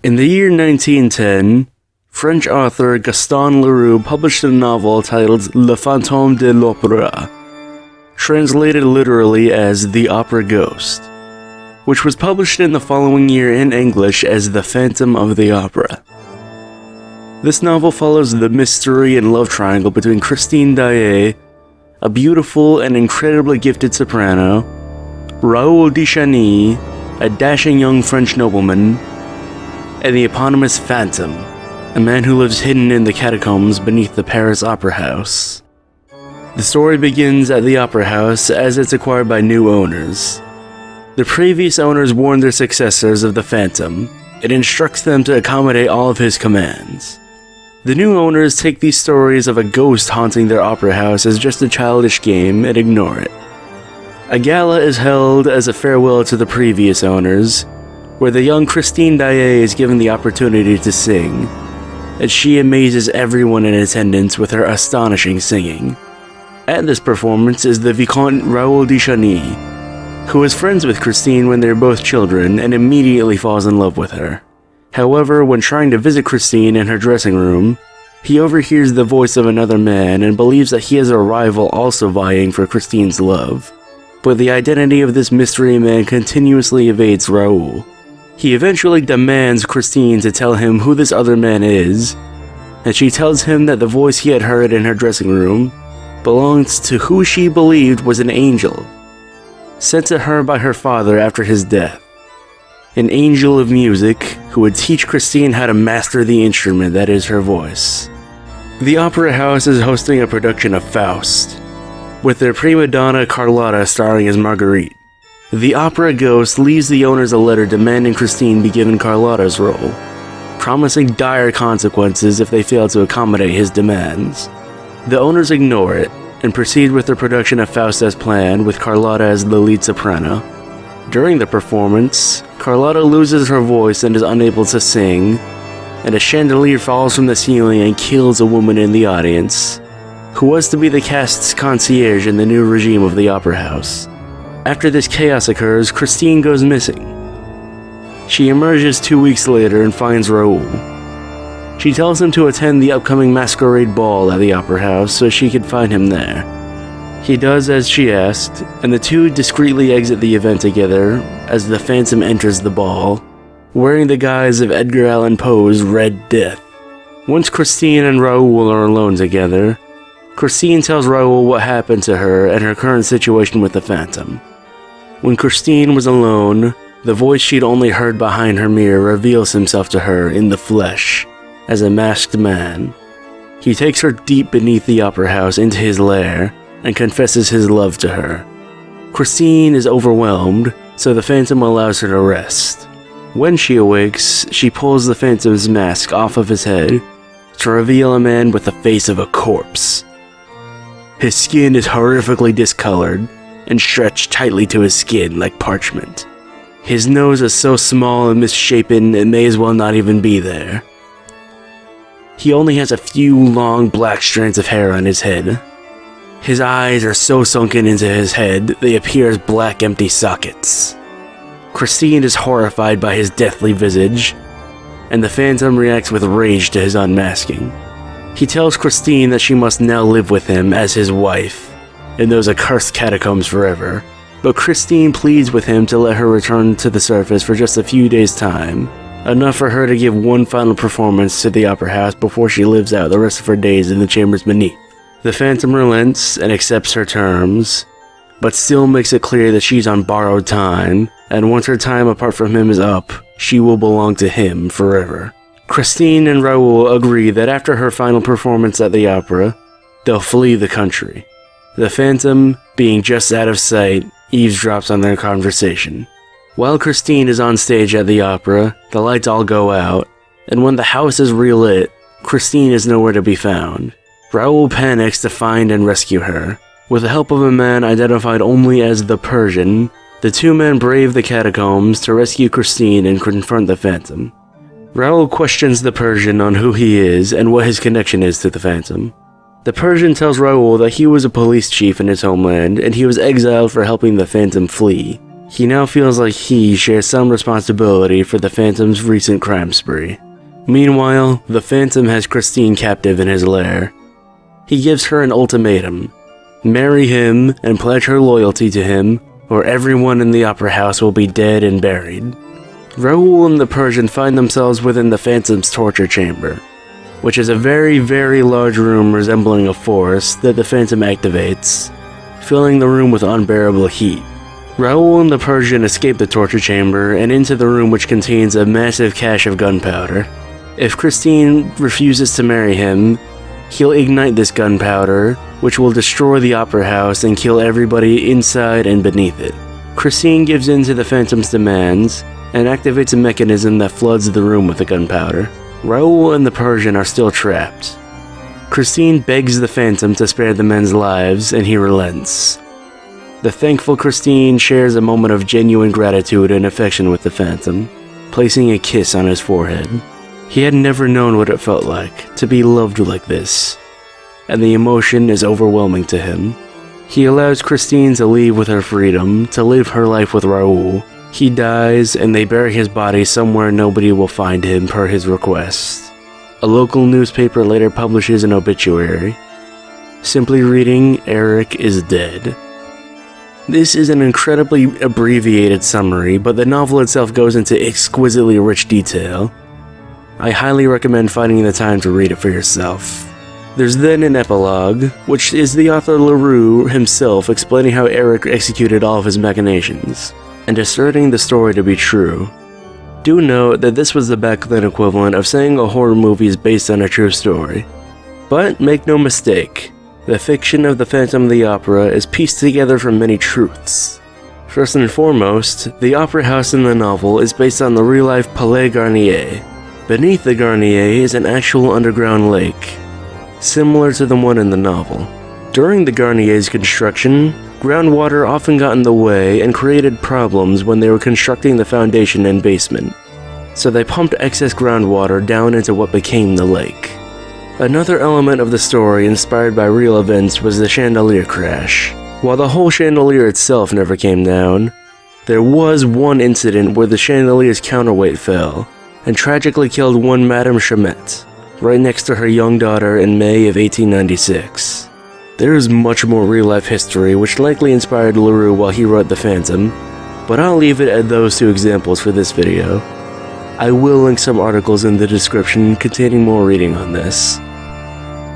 In the year 1910, French author Gaston Leroux published a novel titled Le Fantôme de l'Opéra, translated literally as The Opera Ghost, which was published in the following year in English as The Phantom of the Opera. This novel follows the mystery and love triangle between Christine Daae, a beautiful and incredibly gifted soprano, Raoul de Chagny, a dashing young French nobleman, and the eponymous Phantom, a man who lives hidden in the catacombs beneath the Paris Opera House. The story begins at the Opera House as it's acquired by new owners. The previous owners warn their successors of the Phantom and instructs them to accommodate all of his commands. The new owners take these stories of a ghost haunting their opera house as just a childish game and ignore it. A gala is held as a farewell to the previous owners, where the young Christine Daae is given the opportunity to sing, and she amazes everyone in attendance with her astonishing singing. At this performance is the Vicomte Raoul de Chagny, who is friends with Christine when they're both children and immediately falls in love with her. However, when trying to visit Christine in her dressing room, he overhears the voice of another man and believes that he has a rival also vying for Christine's love. But the identity of this mystery man continuously evades Raoul. He eventually demands Christine to tell him who this other man is, and she tells him that the voice he had heard in her dressing room belongs to who she believed was an angel, sent to her by her father after his death. An angel of music who would teach Christine how to master the instrument that is her voice. The Opera House is hosting a production of Faust, with their prima donna Carlotta starring as Marguerite. The opera ghost leaves the owners a letter demanding Christine be given Carlotta's role, promising dire consequences if they fail to accommodate his demands. The owners ignore it and proceed with their production of Faust as planned, with Carlotta as the lead soprano. During the performance, Carlotta loses her voice and is unable to sing, and a chandelier falls from the ceiling and kills a woman in the audience, who was to be the cast's concierge in the new regime of the Opera House. After this chaos occurs, Christine goes missing. She emerges 2 weeks later and finds Raoul. She tells him to attend the upcoming masquerade ball at the Opera House so she could find him there. He does as she asked, and the two discreetly exit the event together as the Phantom enters the ball, wearing the guise of Edgar Allan Poe's Red Death. Once Christine and Raoul are alone together, Christine tells Raoul what happened to her and her current situation with the Phantom. When Christine was alone, the voice she'd only heard behind her mirror reveals himself to her in the flesh, as a masked man. He takes her deep beneath the Opera House into his lair and confesses his love to her. Christine is overwhelmed, so the Phantom allows her to rest. When she awakes, she pulls the Phantom's mask off of his head to reveal a man with the face of a corpse. His skin is horrifically discolored and stretched tightly to his skin like parchment. His nose is so small and misshapen it may as well not even be there. He only has a few long black strands of hair on his head. His eyes are so sunken into his head they appear as black empty sockets. Christine is horrified by his deathly visage, and the Phantom reacts with rage to his unmasking. He tells Christine that she must now live with him as his wife in those accursed catacombs forever, but Christine pleads with him to let her return to the surface for just a few days' time, enough for her to give one final performance to the Opera House before she lives out the rest of her days in the chambers beneath. The Phantom relents and accepts her terms, but still makes it clear that she's on borrowed time, and once her time apart from him is up, she will belong to him forever. Christine and Raoul agree that after her final performance at the opera, they'll flee the country. The Phantom, being just out of sight, eavesdrops on their conversation. While Christine is on stage at the opera, the lights all go out, and when the house is relit, Christine is nowhere to be found. Raoul panics to find and rescue her. With the help of a man identified only as the Persian, the two men brave the catacombs to rescue Christine and confront the Phantom. Raoul questions the Persian on who he is and what his connection is to the Phantom. The Persian tells Raoul that he was a police chief in his homeland and he was exiled for helping the Phantom flee. He now feels like he shares some responsibility for the Phantom's recent crime spree. Meanwhile, the Phantom has Christine captive in his lair. He gives her an ultimatum: marry him and pledge her loyalty to him, or everyone in the Opera House will be dead and buried. Raoul and the Persian find themselves within the Phantom's torture chamber, which is a very, very large room resembling a forest that the Phantom activates, filling the room with unbearable heat. Raoul and the Persian escape the torture chamber and into the room, which contains a massive cache of gunpowder. If Christine refuses to marry him, he'll ignite this gunpowder, which will destroy the Opera House and kill everybody inside and beneath it. Christine gives in to the Phantom's demands and activates a mechanism that floods the room with the gunpowder. Raoul and the Persian are still trapped. Christine begs the Phantom to spare the men's lives, and he relents. The thankful Christine shares a moment of genuine gratitude and affection with the Phantom, placing a kiss on his forehead. He had never known what it felt like to be loved like this, and the emotion is overwhelming to him. He allows Christine to leave with her freedom, to live her life with Raoul. He dies, and they bury his body somewhere nobody will find him per his request. A local newspaper later publishes an obituary, simply reading, "Eric is dead." This is an incredibly abbreviated summary, but the novel itself goes into exquisitely rich detail. I highly recommend finding the time to read it for yourself. There's then an epilogue, which is the author LaRue himself explaining how Eric executed all of his machinations, and asserting the story to be true. Do note that this was the back then equivalent of saying a horror movie is based on a true story. But make no mistake, the fiction of the Phantom of the Opera is pieced together from many truths. First and foremost, the Opera House in the novel is based on the real-life Palais Garnier. Beneath the Garnier is an actual underground lake, similar to the one in the novel. During the Garnier's construction, groundwater often got in the way and created problems when they were constructing the foundation and basement, so they pumped excess groundwater down into what became the lake. Another element of the story inspired by real events was the chandelier crash. While the whole chandelier itself never came down, there was one incident where the chandelier's counterweight fell, and tragically killed one Madame Chamette, right next to her young daughter in May of 1896. There is much more real-life history which likely inspired LaRue while he wrote The Phantom, but I'll leave it at those two examples for this video. I will link some articles in the description containing more reading on this.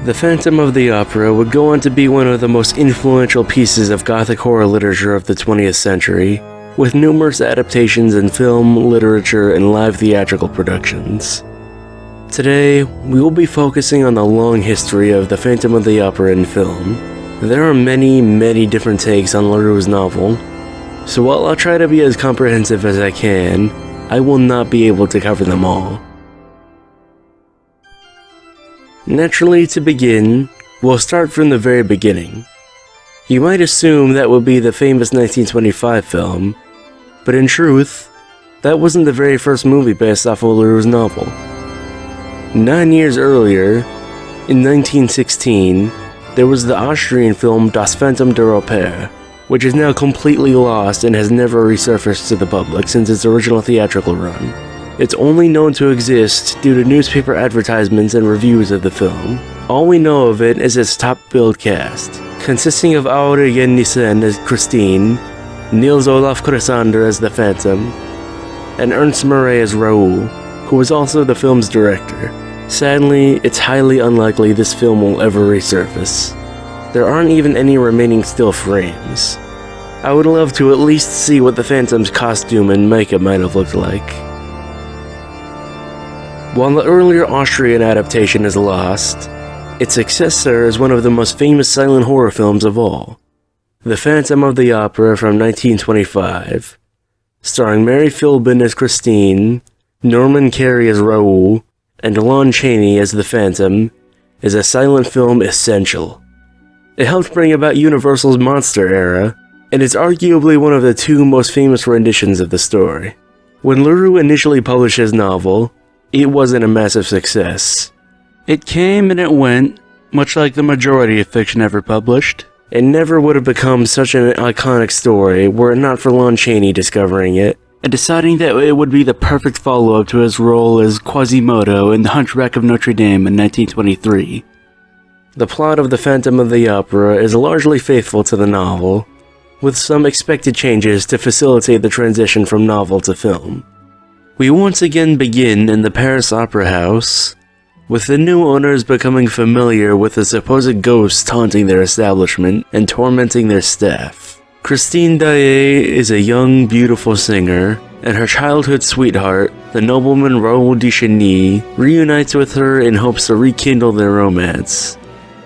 The Phantom of the Opera would go on to be one of the most influential pieces of Gothic horror literature of the 20th century, with numerous adaptations in film, literature, and live theatrical productions. Today, we will be focusing on the long history of The Phantom of the Opera in film. There are many, many different takes on LaRue's novel, so while I'll try to be as comprehensive as I can, I will not be able to cover them all. Naturally, to begin, we'll start from the very beginning. You might assume that would be the famous 1925 film, but in truth, that wasn't the very first movie based off of LaRue's novel. 9 years earlier, in 1916, there was the Austrian film Das Phantom der Oper, which is now completely lost and has never resurfaced to the public since its original theatrical run. It's only known to exist due to newspaper advertisements and reviews of the film. All we know of it is its top-billed cast, consisting of Aure Jensen as Christine, Niels Olaf Chrysander as the Phantom, and Ernst Murray as Raoul, who was also the film's director. Sadly, it's highly unlikely this film will ever resurface. There aren't even any remaining still frames. I would love to at least see what the Phantom's costume and makeup might have looked like. While the earlier Austrian adaptation is lost, its successor is one of the most famous silent horror films of all, The Phantom of the Opera from 1925, starring Mary Philbin as Christine, Norman Carey as Raoul, and Lon Chaney as the Phantom, is a silent film essential. It helped bring about Universal's monster era, and is arguably one of the two most famous renditions of the story. When LaRue initially published his novel, it wasn't a massive success. It came and it went, much like the majority of fiction ever published. It never would have become such an iconic story were it not for Lon Chaney discovering it, and deciding that it would be the perfect follow-up to his role as Quasimodo in The Hunchback of Notre Dame in 1923. The plot of The Phantom of the Opera is largely faithful to the novel, with some expected changes to facilitate the transition from novel to film. We once again begin in the Paris Opera House, with the new owners becoming familiar with the supposed ghosts haunting their establishment and tormenting their staff. Christine Daae is a young, beautiful singer, and her childhood sweetheart, the nobleman Raoul de Chagny, reunites with her in hopes to rekindle their romance.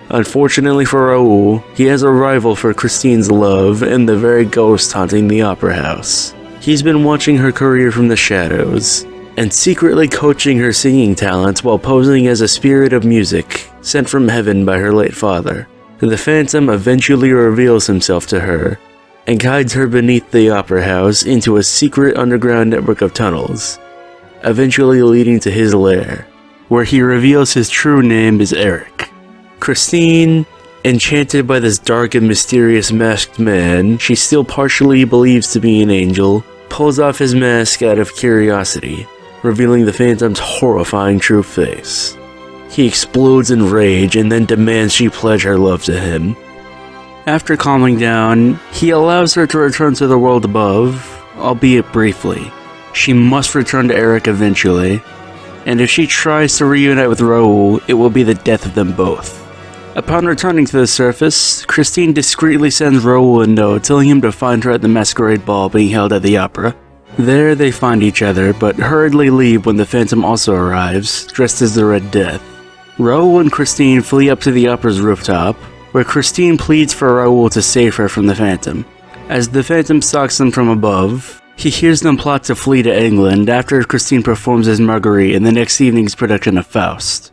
Unfortunately for Raoul, he has a rival for Christine's love in the very ghost haunting the opera house. He's been watching her career from the shadows, and secretly coaching her singing talents while posing as a spirit of music sent from heaven by her late father. The Phantom eventually reveals himself to her, and guides her beneath the opera house into a secret underground network of tunnels, eventually leading to his lair, where he reveals his true name is Eric. Christine, enchanted by this dark and mysterious masked man she still partially believes to be an angel, pulls off his mask out of curiosity, revealing the Phantom's horrifying true face. He explodes in rage and then demands she pledge her love to him. After calming down, he allows her to return to the world above, albeit briefly. She must return to Eric eventually, and if she tries to reunite with Raoul, it will be the death of them both. Upon returning to the surface, Christine discreetly sends Raoul a note telling him to find her at the masquerade ball being held at the opera. There they find each other, but hurriedly leave when the Phantom also arrives, dressed as the Red Death. Raoul and Christine flee up to the opera's rooftop, where Christine pleads for Raoul to save her from the Phantom. As the Phantom stalks them from above, he hears them plot to flee to England after Christine performs as Marguerite in the next evening's production of Faust.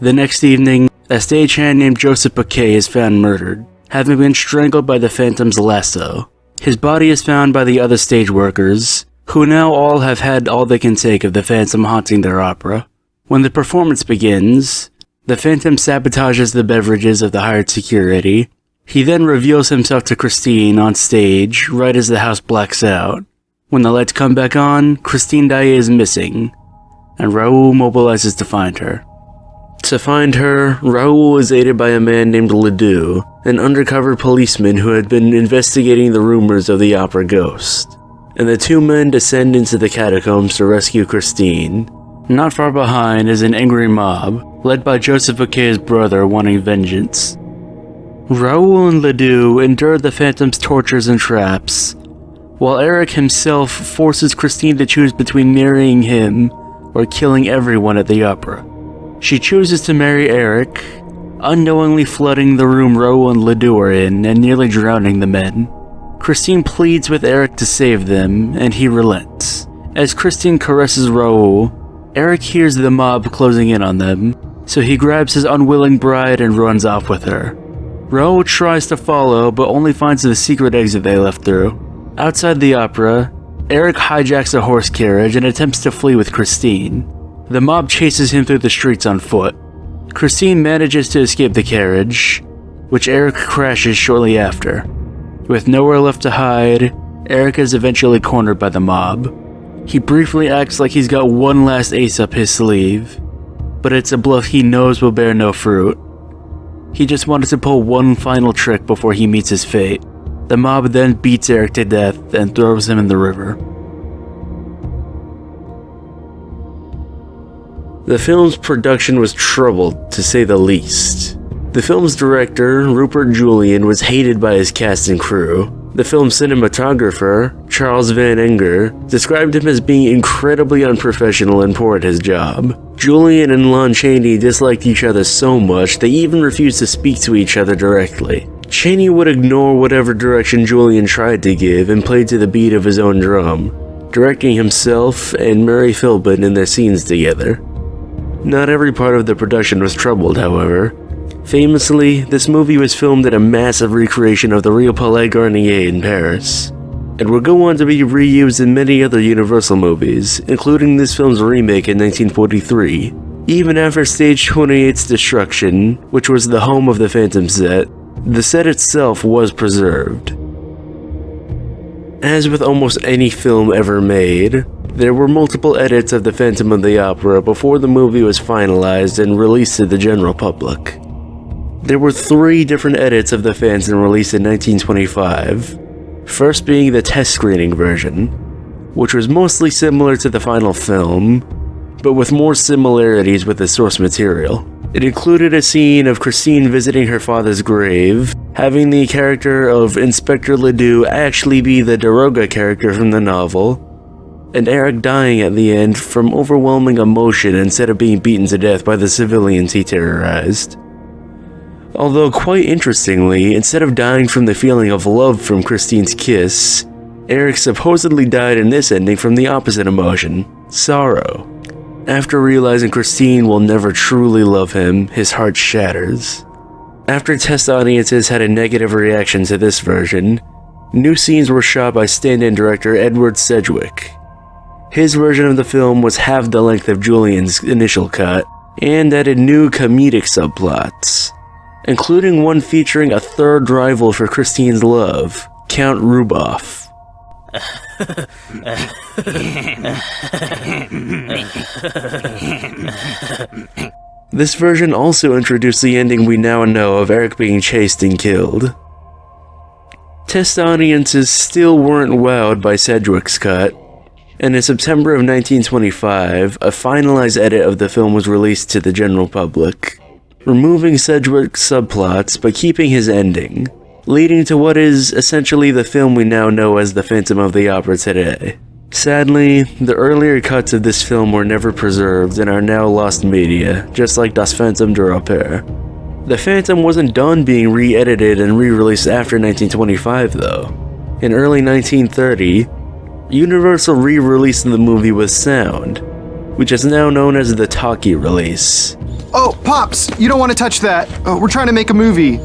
The next evening, a stagehand named Joseph Paquet is found murdered, having been strangled by the Phantom's lasso. His body is found by the other stage workers, who now all have had all they can take of the Phantom haunting their opera. When the performance begins, the Phantom sabotages the beverages of the hired security. He then reveals himself to Christine on stage right as the house blacks out. When the lights come back on, Christine Daae is missing, and Raoul mobilizes to find her. To find her, Raoul is aided by a man named Ledoux, an undercover policeman who had been investigating the rumors of the opera ghost, and the two men descend into the catacombs to rescue Christine. Not far behind is an angry mob, led by Joseph Paquet's brother wanting vengeance. Raoul and Ledoux endure the Phantom's tortures and traps, while Eric himself forces Christine to choose between marrying him or killing everyone at the opera. She chooses to marry Eric, unknowingly flooding the room Raoul and Ledoux are in and nearly drowning the men. Christine pleads with Eric to save them, and he relents. As Christine caresses Raoul, Eric hears the mob closing in on them, so he grabs his unwilling bride and runs off with her. Raoul tries to follow, but only finds the secret exit they left through. Outside the opera, Eric hijacks a horse carriage and attempts to flee with Christine. The mob chases him through the streets on foot. Christine manages to escape the carriage, which Eric crashes shortly after. With nowhere left to hide, Eric is eventually cornered by the mob. He briefly acts like he's got one last ace up his sleeve, but it's a bluff he knows will bear no fruit. He just wanted to pull one final trick before he meets his fate. The mob then beats Eric to death and throws him in the river. The film's production was troubled, to say the least. The film's director, Rupert Julian, was hated by his cast and crew. The film's cinematographer, Charles Van Enger, described him as being incredibly unprofessional and poor at his job. Julian and Lon Chaney disliked each other so much they even refused to speak to each other directly. Chaney would ignore whatever direction Julian tried to give and played to the beat of his own drum, directing himself and Murray Philbin in their scenes together. Not every part of the production was troubled, however. Famously, this movie was filmed at a massive recreation of the real Palais Garnier in Paris, and would go on to be reused in many other Universal movies, including this film's remake in 1943. Even after Stage 28's destruction, which was the home of the Phantom set, The set itself was preserved. As with almost any film ever made, there were multiple edits of The Phantom of the Opera before the movie was finalized and released to the general public. There were 3 different edits of The Phantom released in 1925, first being the test screening version, which was mostly similar to the final film, but with more similarities with the source material. It included a scene of Christine visiting her father's grave, having the character of Inspector Ledoux actually be the Daroga character from the novel, and Eric dying at the end from overwhelming emotion instead of being beaten to death by the civilians he terrorized. Although quite interestingly, instead of dying from the feeling of love from Christine's kiss, Eric supposedly died in this ending from the opposite emotion, sorrow. After realizing Christine will never truly love him, his heart shatters. After test audiences had a negative reaction to this version, new scenes were shot by stand-in director Edward Sedgwick. His version of the film was half the length of Julian's initial cut, and added new comedic subplots, including one featuring a third rival for Christine's love, Count Ruboff. This version also introduced the ending we now know of Eric being chased and killed. Test audiences still weren't wowed by Sedgwick's cut, and in September of 1925, a finalized edit of the film was released to the general public, removing Sedgwick's subplots but keeping his ending, leading to what is essentially the film we now know as The Phantom of the Opera today. Sadly, the earlier cuts of this film were never preserved and are now lost media, just like Das Phantom der Oper. The Phantom wasn't done being re-edited and re-released after 1925 though. In early 1930, Universal re-released the movie with sound, which is now known as the talkie release. Oh, Pops, you don't want to touch that. We're trying to make a movie.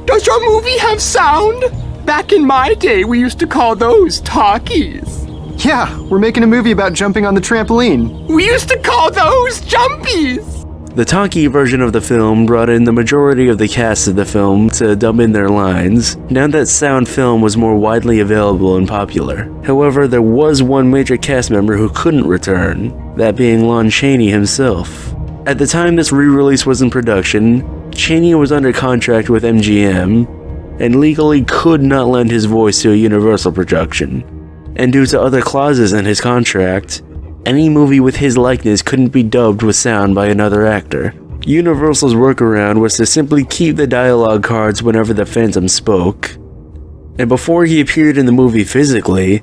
Does your movie have sound? Back in my day, we used to call those talkies. Yeah, we're making a movie about jumping on the trampoline. We used to call those jumpies. The talkie version of the film brought in the majority of the cast of the film to dub in their lines, now that sound film was more widely available and popular. However, there was one major cast member who couldn't return, that being Lon Chaney himself. At the time this re-release was in production, Chaney was under contract with MGM, and legally could not lend his voice to a Universal production. And due to other clauses in his contract, any movie with his likeness couldn't be dubbed with sound by another actor. Universal's workaround was to simply keep the dialogue cards whenever the Phantom spoke, and before he appeared in the movie physically,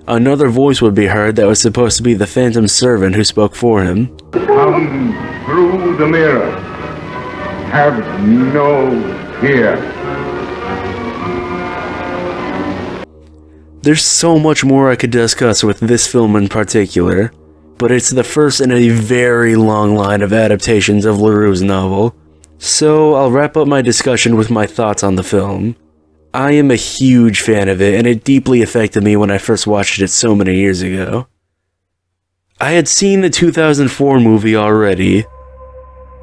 another voice would be heard that was supposed to be the Phantom's servant who spoke for him. Come through the mirror. Have no fear. There's so much more I could discuss with this film in particular, but it's the first in a very long line of adaptations of LaRue's novel, so I'll wrap up my discussion with my thoughts on the film. I am a huge fan of it, and it deeply affected me when I first watched it so many years ago. I had seen the 2004 movie already,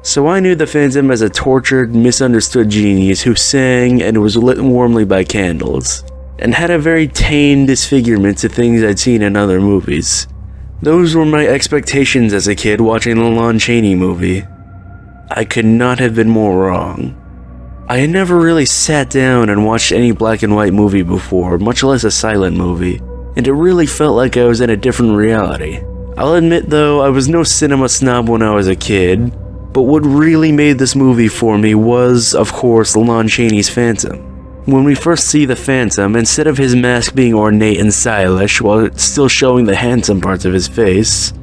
so I knew the Phantom as a tortured, misunderstood genius who sang and was lit warmly by candles, and had a very tame disfigurement to things I'd seen in other movies. Those were my expectations as a kid watching the Lon Chaney movie. I could not have been more wrong. I had never really sat down and watched any black and white movie before, much less a silent movie, and it really felt like I was in a different reality. I'll admit though, I was no cinema snob when I was a kid, but what really made this movie for me was, of course, Lon Chaney's Phantom. When we first see the Phantom, instead of his mask being ornate and stylish while still showing the handsome parts of his face,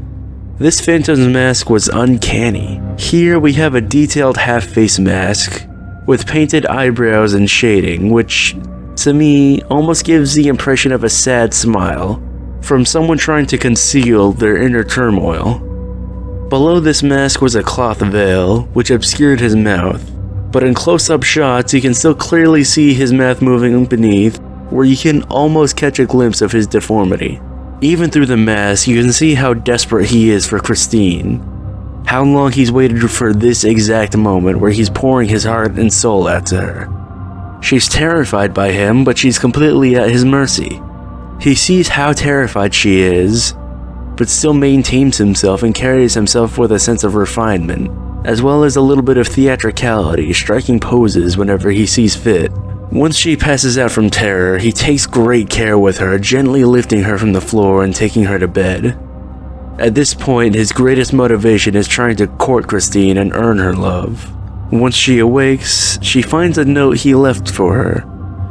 this Phantom's mask was uncanny. Here we have a detailed half-face mask with painted eyebrows and shading, which, to me, almost gives the impression of a sad smile from someone trying to conceal their inner turmoil. Below this mask was a cloth veil, which obscured his mouth, but in close-up shots you can still clearly see his mouth moving beneath, where you can almost catch a glimpse of his deformity. Even through the mask, you can see how desperate he is for Christine, how long he's waited for this exact moment where he's pouring his heart and soul out to her. She's terrified by him, but she's completely at his mercy. He sees how terrified she is, but still maintains himself and carries himself with a sense of refinement, as well as a little bit of theatricality, striking poses whenever he sees fit. Once she passes out from terror, he takes great care with her, gently lifting her from the floor and taking her to bed. At this point, his greatest motivation is trying to court Christine and earn her love. Once she awakes, she finds a note he left for her,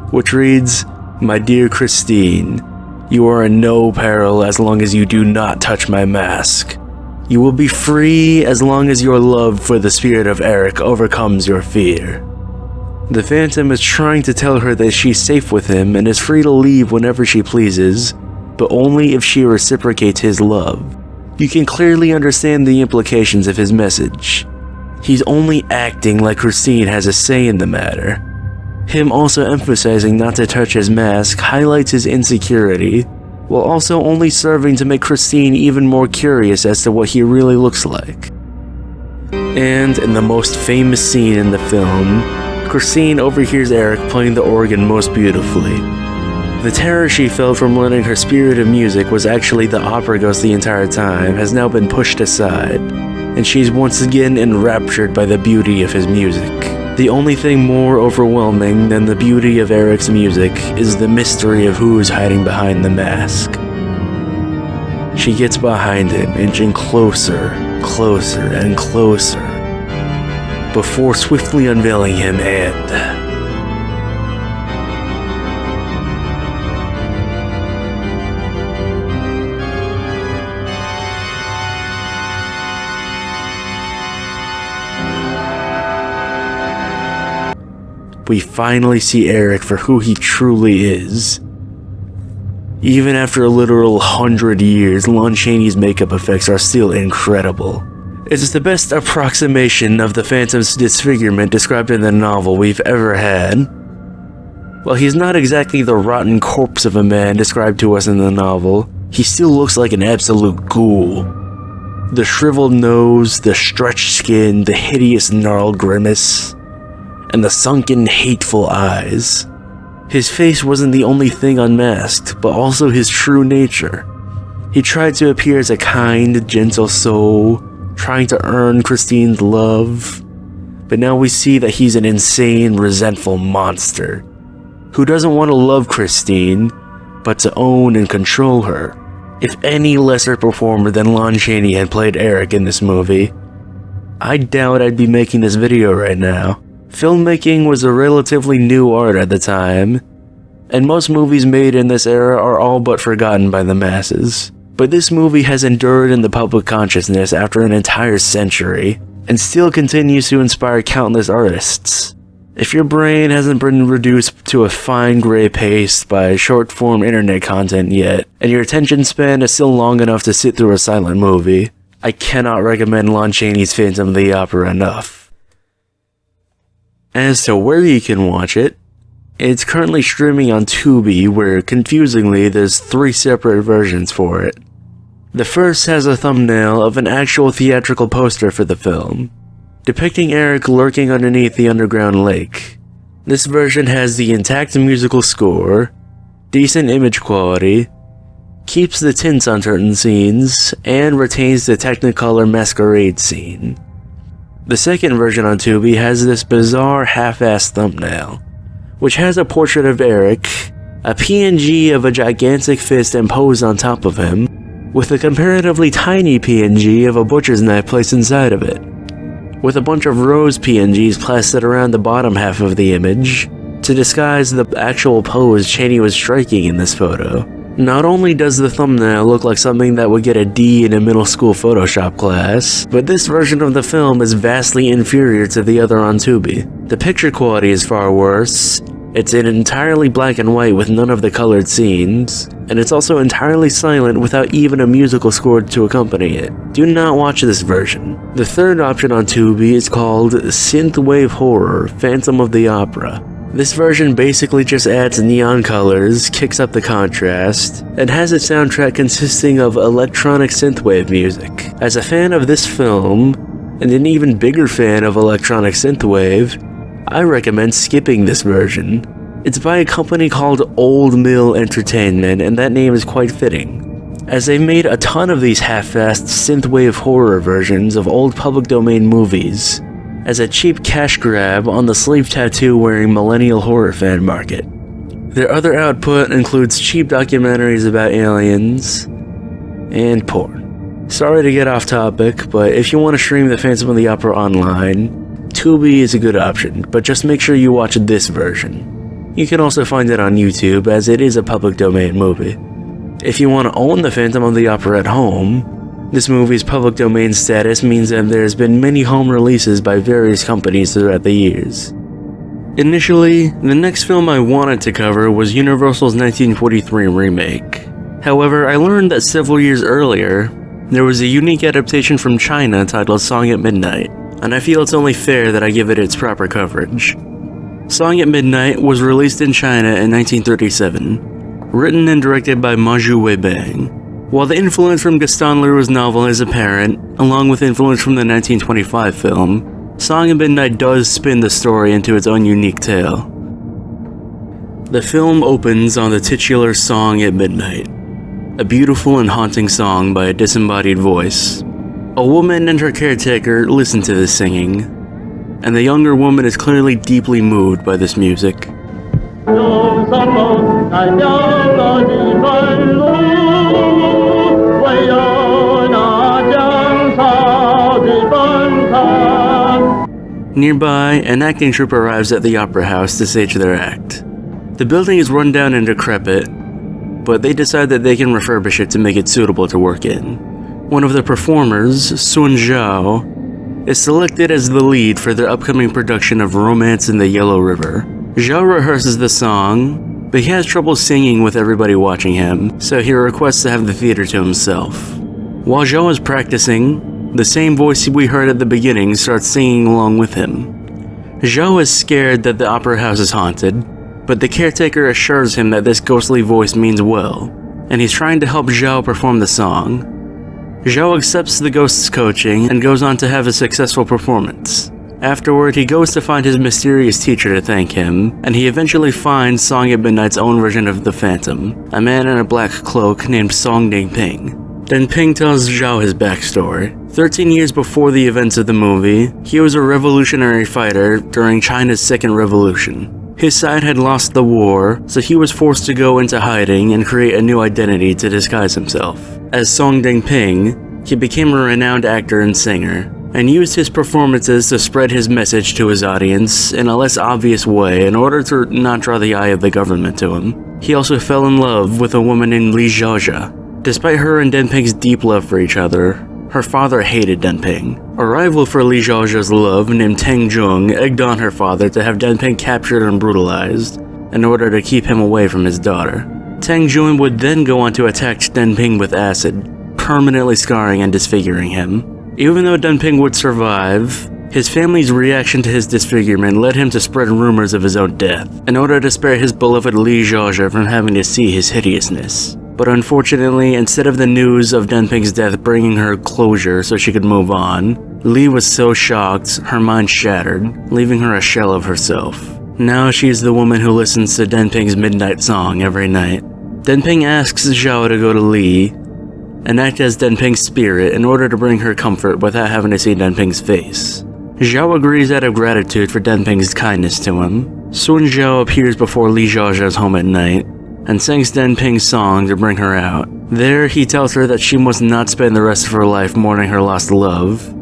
which reads, "My dear Christine, you are in no peril as long as you do not touch my mask. You will be free as long as your love for the spirit of Eric overcomes your fear." The Phantom is trying to tell her that she's safe with him and is free to leave whenever she pleases, but only if she reciprocates his love. You can clearly understand the implications of his message. He's only acting like Christine has a say in the matter. Him also emphasizing not to touch his mask highlights his insecurity, while also only serving to make Christine even more curious as to what he really looks like. And in the most famous scene in the film, Christine overhears Eric playing the organ most beautifully. The terror she felt from learning her spirit of music was actually the opera ghost the entire time has now been pushed aside, and she's once again enraptured by the beauty of his music. The only thing more overwhelming than the beauty of Eric's music is the mystery of who is hiding behind the mask. She gets behind him, inching closer, closer, and closer, before swiftly unveiling him and... we finally see Eric for who he truly is. Even after a literal 100 years, Lon Chaney's makeup effects are still incredible. It's the best approximation of the Phantom's disfigurement described in the novel we've ever had. While he's not exactly the rotten corpse of a man described to us in the novel, he still looks like an absolute ghoul. The shriveled nose, the stretched skin, the hideous gnarled grimace, and the sunken, hateful eyes. His face wasn't the only thing unmasked, but also his true nature. He tried to appear as a kind, gentle soul, trying to earn Christine's love, but now we see that he's an insane, resentful monster, who doesn't want to love Christine, but to own and control her. If any lesser performer than Lon Chaney had played Eric in this movie, I doubt I'd be making this video right now. Filmmaking was a relatively new art at the time, and most movies made in this era are all but forgotten by the masses. But this movie has endured in the public consciousness after an entire century, and still continues to inspire countless artists. If your brain hasn't been reduced to a fine gray paste by short-form internet content yet, and your attention span is still long enough to sit through a silent movie, I cannot recommend Lon Chaney's Phantom of the Opera enough. As to where you can watch it, it's currently streaming on Tubi, where confusingly there's 3 separate versions for it. The first has a thumbnail of an actual theatrical poster for the film, depicting Eric lurking underneath the underground lake. This version has the intact musical score, decent image quality, keeps the tints on certain scenes, and retains the Technicolor masquerade scene. The second version on Tubi has this bizarre half-assed thumbnail, which has a portrait of Eric, a PNG of a gigantic fist imposed on top of him, with a comparatively tiny PNG of a butcher's knife placed inside of it, with a bunch of rose PNGs plastered around the bottom half of the image to disguise the actual pose Chaney was striking in this photo. Not only does the thumbnail look like something that would get a D in a middle school Photoshop class, but this version of the film is vastly inferior to the other on Tubi. The picture quality is far worse, it's in entirely black and white with none of the colored scenes, and it's also entirely silent without even a musical score to accompany it. Do not watch this version. The third option on Tubi is called Synthwave Horror Phantom of the Opera. This version basically just adds neon colors, kicks up the contrast, and has its soundtrack consisting of electronic synthwave music. As a fan of this film, and an even bigger fan of electronic synthwave, I recommend skipping this version. It's by a company called Old Mill Entertainment, and that name is quite fitting, as they've made a ton of these half-assed synthwave horror versions of old public domain movies as a cheap cash grab on the sleeve tattoo wearing millennial horror fan market. Their other output includes cheap documentaries about aliens and porn. Sorry to get off topic, but if you want to stream the Phantom of the Opera online, Tubi is a good option, but just make sure you watch this version. You can also find it on YouTube, as it is a public domain movie. If you want to own the Phantom of the Opera at home, this movie's public domain status means that there's been many home releases by various companies throughout the years. Initially, the next film I wanted to cover was Universal's 1943 remake. However, I learned that several years earlier, there was a unique adaptation from China titled Song at Midnight, and I feel it's only fair that I give it its proper coverage. Song at Midnight was released in China in 1937, written and directed by Maju Weibang. While the influence from Gaston Leroux's novel is apparent, along with influence from the 1925 film, Song at Midnight does spin the story into its own unique tale. The film opens on the titular Song at Midnight, a beautiful and haunting song by a disembodied voice. A woman and her caretaker listen to this singing, and the younger woman is clearly deeply moved by this music. Nearby, an acting troupe arrives at the opera house to stage their act. The building is run down and decrepit, but they decide that they can refurbish it to make it suitable to work in. One of the performers, Sun Zhao, is selected as the lead for their upcoming production of Romance in the Yellow River. Zhao rehearses the song, but he has trouble singing with everybody watching him, so he requests to have the theater to himself. While Zhao is practicing, the same voice we heard at the beginning starts singing along with him. Zhao is scared that the opera house is haunted, but the caretaker assures him that this ghostly voice means well, and he's trying to help Zhao perform the song. Zhao accepts the ghost's coaching and goes on to have a successful performance. Afterward, he goes to find his mysterious teacher to thank him, and he eventually finds Song at Midnight's own version of the Phantom, a man in a black cloak named Song Ding-ping. Then Ping tells Zhao his backstory. 13 years before the events of the movie, he was a revolutionary fighter during China's Second Revolution. His side had lost the war, so he was forced to go into hiding and create a new identity to disguise himself. As Song Ding-ping, he became a renowned actor and singer, and used his performances to spread his message to his audience in a less obvious way in order to not draw the eye of the government to him. He also fell in love with a woman named Li Zhaozha. Despite her and Denping's deep love for each other, her father hated Denping. A rival for Li Zhaozha's love named Tang Jung egged on her father to have Denping captured and brutalized in order to keep him away from his daughter. Tang Jung would then go on to attack Denping with acid, permanently scarring and disfiguring him. Even though Denping would survive, his family's reaction to his disfigurement led him to spread rumors of his own death, in order to spare his beloved Li Zhaozha from having to see his hideousness. But unfortunately, instead of the news of Denping's death bringing her closure so she could move on, Li was so shocked, her mind shattered, leaving her a shell of herself. Now she's the woman who listens to Denping's midnight song every night. Denping asks Zhao to go to Li and act as Denping's spirit in order to bring her comfort without having to see Denping's face. Zhao agrees out of gratitude for Denping's kindness to him. Sun Zhao appears before Li Zhaozha's home at night and sings Denping's song to bring her out. There, he tells her that she must not spend the rest of her life mourning her lost love,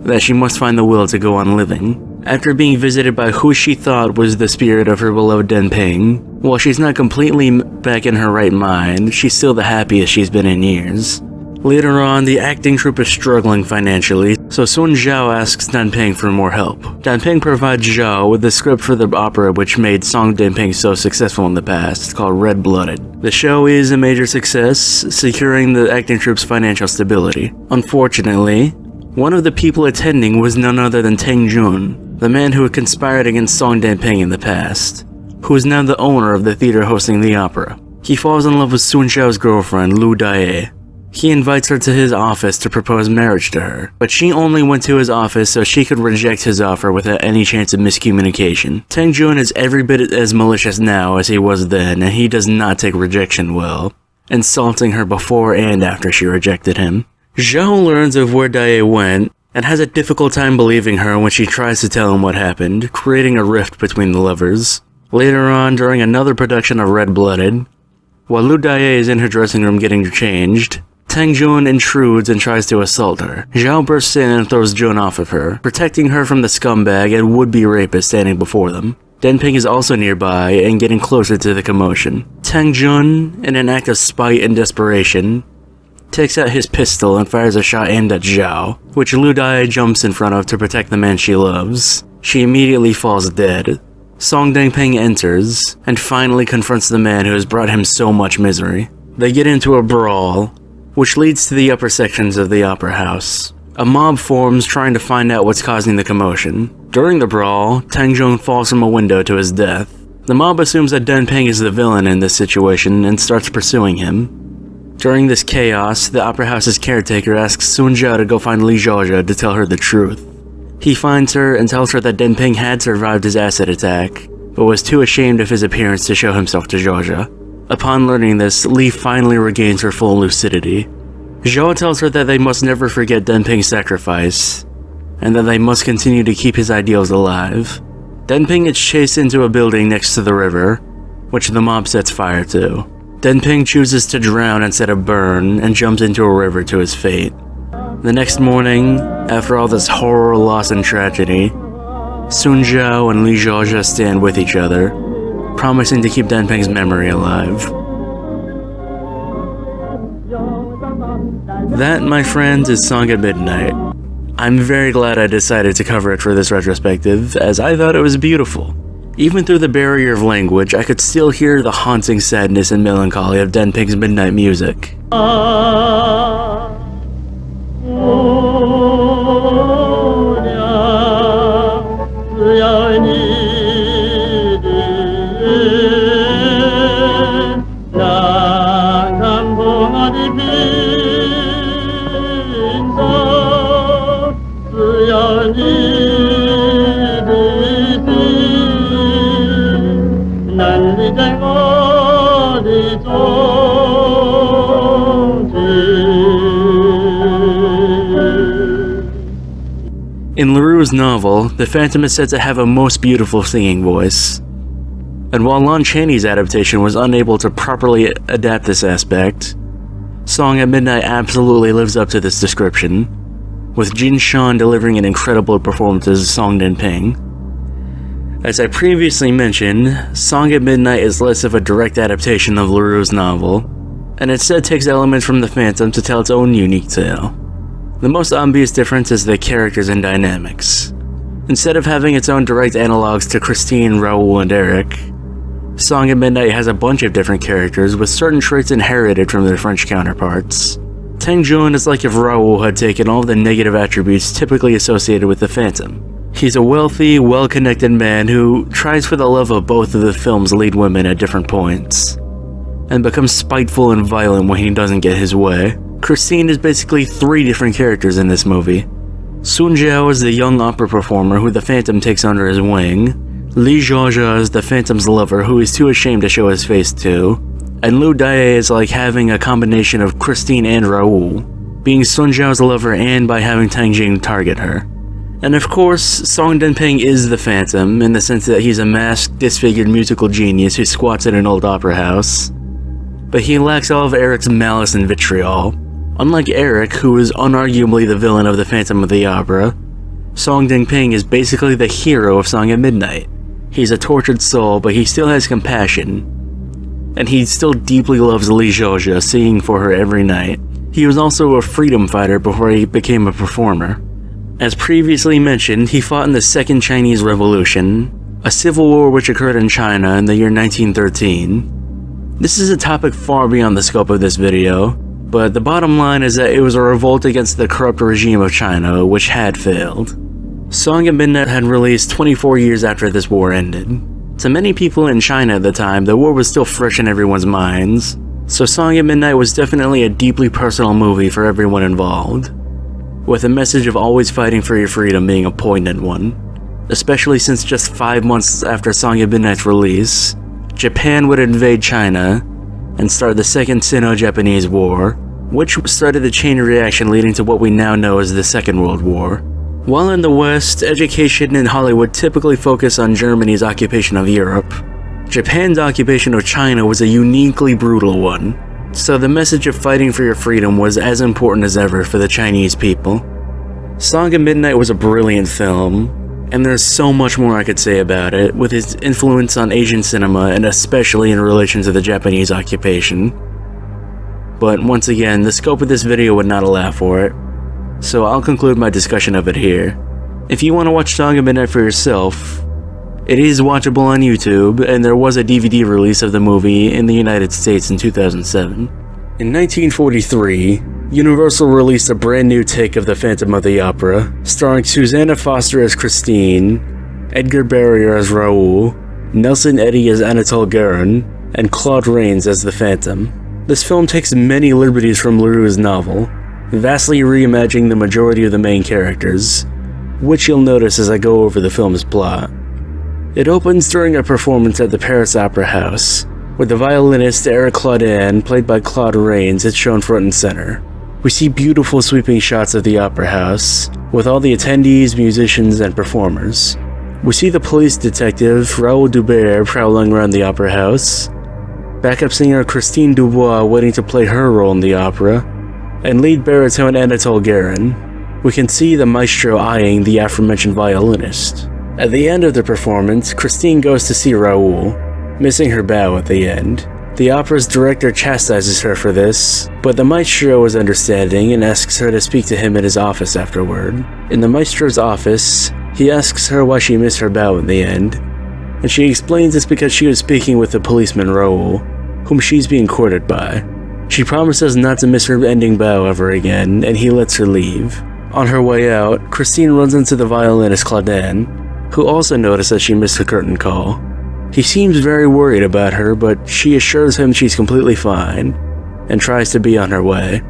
that she must find the will to go on living. After being visited by who she thought was the spirit of her beloved Denping, while she's not completely back in her right mind, she's still the happiest she's been in years. Later on, the acting troupe is struggling financially, so Sun Zhao asks Denping for more help. Denping provides Zhao with the script for the opera which made Song Ding-ping so successful in the past, called Red-Blooded. The show is a major success, securing the acting troupe's financial stability. Unfortunately, one of the people attending was none other than Tang Jun, the man who had conspired against Song Ding-ping in the past, who is now the owner of the theater hosting the opera. He falls in love with Sun Zhao's girlfriend, Lu Dai. He invites her to his office to propose marriage to her, but she only went to his office so she could reject his offer without any chance of miscommunication. Tang Jun is every bit as malicious now as he was then, and he does not take rejection well, insulting her before and after she rejected him. Zhao learns of where Dae went, and has a difficult time believing her when she tries to tell him what happened, creating a rift between the lovers. Later on, during another production of Red Blooded, while Lu Dae is in her dressing room getting changed, Tang Jun intrudes and tries to assault her. Zhao bursts in and throws Jun off of her, protecting her from the scumbag and would-be rapist standing before them. Denping is also nearby and getting closer to the commotion. Tang Jun, in an act of spite and desperation, takes out his pistol and fires a shot aimed at Zhao, which Lu Dae jumps in front of to protect the man she loves. She immediately falls dead. Song Dengping enters, and finally confronts the man who has brought him so much misery. They get into a brawl, which leads to the upper sections of the opera house. A mob forms trying to find out what's causing the commotion. During the brawl, Tang Jun falls from a window to his death. The mob assumes that Denping is the villain in this situation and starts pursuing him. During this chaos, the opera house's caretaker asks Sun Zhao to go find Li Zhaozha to tell her the truth. He finds her and tells her that Denping had survived his acid attack, but was too ashamed of his appearance to show himself to Zhaozha. Upon learning this, Li finally regains her full lucidity. Zhao tells her that they must never forget Denping's sacrifice, and that they must continue to keep his ideals alive. Denping gets chased into a building next to the river, which the mob sets fire to. Denping chooses to drown instead of burn, and jumps into a river to his fate. The next morning, after all this horror, loss, and tragedy, Sun Zhao and Li Zhaozha stand with each other, promising to keep Denping's memory alive. That, my friends, is Song at Midnight. I'm very glad I decided to cover it for this retrospective, as I thought it was beautiful. Even through the barrier of language, I could still hear the haunting sadness and melancholy of Denping's midnight music. In LaRue's novel, the Phantom is said to have a most beautiful singing voice. And while Lon Chaney's adaptation was unable to properly adapt this aspect, Song at Midnight absolutely lives up to this description, with Jin Shan delivering an incredible performance as Song Denping. As I previously mentioned, Song at Midnight is less of a direct adaptation of LaRue's novel, and instead takes elements from the Phantom to tell its own unique tale. The most obvious difference is the characters and dynamics. Instead of having its own direct analogs to Christine, Raoul, and Eric, Song at Midnight has a bunch of different characters with certain traits inherited from their French counterparts. Tang Jun is like if Raoul had taken all the negative attributes typically associated with the Phantom. He's a wealthy, well-connected man who tries for the love of both of the film's lead women at different points, and becomes spiteful and violent when he doesn't get his way. Christine is basically 3 different characters in this movie. Sun Zhao is the young opera performer who the Phantom takes under his wing. Li Zhaozha is the Phantom's lover who he's too ashamed to show his face to. And Lu Dae is like having a combination of Christine and Raoul, being Sun Zhao's lover and by having Tang Jing target her. And of course, Song Denping is the Phantom, in the sense that he's a masked, disfigured musical genius who squats in an old opera house. But he lacks all of Eric's malice and vitriol. Unlike Eric, who is unarguably the villain of the Phantom of the Opera, Song Denping is basically the hero of Song at Midnight. He's a tortured soul, but he still has compassion, and he still deeply loves Li Zhaozha, singing for her every night. He was also a freedom fighter before he became a performer. As previously mentioned, he fought in the Second Chinese Revolution, a civil war which occurred in China in the year 1913. This is a topic far beyond the scope of this video, but the bottom line is that it was a revolt against the corrupt regime of China, which had failed. Song at Midnight had released 24 years after this war ended. To many people in China at the time, the war was still fresh in everyone's minds, So Song at Midnight was definitely a deeply personal movie for everyone involved, with a message of always fighting for your freedom being a poignant one, especially since just 5 months after Song at Midnight's release, Japan would invade China and start the Second Sino-Japanese War, which started the chain reaction leading to what we now know as the Second World War. While in the West, education in Hollywood typically focused on Germany's occupation of Europe, Japan's occupation of China was a uniquely brutal one, so the message of fighting for your freedom was as important as ever for the Chinese people. Song at Midnight was a brilliant film, and there's so much more I could say about it, with its influence on Asian cinema and especially in relation to the Japanese occupation. But once again, the scope of this video would not allow for it, so I'll conclude my discussion of it here. If you want to watch Song at Midnight for yourself, it is watchable on YouTube, and there was a DVD release of the movie in the United States in 2007. In 1943, Universal released a brand new take of The Phantom of the Opera, starring Susanna Foster as Christine, Edgar Barrier as Raoul, Nelson Eddy as Anatole Guerin, and Claude Rains as the Phantom. This film takes many liberties from Leroux's novel, vastly reimagining the majority of the main characters, which you'll notice as I go over the film's plot. It opens during a performance at the Paris Opera House, with the violinist Eric Claudin, played by Claude Rains, is shown front and center. We see beautiful sweeping shots of the opera house, with all the attendees, musicians, and performers. We see the police detective Raoul Dubert prowling around the opera house, backup singer Christine Dubois waiting to play her role in the opera, and lead baritone Anatole Guerin. We can see the maestro eyeing the aforementioned violinist. At the end of the performance, Christine goes to see Raoul, missing her bow at the end. The opera's director chastises her for this, but the maestro is understanding and asks her to speak to him in his office afterward. In the maestro's office, he asks her why she missed her bow in the end, and she explains it's because she was speaking with the policeman Raoul, whom she's being courted by. She promises not to miss her ending bow ever again, and he lets her leave. On her way out, Christine runs into the violinist Claudin, who also notices she missed the curtain call. He seems very worried about her, but she assures him she's completely fine, and tries to be on her way.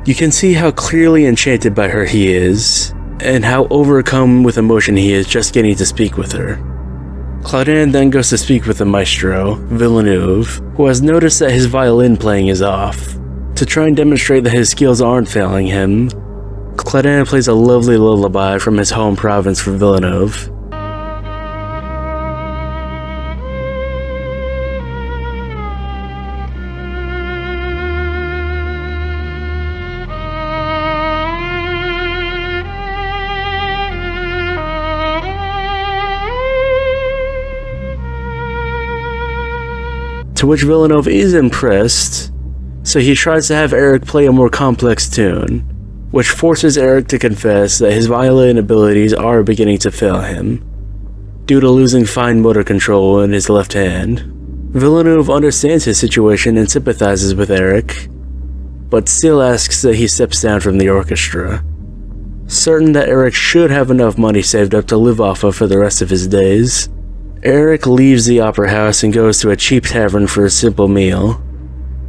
You can see how clearly enchanted by her he is, and how overcome with emotion he is just getting to speak with her. Claudin then goes to speak with the maestro, Villeneuve, who has noticed that his violin playing is off. To try and demonstrate that his skills aren't failing him, Claudin plays a lovely lullaby from his home province for Villeneuve. To which Villeneuve is impressed, so he tries to have Eric play a more complex tune, which forces Eric to confess that his violin abilities are beginning to fail him, due to losing fine motor control in his left hand. Villeneuve understands his situation and sympathizes with Eric, but still asks that he steps down from the orchestra. Certain that Eric should have enough money saved up to live off of for the rest of his days, Eric leaves the opera house and goes to a cheap tavern for a simple meal,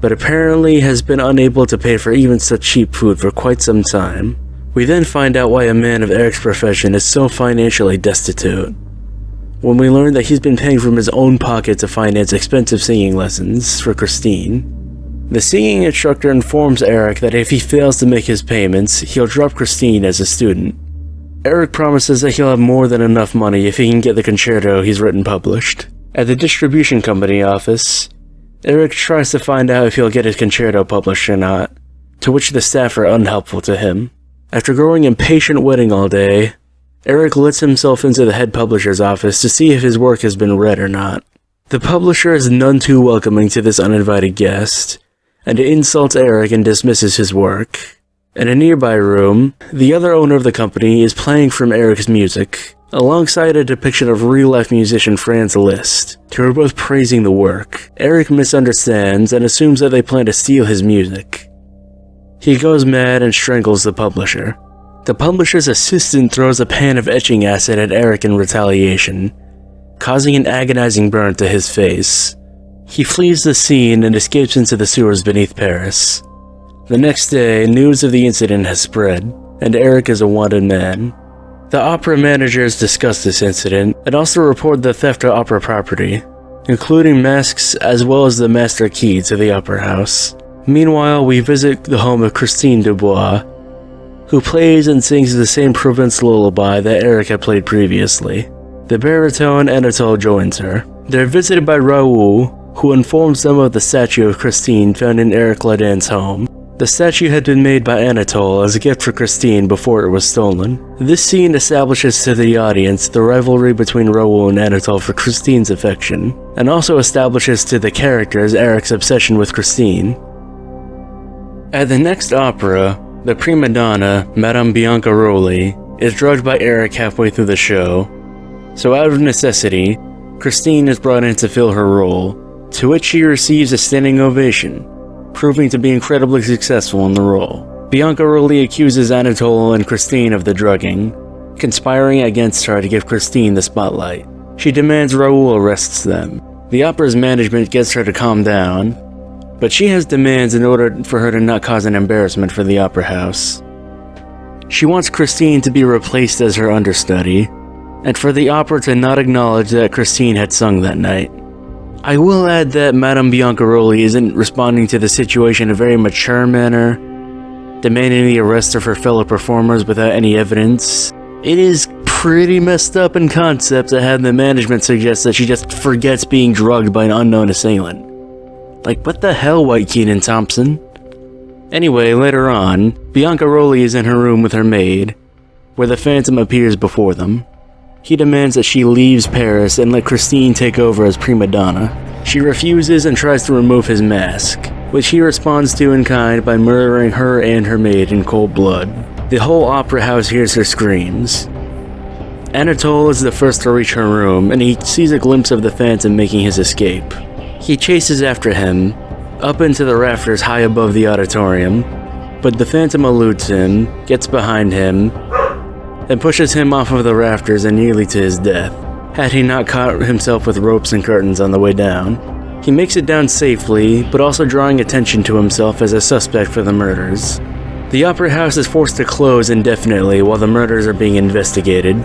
but apparently has been unable to pay for even such cheap food for quite some time. We then find out why a man of Eric's profession is so financially destitute, when we learn that he's been paying from his own pocket to finance expensive singing lessons for Christine. The singing instructor informs Eric that if he fails to make his payments, he'll drop Christine as a student. Eric promises that he'll have more than enough money if he can get the concerto he's written published. At the distribution company office, Eric tries to find out if he'll get his concerto published or not, to which the staff are unhelpful to him. After growing impatient waiting all day, Eric lets himself into the head publisher's office to see if his work has been read or not. The publisher is none too welcoming to this uninvited guest, and insults Eric and dismisses his work. In a nearby room, the other owner of the company is playing from Eric's music, alongside a depiction of real-life musician Franz Liszt, who are both praising the work. Eric misunderstands and assumes that they plan to steal his music. He goes mad and strangles the publisher. The publisher's assistant throws a pan of etching acid at Eric in retaliation, causing an agonizing burn to his face. He flees the scene and escapes into the sewers beneath Paris. The next day, news of the incident has spread, and Eric is a wanted man. The opera managers discuss this incident and also report the theft of opera property, including masks as well as the master key to the opera house. Meanwhile, we visit the home of Christine Dubois, who plays and sings the same Provence lullaby that Eric had played previously. The baritone Anatole joins her. They're visited by Raoul, who informs them of the statue of Christine found in Eric Ladan's home. The statue had been made by Anatole as a gift for Christine before it was stolen. This scene establishes to the audience the rivalry between Raoul and Anatole for Christine's affection, and also establishes to the characters Eric's obsession with Christine. At the next opera, the prima donna, Madame Biancaroli, is drugged by Eric halfway through the show, so out of necessity, Christine is brought in to fill her role, to which she receives a standing ovation, proving to be incredibly successful in the role. Biancaroli accuses Anatole and Christine of the drugging, conspiring against her to give Christine the spotlight. She demands Raoul arrests them. The opera's management gets her to calm down, but she has demands in order for her to not cause an embarrassment for the opera house. She wants Christine to be replaced as her understudy, and for the opera to not acknowledge that Christine had sung that night. I will add that Madame Biancaroli isn't responding to the situation in a very mature manner, demanding the arrest of her fellow performers without any evidence. It is pretty messed up in concept to have the management suggest that she just forgets being drugged by an unknown assailant. Like, what the hell, White Keaton Thompson? Anyway, later on, Biancaroli is in her room with her maid, where the Phantom appears before them. He demands that she leaves Paris and let Christine take over as prima donna. She refuses and tries to remove his mask, which he responds to in kind by murdering her and her maid in cold blood. The whole opera house hears her screams. Anatole is the first to reach her room, and he sees a glimpse of the Phantom making his escape. He chases after him, up into the rafters high above the auditorium, but the Phantom eludes him, gets behind him, and pushes him off of the rafters and nearly to his death, had he not caught himself with ropes and curtains on the way down. He makes it down safely, but also drawing attention to himself as a suspect for the murders. The opera house is forced to close indefinitely while the murders are being investigated,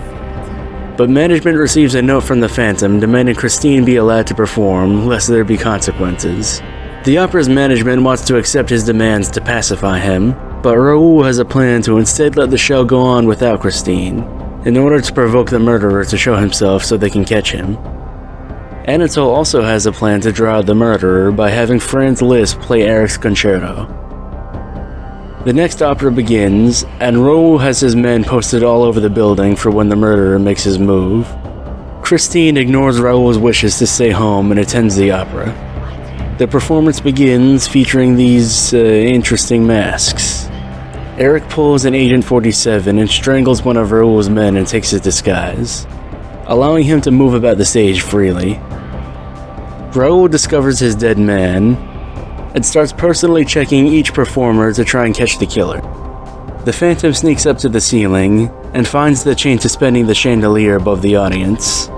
but management receives a note from the Phantom demanding Christine be allowed to perform, lest there be consequences. The opera's management wants to accept his demands to pacify him, but Raoul has a plan to instead let the show go on without Christine, in order to provoke the murderer to show himself so they can catch him. Anatole also has a plan to draw out the murderer by having Franz Liszt play Eric's concerto. The next opera begins, and Raoul has his men posted all over the building for when the murderer makes his move. Christine ignores Raoul's wishes to stay home and attends the opera. The performance begins featuring these interesting masks. Eric pulls an Agent 47 and strangles one of Raoul's men and takes his disguise, allowing him to move about the stage freely. Raoul discovers his dead man and starts personally checking each performer to try and catch the killer. The Phantom sneaks up to the ceiling and finds the chain suspending the chandelier above the audience.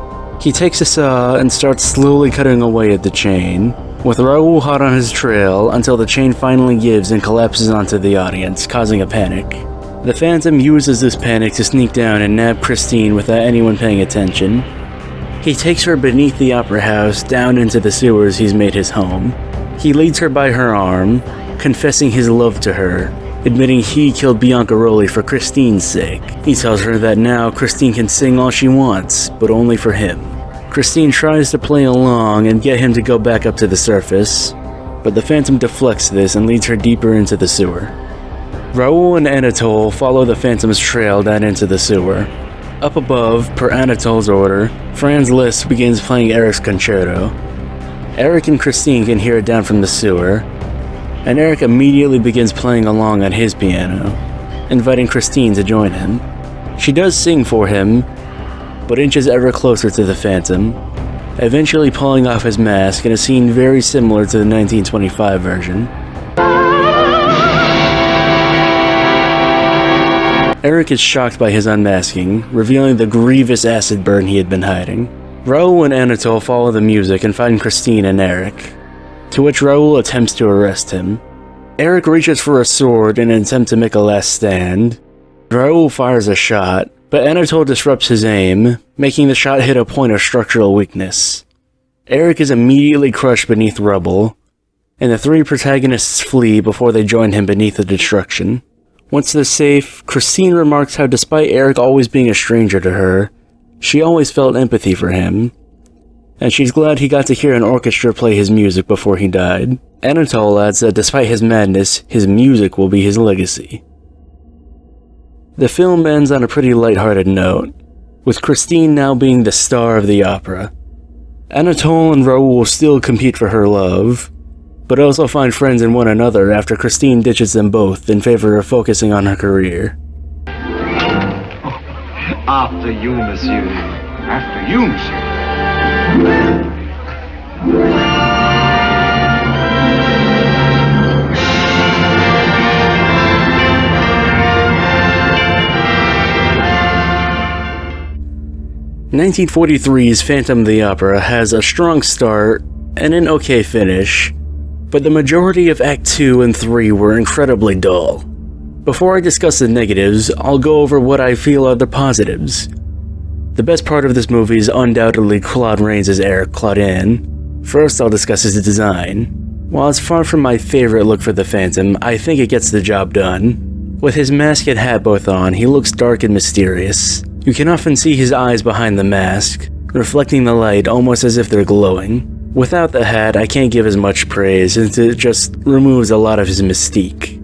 He takes a saw and starts slowly cutting away at the chain, with Raoul hot on his trail until the chain finally gives and collapses onto the audience, causing a panic. The Phantom uses this panic to sneak down and nab Christine without anyone paying attention. He takes her beneath the opera house down into the sewers he's made his home. He leads her by her arm, confessing his love to her, admitting he killed Biancaroli for Christine's sake. He tells her that now Christine can sing all she wants, but only for him. Christine tries to play along and get him to go back up to the surface, but the Phantom deflects this and leads her deeper into the sewer. Raoul and Anatole follow the Phantom's trail down into the sewer. Up above, per Anatole's order, Franz Liszt begins playing Eric's concerto. Eric and Christine can hear it down from the sewer, and Eric immediately begins playing along on his piano, inviting Christine to join him. She does sing for him, but inches ever closer to the Phantom, eventually pulling off his mask in a scene very similar to the 1925 version. Eric is shocked by his unmasking, revealing the grievous acid burn he had been hiding. Raoul and Anatole follow the music and find Christine and Eric. to which Raoul attempts to arrest him. Eric reaches for a sword in an attempt to make a last stand. Raoul fires a shot, but Anatole disrupts his aim, making the shot hit a point of structural weakness. Eric is immediately crushed beneath rubble, and the three protagonists flee before they join him beneath the destruction. Once they're safe, Christine remarks how despite Eric always being a stranger to her, she always felt empathy for him, and she's glad he got to hear an orchestra play his music before he died. Anatole adds that despite his madness, his music will be his legacy. The film ends on a pretty lighthearted note, with Christine now being the star of the opera. Anatole and Raoul still compete for her love, but also find friends in one another after Christine ditches them both in favor of focusing on her career. After you, monsieur. After you, monsieur. 1943's Phantom of the Opera has a strong start and an okay finish, but the majority of Act 2 and 3 were incredibly dull. Before I discuss the negatives, I'll go over what I feel are the positives. The best part of this movie is undoubtedly Claude Rains' Eric Claudin. First, I'll discuss his design. While it's far from my favorite look for the Phantom, I think it gets the job done. With his mask and hat both on, he looks dark and mysterious. You can often see his eyes behind the mask, reflecting the light almost as if they're glowing. Without the hat, I can't give as much praise since it just removes a lot of his mystique.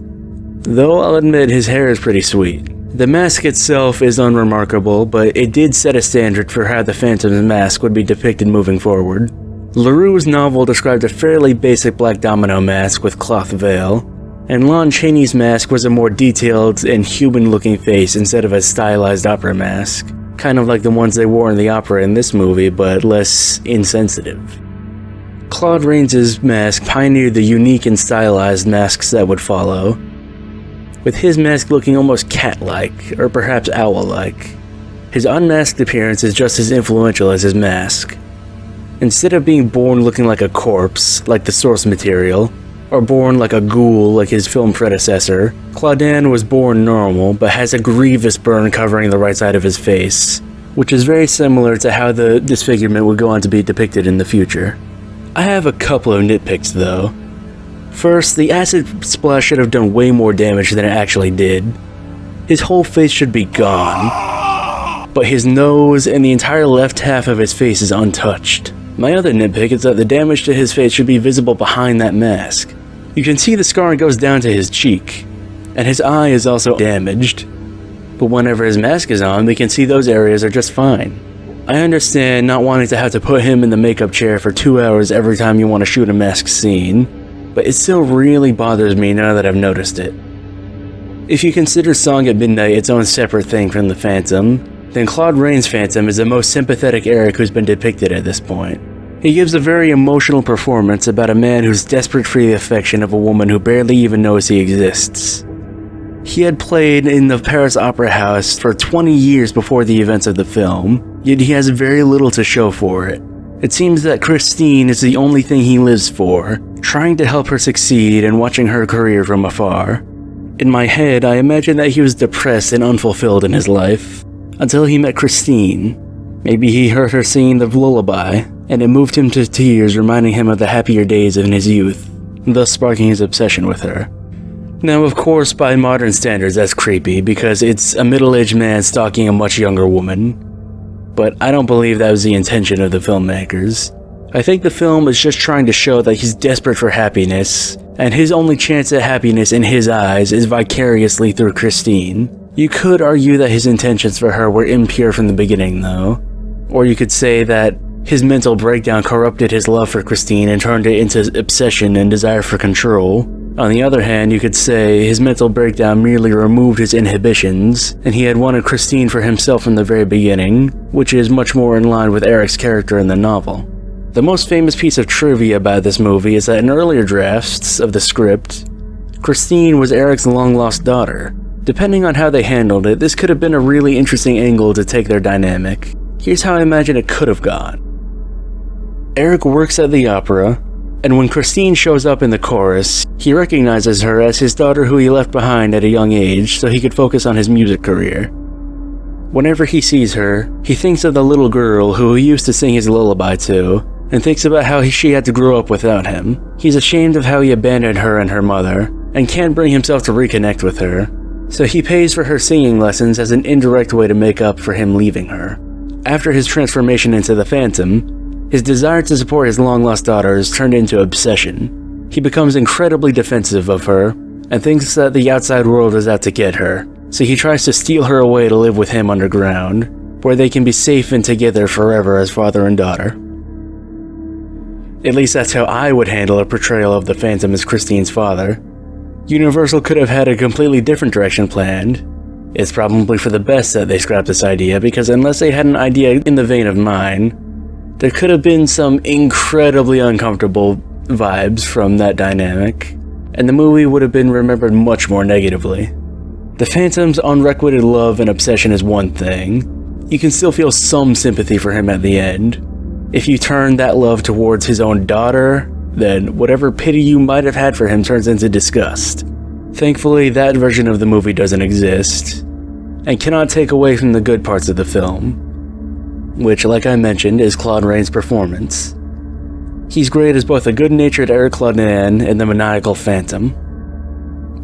Though I'll admit his hair is pretty sweet. The mask itself is unremarkable, but it did set a standard for how the Phantom's mask would be depicted moving forward. LaRue's novel described a fairly basic black domino mask with cloth veil, and Lon Chaney's mask was a more detailed and human-looking face instead of a stylized opera mask, kind of like the ones they wore in the opera in this movie, but less insensitive. Claude Rains' mask pioneered the unique and stylized masks that would follow, with his mask looking almost cat-like, or perhaps owl-like. His unmasked appearance is just as influential as his mask. Instead of being born looking like a corpse, like the source material, or born like a ghoul like his film predecessor, Claudin was born normal, but has a grievous burn covering the right side of his face, which is very similar to how the disfigurement would go on to be depicted in the future. I have a couple of nitpicks though. First, the acid splash should have done way more damage than it actually did. His whole face should be gone, but his nose and the entire left half of his face is untouched. My other nitpick is that the damage to his face should be visible behind that mask. You can see the scarring goes down to his cheek, and his eye is also damaged. But whenever his mask is on, we can see those areas are just fine. I understand not wanting to have to put him in the makeup chair for 2 hours every time you want to shoot a mask scene, but it still really bothers me now that I've noticed it. If you consider Song at Midnight its own separate thing from the Phantom, then Claude Rains' Phantom is the most sympathetic Eric who's been depicted at this point. He gives a very emotional performance about a man who's desperate for the affection of a woman who barely even knows he exists. He had played in the Paris Opera House for 20 years before the events of the film, yet he has very little to show for it. It seems that Christine is the only thing he lives for, trying to help her succeed and watching her career from afar. In my head, I imagine that he was depressed and unfulfilled in his life, until he met Christine. Maybe he heard her singing the lullaby, and it moved him to tears, reminding him of the happier days in his youth, thus sparking his obsession with her. Now, of course, by modern standards, that's creepy, because it's a middle-aged man stalking a much younger woman. But I don't believe that was the intention of the filmmakers. I think the film is just trying to show that he's desperate for happiness, and his only chance at happiness in his eyes is vicariously through Christine. You could argue that his intentions for her were impure from the beginning, though. Or you could say that his mental breakdown corrupted his love for Christine and turned it into obsession and desire for control. On the other hand, you could say his mental breakdown merely removed his inhibitions, and he had wanted Christine for himself from the very beginning, which is much more in line with Eric's character in the novel. The most famous piece of trivia about this movie is that in earlier drafts of the script, Christine was Eric's long-lost daughter. Depending on how they handled it, this could have been a really interesting angle to take their dynamic. Here's how I imagine it could have gone. Eric works at the opera, And when Christine shows up in the chorus, he recognizes her as his daughter who he left behind at a young age so he could focus on his music career. Whenever he sees her, he thinks of the little girl who he used to sing his lullaby to, and thinks about how she had to grow up without him. He's ashamed of how he abandoned her and her mother, and can't bring himself to reconnect with her, so he pays for her singing lessons as an indirect way to make up for him leaving her. After his transformation into the Phantom, his desire to support his long-lost daughter is turned into obsession. He becomes incredibly defensive of her, and thinks that the outside world is out to get her, so he tries to steal her away to live with him underground, where they can be safe and together forever as father and daughter. At least that's how I would handle a portrayal of the Phantom as Christine's father. Universal could have had a completely different direction planned. It's probably for the best that they scrapped this idea, because unless they had an idea in the vein of mine, there could have been some incredibly uncomfortable vibes from that dynamic, and the movie would have been remembered much more negatively. The Phantom's unrequited love and obsession is one thing. You can still feel some sympathy for him at the end. If you turn that love towards his own daughter, then whatever pity you might have had for him turns into disgust. Thankfully, that version of the movie doesn't exist, and cannot take away from the good parts of the film, which, like I mentioned, is Claude Rains' performance. He's great as both a good-natured Eric Claudan and the maniacal Phantom.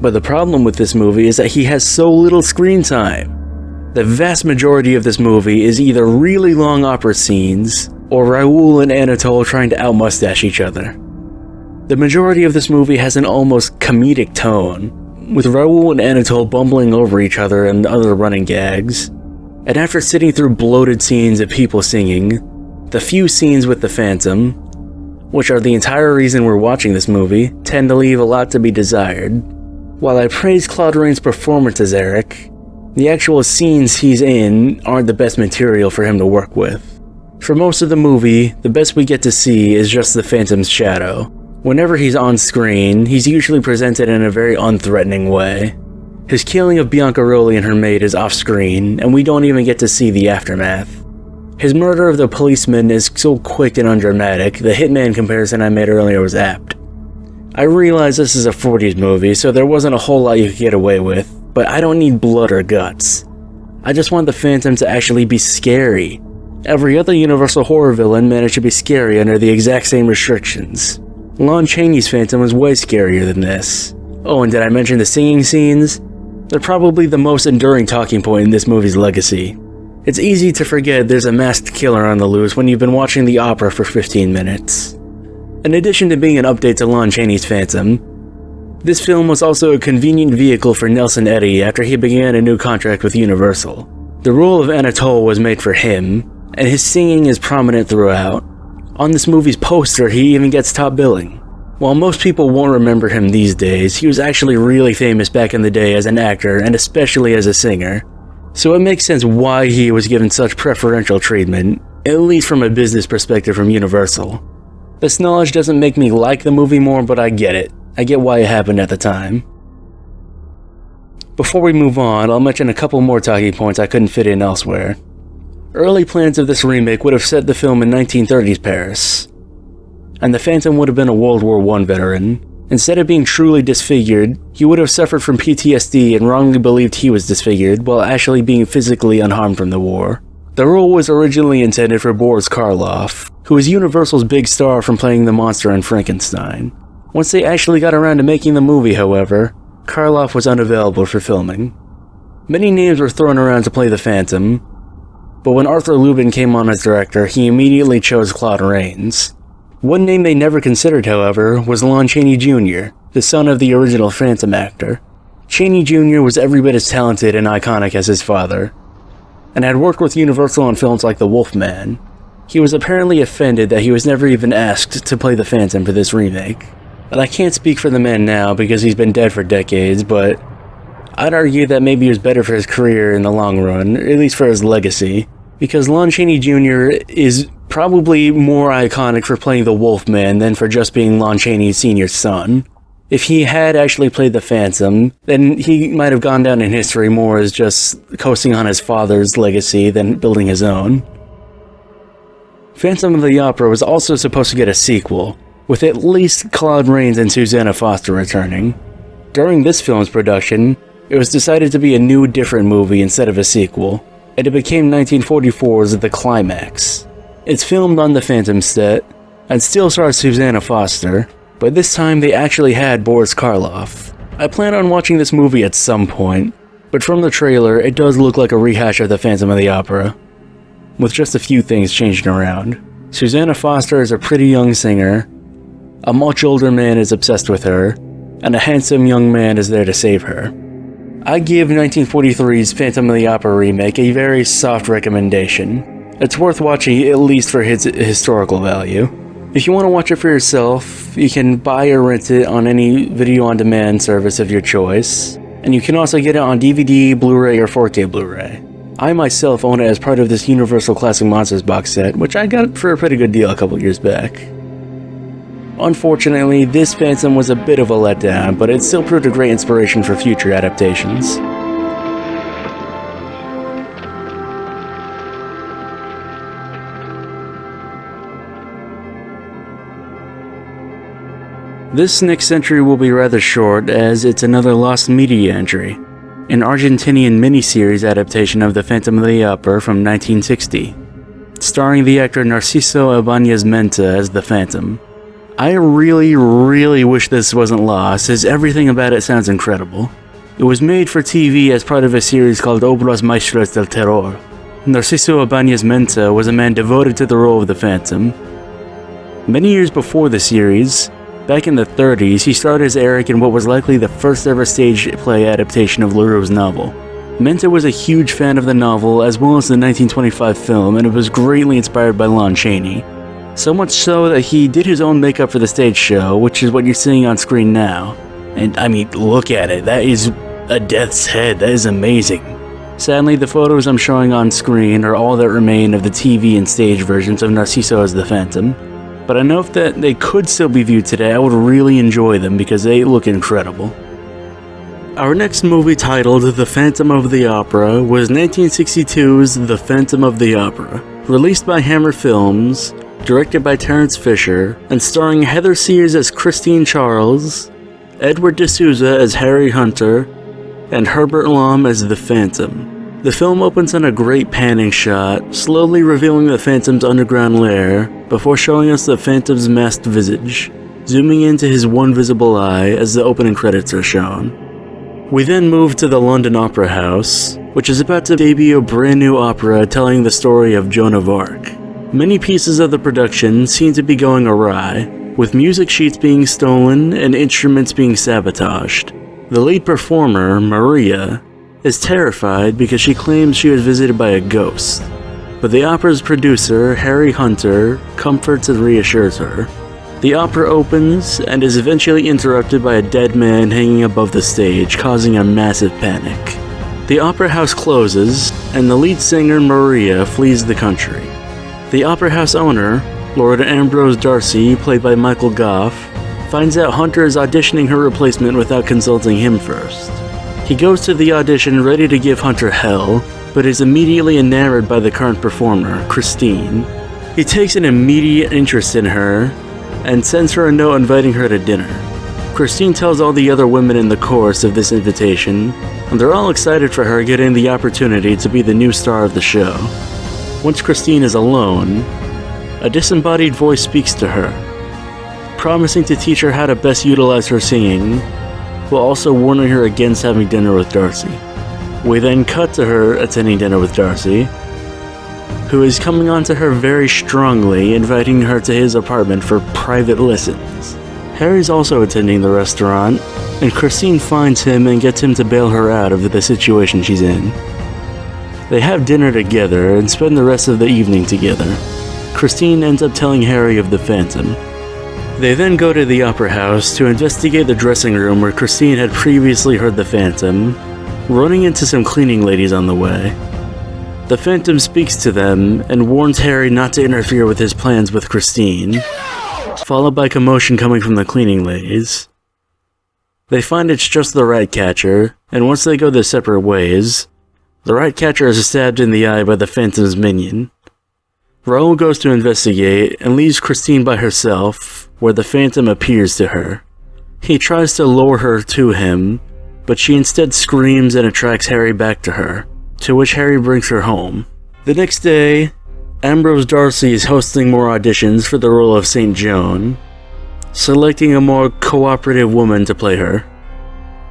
But the problem with this movie is that he has so little screen time. The vast majority of this movie is either really long opera scenes, or Raoul and Anatole trying to outmustache each other. The majority of this movie has an almost comedic tone, with Raoul and Anatole bumbling over each other and other running gags. And after sitting through bloated scenes of people singing, the few scenes with the Phantom, which are the entire reason we're watching this movie, tend to leave a lot to be desired. While I praise Claude Rains' performance as Eric, the actual scenes he's in aren't the best material for him to work with. For most of the movie, the best we get to see is just the Phantom's shadow. Whenever he's on screen, he's usually presented in a very unthreatening way. His killing of Bianca Rowley and her maid is off-screen, and we don't even get to see the aftermath. His murder of the policeman is so quick and undramatic, the Hitman comparison I made earlier was apt. I realize this is a 40s movie, so there wasn't a whole lot you could get away with, but I don't need blood or guts. I just want the Phantom to actually be scary. Every other Universal horror villain managed to be scary under the exact same restrictions. Lon Chaney's Phantom was way scarier than this. Oh, and did I mention the singing scenes? They're probably the most enduring talking point in this movie's legacy. It's easy to forget there's a masked killer on the loose when you've been watching the opera for 15 minutes. In addition to being an update to Lon Chaney's Phantom, this film was also a convenient vehicle for Nelson Eddy after he began a new contract with Universal. The role of Anatole was made for him, and his singing is prominent throughout. On this movie's poster, he even gets top billing. While most people won't remember him these days, he was actually really famous back in the day as an actor and especially as a singer. So it makes sense why he was given such preferential treatment, at least from a business perspective from Universal. This knowledge doesn't make me like the movie more, but I get it. I get why it happened at the time. Before we move on, I'll mention a couple more talking points I couldn't fit in elsewhere. Early plans of this remake would have set the film in 1930s Paris, and the Phantom would have been a World War I veteran. Instead of being truly disfigured, he would have suffered from PTSD and wrongly believed he was disfigured while actually being physically unharmed from the war. The role was originally intended for Boris Karloff, who was Universal's big star from playing the monster in Frankenstein. Once they actually got around to making the movie, however, Karloff was unavailable for filming. Many names were thrown around to play the Phantom, but when Arthur Lubin came on as director, he immediately chose Claude Rains. One name they never considered, however, was Lon Chaney Jr., the son of the original Phantom actor. Chaney Jr. was every bit as talented and iconic as his father, and had worked with Universal on films like The Wolfman. He was apparently offended that he was never even asked to play the Phantom for this remake. And I can't speak for the man now because he's been dead for decades, but I'd argue that maybe it was better for his career in the long run, or at least for his legacy, because Lon Chaney Jr. is probably more iconic for playing the Wolfman than for just being Lon Chaney Sr.'s son. If he had actually played the Phantom, then he might have gone down in history more as just coasting on his father's legacy than building his own. Phantom of the Opera was also supposed to get a sequel, with at least Claude Rains and Susanna Foster returning. During this film's production, it was decided to be a new, different movie instead of a sequel, and it became 1944's The Climax. It's filmed on the Phantom set, and still stars Susanna Foster, but this time they actually had Boris Karloff. I plan on watching this movie at some point, but from the trailer, it does look like a rehash of the Phantom of the Opera, with just a few things changing around. Susanna Foster is a pretty young singer, a much older man is obsessed with her, and a handsome young man is there to save her. I give 1943's Phantom of the Opera remake a very soft recommendation. It's worth watching at least for its historical value. If you want to watch it for yourself, you can buy or rent it on any video-on-demand service of your choice, and you can also get it on DVD, Blu-ray, or 4K Blu-ray. I myself own it as part of this Universal Classic Monsters box set, which I got for a pretty good deal a couple years back. Unfortunately, this Phantom was a bit of a letdown, but it still proved a great inspiration for future adaptations. This next entry will be rather short, as it's another lost media entry, an Argentinian miniseries adaptation of The Phantom of the Opera from 1960, starring the actor Narciso Ibáñez Menta as the Phantom. I really wish this wasn't lost, as everything about it sounds incredible. It was made for TV as part of a series called Obras Maestras del Terror. Narciso Ibáñez Menta was a man devoted to the role of the Phantom. Many years before the series, back in the 30s, he starred as Eric in what was likely the first ever stage play adaptation of Leroux's novel. Menta was a huge fan of the novel as well as the 1925 film, and it was greatly inspired by Lon Chaney. So much so that he did his own makeup for the stage show, which is what you're seeing on screen now. And I mean, look at it, that is a death's head, that is amazing. Sadly, the photos I'm showing on screen are all that remain of the TV and stage versions of Narciso as the Phantom. But I know if that they could still be viewed today, I would really enjoy them because they look incredible. Our next movie, titled The Phantom of the Opera, was 1962's The Phantom of the Opera, released by Hammer Films, directed by Terence Fisher, and starring Heather Sears as Christine Charles, Edward D'Souza as Harry Hunter, and Herbert Lom as the Phantom. The film opens on a great panning shot, slowly revealing the Phantom's underground lair, before showing us the Phantom's masked visage, zooming into his one visible eye as the opening credits are shown. We then move to the London Opera House, which is about to debut a brand new opera telling the story of Joan of Arc. Many pieces of the production seem to be going awry, with music sheets being stolen and instruments being sabotaged. The lead performer, Maria, is terrified because she claims she was visited by a ghost, but the opera's producer, Harry Hunter, comforts and reassures her. The opera opens and is eventually interrupted by a dead man hanging above the stage, causing a massive panic. The opera house closes, and the lead singer, Maria, flees the country. The opera house owner, Lord Ambrose Darcy, played by Michael Goff, finds out Hunter is auditioning her replacement without consulting him first. He goes to the audition ready to give Hunter hell, but is immediately enamored by the current performer, Christine. He takes an immediate interest in her, and sends her a note inviting her to dinner. Christine tells all the other women in the chorus of this invitation, and they're all excited for her getting the opportunity to be the new star of the show. Once Christine is alone, a disembodied voice speaks to her, promising to teach her how to best utilize her singing, while also warning her against having dinner with Darcy. We then cut to her attending dinner with Darcy, who is coming on to her very strongly, inviting her to his apartment for private lessons. Harry's also attending the restaurant, and Christine finds him and gets him to bail her out of the situation she's in. They have dinner together and spend the rest of the evening together. Christine ends up telling Harry of the Phantom. They then go to the opera house to investigate the dressing room where Christine had previously heard the Phantom, running into some cleaning ladies on the way. The Phantom speaks to them and warns Harry not to interfere with his plans with Christine, followed by commotion coming from the cleaning ladies. They find it's just the rat catcher, and once they go their separate ways, the rat catcher is stabbed in the eye by the Phantom's minion. Raoul goes to investigate and leaves Christine by herself, where the Phantom appears to her. He tries to lure her to him, but she instead screams and attracts Harry back to her, to which Harry brings her home. The next day, Ambrose Darcy is hosting more auditions for the role of St. Joan, selecting a more cooperative woman to play her.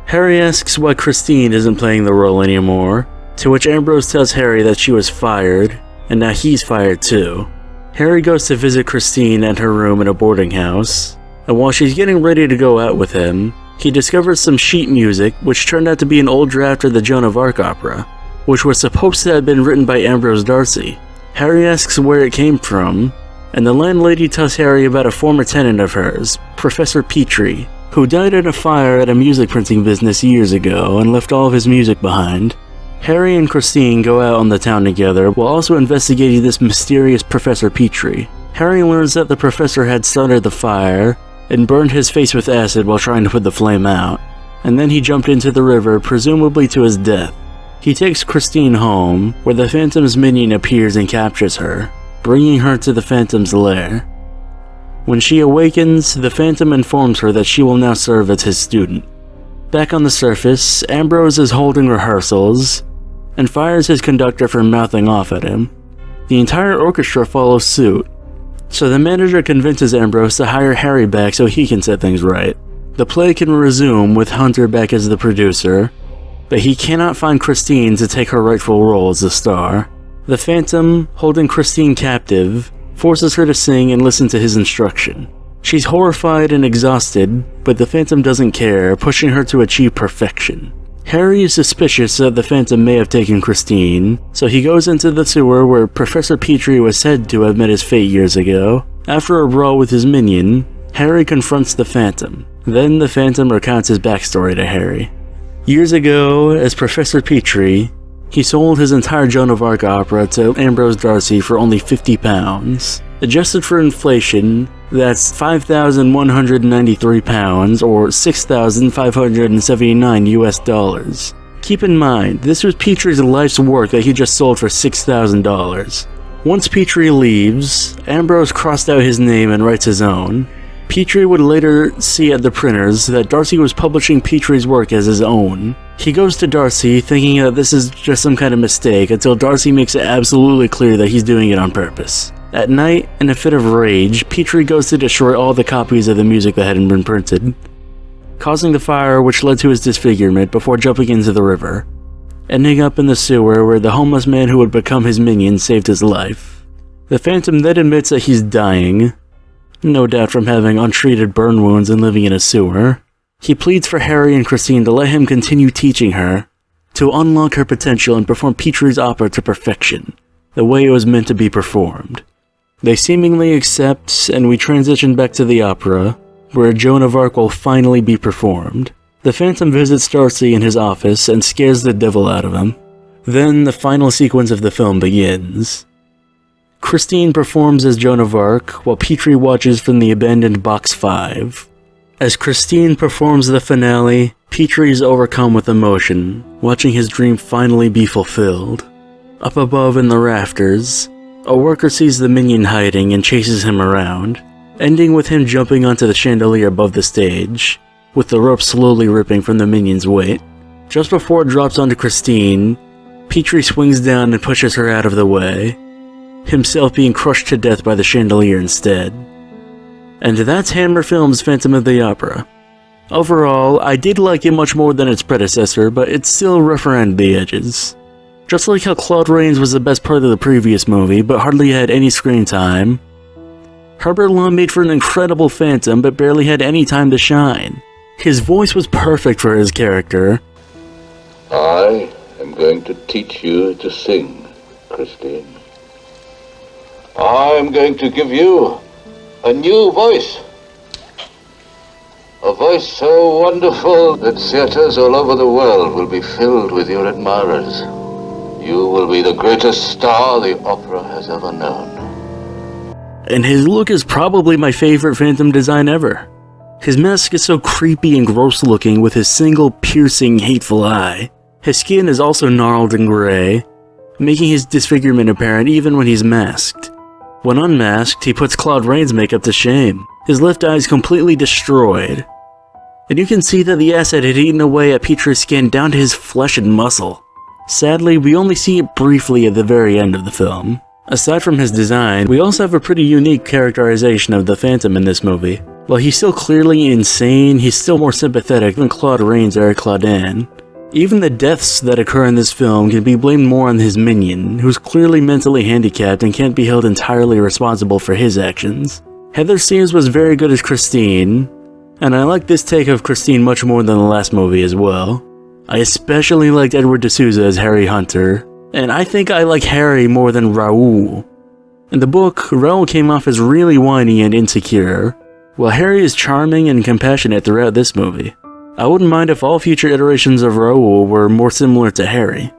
Harry asks why Christine isn't playing the role anymore, to which Ambrose tells Harry that she was fired, and now he's fired too. Harry goes to visit Christine at her room in a boarding house, and while she's getting ready to go out with him, he discovers some sheet music which turned out to be an old draft of the Joan of Arc opera, which was supposed to have been written by Ambrose Darcy. Harry asks where it came from, and the landlady tells Harry about a former tenant of hers, Professor Petrie, who died in a fire at a music printing business years ago and left all of his music behind. Harry and Christine go out on the town together while also investigating this mysterious Professor Petrie. Harry learns that the professor had started the fire and burned his face with acid while trying to put the flame out, and then he jumped into the river, presumably to his death. He takes Christine home, where the Phantom's minion appears and captures her, bringing her to the Phantom's lair. When she awakens, the Phantom informs her that she will now serve as his student. Back on the surface, Ambrose is holding rehearsals, and fires his conductor for mouthing off at him. The entire orchestra follows suit, so the manager convinces Ambrose to hire Harry back so he can set things right. The play can resume with Hunter back as the producer, but he cannot find Christine to take her rightful role as the star. The Phantom, holding Christine captive, forces her to sing and listen to his instruction. She's horrified and exhausted, but the Phantom doesn't care, pushing her to achieve perfection. Harry is suspicious that the Phantom may have taken Christine, so he goes into the sewer where Professor Petrie was said to have met his fate years ago. After a brawl with his minion, Harry confronts the Phantom. Then the Phantom recounts his backstory to Harry. Years ago, as Professor Petrie, he sold his entire Joan of Arc opera to Ambrose Darcy for only £50. Adjusted for inflation, that's £5,193 or $6,579 US. Keep in mind, this was Petrie's life's work that he just sold for $6,000. Once Petrie leaves, Ambrose crossed out his name and writes his own. Petrie would later see at the printers that Darcy was publishing Petrie's work as his own. He goes to Darcy thinking that this is just some kind of mistake until Darcy makes it absolutely clear that he's doing it on purpose. At night, in a fit of rage, Petrie goes to destroy all the copies of the music that hadn't been printed, causing the fire which led to his disfigurement before jumping into the river, ending up in the sewer where the homeless man who would become his minion saved his life. The Phantom then admits that he's dying, no doubt from having untreated burn wounds and living in a sewer. He pleads for Harry and Christine to let him continue teaching her, to unlock her potential and perform Petrie's opera to perfection, the way it was meant to be performed. They seemingly accept, and we transition back to the opera, where Joan of Arc will finally be performed. The Phantom visits Darcy in his office and scares the devil out of him. Then the final sequence of the film begins. Christine performs as Joan of Arc, while Petrie watches from the abandoned Box 5. As Christine performs the finale, Petrie is overcome with emotion, watching his dream finally be fulfilled. Up above in the rafters, a worker sees the minion hiding and chases him around, ending with him jumping onto the chandelier above the stage, with the rope slowly ripping from the minion's weight. Just before it drops onto Christine, Petrie swings down and pushes her out of the way, himself being crushed to death by the chandelier instead. And that's Hammer Films' Phantom of the Opera. Overall, I did like it much more than its predecessor, but it's still rough around the edges. Just like how Claude Rains was the best part of the previous movie, but hardly had any screen time, Herbert Lom made for an incredible Phantom, but barely had any time to shine. His voice was perfect for his character. I am going to teach you to sing, Christine. I am going to give you a new voice. A voice so wonderful that theaters all over the world will be filled with your admirers. You will be the greatest star the opera has ever known. And his look is probably my favorite Phantom design ever. His mask is so creepy and gross looking with his single piercing, hateful eye. His skin is also gnarled and gray, making his disfigurement apparent even when he's masked. When unmasked, he puts Claude Rains' makeup to shame, his left eye is completely destroyed. And you can see that the acid had eaten away at Peter's skin down to his flesh and muscle. Sadly, we only see it briefly at the very end of the film. Aside from his design, we also have a pretty unique characterization of the Phantom in this movie. While he's still clearly insane, he's still more sympathetic than Claude Rains or Claudin. Even the deaths that occur in this film can be blamed more on his minion, who's clearly mentally handicapped and can't be held entirely responsible for his actions. Heather Sears was very good as Christine, and I like this take of Christine much more than the last movie as well. I especially liked Edward D'Souza as Harry Hunter, and I think I like Harry more than Raoul. In the book, Raoul came off as really whiny and insecure, while Harry is charming and compassionate throughout this movie. I wouldn't mind if all future iterations of Raoul were more similar to Harry.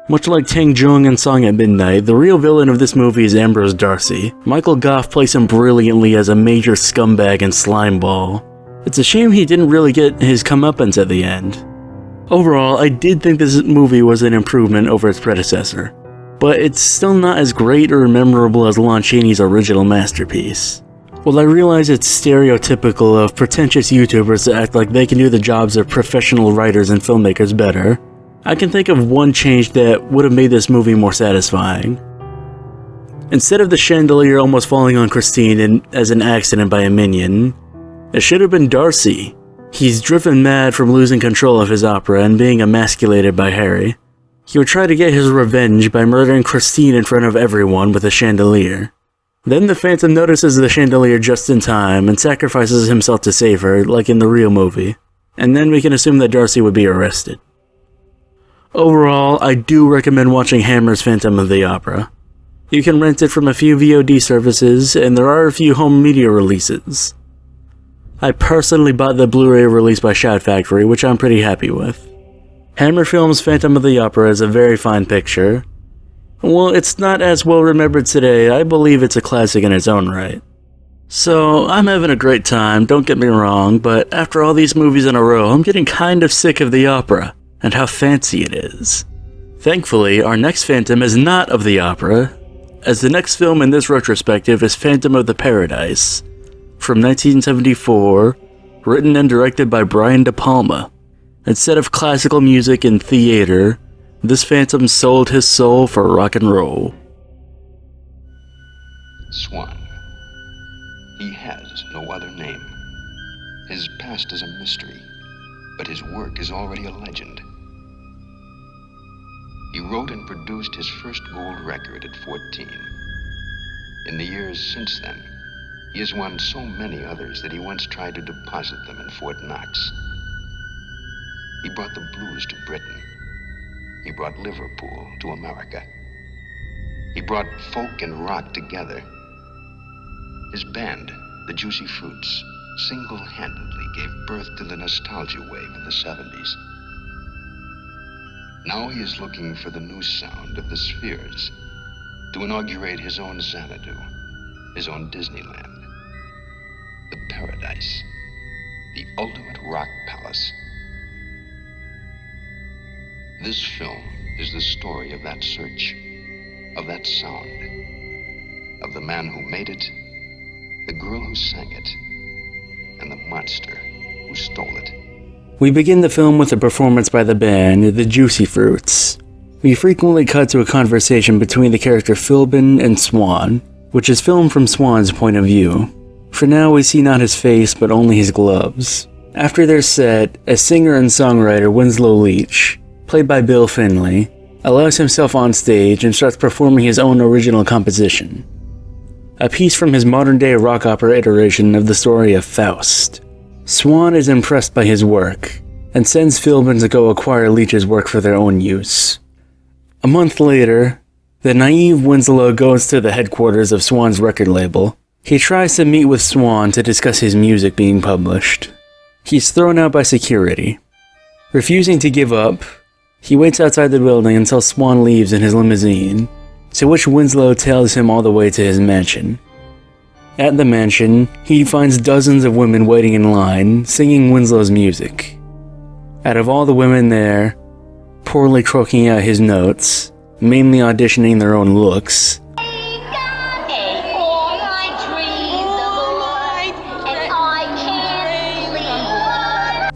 Much like Tang Jung in Song at Midnight, the real villain of this movie is Ambrose Darcy. Michael Goff plays him brilliantly as a major scumbag and slimeball. It's a shame he didn't really get his comeuppance at the end. Overall, I did think this movie was an improvement over its predecessor, but it's still not as great or memorable as Lon Chaney's original masterpiece. While I realize it's stereotypical of pretentious YouTubers to act like they can do the jobs of professional writers and filmmakers better, I can think of one change that would have made this movie more satisfying. Instead of the chandelier almost falling on Christine as an accident by a minion, it should have been Darcy. He's driven mad from losing control of his opera and being emasculated by Harry. He would try to get his revenge by murdering Christine in front of everyone with a chandelier. Then the Phantom notices the chandelier just in time and sacrifices himself to save her, like in the real movie. And then we can assume that Darcy would be arrested. Overall, I do recommend watching Hammer's Phantom of the Opera. You can rent it from a few VOD services, and there are a few home media releases. I personally bought the Blu-ray release by Shout Factory, which I'm pretty happy with. Hammer Films' Phantom of the Opera is a very fine picture. While it's not as well remembered today, I believe it's a classic in its own right. So, I'm having a great time, don't get me wrong, but after all these movies in a row, I'm getting kind of sick of the opera, and how fancy it is. Thankfully, our next Phantom is not of the opera, as the next film in this retrospective is Phantom of the Paradise, from 1974, written and directed by Brian De Palma. Instead of classical music and theater, this Phantom sold his soul for rock and roll. Swan. He has no other name. His past is a mystery, but his work is already a legend. He wrote and produced his first gold record at 14. In the years since then, he has won so many others that he once tried to deposit them in Fort Knox. He brought the blues to Britain. He brought Liverpool to America. He brought folk and rock together. His band, the Juicy Fruits, single-handedly gave birth to the nostalgia wave of the 70s. Now he is looking for the new sound of the Spheres to inaugurate his own Xanadu, his own Disneyland. The Paradise, the ultimate rock palace. This film is the story of that search, of that sound, of the man who made it, the girl who sang it, and the monster who stole it. We begin the film with a performance by the band, the Juicy Fruits. We frequently cut to a conversation between the character Philbin and Swan, which is filmed from Swan's point of view. For now, we see not his face, but only his gloves. After their set, a singer and songwriter, Winslow Leach, played by Bill Finley, allows himself on stage and starts performing his own original composition. A piece from his modern-day rock opera iteration of the story of Faust. Swan is impressed by his work, and sends Philbin to go acquire Leach's work for their own use. A month later, the naive Winslow goes to the headquarters of Swan's record label. He tries to meet with Swan to discuss his music being published. He's thrown out by security. Refusing to give up, he waits outside the building until Swan leaves in his limousine, to which Winslow tails him all the way to his mansion. At the mansion, he finds dozens of women waiting in line, singing Winslow's music. Out of all the women there, poorly croaking out his notes, mainly auditioning their own looks,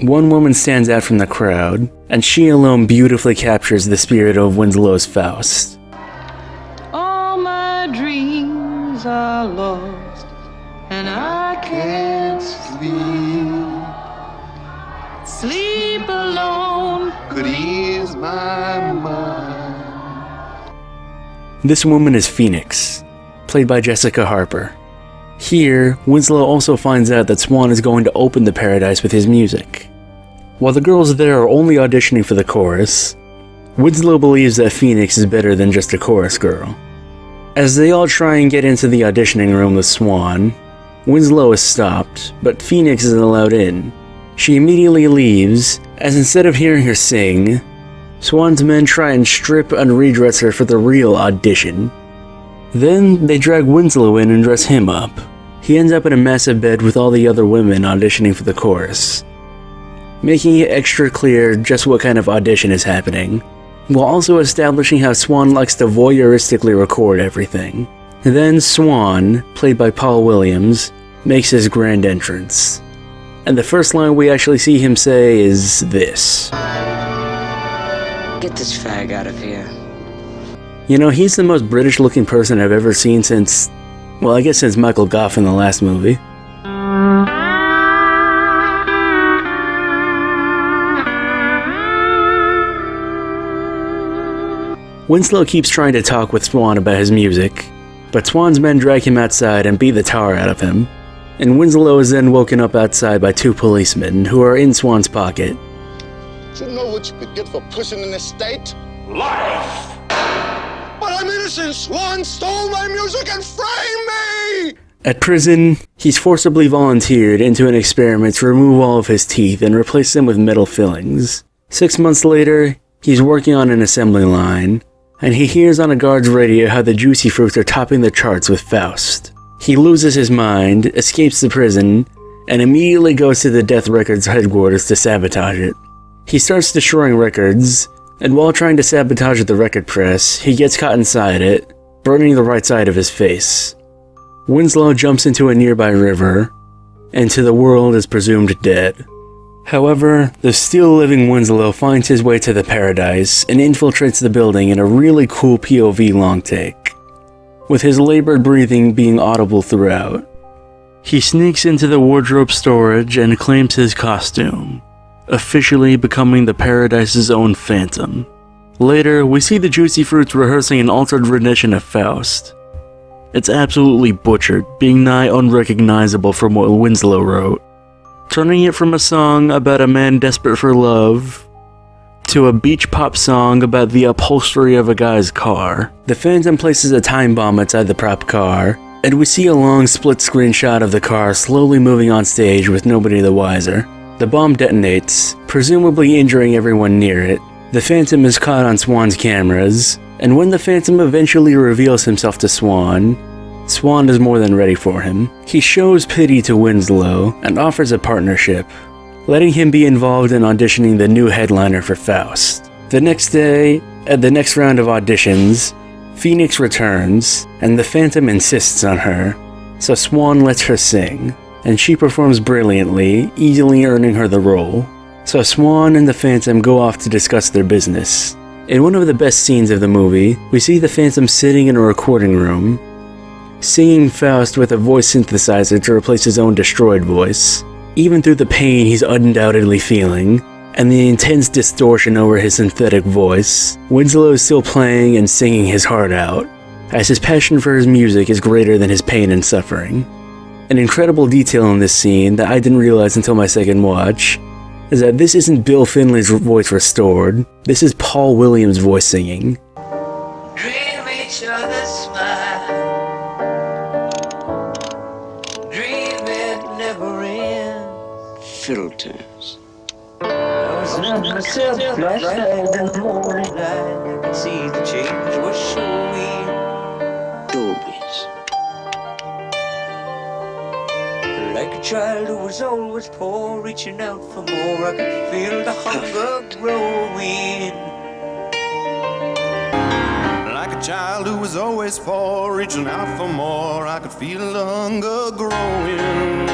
one woman stands out from the crowd, and she alone beautifully captures the spirit of Winslow's Faust. All my dreams are lost, and I can't sleep alone could ease my mind. This woman is Phoenix, played by Jessica Harper. Here, Winslow also finds out that Swan is going to open the Paradise with his music. While the girls there are only auditioning for the chorus, Winslow believes that Phoenix is better than just a chorus girl. As they all try and get into the auditioning room with Swan, Winslow is stopped, but Phoenix isn't allowed in. She immediately leaves, as instead of hearing her sing, Swan's men try and strip and redress her for the real audition. Then they drag Winslow in and dress him up. He ends up in a massive bed with all the other women auditioning for the chorus, making it extra clear just what kind of audition is happening, while also establishing how Swan likes to voyeuristically record everything. Then Swan, played by Paul Williams, makes his grand entrance. And the first line we actually see him say is this. Get this fag out of here. You know, he's the most British looking person I've ever seen since, well, I guess since Michael Gough in the last movie. Winslow keeps trying to talk with Swan about his music, but Swan's men drag him outside and beat the tar out of him, and Winslow is then woken up outside by two policemen who are in Swan's pocket. You know what you could get for pushing in this state? Life! But I'm innocent! Swan stole my music and framed me! At prison, he's forcibly volunteered into an experiment to remove all of his teeth and replace them with metal fillings. 6 months later, he's working on an assembly line, and he hears on a guard's radio how the Juicy Fruits are topping the charts with Faust. He loses his mind, escapes the prison, and immediately goes to the Death Records headquarters to sabotage it. He starts destroying records, and while trying to sabotage the record press, he gets caught inside it, burning the right side of his face. Winslow jumps into a nearby river, and to the world is presumed dead. However, the still-living Winslow finds his way to the Paradise and infiltrates the building in a really cool POV long take, with his labored breathing being audible throughout. He sneaks into the wardrobe storage and claims his costume, officially becoming the Paradise's own Phantom. Later, we see the Juicy Fruits rehearsing an altered rendition of Faust. It's absolutely butchered, being nigh unrecognizable from what Winslow wrote, turning it from a song about a man desperate for love to a beach pop song about the upholstery of a guy's car. The Phantom places a time bomb outside the prop car, and we see a long split-screen shot of the car slowly moving on stage with nobody the wiser. The bomb detonates, presumably injuring everyone near it. The Phantom is caught on Swan's cameras, and when the Phantom eventually reveals himself to Swan, Swan is more than ready for him. He shows pity to Winslow and offers a partnership, letting him be involved in auditioning the new headliner for Faust. The next day, at the next round of auditions, Phoenix returns, and the Phantom insists on her, so Swan lets her sing, and she performs brilliantly, easily earning her the role. So Swan and the Phantom go off to discuss their business. In one of the best scenes of the movie, we see the Phantom sitting in a recording room, singing Faust with a voice synthesizer to replace his own destroyed voice. Even through the pain he's undoubtedly feeling, and the intense distortion over his synthetic voice, Winslow is still playing and singing his heart out, as his passion for his music is greater than his pain and suffering. An incredible detail in this scene that I didn't realize until my second watch is that this isn't Bill Finley's voice restored, this is Paul Williams' voice singing. Dream each other's smile. Dream it never ends. Fiddle tunes. I was under myself last night in the morning light. I could see the change was showing. Dolbies. Like a child who was always poor, reaching out for more. I could feel the hunger growing. Like a child who was always poor, reaching out for more, I could feel the hunger growing.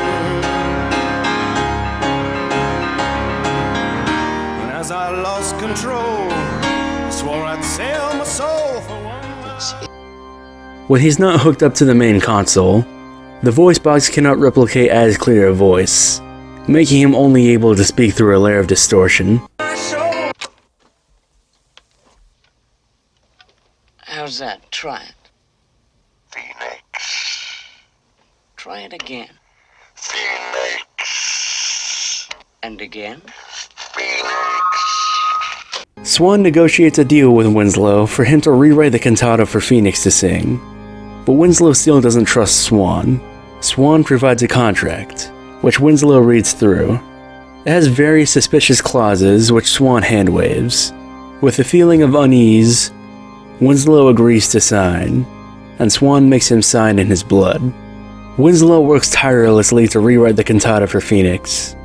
as I lost control. Swore I'd sell my soul for one. When he's not hooked up to the main console, the voice box cannot replicate as clear a voice, making him only able to speak through a layer of distortion. How's that? Try it. Phoenix. Try it again. Phoenix. And again. Phoenix. Swan negotiates a deal with Winslow for him to rewrite the cantata for Phoenix to sing, but Winslow still doesn't trust Swan. Swan provides a contract, which Winslow reads through. It has very suspicious clauses, which Swan handwaves. With a feeling of unease, Winslow agrees to sign, and Swan makes him sign in his blood. Winslow works tirelessly to rewrite the cantata for Phoenix,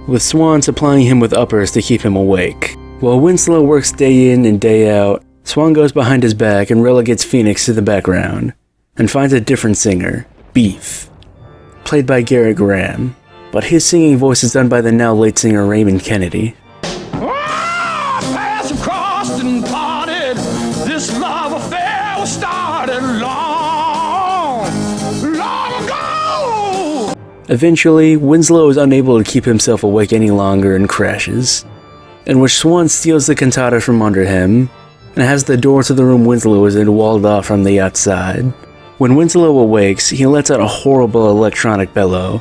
with Swan supplying him with uppers to keep him awake. While Winslow works day in and day out, Swan goes behind his back and relegates Phoenix to the background, and finds a different singer, Beef, played by Garrett Graham, but his singing voice is done by the now late singer Raymond Kennedy. Paths have crossed and parted. This love affair was started long ago. Eventually, Winslow is unable to keep himself awake any longer and crashes, in which Swan steals the cantata from under him and has the door to the room Winslow is in walled off from the outside. When Winslow awakes, he lets out a horrible electronic bellow.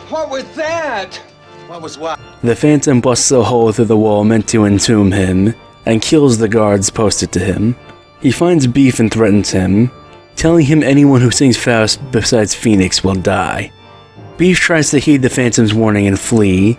What was that? What was what? The Phantom busts a hole through the wall meant to entomb him, and kills the guards posted to him. He finds Beef and threatens him, telling him anyone who sings Faust besides Phoenix will die. Beef tries to heed the Phantom's warning and flee,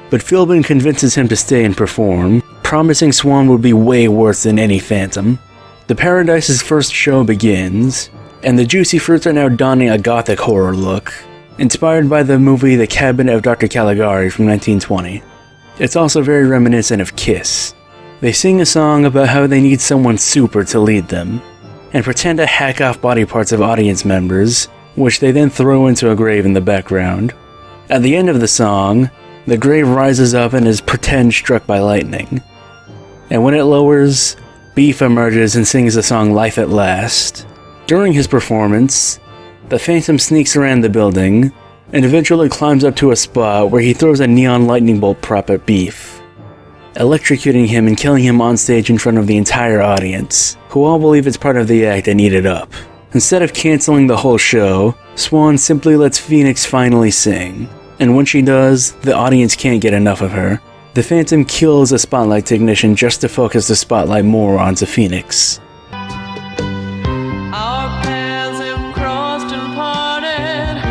but Philbin convinces him to stay and perform, promising Swan would be way worse than any Phantom. The Paradise's first show begins, and the Juicy Fruits are now donning a gothic horror look, inspired by the movie The Cabinet of Dr. Caligari from 1920. It's also very reminiscent of Kiss. They sing a song about how they need someone super to lead them, and pretend to hack off body parts of audience members, which they then throw into a grave in the background. At the end of the song, the grave rises up and is pretend struck by lightning. And when it lowers, Beef emerges and sings the song Life at Last. During his performance, the Phantom sneaks around the building, and eventually climbs up to a spot where he throws a neon lightning bolt prop at Beef, electrocuting him and killing him on stage in front of the entire audience, who all believe it's part of the act and eat it up. Instead of canceling the whole show, Swan simply lets Phoenix finally sing, and when she does, the audience can't get enough of her. The Phantom kills a spotlight technician just to focus the spotlight more onto Phoenix. Our paths have crossed and parted.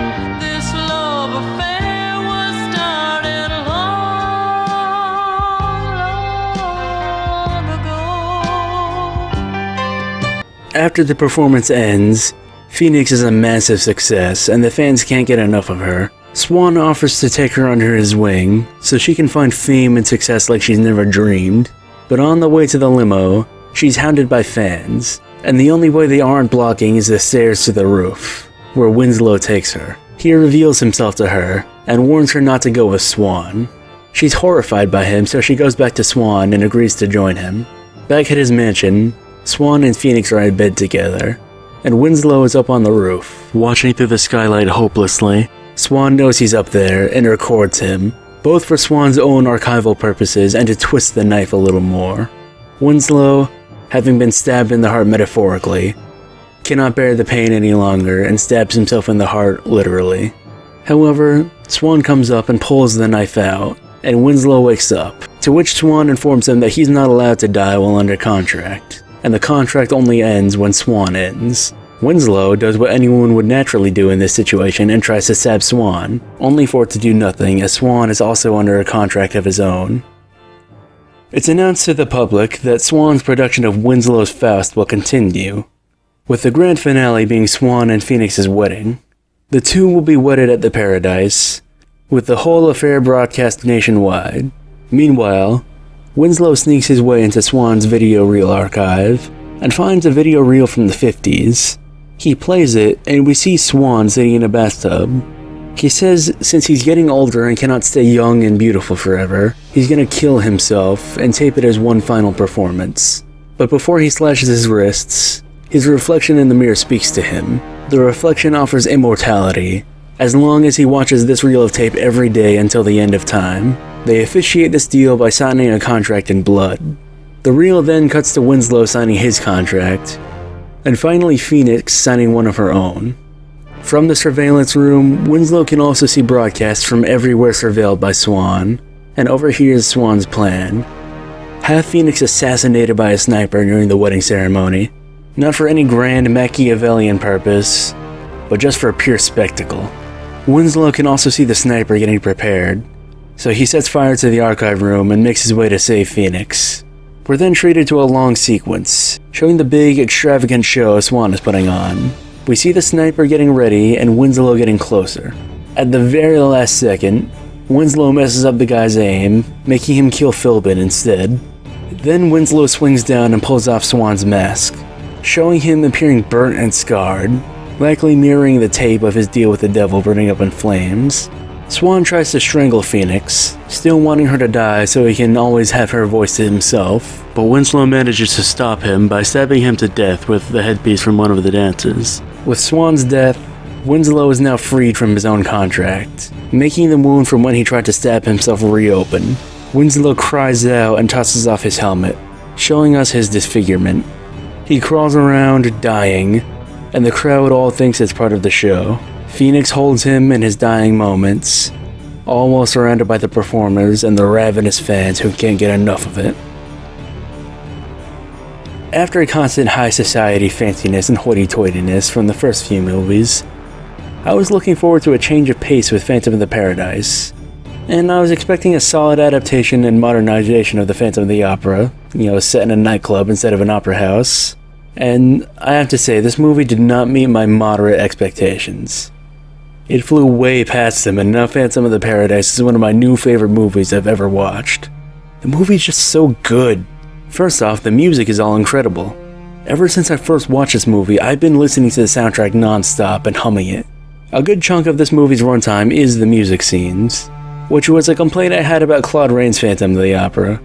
This love affair was started long ago. After the performance ends, Phoenix is a massive success and the fans can't get enough of her. Swan offers to take her under his wing so she can find fame and success like she's never dreamed, but on the way to the limo, she's hounded by fans, and the only way they aren't blocking is the stairs to the roof, where Winslow takes her. He reveals himself to her and warns her not to go with Swan. She's horrified by him, so she goes back to Swan and agrees to join him. Back at his mansion, Swan and Phoenix are in bed together, and Winslow is up on the roof, watching through the skylight hopelessly. Swan knows he's up there and records him, both for Swan's own archival purposes and to twist the knife a little more. Winslow, having been stabbed in the heart metaphorically, cannot bear the pain any longer and stabs himself in the heart literally. However, Swan comes up and pulls the knife out, and Winslow wakes up, to which Swan informs him that he's not allowed to die while under contract, and the contract only ends when Swan ends. Winslow does what anyone would naturally do in this situation and tries to stab Swan, only for it to do nothing as Swan is also under a contract of his own. It's announced to the public that Swan's production of Winslow's Faust will continue, with the grand finale being Swan and Phoenix's wedding. The two will be wedded at the Paradise, with the whole affair broadcast nationwide. Meanwhile, Winslow sneaks his way into Swan's video reel archive and finds a video reel from the 50s, He plays it, and we see Swan sitting in a bathtub. He says since he's getting older and cannot stay young and beautiful forever, he's gonna kill himself and tape it as one final performance. But before he slashes his wrists, his reflection in the mirror speaks to him. The reflection offers immortality, as long as he watches this reel of tape every day until the end of time. They officiate this deal by signing a contract in blood. The reel then cuts to Winslow signing his contract, and finally Phoenix signing one of her own. From the surveillance room, Winslow can also see broadcasts from everywhere surveilled by Swan, and overhears Swan's plan. Have Phoenix assassinated by a sniper during the wedding ceremony, not for any grand Machiavellian purpose, but just for a pure spectacle. Winslow can also see the sniper getting prepared, so he sets fire to the archive room and makes his way to save Phoenix. We're then treated to a long sequence, showing the big, extravagant show Swan is putting on. We see the sniper getting ready and Winslow getting closer. At the very last second, Winslow messes up the guy's aim, making him kill Philbin instead. Then Winslow swings down and pulls off Swan's mask, showing him appearing burnt and scarred, likely mirroring the tape of his deal with the devil burning up in flames. Swan tries to strangle Phoenix, still wanting her to die so he can always have her voice to himself, but Winslow manages to stop him by stabbing him to death with the headpiece from one of the dancers. With Swan's death, Winslow is now freed from his own contract, making the wound from when he tried to stab himself reopen. Winslow cries out and tosses off his helmet, showing us his disfigurement. He crawls around, dying, and the crowd all thinks it's part of the show. Phoenix holds him in his dying moments, all while surrounded by the performers and the ravenous fans who can't get enough of it. After a constant high society fanciness and hoity-toityness from the first few movies, I was looking forward to a change of pace with Phantom of the Paradise, and I was expecting a solid adaptation and modernization of the Phantom of the Opera, set in a nightclub instead of an opera house, and I have to say, this movie did not meet my moderate expectations. It flew way past them, and now Phantom of the Paradise is one of my new favorite movies I've ever watched. The movie's just so good. First off, the music is all incredible. Ever since I first watched this movie, I've been listening to the soundtrack non-stop and humming it. A good chunk of this movie's runtime is the music scenes, which was a complaint I had about Claude Rains' Phantom of the Opera.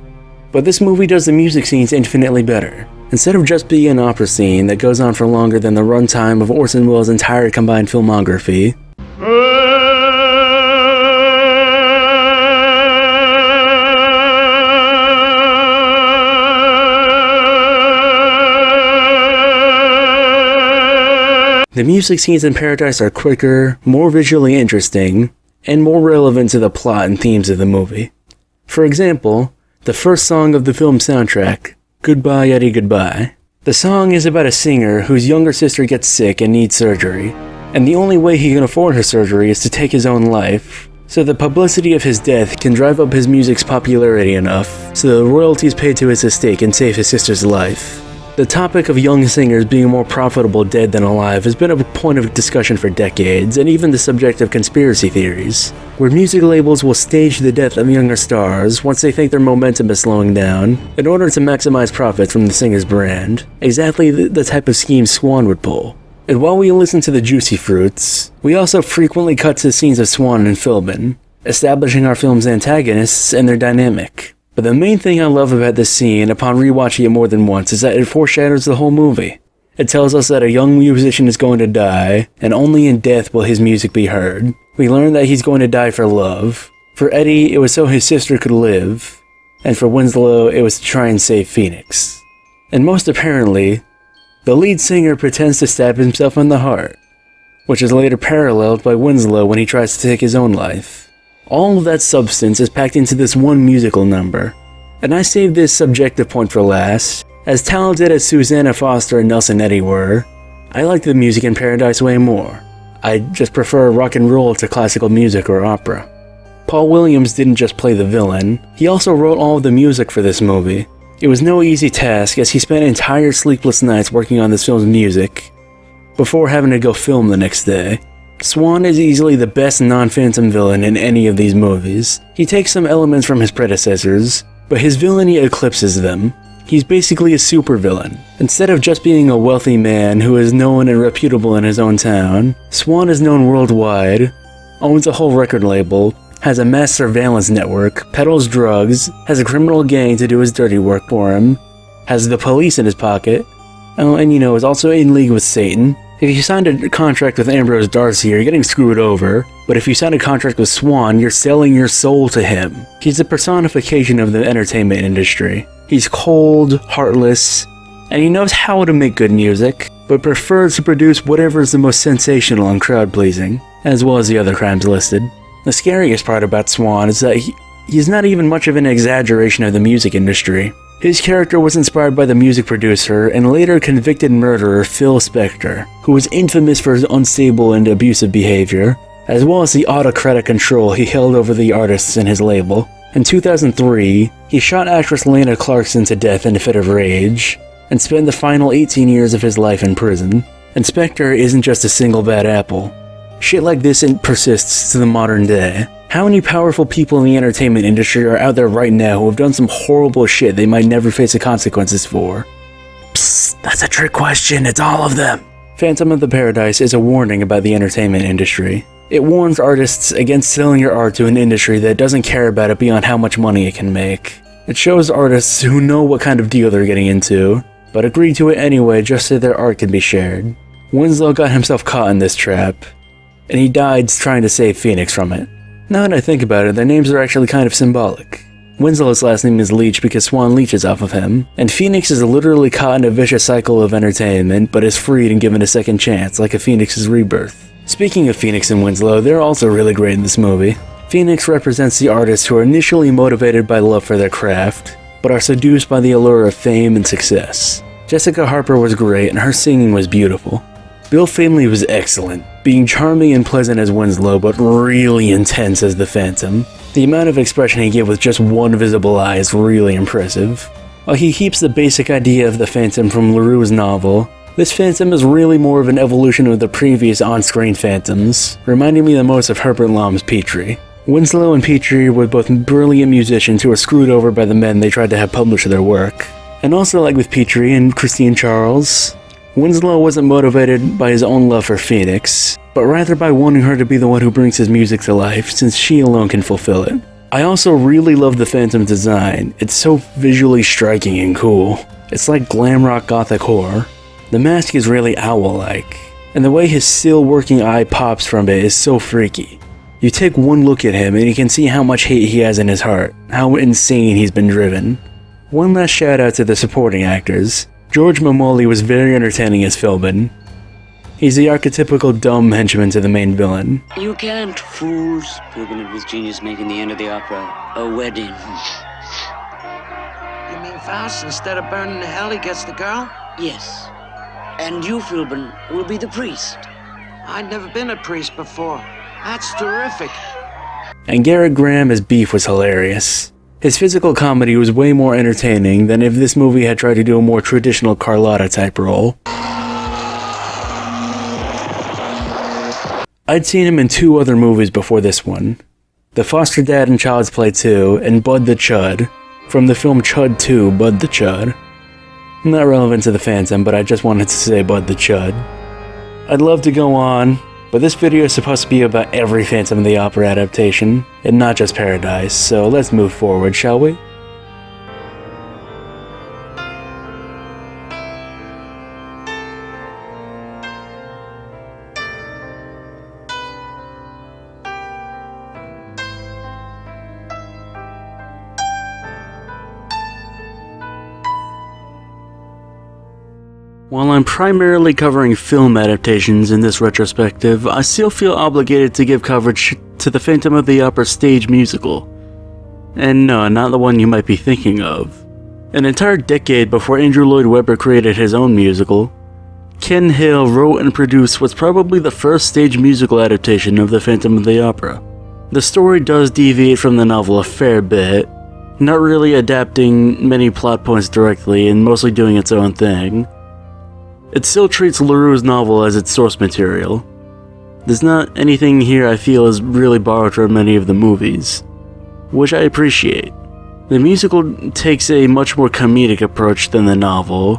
But this movie does the music scenes infinitely better. Instead of just being an opera scene that goes on for longer than the runtime of Orson Welles' entire combined filmography, the music scenes in Paradise are quicker, more visually interesting, and more relevant to the plot and themes of the movie. For example, the first song of the film soundtrack, Goodbye Eddie Goodbye. The song is about a singer whose younger sister gets sick and needs surgery, and the only way he can afford her surgery is to take his own life, so the publicity of his death can drive up his music's popularity enough so the royalties paid to his estate can save his sister's life. The topic of young singers being more profitable dead than alive has been a point of discussion for decades, and even the subject of conspiracy theories, where music labels will stage the death of younger stars once they think their momentum is slowing down, in order to maximize profits from the singer's brand, exactly the type of scheme Swan would pull. And while we listen to the Juicy Fruits, we also frequently cut to scenes of Swan and Philbin, establishing our film's antagonists and their dynamic. But the main thing I love about this scene, upon rewatching it more than once, is that it foreshadows the whole movie. It tells us that a young musician is going to die, and only in death will his music be heard. We learn that he's going to die for love. For Eddie, it was so his sister could live, and for Winslow, it was to try and save Phoenix. And most apparently, the lead singer pretends to stab himself in the heart, which is later paralleled by Winslow when he tries to take his own life. All of that substance is packed into this one musical number, and I saved this subjective point for last. As talented as Susanna Foster and Nelson Eddy were, I liked the music in Paradise way more. I just prefer rock and roll to classical music or opera. Paul Williams didn't just play the villain, he also wrote all of the music for this movie. It was no easy task, as he spent entire sleepless nights working on this film's music, before having to go film the next day. Swan is easily the best non-Phantom villain in any of these movies. He takes some elements from his predecessors, but his villainy eclipses them. He's basically a supervillain. Instead of just being a wealthy man who is known and reputable in his own town, Swan is known worldwide, owns a whole record label, has a mass surveillance network, peddles drugs, has a criminal gang to do his dirty work for him, has the police in his pocket, and is also in league with Satan. If you signed a contract with Ambrose Darcy, you're getting screwed over, but if you sign a contract with Swan, you're selling your soul to him. He's a personification of the entertainment industry. He's cold, heartless, and he knows how to make good music, but prefers to produce whatever is the most sensational and crowd-pleasing, as well as the other crimes listed. The scariest part about Swan is that he's not even much of an exaggeration of the music industry. His character was inspired by the music producer and later convicted murderer Phil Spector, who was infamous for his unstable and abusive behavior, as well as the autocratic control he held over the artists in his label. In 2003, he shot actress Lana Clarkson to death in a fit of rage, and spent the final 18 years of his life in prison. And Spector isn't just a single bad apple. Shit like this persists to the modern day. How many powerful people in the entertainment industry are out there right now who have done some horrible shit they might never face the consequences for? Psst, that's a trick question, it's all of them! Phantom of the Paradise is a warning about the entertainment industry. It warns artists against selling your art to an industry that doesn't care about it beyond how much money it can make. It shows artists who know what kind of deal they're getting into, but agree to it anyway just so their art can be shared. Winslow got himself caught in this trap, and he died trying to save Phoenix from it. Now that I think about it, their names are actually kind of symbolic. Winslow's last name is Leach because Swan leeches off of him, and Phoenix is literally caught in a vicious cycle of entertainment, but is freed and given a second chance, like a Phoenix's rebirth. Speaking of Phoenix and Winslow, they're also really great in this movie. Phoenix represents the artists who are initially motivated by love for their craft, but are seduced by the allure of fame and success. Jessica Harper was great, and her singing was beautiful. Bill Finley was excellent, being charming and pleasant as Winslow, but really intense as the Phantom. The amount of expression he gave with just one visible eye is really impressive. While he keeps the basic idea of the Phantom from LaRue's novel, this Phantom is really more of an evolution of the previous on-screen Phantoms, reminding me the most of Herbert Lom's Petrie. Winslow and Petrie were both brilliant musicians who were screwed over by the men they tried to have publish their work. And also, like with Petrie and Christine Charles, Winslow wasn't motivated by his own love for Phoenix, but rather by wanting her to be the one who brings his music to life, since she alone can fulfill it. I also really love the Phantom's design. It's so visually striking and cool. It's like glam rock gothic horror. The mask is really owl-like, and the way his still working eye pops from it is so freaky. You take one look at him and you can see how much hate he has in his heart, how insane he's been driven. One last shout out to the supporting actors. George Mamoli was very entertaining as Philbin. He's the archetypical dumb henchman to the main villain. You can't fool Philbin and his genius making the end of the opera a wedding. You mean Faust, instead of burning to hell, he gets the girl? Yes. And you, Philbin, will be the priest. I'd never been a priest before. That's terrific. And Garrett Graham as Beef was hilarious. His physical comedy was way more entertaining than if this movie had tried to do a more traditional Carlotta-type role. I'd seen him in 2 other movies before this one. The Foster Dad in Child's Play 2 and Bud the Chud, from the film Chud 2, Bud the Chud. Not relevant to the Phantom, but I just wanted to say Bud the Chud. I'd love to go on, but this video is supposed to be about every Phantom of the Opera adaptation, and not just Paradise, so let's move forward, shall we? While I'm primarily covering film adaptations in this retrospective, I still feel obligated to give coverage to the Phantom of the Opera stage musical. And no, not the one you might be thinking of. An entire decade before Andrew Lloyd Webber created his own musical, Ken Hale wrote and produced what's probably the first stage musical adaptation of the Phantom of the Opera. The story does deviate from the novel a fair bit, not really adapting many plot points directly and mostly doing its own thing. It still treats LaRue's novel as its source material. There's not anything here I feel is really borrowed from many of the movies, which I appreciate. The musical takes a much more comedic approach than the novel,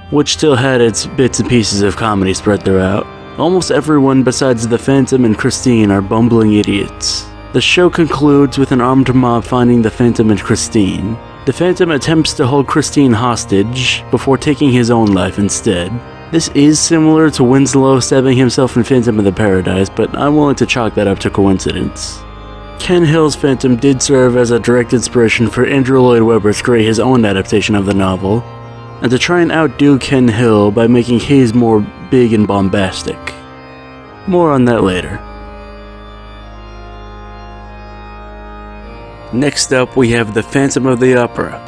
which still had its bits and pieces of comedy spread throughout. Almost everyone besides the Phantom and Christine are bumbling idiots. The show concludes with an armed mob finding the Phantom and Christine. The Phantom attempts to hold Christine hostage before taking his own life instead. This is similar to Winslow stabbing himself in Phantom of the Paradise, but I'm willing to chalk that up to coincidence. Ken Hill's Phantom did serve as a direct inspiration for Andrew Lloyd Webber to create his own adaptation of the novel, and to try and outdo Ken Hill by making his more big and bombastic. More on that later. Next up, we have The Phantom of the Opera.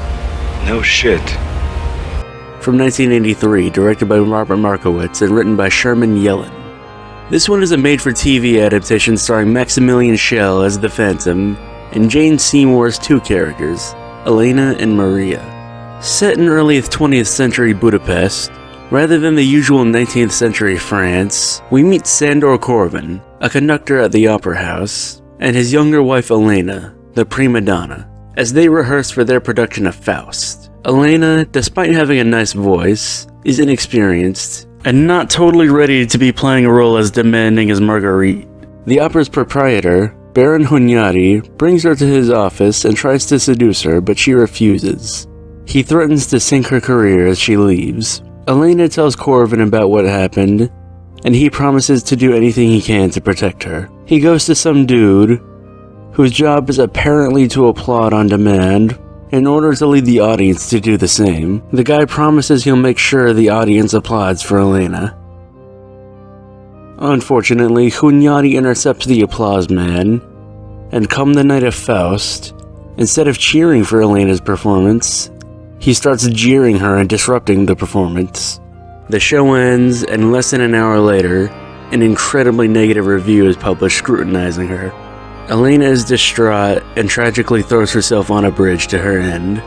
No shit. From 1983, directed by Robert Markowitz and written by Sherman Yellen. This one is a made-for-TV adaptation starring Maximilian Schell as the Phantom and Jane Seymour's two characters, Elena and Maria. Set in early 20th century Budapest, rather than the usual 19th century France, we meet Sandor Corvin, a conductor at the opera house, and his younger wife Elena, the prima donna, as they rehearse for their production of Faust. Elena, despite having a nice voice, is inexperienced and not totally ready to be playing a role as demanding as Marguerite. The opera's proprietor, Baron Hunyadi, brings her to his office and tries to seduce her, but she refuses. He threatens to sink her career as she leaves. Elena tells Corvin about what happened, and he promises to do anything he can to protect her. He goes to some dude, whose job is apparently to applaud on demand, in order to lead the audience to do the same. The guy promises he'll make sure the audience applauds for Elena. Unfortunately, Hunyadi intercepts the applause man, and come the night of Faust, instead of cheering for Elena's performance, he starts jeering her and disrupting the performance. The show ends, and less than an hour later, an incredibly negative review is published scrutinizing her. Elena is distraught and tragically throws herself on a bridge to her end.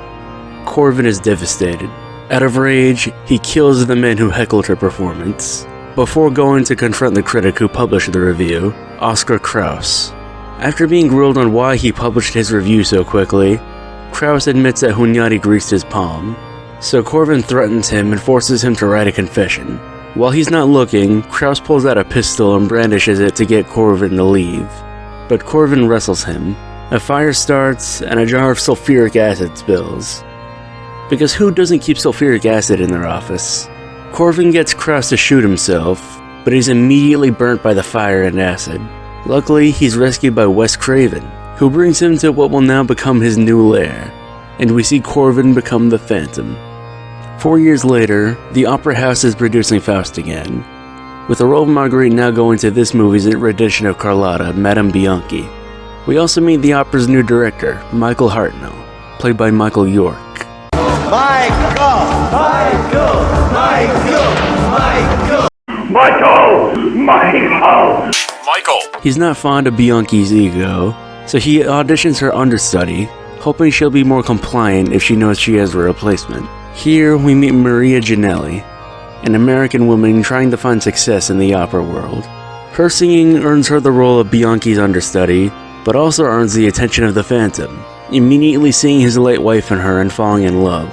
Corvin is devastated. Out of rage, he kills the man who heckled her performance, before going to confront the critic who published the review, Oscar Krauss. After being grilled on why he published his review so quickly, Krauss admits that Hunyadi greased his palm, so Corvin threatens him and forces him to write a confession. While he's not looking, Krauss pulls out a pistol and brandishes it to get Corvin to leave. But Corvin wrestles him. A fire starts, and a jar of sulfuric acid spills. Because who doesn't keep sulfuric acid in their office? Corvin gets Krauss to shoot himself, but he's immediately burnt by the fire and acid. Luckily, he's rescued by Wes Craven, who brings him to what will now become his new lair, and we see Corvin become the Phantom. 4 years later, the Opera House is producing Faust again, with the role of Marguerite now going to this movie's rendition of Carlotta, Madame Bianchi. We also meet the opera's new director, Michael Hartnell, played by Michael York. Michael! Michael! Michael! Michael! Michael! Michael! He's not fond of Bianchi's ego, so he auditions her understudy, hoping she'll be more compliant if she knows she has a replacement. Here we meet Maria Ginelli, an American woman trying to find success in the opera world. Her singing earns her the role of Bianchi's understudy, but also earns the attention of the Phantom, immediately seeing his late wife in her and falling in love.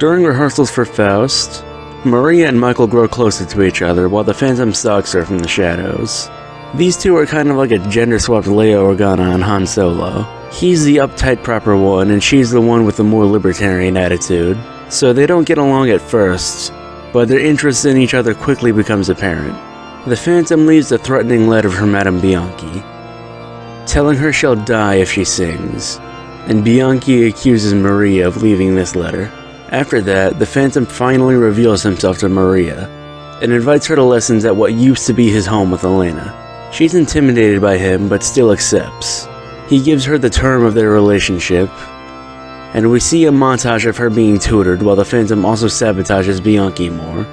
During rehearsals for Faust, Maria and Michael grow closer to each other while the Phantom stalks her from the shadows. These two are kind of like a gender-swapped Leia Organa and Han Solo. He's the uptight proper one, and she's the one with the more libertarian attitude, so they don't get along at first, but their interest in each other quickly becomes apparent. The Phantom leaves a threatening letter for Madame Bianchi, telling her she'll die if she sings, and Bianchi accuses Maria of leaving this letter. After that, the Phantom finally reveals himself to Maria, and invites her to lessons at what used to be his home with Elena. She's intimidated by him, but still accepts. He gives her the term of their relationship, and we see a montage of her being tutored while the Phantom also sabotages Bianchi more.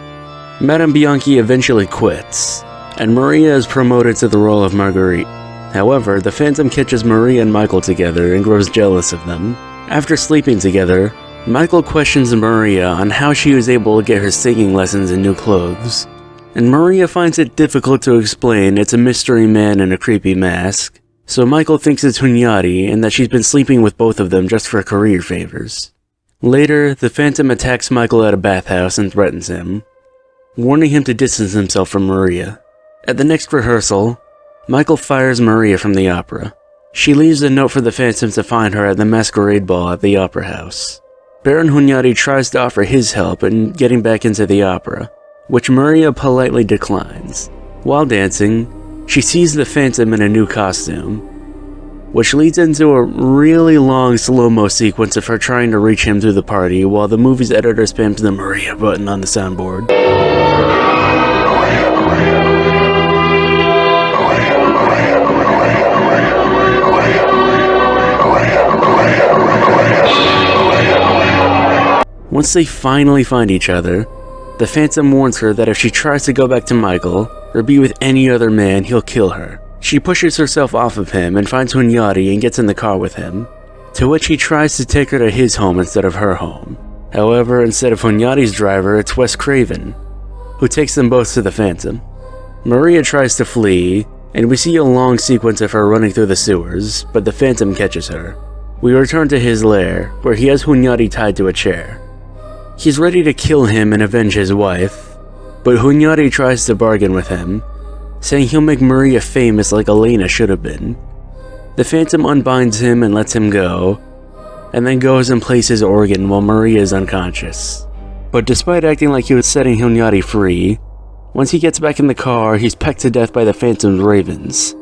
Madame Bianchi eventually quits, and Maria is promoted to the role of Marguerite. However, the Phantom catches Maria and Michael together and grows jealous of them. After sleeping together, Michael questions Maria on how she was able to get her singing lessons in new clothes, and Maria finds it difficult to explain it's a mystery man in a creepy mask. So Michael thinks it's Hunyadi and that she's been sleeping with both of them just for career favors. Later, the Phantom attacks Michael at a bathhouse and threatens him, warning him to distance himself from Maria. At the next rehearsal, Michael fires Maria from the opera. She leaves a note for the Phantom to find her at the masquerade ball at the opera house. Baron Hunyadi tries to offer his help in getting back into the opera, which Maria politely declines. While dancing, she sees the Phantom in a new costume, which leads into a really long slow-mo sequence of her trying to reach him through the party while the movie's editor spams the Maria button on the soundboard. Once they finally find each other, the Phantom warns her that if she tries to go back to Michael, or be with any other man, he'll kill her. She pushes herself off of him and finds Hunyadi and gets in the car with him, to which he tries to take her to his home instead of her home. However, instead of Hunyadi's driver, it's Wes Craven, who takes them both to the Phantom. Maria tries to flee, and we see a long sequence of her running through the sewers, but the Phantom catches her. We return to his lair, where he has Hunyadi tied to a chair. He's ready to kill him and avenge his wife, but Hunyadi tries to bargain with him, saying he'll make Maria famous like Elena should have been. The Phantom unbinds him and lets him go, and then goes and plays his organ while Maria is unconscious. But despite acting like he was setting Hunyadi free, once he gets back in the car, he's pecked to death by the Phantom's ravens.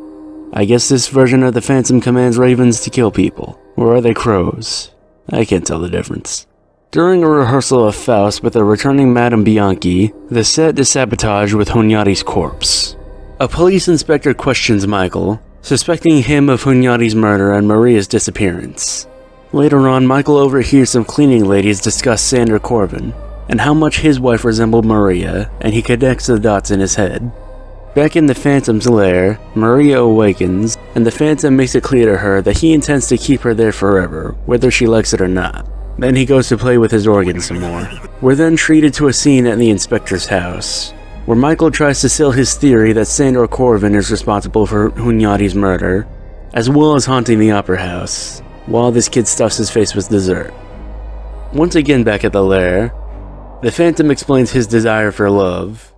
I guess this version of the Phantom commands ravens to kill people. Or are they crows? I can't tell the difference. During a rehearsal of Faust with a returning Madame Bianchi, the set is sabotaged with Hunyadi's corpse. A police inspector questions Michael, suspecting him of Hunyadi's murder and Maria's disappearance. Later on, Michael overhears some cleaning ladies discuss Sandra Corvin, and how much his wife resembled Maria, and he connects the dots in his head. Back in the Phantom's lair, Maria awakens, and the Phantom makes it clear to her that he intends to keep her there forever, whether she likes it or not. Then he goes to play with his organ some more. We're then treated to a scene at the inspector's house, where Michael tries to sell his theory that Sandra Corvin is responsible for Hunyadi's murder, as well as haunting the opera house, while this kid stuffs his face with dessert. Once again back at the lair, the Phantom explains his desire for love,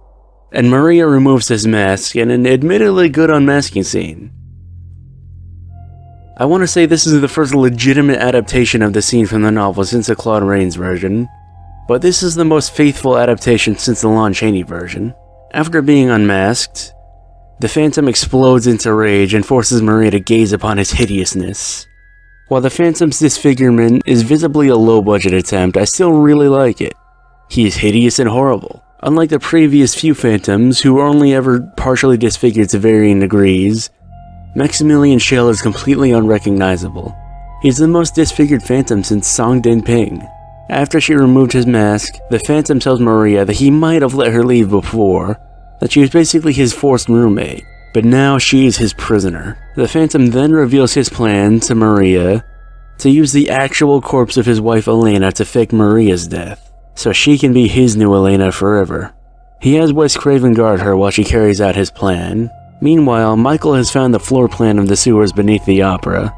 and Maria removes his mask in an admittedly good unmasking scene. I want to say this is the first legitimate adaptation of the scene from the novel since the Claude Rains version, but this is the most faithful adaptation since the Lon Chaney version. After being unmasked, the Phantom explodes into rage and forces Maria to gaze upon his hideousness. While the Phantom's disfigurement is visibly a low-budget attempt, I still really like it. He is hideous and horrible. Unlike the previous few Phantoms, who were only ever partially disfigured to varying degrees, Maximilian Schell is completely unrecognizable. He's the most disfigured Phantom since Song Din Ping. After she removed his mask, the Phantom tells Maria that he might have let her leave before, that she was basically his forced roommate, but now she is his prisoner. The Phantom then reveals his plan to Maria to use the actual corpse of his wife Elena to fake Maria's death, so she can be his new Elena forever. He has Wes Craven guard her while she carries out his plan. Meanwhile, Michael has found the floor plan of the sewers beneath the opera,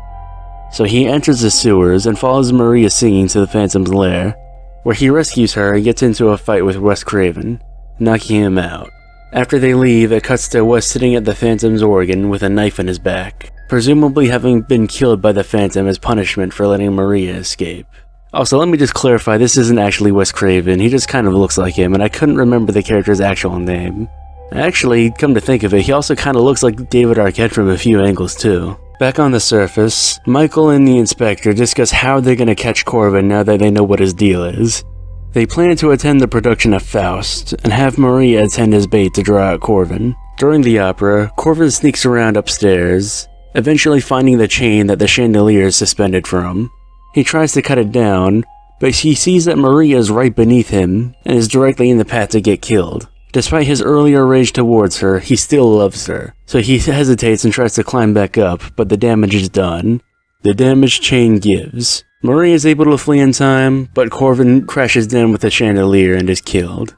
so he enters the sewers and follows Maria singing to the Phantom's lair, where he rescues her and gets into a fight with Wes Craven, knocking him out. After they leave, it cuts to Wes sitting at the Phantom's organ with a knife in his back, presumably having been killed by the Phantom as punishment for letting Maria escape. Also, let me just clarify, this isn't actually Wes Craven, he just kind of looks like him, and I couldn't remember the character's actual name. Actually, come to think of it, he also kinda looks like David Arquette from a few angles too. Back on the surface, Michael and the inspector discuss how they're gonna catch Corvin now that they know what his deal is. They plan to attend the production of Faust, and have Maria attend as bait to draw out Corvin. During the opera, Corvin sneaks around upstairs, eventually finding the chain that the chandelier is suspended from. He tries to cut it down, but he sees that Maria is right beneath him, and is directly in the path to get killed. Despite his earlier rage towards her, he still loves her, so he hesitates and tries to climb back up, but the damage is done. The damaged chain gives. Maria is able to flee in time, but Corvin crashes down with the chandelier and is killed.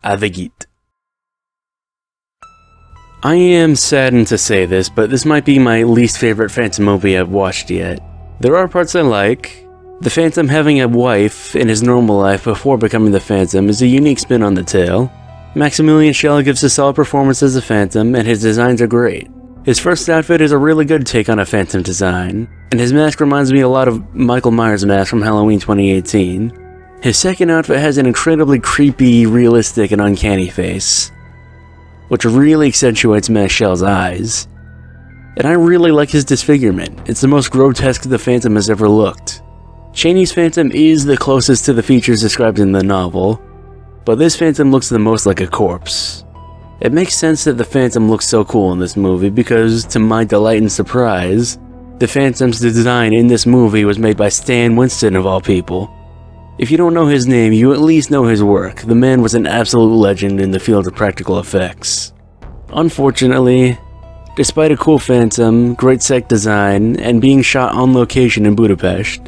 Avigit. I am saddened to say this, but this might be my least favorite Phantom movie I've watched yet. There are parts I like. The Phantom having a wife in his normal life before becoming the Phantom is a unique spin on the tale. Maximilian Schell gives a solid performance as a Phantom, and his designs are great. His first outfit is a really good take on a Phantom design, and his mask reminds me a lot of Michael Myers' mask from Halloween 2018. His second outfit has an incredibly creepy, realistic, and uncanny face, which really accentuates Max Schell's eyes. And I really like his disfigurement. It's the most grotesque the Phantom has ever looked. Chaney's Phantom is the closest to the features described in the novel, but this Phantom looks the most like a corpse. It makes sense that the Phantom looks so cool in this movie because, to my delight and surprise, the Phantom's design in this movie was made by Stan Winston of all people. If you don't know his name, you at least know his work. The man was an absolute legend in the field of practical effects. Unfortunately, despite a cool Phantom, great set design, and being shot on location in Budapest,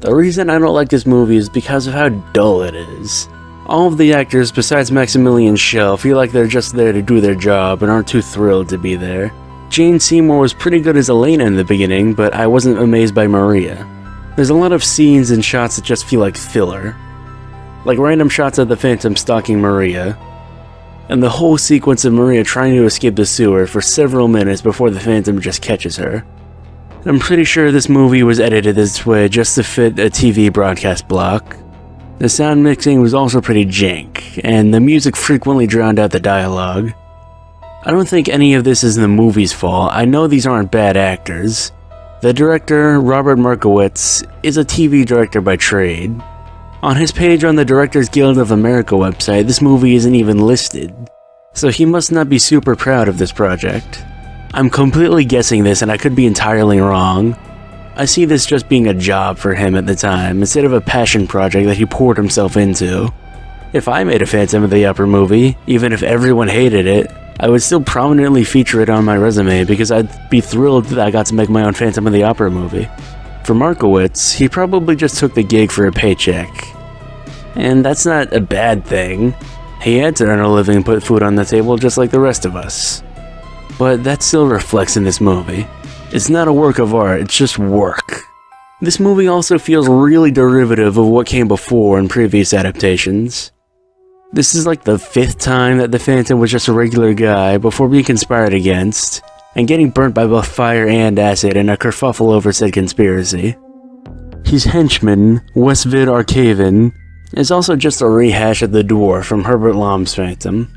the reason I don't like this movie is because of how dull it is. All of the actors besides Maximilian Schell feel like they're just there to do their job and aren't too thrilled to be there. Jane Seymour was pretty good as Elena in the beginning, but I wasn't amazed by Maria. There's a lot of scenes and shots that just feel like filler. Like random shots of the Phantom stalking Maria, and the whole sequence of Maria trying to escape the sewer for several minutes before the Phantom just catches her. I'm pretty sure this movie was edited this way just to fit a TV broadcast block. The sound mixing was also pretty jank, and the music frequently drowned out the dialogue. I don't think any of this is the movie's fault. I know these aren't bad actors. The director, Robert Markowitz, is a TV director by trade. On his page on the Directors Guild of America website, this movie isn't even listed, so he must not be super proud of this project. I'm completely guessing this, and I could be entirely wrong. I see this just being a job for him at the time, instead of a passion project that he poured himself into. If I made a Phantom of the Opera movie, even if everyone hated it, I would still prominently feature it on my resume because I'd be thrilled that I got to make my own Phantom of the Opera movie. For Markowitz, he probably just took the gig for a paycheck. And that's not a bad thing. He had to earn a living and put food on the table just like the rest of us. But that still reflects in this movie. It's not a work of art, it's just work. This movie also feels really derivative of what came before in previous adaptations. This is like the 5th time that the Phantom was just a regular guy before being conspired against, and getting burnt by both fire and acid in a kerfuffle over said conspiracy. His henchman, Westvid Arkaven, is also just a rehash of the dwarf from Herbert Lom's Phantom.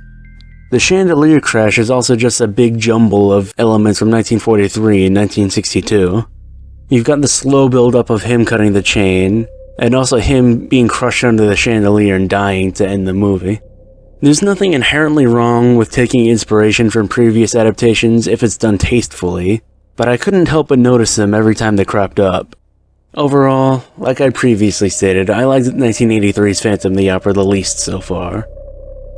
The chandelier crash is also just a big jumble of elements from 1943 and 1962. You've got the slow build-up of him cutting the chain, and also him being crushed under the chandelier and dying to end the movie. There's nothing inherently wrong with taking inspiration from previous adaptations if it's done tastefully, but I couldn't help but notice them every time they cropped up. Overall, like I previously stated, I liked 1983's Phantom of the Opera the least so far.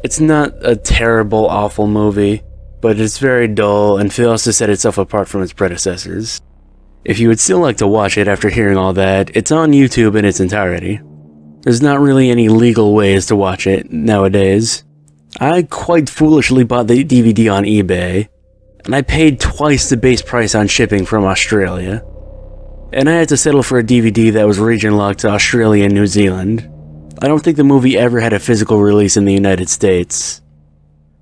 It's not a terrible, awful movie, but it's very dull and fails to set itself apart from its predecessors. If you would still like to watch it after hearing all that, it's on YouTube in its entirety. There's not really any legal ways to watch it nowadays. I quite foolishly bought the DVD on eBay, and I paid twice the base price on shipping from Australia. And I had to settle for a DVD that was region locked to Australia and New Zealand. I don't think the movie ever had a physical release in the United States.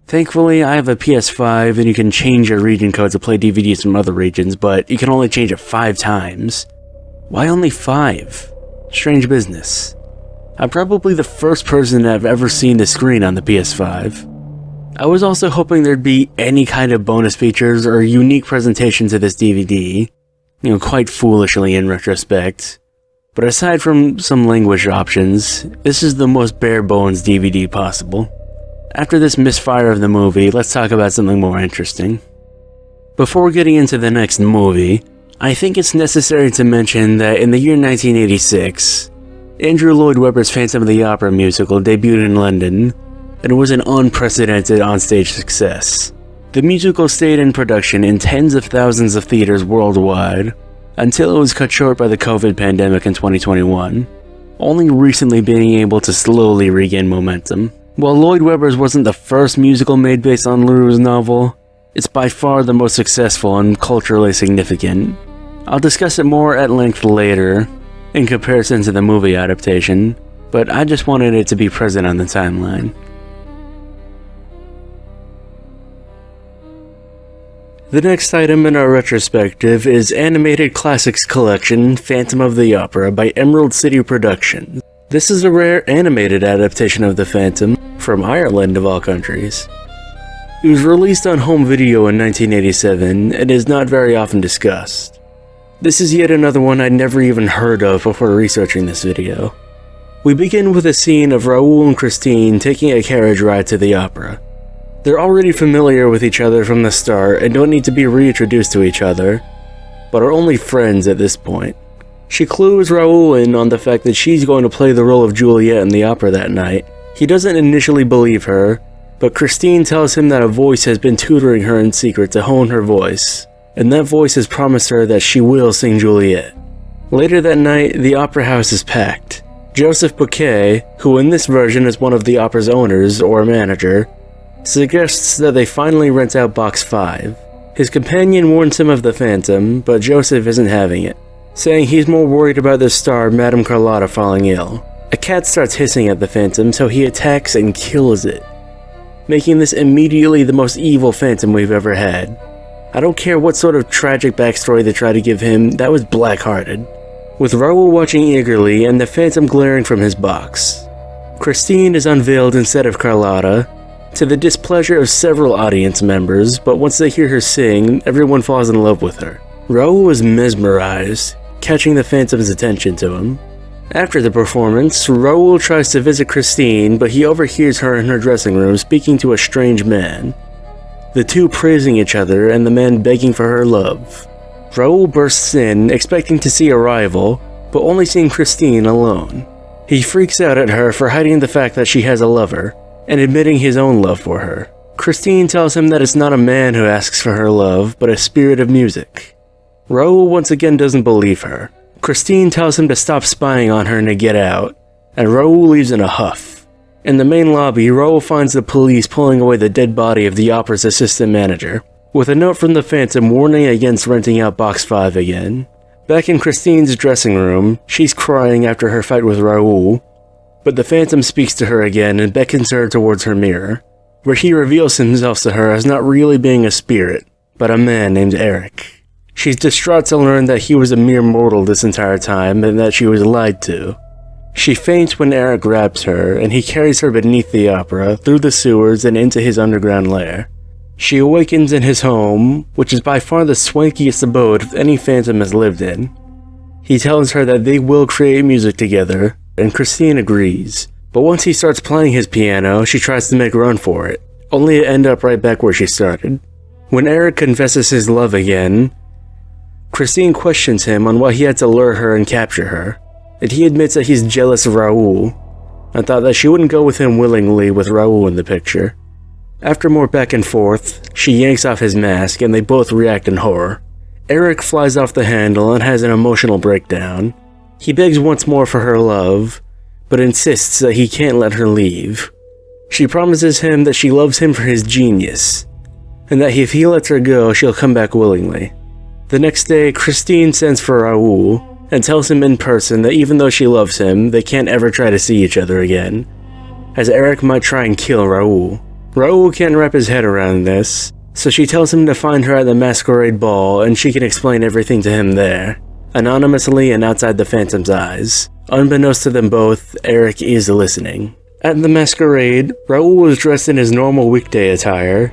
Thankfully, I have a PS5 and you can change your region code to play DVDs from other regions, but you can only change it 5 times. Why only 5? Strange business. I'm probably the first person to have ever seen the screen on the PS5. I was also hoping there'd be any kind of bonus features or unique presentation to this DVD, quite foolishly in retrospect. But aside from some language options, this is the most bare-bones DVD possible. After this misfire of the movie, let's talk about something more interesting. Before getting into the next movie, I think it's necessary to mention that in the year 1986, Andrew Lloyd Webber's Phantom of the Opera musical debuted in London, and was an unprecedented onstage success. The musical stayed in production in tens of thousands of theaters worldwide, until it was cut short by the COVID pandemic in 2021, only recently being able to slowly regain momentum. While Lloyd Webber's wasn't the first musical made based on Leroux's novel, It's by far the most successful and culturally significant. I'll discuss it more at length later, in comparison to the movie adaptation, but I just wanted it to be present on the timeline. The next item in our retrospective is Animated Classics Collection Phantom of the Opera by Emerald City Productions. This is a rare animated adaptation of the Phantom, from Ireland of all countries. It was released on home video in 1987 and is not very often discussed. This is yet another one I'd never even heard of before researching this video. We begin with a scene of Raoul and Christine taking a carriage ride to the opera. They're already familiar with each other from the start and don't need to be reintroduced to each other, but are only friends at this point. She clues Raoul in on the fact that she's going to play the role of Juliet in the opera that night. He doesn't initially believe her, but Christine tells him that a voice has been tutoring her in secret to hone her voice, and that voice has promised her that she will sing Juliet. Later that night, the opera house is packed. Joseph Bouquet, who in this version is one of the opera's owners, or manager, suggests that they finally rent out Box 5. His companion warns him of the Phantom, but Joseph isn't having it, saying he's more worried about their star, Madame Carlotta, falling ill. A cat starts hissing at the Phantom, so he attacks and kills it, making this immediately the most evil Phantom we've ever had. I don't care what sort of tragic backstory they try to give him, that was black-hearted. With Raoul watching eagerly and the Phantom glaring from his box. Christine is unveiled instead of Carlotta, to the displeasure of several audience members, but once they hear her sing, everyone falls in love with her. Raoul is mesmerized, catching the Phantom's attention to him. After the performance, Raoul tries to visit Christine, but he overhears her in her dressing room speaking to a strange man, the two praising each other and the man begging for her love. Raoul bursts in, expecting to see a rival, but only seeing Christine alone. He freaks out at her for hiding the fact that she has a lover, and admitting his own love for her. Christine tells him that it's not a man who asks for her love, but a spirit of music. Raoul once again doesn't believe her. Christine tells him to stop spying on her and to get out, and Raoul leaves in a huff. In the main lobby, Raoul finds the police pulling away the dead body of the opera's assistant manager, with a note from the Phantom warning against renting out Box 5 again. Back in Christine's dressing room, she's crying after her fight with Raoul, but the Phantom speaks to her again and beckons her towards her mirror, where he reveals himself to her as not really being a spirit, but a man named Eric. She's distraught to learn that he was a mere mortal this entire time and that she was lied to. She faints when Eric grabs her, and he carries her beneath the opera, through the sewers and into his underground lair. She awakens in his home, which is by far the swankiest abode any Phantom has lived in. He tells her that they will create music together, and Christine agrees, but once he starts playing his piano, she tries to make a run for it, only to end up right back where she started. When Eric confesses his love again, Christine questions him on why he had to lure her and capture her, and he admits that he's jealous of Raoul, and thought that she wouldn't go with him willingly with Raoul in the picture. After more back and forth, she yanks off his mask and they both react in horror. Eric flies off the handle and has an emotional breakdown. He begs once more for her love, but insists that he can't let her leave. She promises him that she loves him for his genius, and that if he lets her go, she'll come back willingly. The next day, Christine sends for Raoul, and tells him in person that even though she loves him, they can't ever try to see each other again, as Eric might try and kill Raoul. Raoul can't wrap his head around this, so she tells him to find her at the masquerade ball and she can explain everything to him there, anonymously and outside the Phantom's eyes. Unbeknownst to them both, Eric is listening. At the masquerade, Raoul was dressed in his normal weekday attire,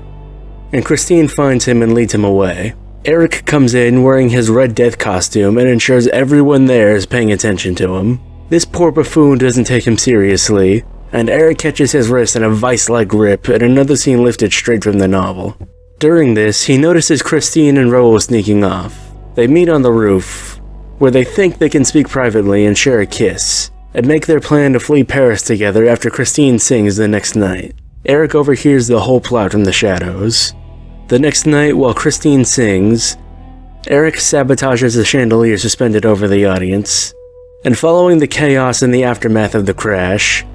and Christine finds him and leads him away. Eric comes in wearing his Red Death costume and ensures everyone there is paying attention to him. This poor buffoon doesn't take him seriously, and Eric catches his wrist in a vice-like grip in another scene lifted straight from the novel. During this, he notices Christine and Raoul sneaking off. They meet on the roof, where they think they can speak privately and share a kiss, and make their plan to flee Paris together after Christine sings the next night. Eric overhears the whole plot from the shadows. The next night, while Christine sings, Eric sabotages the chandelier suspended over the audience, and following the chaos in the aftermath of the crash,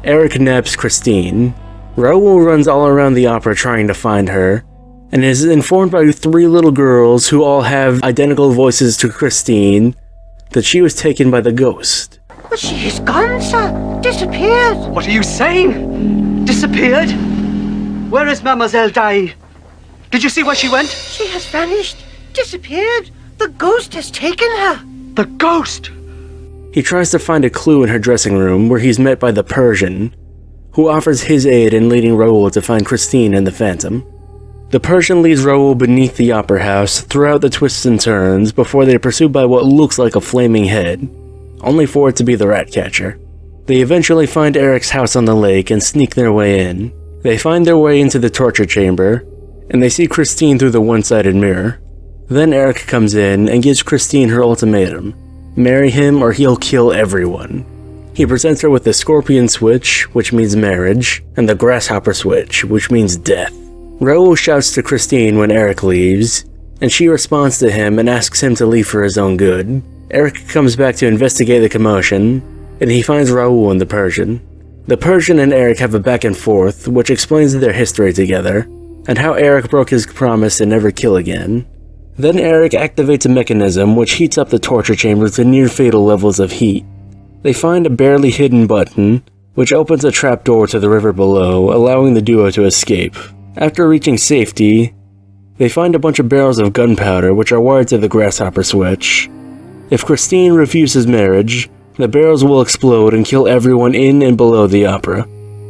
Eric naps Christine. Raoul runs all around the opera trying to find her, and is informed by 3 little girls who all have identical voices to Christine that she was taken by the ghost. But she is gone, sir. Disappeared. What are you saying? Disappeared? Where is Mademoiselle Dai? Did you see where she went? She has vanished. Disappeared. The ghost has taken her. The ghost? He tries to find a clue in her dressing room where he's met by the Persian, who offers his aid in leading Raoul to find Christine and the Phantom. The Persian leads Raoul beneath the opera house throughout the twists and turns before they are pursued by what looks like a flaming head, only for it to be the rat catcher. They eventually find Eric's house on the lake and sneak their way in. They find their way into the torture chamber, and they see Christine through the one-sided mirror. Then Eric comes in and gives Christine her ultimatum: marry him or he'll kill everyone. He presents her with the scorpion switch, which means marriage, and the grasshopper switch, which means death. Raoul shouts to Christine when Eric leaves, and she responds to him and asks him to leave for his own good. Eric comes back to investigate the commotion, and he finds Raoul and the Persian. The Persian and Eric have a back and forth, which explains their history together, and how Eric broke his promise to never kill again. Then Eric activates a mechanism which heats up the torture chamber to near fatal levels of heat. They find a barely hidden button, which opens a trapdoor to the river below, allowing the duo to escape. After reaching safety, they find a bunch of barrels of gunpowder which are wired to the grasshopper switch. If Christine refuses marriage, the barrels will explode and kill everyone in and below the opera.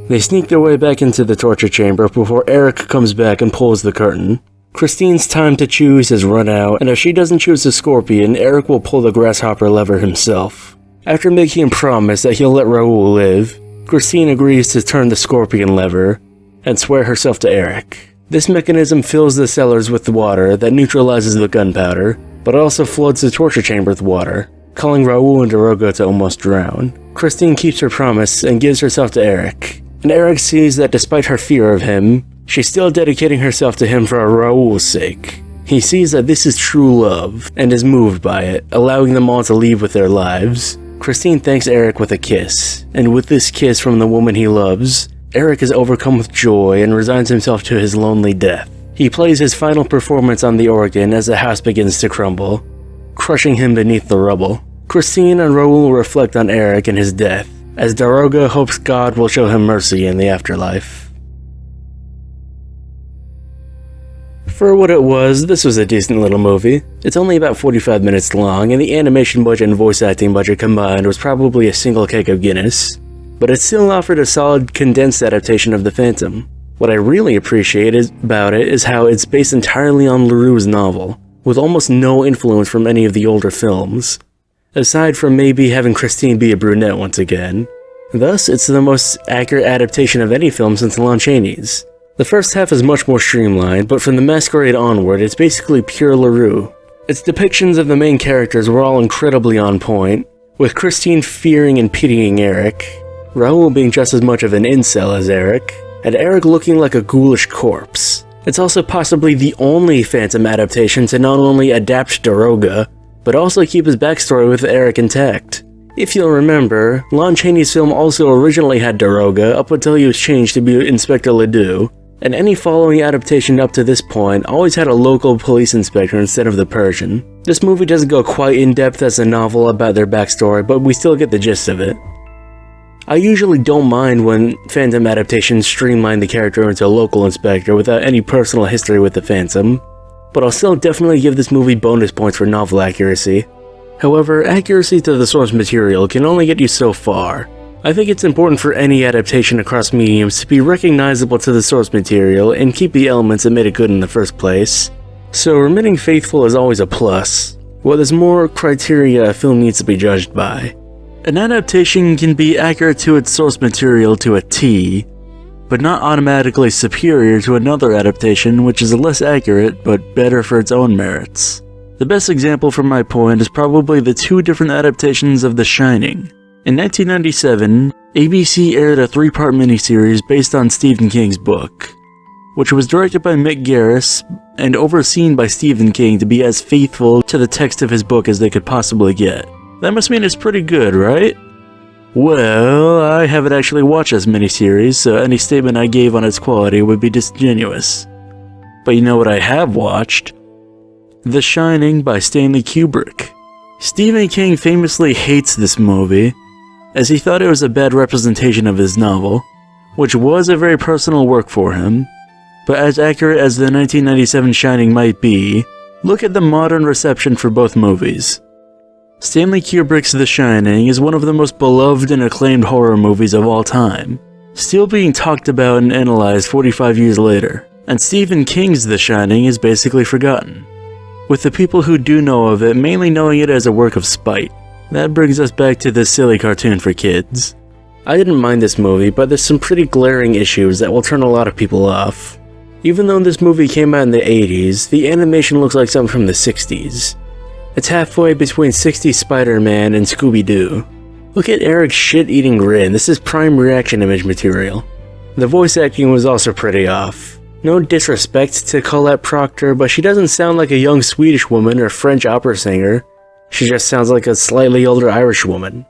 They sneak their way back into the torture chamber before Eric comes back and pulls the curtain. Christine's time to choose has run out, and if she doesn't choose the scorpion, Eric will pull the grasshopper lever himself. After making him promise that he'll let Raoul live, Christine agrees to turn the scorpion lever and swear herself to Eric. This mechanism fills the cellars with water that neutralizes the gunpowder, but also floods the torture chamber with water, calling Raoul and Daroga to almost drown. Christine keeps her promise and gives herself to Eric, and Eric sees that despite her fear of him, she's still dedicating herself to him for Raoul's sake. He sees that this is true love, and is moved by it, allowing them all to leave with their lives. Christine thanks Eric with a kiss, and with this kiss from the woman he loves, Eric is overcome with joy and resigns himself to his lonely death. He plays his final performance on the organ as the house begins to crumble, crushing him beneath the rubble. Christine and Raoul reflect on Eric and his death, as Daroga hopes God will show him mercy in the afterlife. For what it was, this was a decent little movie. It's only about 45 minutes long, and the animation budget and voice acting budget combined was probably a single keg of Guinness, but it still offered a solid condensed adaptation of The Phantom. What I really appreciate about it is how it's based entirely on Leroux's novel, with almost no influence from any of the older films, aside from maybe having Christine be a brunette once again. Thus, it's the most accurate adaptation of any film since Lon Chaney's. The first half is much more streamlined, but from The Masquerade onward, it's basically pure Leroux. Its depictions of the main characters were all incredibly on point, with Christine fearing and pitying Eric, Raoul being just as much of an incel as Eric, and Eric looking like a ghoulish corpse. It's also possibly the only Phantom adaptation to not only adapt Daroga, but also keep his backstory with Eric intact. If you'll remember, Lon Chaney's film also originally had Daroga up until he was changed to be Inspector Ledoux, and any following adaptation up to this point always had a local police inspector instead of the Persian. This movie doesn't go quite in depth as a novel about their backstory, but we still get the gist of it. I usually don't mind when Phantom adaptations streamline the character into a local inspector without any personal history with the Phantom, but I'll still definitely give this movie bonus points for novel accuracy. However, accuracy to the source material can only get you so far. I think it's important for any adaptation across mediums to be recognizable to the source material and keep the elements that made it good in the first place. So remaining faithful is always a plus. Well, there's more criteria a film needs to be judged by. An adaptation can be accurate to its source material to a T, but not automatically superior to another adaptation which is less accurate but better for its own merits. The best example from my point is probably the 2 different adaptations of The Shining. In 1997, ABC aired a 3-part miniseries based on Stephen King's book, which was directed by Mick Garris and overseen by Stephen King to be as faithful to the text of his book as they could possibly get. That must mean it's pretty good, right? Well, I haven't actually watched this miniseries, so any statement I gave on its quality would be disingenuous. But you know what I have watched? The Shining by Stanley Kubrick. Stephen King famously hates this movie, as he thought it was a bad representation of his novel, which was a very personal work for him. But as accurate as the 1997 Shining might be, look at the modern reception for both movies. Stanley Kubrick's The Shining is one of the most beloved and acclaimed horror movies of all time, still being talked about and analyzed 45 years later, and Stephen King's The Shining is basically forgotten, with the people who do know of it mainly knowing it as a work of spite. That brings us back to this silly cartoon for kids. I didn't mind this movie, but there's some pretty glaring issues that will turn a lot of people off. Even though this movie came out in the 80s, the animation looks like something from the 60s. It's halfway between 60s Spider-Man and Scooby-Doo. Look at Eric's shit-eating grin, this is prime reaction image material. The voice acting was also pretty off. No disrespect to Colette Proctor, but she doesn't sound like a young Swedish woman or French opera singer. She just sounds like a slightly older Irish woman.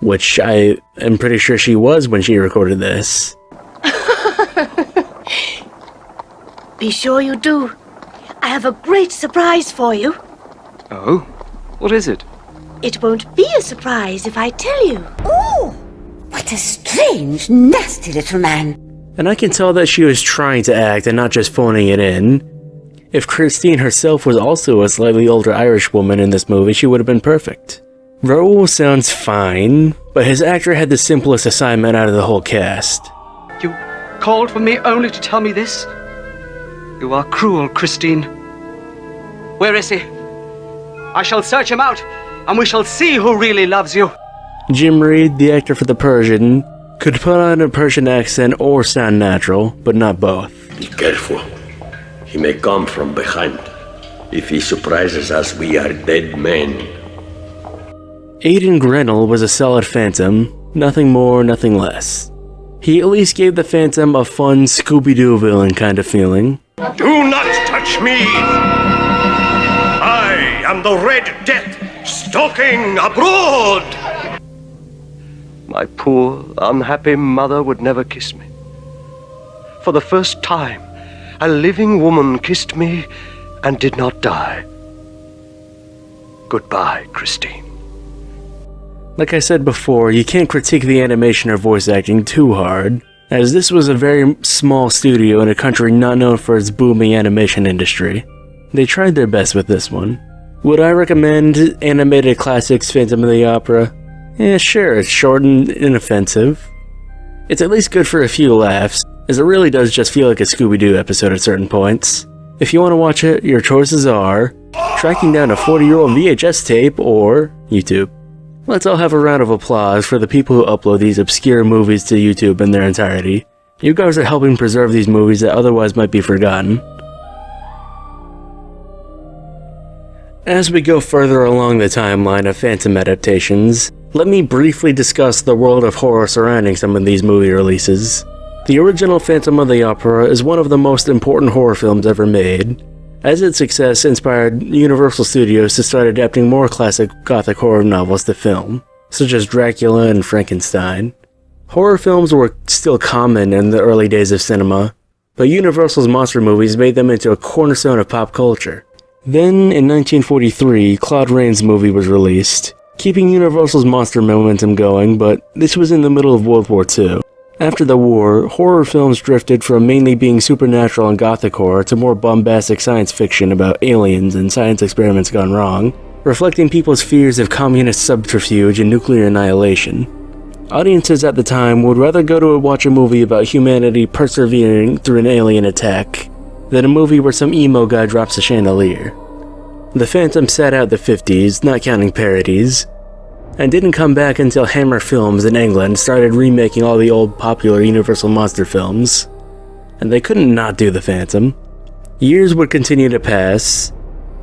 Which I am pretty sure she was when she recorded this. Be sure you do. I have a great surprise for you. Oh? What is it? It won't be a surprise if I tell you. Oh, what a strange, nasty little man. And I can tell that she was trying to act and not just phoning it in. If Christine herself was also a slightly older Irish woman in this movie, she would have been perfect. Raoul sounds fine, but his actor had the simplest assignment out of the whole cast. You called for me only to tell me this? You are cruel, Christine. Where is he? I shall search him out, and we shall see who really loves you. Jim Reed, the actor for the Persian, could put on a Persian accent or sound natural, but not both. Be careful. He may come from behind. If he surprises us, we are dead men. Aidan Grenell was a solid Phantom, nothing more, nothing less. He at least gave the Phantom a fun Scooby-Doo villain kind of feeling. Do not touch me! I am the Red Death, stalking abroad! My poor, unhappy mother would never kiss me. For the first time, a living woman kissed me and did not die. Goodbye, Christine. Like I said before, you can't critique the animation or voice acting too hard, as this was a very small studio in a country not known for its booming animation industry. They tried their best with this one. Would I recommend animated classics Phantom of the Opera? Sure, it's short and inoffensive. It's at least good for a few laughs, as it really does just feel like a Scooby-Doo episode at certain points. If you want to watch it, your choices are tracking down a 40-year-old VHS tape or YouTube. Let's all have a round of applause for the people who upload these obscure movies to YouTube in their entirety. You guys are helping preserve these movies that otherwise might be forgotten. As we go further along the timeline of Phantom adaptations, let me briefly discuss the world of horror surrounding some of these movie releases. The original Phantom of the Opera is one of the most important horror films ever made, as its success inspired Universal Studios to start adapting more classic gothic horror novels to film, such as Dracula and Frankenstein. Horror films were still common in the early days of cinema, but Universal's monster movies made them into a cornerstone of pop culture. Then, in 1943, Claude Rains' movie was released, keeping Universal's monster momentum going, but this was in the middle of World War II. After the war, horror films drifted from mainly being supernatural and gothic horror to more bombastic science fiction about aliens and science experiments gone wrong, reflecting people's fears of communist subterfuge and nuclear annihilation. Audiences at the time would rather go to watch a movie about humanity persevering through an alien attack than a movie where some emo guy drops a chandelier. The Phantom sat out the 50s, not counting parodies, and didn't come back until Hammer Films in England started remaking all the old popular Universal monster films, and they couldn't not do the Phantom. Years would continue to pass,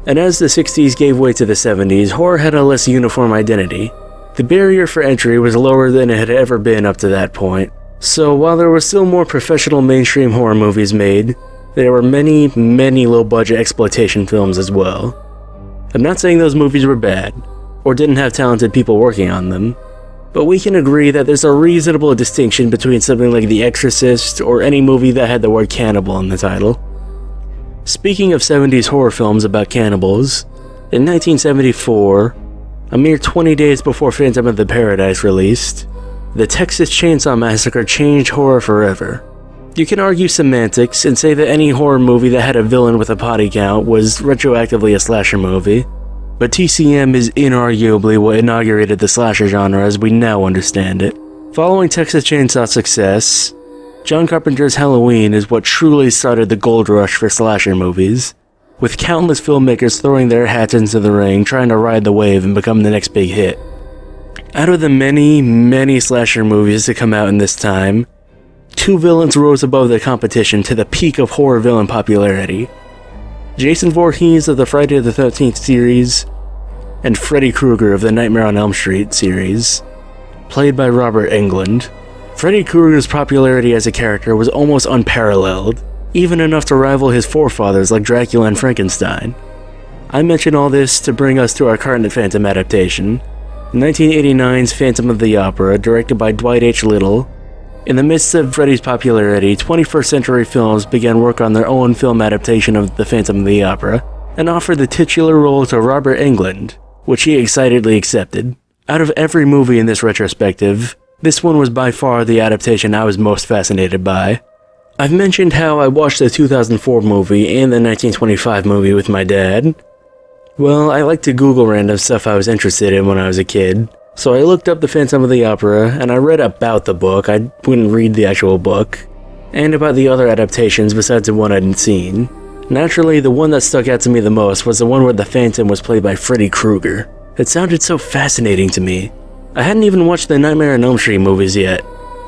and as the 60s gave way to the 70s, horror had a less uniform identity. The barrier for entry was lower than it had ever been up to that point, so while there were still more professional mainstream horror movies made, there were many, many low-budget exploitation films as well. I'm not saying those movies were bad, or didn't have talented people working on them, but we can agree that there's a reasonable distinction between something like The Exorcist or any movie that had the word cannibal in the title. Speaking of 70s horror films about cannibals, in 1974, a mere 20 days before Phantom of the Paradise released, the Texas Chainsaw Massacre changed horror forever. You can argue semantics and say that any horror movie that had a villain with a potty count was retroactively a slasher movie, but TCM is inarguably what inaugurated the slasher genre as we now understand it. Following Texas Chainsaw's success, John Carpenter's Halloween is what truly started the gold rush for slasher movies, with countless filmmakers throwing their hats into the ring trying to ride the wave and become the next big hit. Out of the many, many slasher movies to come out in this time, two villains rose above the competition to the peak of horror villain popularity. Jason Voorhees of the Friday the 13th series, and Freddy Krueger of the Nightmare on Elm Street series, played by Robert Englund. Freddy Krueger's popularity as a character was almost unparalleled, even enough to rival his forefathers like Dracula and Frankenstein. I mention all this to bring us to our current Phantom adaptation, 1989's Phantom of the Opera, directed by Dwight H. Little. In the midst of Freddy's popularity, 21st Century Films began work on their own film adaptation of the Phantom of the Opera, and offered the titular role to Robert Englund, which he excitedly accepted. Out of every movie in this retrospective, this one was by far the adaptation I was most fascinated by. I've mentioned how I watched the 2004 movie and the 1925 movie with my dad. Well, I like to Google random stuff I was interested in when I was a kid, so I looked up the Phantom of the Opera and I read about the book. I wouldn't read the actual book, and about the other adaptations besides the one I'd seen. Naturally, the one that stuck out to me the most was the one where the Phantom was played by Freddy Krueger. It sounded so fascinating to me. I hadn't even watched the Nightmare on Elm Street movies yet,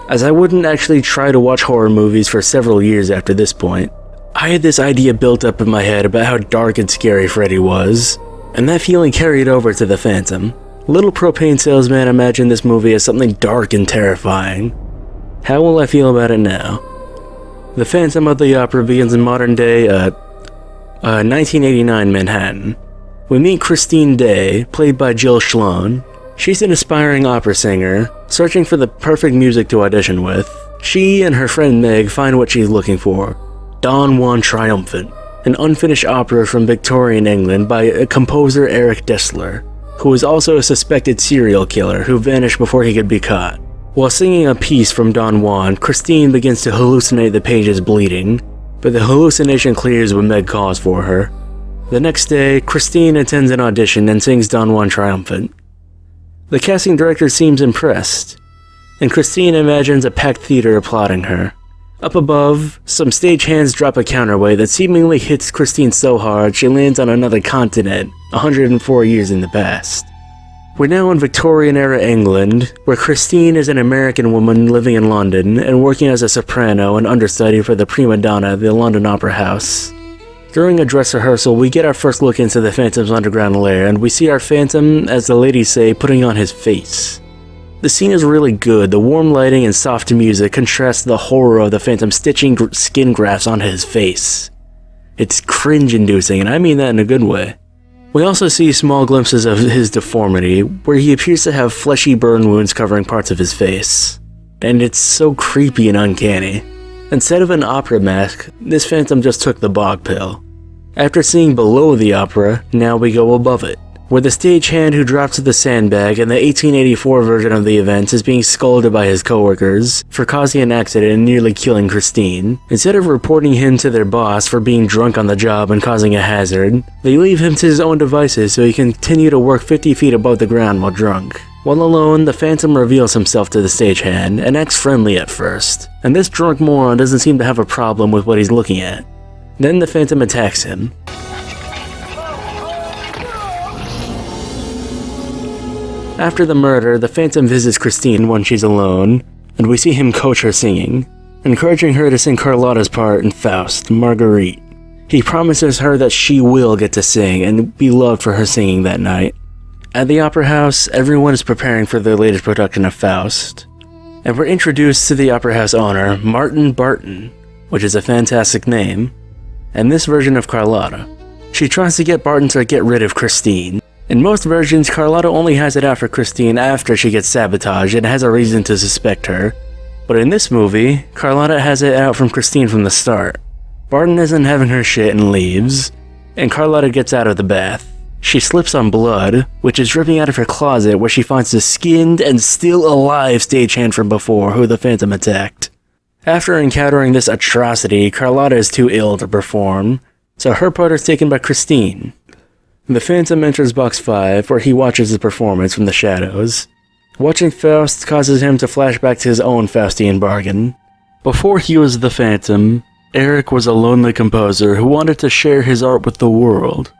as I wouldn't actually try to watch horror movies for several years after this point. I had this idea built up in my head about how dark and scary Freddy was, and that feeling carried over to the Phantom. Little propane salesman imagined this movie as something dark and terrifying. How will I feel about it now? The Phantom of the Opera begins in modern day, 1989 Manhattan. We meet Christine Day, played by Jill Sloan. She's an aspiring opera singer, searching for the perfect music to audition with. She and her friend Meg find what she's looking for, Don Juan Triumphant, an unfinished opera from Victorian England by a composer Eric Dessler, who is also a suspected serial killer who vanished before he could be caught. While singing a piece from Don Juan, Christine begins to hallucinate the pages bleeding, but the hallucination clears when Meg calls for her. The next day, Christine attends an audition and sings Don Juan Triumphant. The casting director seems impressed, and Christine imagines a packed theater applauding her. Up above, some stagehands drop a counterweight that seemingly hits Christine so hard she lands on another continent, 104 years in the past. We're now in Victorian-era England, where Christine is an American woman living in London and working as a soprano and understudy for the prima donna at the London Opera House. During a dress rehearsal, we get our first look into the Phantom's underground lair, and we see our Phantom, as the ladies say, putting on his face. The scene is really good. The warm lighting and soft music contrast the horror of the Phantom stitching skin grafts onto his face. It's cringe-inducing, and I mean that in a good way. We also see small glimpses of his deformity, where he appears to have fleshy burn wounds covering parts of his face. And it's so creepy and uncanny. Instead of an opera mask, this Phantom just took the bog pill. After seeing below the opera, now we go above it, where the stagehand who drops the sandbag in the 1884 version of the event is being scolded by his coworkers for causing an accident and nearly killing Christine. Instead of reporting him to their boss for being drunk on the job and causing a hazard, they leave him to his own devices so he can continue to work 50 feet above the ground while drunk. While alone, the Phantom reveals himself to the stagehand and acts friendly at first, and this drunk moron doesn't seem to have a problem with what he's looking at. Then the Phantom attacks him. After the murder, the Phantom visits Christine when she's alone, and we see him coach her singing, encouraging her to sing Carlotta's part in Faust, Marguerite. He promises her that she will get to sing and be loved for her singing that night. At the Opera House, everyone is preparing for their latest production of Faust, and we're introduced to the Opera House owner, Martin Barton, which is a fantastic name, and this version of Carlotta. She tries to get Barton to get rid of Christine. In most versions, Carlotta only has it out for Christine after she gets sabotaged and has a reason to suspect her, but in this movie, Carlotta has it out from Christine from the start. Barton isn't having her shit and leaves, and Carlotta gets out of the bath. She slips on blood, which is dripping out of her closet where she finds the skinned and still alive stagehand from before who the Phantom attacked. After encountering this atrocity, Carlotta is too ill to perform, so her part is taken by Christine. The Phantom enters Box 5, where he watches the performance from the shadows. Watching Faust causes him to flash back to his own Faustian bargain. Before he was the Phantom, Eric was a lonely composer who wanted to share his art with the world.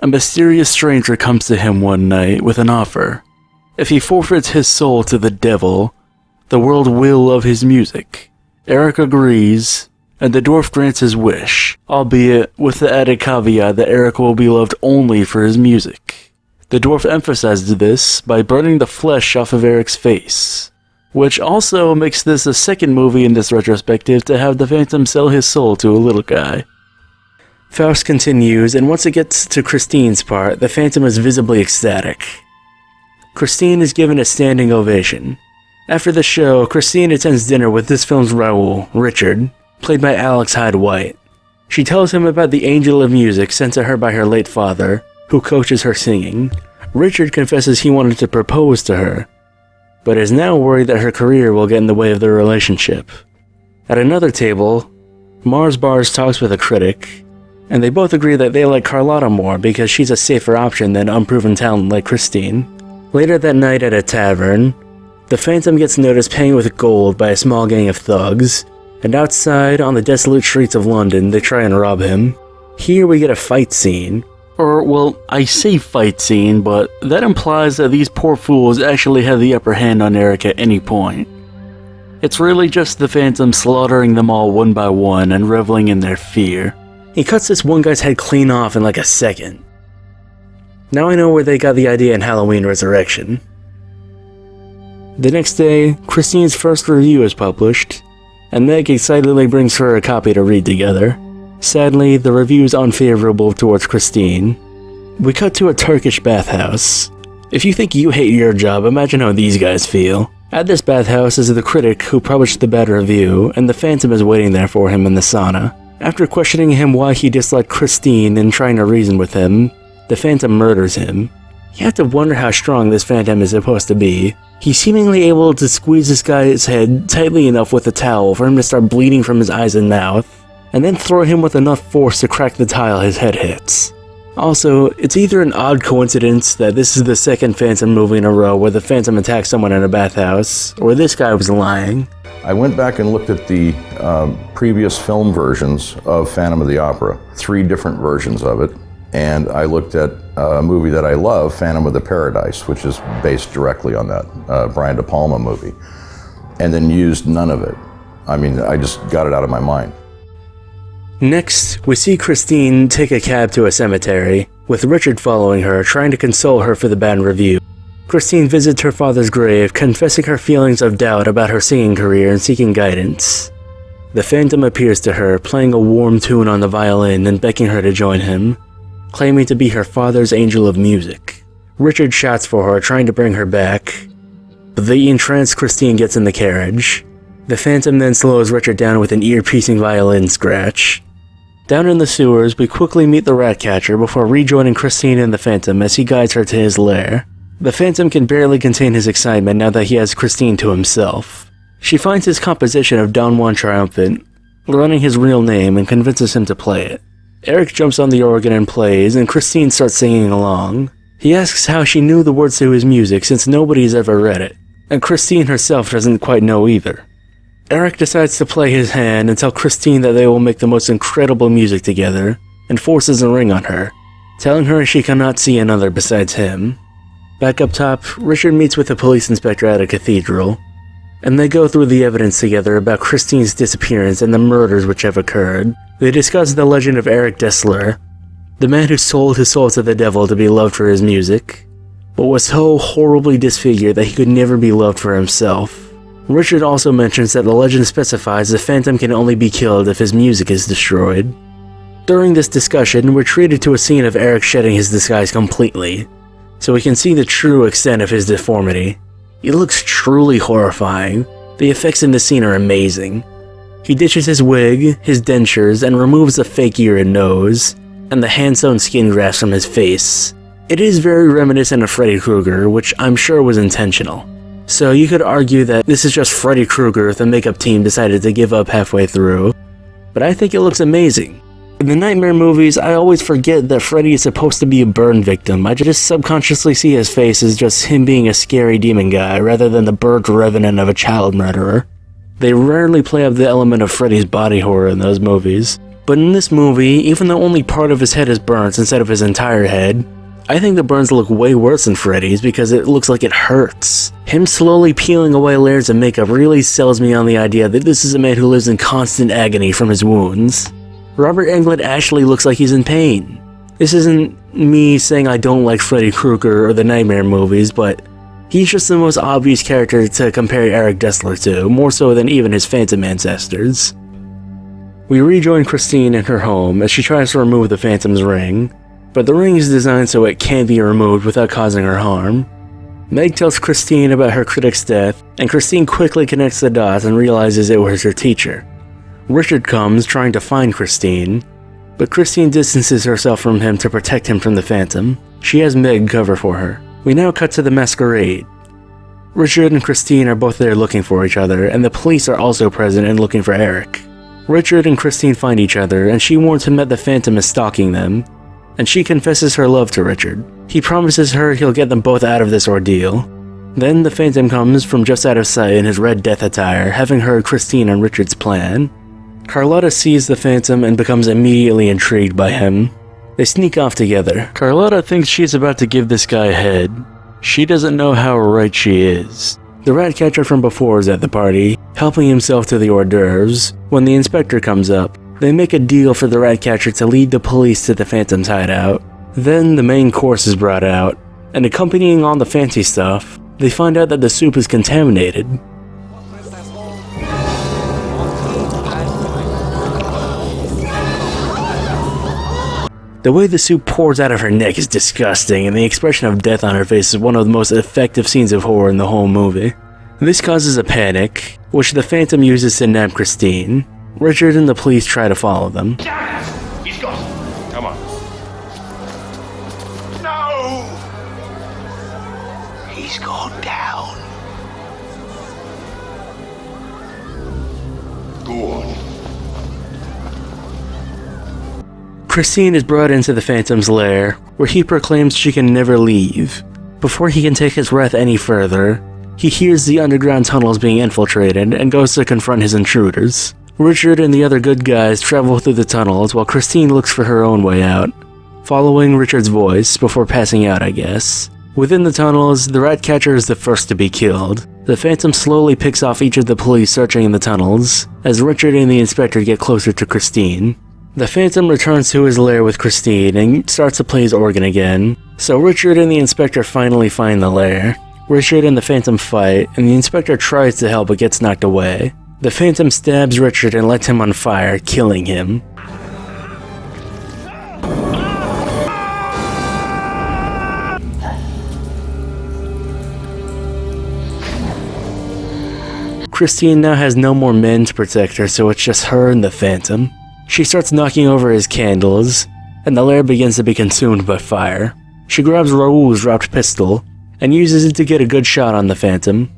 A mysterious stranger comes to him one night with an offer. If he forfeits his soul to the devil, the world will love his music. Eric agrees, and the dwarf grants his wish, albeit with the added caveat that Eric will be loved only for his music. The dwarf emphasized this by burning the flesh off of Eric's face, which also makes this the second movie in this retrospective to have the Phantom sell his soul to a little guy. Faust continues, and once it gets to Christine's part, the Phantom is visibly ecstatic. Christine is given a standing ovation. After the show, Christine attends dinner with this film's Raoul, Richard, played by Alex Hyde White. She tells him about the angel of music sent to her by her late father, who coaches her singing. Richard confesses he wanted to propose to her, but is now worried that her career will get in the way of their relationship. At another table, Mars Bars talks with a critic, and they both agree that they like Carlotta more because she's a safer option than unproven talent like Christine. Later that night at a tavern, the Phantom gets noticed paying with gold by a small gang of thugs, and outside, on the desolate streets of London, they try and rob him. Here we get a fight scene. Or, well, I say fight scene, but that implies that these poor fools actually have the upper hand on Eric at any point. It's really just the Phantom slaughtering them all one by one and reveling in their fear. He cuts this one guy's head clean off in like a second. Now I know where they got the idea in Halloween Resurrection. The next day, Christine's first review is published, and Meg excitedly brings her a copy to read together. Sadly, the review is unfavorable towards Christine. We cut to a Turkish bathhouse. If you think you hate your job, imagine how these guys feel. At this bathhouse is the critic who published the bad review, and the Phantom is waiting there for him in the sauna. After questioning him why he disliked Christine and trying to reason with him, the Phantom murders him. You have to wonder how strong this Phantom is supposed to be. He's seemingly able to squeeze this guy's head tightly enough with a towel for him to start bleeding from his eyes and mouth, and then throw him with enough force to crack the tile his head hits. Also, it's either an odd coincidence that this is the second Phantom movie in a row where the Phantom attacks someone in a bathhouse, or this guy was lying. I went back and looked at the previous film versions of Phantom of the Opera, 3 different versions of it, and I looked at a movie that I love, Phantom of the Paradise, which is based directly on that Brian De Palma movie, and then used none of it. I mean, I just got it out of my mind. Next, we see Christine take a cab to a cemetery, with Richard following her, trying to console her for the bad review. Christine visits her father's grave, confessing her feelings of doubt about her singing career and seeking guidance. The Phantom appears to her, playing a warm tune on the violin and begging her to join him, claiming to be her father's angel of music. Richard shouts for her, trying to bring her back, but the entranced Christine gets in the carriage. The Phantom then slows Richard down with an ear-piercing violin scratch. Down in the sewers, we quickly meet the Ratcatcher before rejoining Christine and the Phantom as he guides her to his lair. The Phantom can barely contain his excitement now that he has Christine to himself. She finds his composition of Don Juan Triumphant, learning his real name, and convinces him to play it. Eric jumps on the organ and plays, and Christine starts singing along. He asks how she knew the words to his music since nobody's ever read it, and Christine herself doesn't quite know either. Eric decides to play his hand and tell Christine that they will make the most incredible music together, and forces a ring on her, telling her she cannot see another besides him. Back up top, Richard meets with a police inspector at a cathedral, and they go through the evidence together about Christine's disappearance and the murders which have occurred. They discuss the legend of Eric Dessler, the man who sold his soul to the devil to be loved for his music, but was so horribly disfigured that he could never be loved for himself. Richard also mentions that the legend specifies the Phantom can only be killed if his music is destroyed. During this discussion, we're treated to a scene of Eric shedding his disguise completely, so we can see the true extent of his deformity. It looks truly horrifying. The effects in this scene are amazing. He ditches his wig, his dentures, and removes the fake ear and nose, and the hand-sewn skin grafts from his face. It is very reminiscent of Freddy Krueger, which I'm sure was intentional. So you could argue that this is just Freddy Krueger if the makeup team decided to give up halfway through, but I think it looks amazing. In the Nightmare movies, I always forget that Freddy is supposed to be a burn victim. I just subconsciously see his face as just him being a scary demon guy rather than the burnt revenant of a child murderer. They rarely play up the element of Freddy's body horror in those movies, but in this movie, even though only part of his head is burnt instead of his entire head, I think the burns look way worse than Freddy's because it looks like it hurts. Him slowly peeling away layers of makeup really sells me on the idea that this is a man who lives in constant agony from his wounds. Robert Englund actually looks like he's in pain. This isn't me saying I don't like Freddy Krueger or the Nightmare movies, but he's just the most obvious character to compare Eric Dessler to, more so than even his Phantom ancestors. We rejoin Christine in her home as she tries to remove the Phantom's ring, but the ring is designed so it can't be removed without causing her harm. Meg tells Christine about her critic's death, and Christine quickly connects the dots and realizes it was her teacher. Richard comes trying to find Christine, but Christine distances herself from him to protect him from the Phantom. She has Meg cover for her. We now cut to the masquerade. Richard and Christine are both there looking for each other, and the police are also present and looking for Eric. Richard and Christine find each other, and she warns him that the Phantom is stalking them, and she confesses her love to Richard. He promises her he'll get them both out of this ordeal. Then the Phantom comes from just out of sight in his red death attire, having heard Christine and Richard's plan. Carlotta sees the Phantom and becomes immediately intrigued by him. They sneak off together. Carlotta thinks she's about to give this guy a head. She doesn't know how right she is. The rat catcher from before is at the party, helping himself to the hors d'oeuvres, when the inspector comes up. They make a deal for the rat catcher to lead the police to the Phantom's hideout. Then the main course is brought out, and accompanying all the fancy stuff, they find out that the soup is contaminated. The way the soup pours out of her neck is disgusting, and the expression of death on her face is one of the most effective scenes of horror in the whole movie. This causes a panic, which the Phantom uses to nab Christine. Richard and the police try to follow them. Damn it! He's gone. Come on. No! He's gone down. Go on. Christine is brought into the Phantom's lair, where he proclaims she can never leave. Before he can take his wrath any further, he hears the underground tunnels being infiltrated and goes to confront his intruders. Richard and the other good guys travel through the tunnels while Christine looks for her own way out, following Richard's voice before passing out, I guess. Within the tunnels, the rat catcher is the first to be killed. The Phantom slowly picks off each of the police searching in the tunnels, as Richard and the inspector get closer to Christine. The Phantom returns to his lair with Christine and starts to play his organ again, so Richard and the inspector finally find the lair. Richard and the Phantom fight, and the inspector tries to help but gets knocked away. The Phantom stabs Richard and lights him on fire, killing him. Christine now has no more men to protect her, so it's just her and the Phantom. She starts knocking over his candles, and the lair begins to be consumed by fire. She grabs Raoul's dropped pistol, and uses it to get a good shot on the Phantom,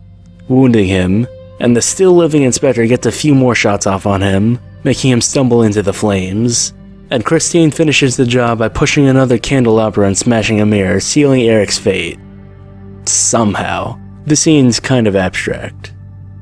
wounding him, and the still-living inspector gets a few more shots off on him, making him stumble into the flames. And Christine finishes the job by pushing another candelabra and smashing a mirror, sealing Eric's fate. Somehow. The scene's kind of abstract.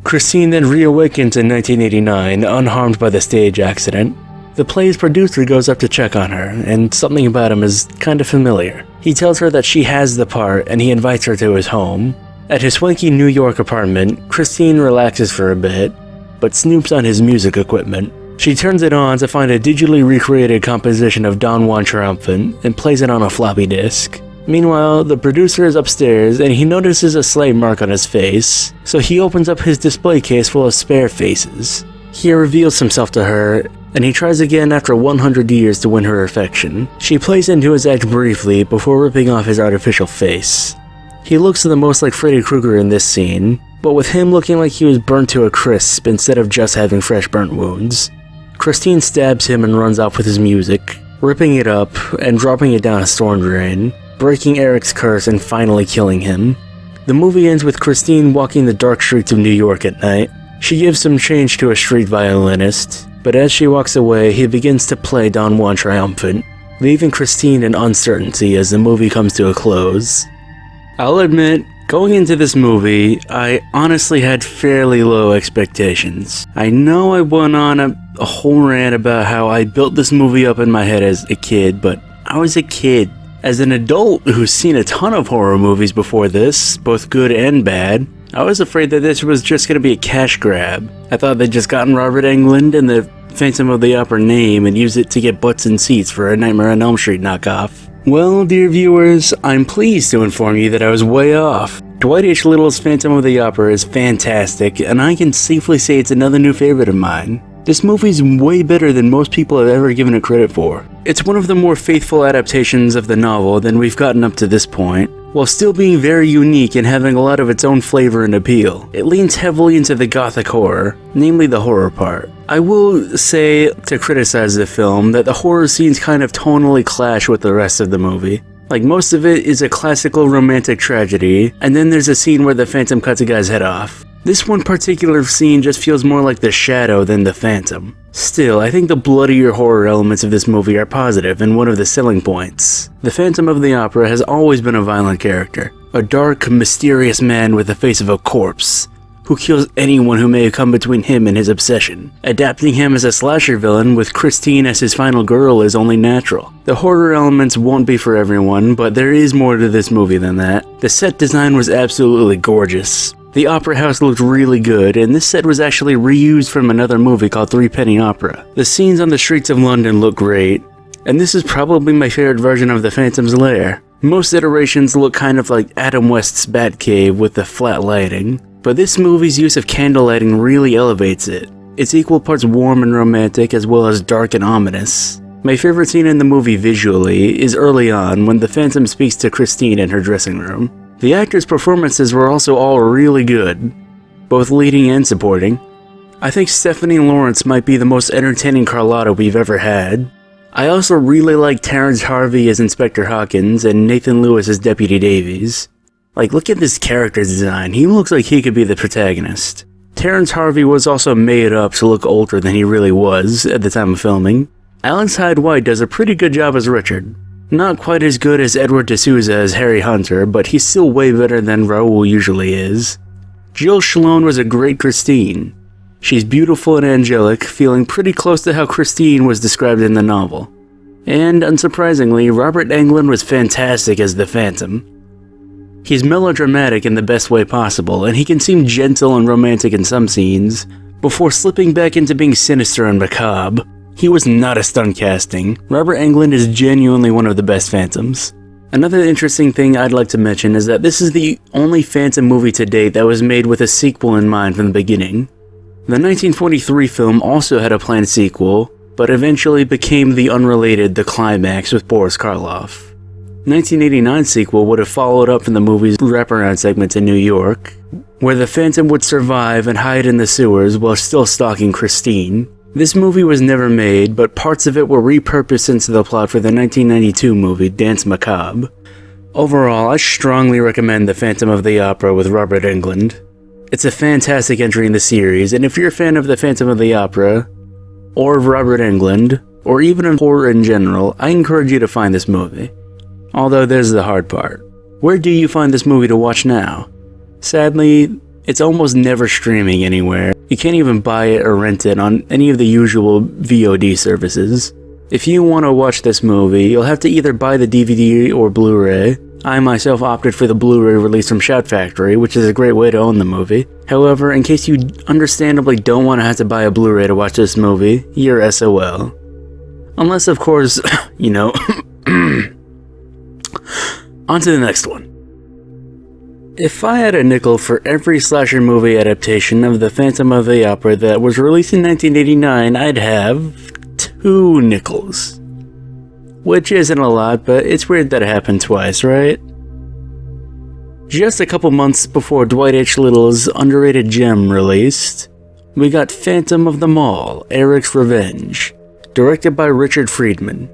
Christine then reawakens in 1989, unharmed by the stage accident. The play's producer goes up to check on her, and something about him is kind of familiar. He tells her that she has the part, and he invites her to his home. At his swanky New York apartment, Christine relaxes for a bit, but snoops on his music equipment. She turns it on to find a digitally recreated composition of Don Juan Triumphant and plays it on a floppy disk. Meanwhile, the producer is upstairs and he notices a slight mark on his face, so he opens up his display case full of spare faces. He reveals himself to her, and he tries again after 100 years to win her affection. She plays into his act briefly before ripping off his artificial face. He looks the most like Freddy Krueger in this scene, but with him looking like he was burnt to a crisp instead of just having fresh burnt wounds. Christine stabs him and runs off with his music, ripping it up and dropping it down a storm drain, breaking Eric's curse and finally killing him. The movie ends with Christine walking the dark streets of New York at night. She gives some change to a street violinist, but as she walks away, he begins to play Don Juan triumphant, leaving Christine in uncertainty as the movie comes to a close. I'll admit, going into this movie, I honestly had fairly low expectations. I know I went on a whole rant about how I built this movie up in my head as a kid, but I was a kid. As an adult who's seen a ton of horror movies before this, both good and bad, I was afraid that this was just going to be a cash grab. I thought they'd just gotten Robert Englund and the Phantom of the Opera name and used it to get butts in seats for a Nightmare on Elm Street knockoff. Well, dear viewers, I'm pleased to inform you that I was way off. Dwight H. Little's Phantom of the Opera is fantastic, and I can safely say it's another new favorite of mine. This movie's way better than most people have ever given it credit for. It's one of the more faithful adaptations of the novel than we've gotten up to this point, while still being very unique and having a lot of its own flavor and appeal. It leans heavily into the gothic horror, namely the horror part. I will say, to criticize the film, that the horror scenes kind of tonally clash with the rest of the movie. Like, most of it is a classical romantic tragedy, and then there's a scene where the Phantom cuts a guy's head off. This one particular scene just feels more like the Shadow than the Phantom. Still, I think the bloodier horror elements of this movie are positive and one of the selling points. The Phantom of the Opera has always been a violent character, a dark, mysterious man with the face of a corpse, who kills anyone who may come between him and his obsession. Adapting him as a slasher villain with Christine as his final girl is only natural. The horror elements won't be for everyone, but there is more to this movie than that. The set design was absolutely gorgeous. The opera house looked really good, and this set was actually reused from another movie called Three Penny Opera. The scenes on the streets of London look great, and this is probably my favorite version of the Phantom's lair. Most iterations look kind of like Adam West's Batcave with the flat lighting, but this movie's use of candle lighting really elevates it. It's equal parts warm and romantic as well as dark and ominous. My favorite scene in the movie visually is early on when the Phantom speaks to Christine in her dressing room. The actors' performances were also all really good, both leading and supporting. I think Stephanie Lawrence might be the most entertaining Carlotta we've ever had. I also really like Terrence Harvey as Inspector Hawkins and Nathan Lewis as Deputy Davies. Like, look at this character design, he looks like he could be the protagonist. Terrence Harvey was also made up to look older than he really was at the time of filming. Alex Hyde White does a pretty good job as Richard. Not quite as good as Edward D'Souza as Harry Hunter, but he's still way better than Raoul usually is. Jill Shalone was a great Christine. She's beautiful and angelic, feeling pretty close to how Christine was described in the novel. And, unsurprisingly, Robert Englund was fantastic as the Phantom. He's melodramatic in the best way possible, and he can seem gentle and romantic in some scenes, before slipping back into being sinister and macabre. He was not a stunt casting. Robert Englund is genuinely one of the best Phantoms. Another interesting thing I'd like to mention is that this is the only Phantom movie to date that was made with a sequel in mind from the beginning. The 1943 film also had a planned sequel, but eventually became the unrelated The Climax with Boris Karloff. 1989 sequel would have followed up from the movie's wraparound segments in New York, where the Phantom would survive and hide in the sewers while still stalking Christine. This movie was never made, but parts of it were repurposed into the plot for the 1992 movie Dance Macabre. Overall, I strongly recommend The Phantom of the Opera with Robert Englund. It's a fantastic entry in the series, and if you're a fan of The Phantom of the Opera, or of Robert Englund, or even of horror in general, I encourage you to find this movie. Although there's the hard part. Where do you find this movie to watch now? Sadly, it's almost never streaming anywhere. You can't even buy it or rent it on any of the usual VOD services. If you want to watch this movie, you'll have to either buy the DVD or Blu-ray. I myself opted for the Blu-ray release from Shout Factory, which is a great way to own the movie. However, in case you understandably don't want to have to buy a Blu-ray to watch this movie, you're SOL. Unless, of course, you know... On to the next one. If I had a nickel for every slasher movie adaptation of The Phantom of the Opera that was released in 1989, I'd have 2 nickels. Which isn't a lot, but it's weird that it happened twice, right? Just a couple months before Dwight H. Little's underrated gem released, we got Phantom of the Mall, Eric's Revenge, directed by Richard Friedman.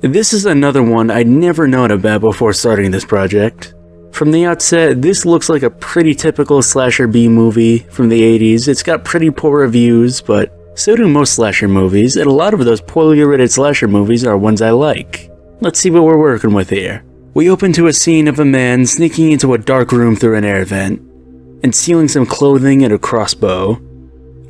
This is another one I'd never known about before starting this project. From the outset, this looks like a pretty typical slasher B movie from the 80s. It's got pretty poor reviews, but so do most slasher movies, and a lot of those poorly rated slasher movies are ones I like. Let's see what we're working with here. We open to a scene of a man sneaking into a dark room through an air vent, and stealing some clothing and a crossbow.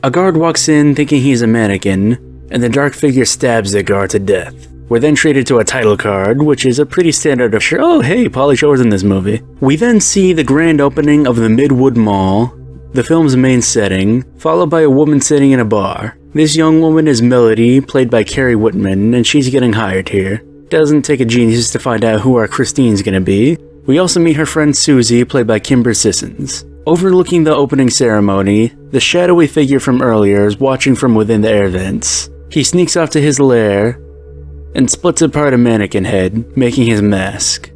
A guard walks in thinking he's a mannequin, and the dark figure stabs the guard to death. We're then treated to a title card, which is a pretty standard of oh hey, Pauly Shore's in this movie. We then see the grand opening of the Midwood Mall, the film's main setting, followed by a woman sitting in a bar. This young woman is Melody, played by Carrie Whitman, and she's getting hired here. Doesn't take a genius to find out who our Christine's gonna be. We also meet her friend Susie, played by Kimber Sissons. Overlooking the opening ceremony, the shadowy figure from earlier is watching from within the air vents. He sneaks off to his lair, and splits apart a mannequin head, making his mask.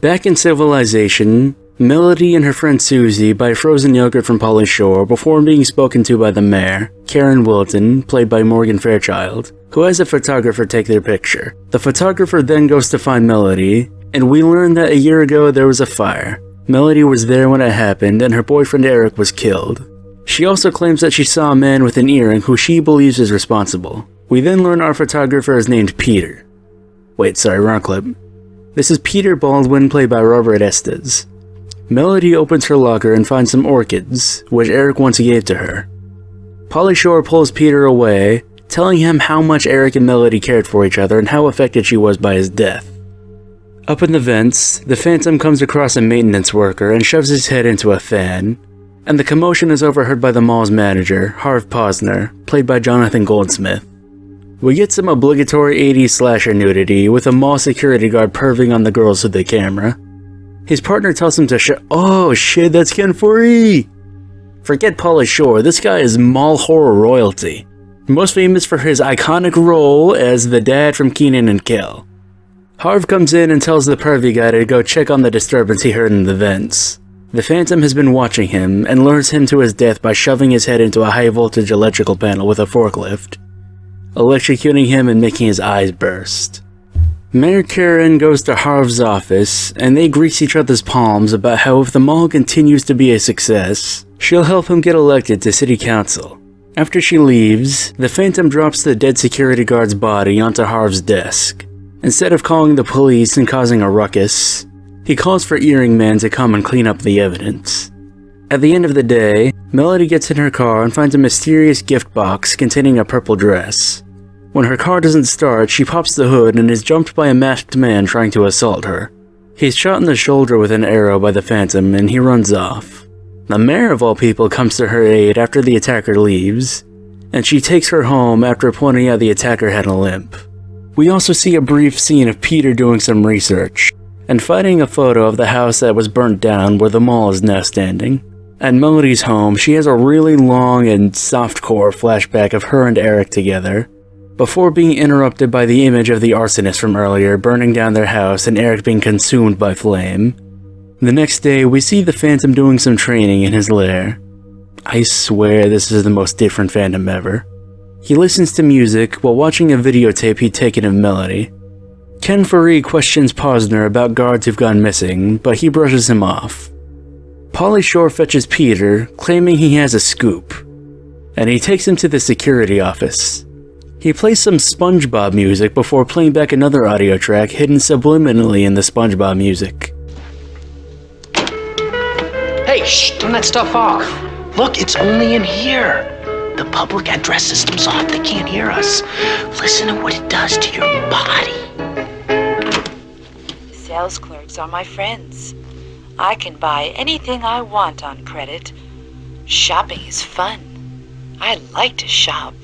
Back in Civilization, Melody and her friend Susie buy frozen yogurt from Pauly Shore before being spoken to by the mayor, Karen Wilton, played by Morgan Fairchild, who has a photographer take their picture. The photographer then goes to find Melody, and we learn that a year ago there was a fire. Melody was there when it happened, and her boyfriend Eric was killed. She also claims that she saw a man with an earring who she believes is responsible. We then learn our photographer is named Peter. Wait, sorry, wrong clip. This is Peter Baldwin, played by Robert Estes. Melody opens her locker and finds some orchids, which Eric once gave to her. Pauly Shore pulls Peter away, telling him how much Eric and Melody cared for each other and how affected she was by his death. Up in the vents, the Phantom comes across a maintenance worker and shoves his head into a fan, and the commotion is overheard by the mall's manager, Harv Posner, played by Jonathan Goldsmith. We get some obligatory 80s slasher nudity, with a mall security guard perving on the girls with the camera. His partner tells him to oh shit, that's Ken Foree! Forget Pauly Shore, this guy is mall horror royalty. Most famous for his iconic role as the dad from Kenan and Kel. Harv comes in and tells the pervy guy to go check on the disturbance he heard in the vents. The Phantom has been watching him and lures him to his death by shoving his head into a high voltage electrical panel with a forklift, electrocuting him and making his eyes burst. Mayor Karen goes to Harv's office, and they grease each other's palms about how if the mall continues to be a success, she'll help him get elected to city council. After she leaves, the Phantom drops the dead security guard's body onto Harv's desk. Instead of calling the police and causing a ruckus, he calls for Earring Man to come and clean up the evidence. At the end of the day, Melody gets in her car and finds a mysterious gift box containing a purple dress. When her car doesn't start, she pops the hood and is jumped by a masked man trying to assault her. He's shot in the shoulder with an arrow by the Phantom and he runs off. The mayor of all people comes to her aid after the attacker leaves, and she takes her home after pointing out the attacker had a limp. We also see a brief scene of Peter doing some research, and finding a photo of the house that was burnt down where the mall is now standing. At Melody's home, she has a really long and softcore flashback of her and Eric together, before being interrupted by the image of the arsonist from earlier burning down their house and Eric being consumed by flame. The next day, we see the Phantom doing some training in his lair. I swear this is the most different Phantom ever. He listens to music while watching a videotape he'd taken of Melody. Ken Foree questions Posner about guards who've gone missing, but he brushes him off. Pauly Shore fetches Peter, claiming he has a scoop, and he takes him to the security office. He plays some SpongeBob music before playing back another audio track hidden subliminally in the SpongeBob music. Hey, shh, turn that stuff off. Look, it's only in here. The public address system's off, they can't hear us. Listen to what it does to your body. Sales clerks are my friends. I can buy anything I want on credit. Shopping is fun. I like to shop.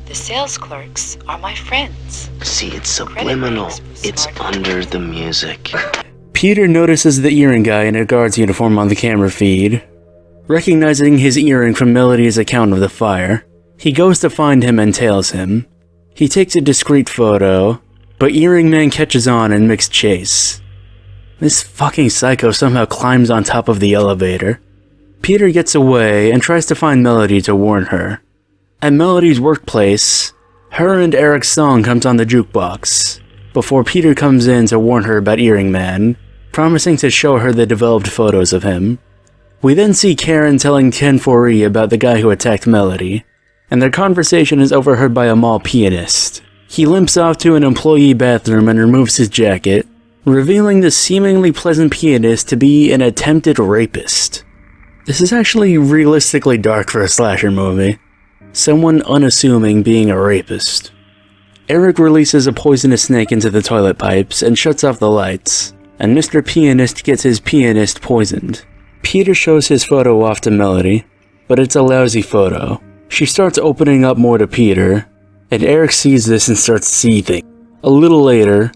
The sales clerks are my friends. See, it's subliminal. It's under the music. Peter notices the earring guy in a guard's uniform on the camera feed. Recognizing his earring from Melody's account of the fire, he goes to find him and tails him. He takes a discreet photo, but Earring Man catches on and makes chase. This fucking psycho somehow climbs on top of the elevator. Peter gets away and tries to find Melody to warn her. At Melody's workplace, her and Eric's song comes on the jukebox, before Peter comes in to warn her about Earring Man, promising to show her the developed photos of him. We then see Karen telling Ken Foree about the guy who attacked Melody, and their conversation is overheard by a mall pianist. He limps off to an employee bathroom and removes his jacket, revealing the seemingly pleasant pianist to be an attempted rapist. This is actually realistically dark for a slasher movie. Someone unassuming being a rapist. Eric releases a poisonous snake into the toilet pipes and shuts off the lights, and Mr. Pianist gets his pianist poisoned. Peter shows his photo off to Melody, but it's a lousy photo. She starts opening up more to Peter, and Eric sees this and starts seething. A little later,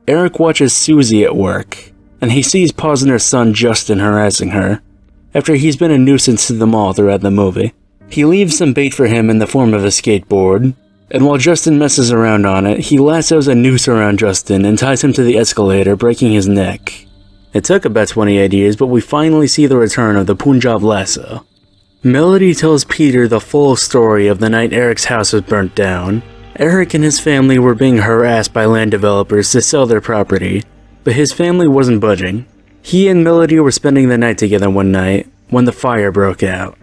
Eric watches Susie at work, and he sees Posner's son Justin harassing her, after he's been a nuisance to them all throughout the movie. He leaves some bait for him in the form of a skateboard, and while Justin messes around on it, he lassos a noose around Justin and ties him to the escalator, breaking his neck. It took about 28 years, but we finally see the return of the Punjab lasso. Melody tells Peter the full story of the night Eric's house was burnt down. Eric and his family were being harassed by land developers to sell their property, but his family wasn't budging. He and Melody were spending the night together one night when the fire broke out.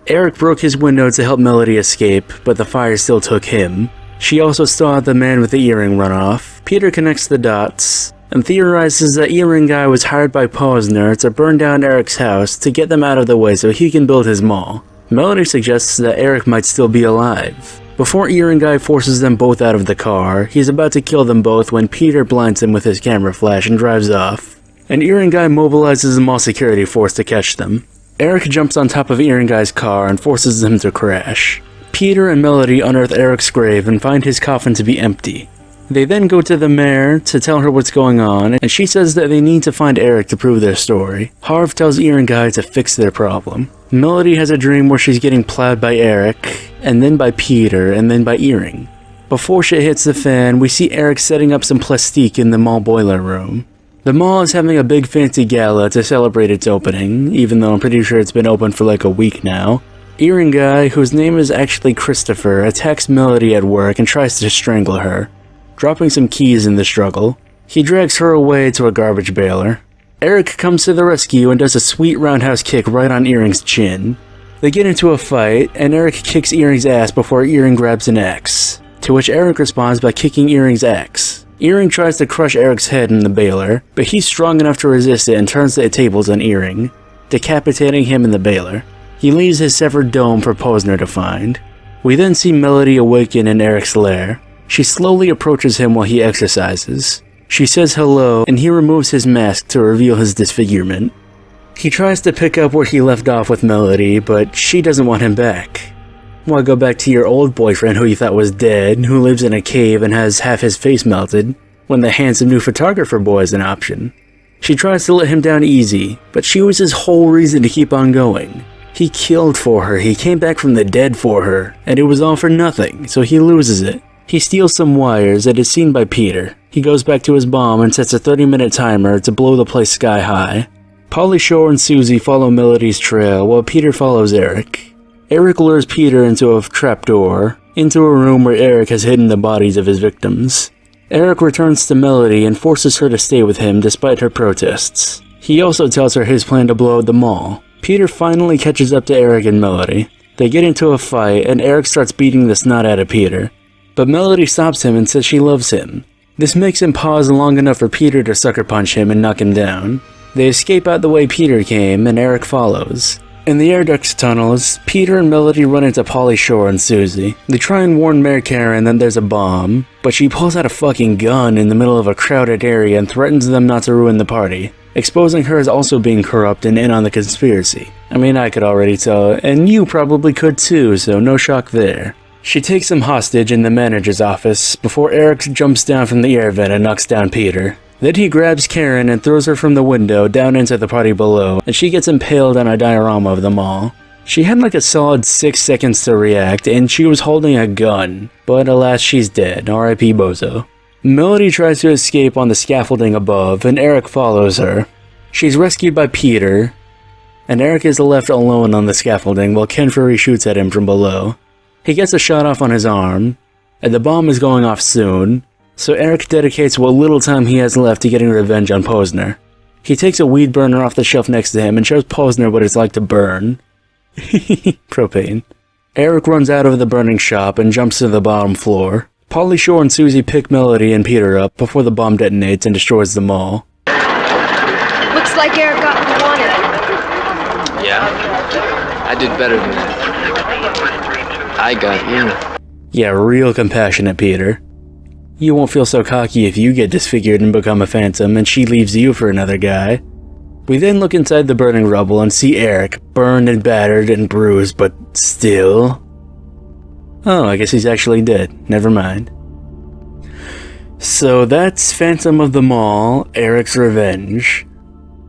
Eric broke his window to help Melody escape, but the fire still took him. She also saw the man with the earring run off. Peter connects the dots and theorizes that Earring Guy was hired by Posner to burn down Eric's house to get them out of the way so he can build his mall. Melody suggests that Eric might still be alive. Before Earring Guy forces them both out of the car, he's about to kill them both when Peter blinds him with his camera flash and drives off, and Earring Guy mobilizes a mall security force to catch them. Eric jumps on top of Earring Guy's car and forces him to crash. Peter and Melody unearth Eric's grave and find his coffin to be empty. They then go to the mayor to tell her what's going on, and she says that they need to find Eric to prove their story. Harv tells Earring Guy to fix their problem. Melody has a dream where she's getting plowed by Eric, and then by Peter, and then by Earring. Before shit hits the fan, we see Eric setting up some plastique in the mall boiler room. The mall is having a big fancy gala to celebrate its opening, even though I'm pretty sure it's been open for like a week now. Earring Guy, whose name is actually Christopher, attacks Melody at work and tries to strangle her, dropping some keys in the struggle. He drags her away to a garbage baler. Eric comes to the rescue and does a sweet roundhouse kick right on Earring's chin. They get into a fight, and Eric kicks Earring's ass before Earring grabs an axe, to which Eric responds by kicking Earring's axe. Earring tries to crush Eric's head in the baler, but he's strong enough to resist it and turns the tables on Earring, decapitating him in the baler. He leaves his severed dome for Posner to find. We then see Melody awaken in Eric's lair. She slowly approaches him while he exercises. She says hello, and he removes his mask to reveal his disfigurement. He tries to pick up where he left off with Melody, but she doesn't want him back. Why go back to your old boyfriend who you thought was dead, who lives in a cave and has half his face melted, when the handsome new photographer boy is an option? She tries to let him down easy, but she was his whole reason to keep on going. He killed for her, he came back from the dead for her, and it was all for nothing, so he loses it. He steals some wires and is seen by Peter. He goes back to his bomb and sets a 30-minute timer to blow the place sky high. Pauly Shore and Susie follow Melody's trail while Peter follows Eric. Eric lures Peter into a trapdoor, into a room where Eric has hidden the bodies of his victims. Eric returns to Melody and forces her to stay with him despite her protests. He also tells her his plan to blow up the mall. Peter finally catches up to Eric and Melody. They get into a fight and Eric starts beating the snot out of Peter, but Melody stops him and says she loves him. This makes him pause long enough for Peter to sucker punch him and knock him down. They escape out the way Peter came and Eric follows. In the air ducts tunnels, Peter and Melody run into Pauly Shore and Susie. They try and warn Mayor Karen that there's a bomb, but she pulls out a fucking gun in the middle of a crowded area and threatens them not to ruin the party, exposing her as also being corrupt and in on the conspiracy. I mean, I could already tell, and you probably could too, so no shock there. She takes him hostage in the manager's office before Eric jumps down from the air vent and knocks down Peter. Then he grabs Karen and throws her from the window down into the party below, and she gets impaled on a diorama of the mall. She had like a solid 6 seconds to react, and she was holding a gun, but alas she's dead, R.I.P. Bozo. Melody tries to escape on the scaffolding above, and Eric follows her. She's rescued by Peter, and Eric is left alone on the scaffolding while Ken Furry shoots at him from below. He gets a shot off on his arm, and the bomb is going off soon, so Eric dedicates what little time he has left to getting revenge on Posner. He takes a weed burner off the shelf next to him and shows Posner what it's like to burn. Propane. Eric runs out of the burning shop and jumps to the bottom floor. Pauly Shore and Susie pick Melody and Peter up before the bomb detonates and destroys the mall. Looks like Eric got what he wanted. Yeah, I did better than that. I got you. Yeah, real compassionate Peter. You won't feel so cocky if you get disfigured and become a phantom and she leaves you for another guy. We then look inside the burning rubble and see Eric, burned and battered and bruised, but still... Oh, I guess he's actually dead. Never mind. So that's Phantom of the Mall, Eric's Revenge.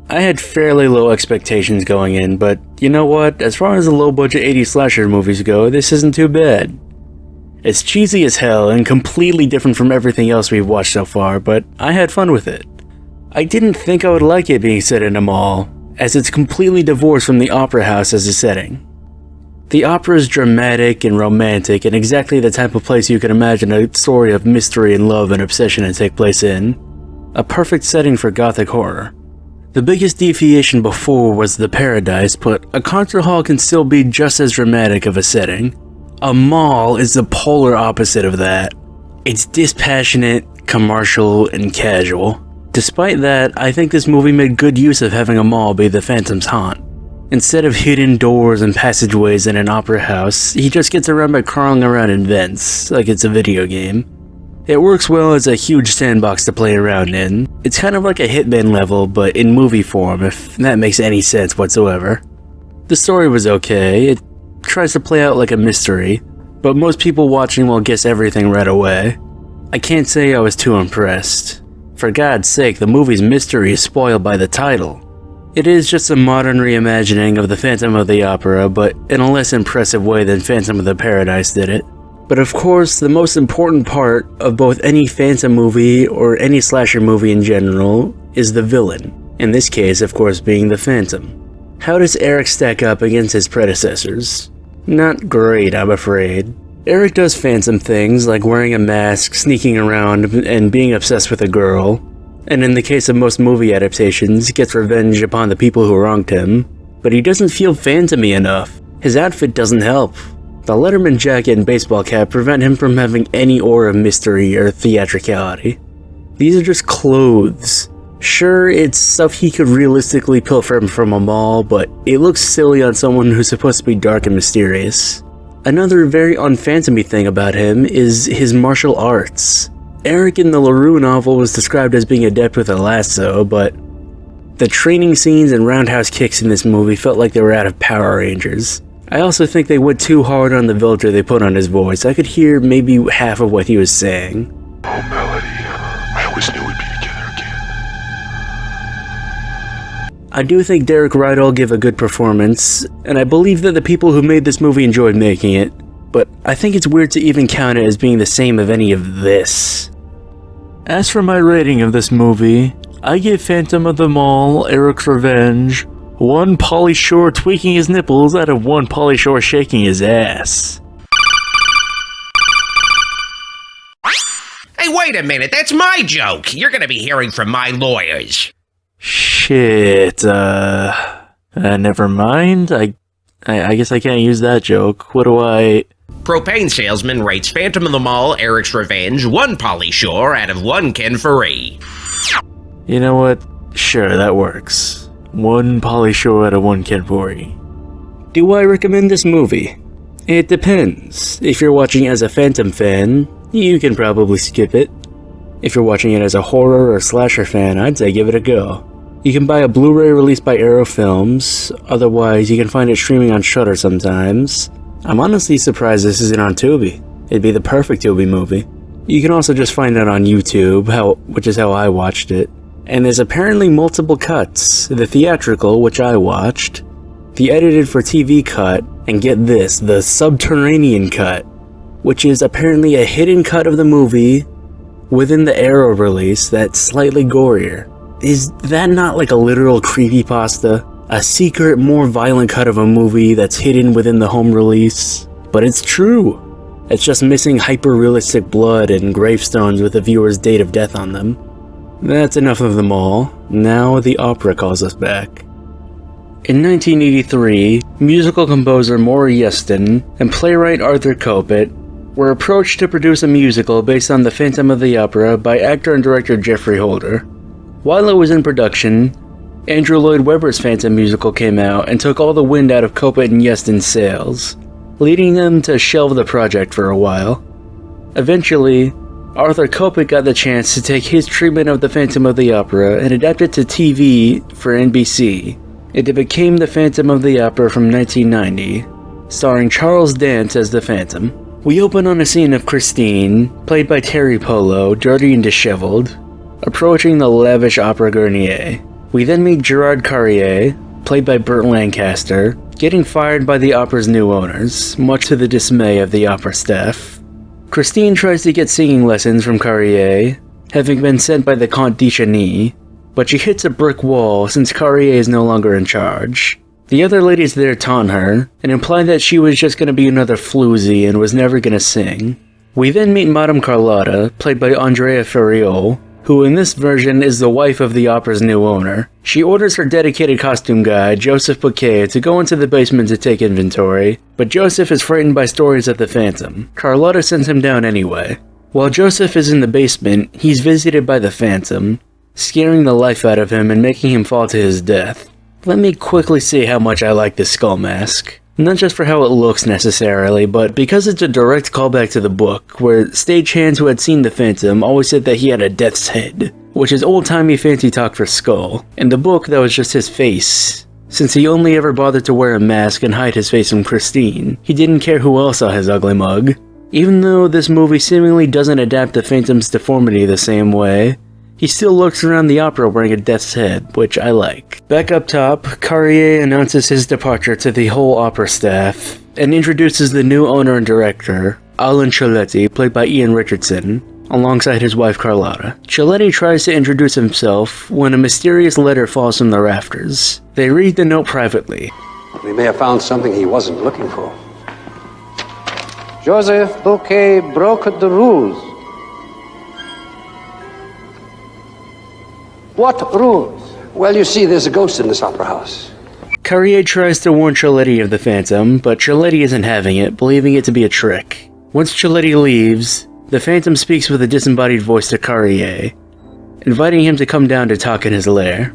I had fairly low expectations going in, but you know what? As far as the low-budget 80s slasher movies go, this isn't too bad. It's cheesy as hell and completely different from everything else we've watched so far, but I had fun with it. I didn't think I would like it being set in a mall, as it's completely divorced from the opera house as a setting. The opera is dramatic and romantic and exactly the type of place you can imagine a story of mystery and love and obsession to take place in. A perfect setting for gothic horror. The biggest deviation before was the Paradise, but a concert hall can still be just as dramatic of a setting. A mall is the polar opposite of that. It's dispassionate, commercial, and casual. Despite that, I think this movie made good use of having a mall be the Phantom's haunt. Instead of hidden doors and passageways in an opera house, he just gets around by crawling around in vents, like it's a video game. It works well as a huge sandbox to play around in. It's kind of like a Hitman level, but in movie form, if that makes any sense whatsoever. The story was okay. It tries to play out like a mystery, but most people watching will guess everything right away. I can't say I was too impressed. For God's sake, the movie's mystery is spoiled by the title. It is just a modern reimagining of the Phantom of the Opera, but in a less impressive way than Phantom of the Paradise did it. But of course, the most important part of both any Phantom movie or any slasher movie in general is the villain. In this case, of course, being the Phantom. How does Eric stack up against his predecessors? Not great, I'm afraid. Eric does Phantom things like wearing a mask, sneaking around, and being obsessed with a girl. And in the case of most movie adaptations, gets revenge upon the people who wronged him. But he doesn't feel phantom-y enough. His outfit doesn't help. The Letterman jacket and baseball cap prevent him from having any aura of mystery or theatricality. These are just clothes. Sure, it's stuff he could realistically pilfer from a mall, but it looks silly on someone who's supposed to be dark and mysterious. Another very unphantom-y thing about him is his martial arts. Eric in the LaRue novel was described as being adept with a lasso, but the training scenes and roundhouse kicks in this movie felt like they were out of Power Rangers. I also think they went too hard on the filter they put on his voice. I could hear maybe half of what he was saying. Oh, Melody, I always knew we'd be together again. I do think Derek Rydell gave a good performance, and I believe that the people who made this movie enjoyed making it, but I think it's weird to even count it as being the same of any of this. As for my rating of this movie, I give Phantom of the Mall, Eric's Revenge, 1 Pauly Shore tweaking his nipples out of 1 Pauly Shore shaking his ass. Hey, wait a minute, that's my joke! You're gonna be hearing from my lawyers. Shit, never mind. I guess I can't use that joke. What do I... Propane salesman rates Phantom of the Mall, Eric's Revenge, 1 Pauly Shore out of 1 Ken Furry. You know what? Sure, that works. 1 Pauly Shore out of 1 Ken Furry. Do I recommend this movie? It depends. If you're watching as a Phantom fan, you can probably skip it. If you're watching it as a horror or slasher fan, I'd say give it a go. You can buy a Blu-ray released by Arrow Films, otherwise you can find it streaming on Shudder sometimes. I'm honestly surprised this isn't on Tubi. It'd be the perfect Tubi movie. You can also just find it on YouTube, which is how I watched it. And there's apparently multiple cuts. The theatrical, which I watched, the edited for TV cut, and get this, the subterranean cut, which is apparently a hidden cut of the movie within the Arrow release that's slightly gorier. Is that not like a literal creepypasta? A secret, more violent cut of a movie that's hidden within the home release? But it's true. It's just missing hyper-realistic blood and gravestones with the viewer's date of death on them. That's enough of them all. Now the opera calls us back. In 1983, musical composer Maury Yeston and playwright Arthur Kopit were approached to produce a musical based on The Phantom of the Opera by actor and director Geoffrey Holder. While it was in production, Andrew Lloyd Webber's Phantom musical came out and took all the wind out of Kopit and Yeston's sails, leading them to shelve the project for a while. Eventually, Arthur Kopit got the chance to take his treatment of The Phantom of the Opera and adapt it to TV for NBC. It became The Phantom of the Opera from 1990, starring Charles Dance as the Phantom. We open on a scene of Christine, played by Terry Polo, dirty and disheveled, approaching the lavish Opera Garnier. We then meet Gerard Carrier, played by Burt Lancaster, getting fired by the opera's new owners, much to the dismay of the opera staff. Christine tries to get singing lessons from Carrier, having been sent by the Comte de Chagny, but she hits a brick wall since Carrier is no longer in charge. The other ladies there taunt her, and imply that she was just going to be another floozy and was never going to sing. We then meet Madame Carlotta, played by Andrea Ferriol, who in this version is the wife of the opera's new owner. She orders her dedicated costume guy, Joseph Bouquet, to go into the basement to take inventory, but Joseph is frightened by stories of the Phantom. Carlotta sends him down anyway. While Joseph is in the basement, he's visited by the Phantom, scaring the life out of him and making him fall to his death. Let me quickly say how much I like this skull mask. Not just for how it looks necessarily, but because it's a direct callback to the book, where stagehands who had seen the Phantom always said that he had a death's head, which is old-timey fancy talk for skull. In the book, that was just his face. Since he only ever bothered to wear a mask and hide his face from Christine, he didn't care who else saw his ugly mug. Even though this movie seemingly doesn't adapt the Phantom's deformity the same way, he still looks around the opera wearing a death's head, which I like. Back up top, Carrier announces his departure to the whole opera staff, and introduces the new owner and director, Alan Cialetti, played by Ian Richardson, alongside his wife Carlotta. Cialetti tries to introduce himself when a mysterious letter falls from the rafters. They read the note privately. We may have found something he wasn't looking for. Joseph Bouquet broke the rules. What rules? Well, you see, there's a ghost in this opera house. Carrier tries to warn Cialetti of the Phantom, but Cialetti isn't having it, believing it to be a trick. Once Cialetti leaves, the Phantom speaks with a disembodied voice to Carrier, inviting him to come down to talk in his lair.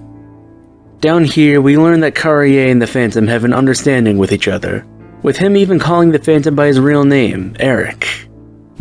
Down here, we learn that Carrier and the Phantom have an understanding with each other, with him even calling the Phantom by his real name, Eric.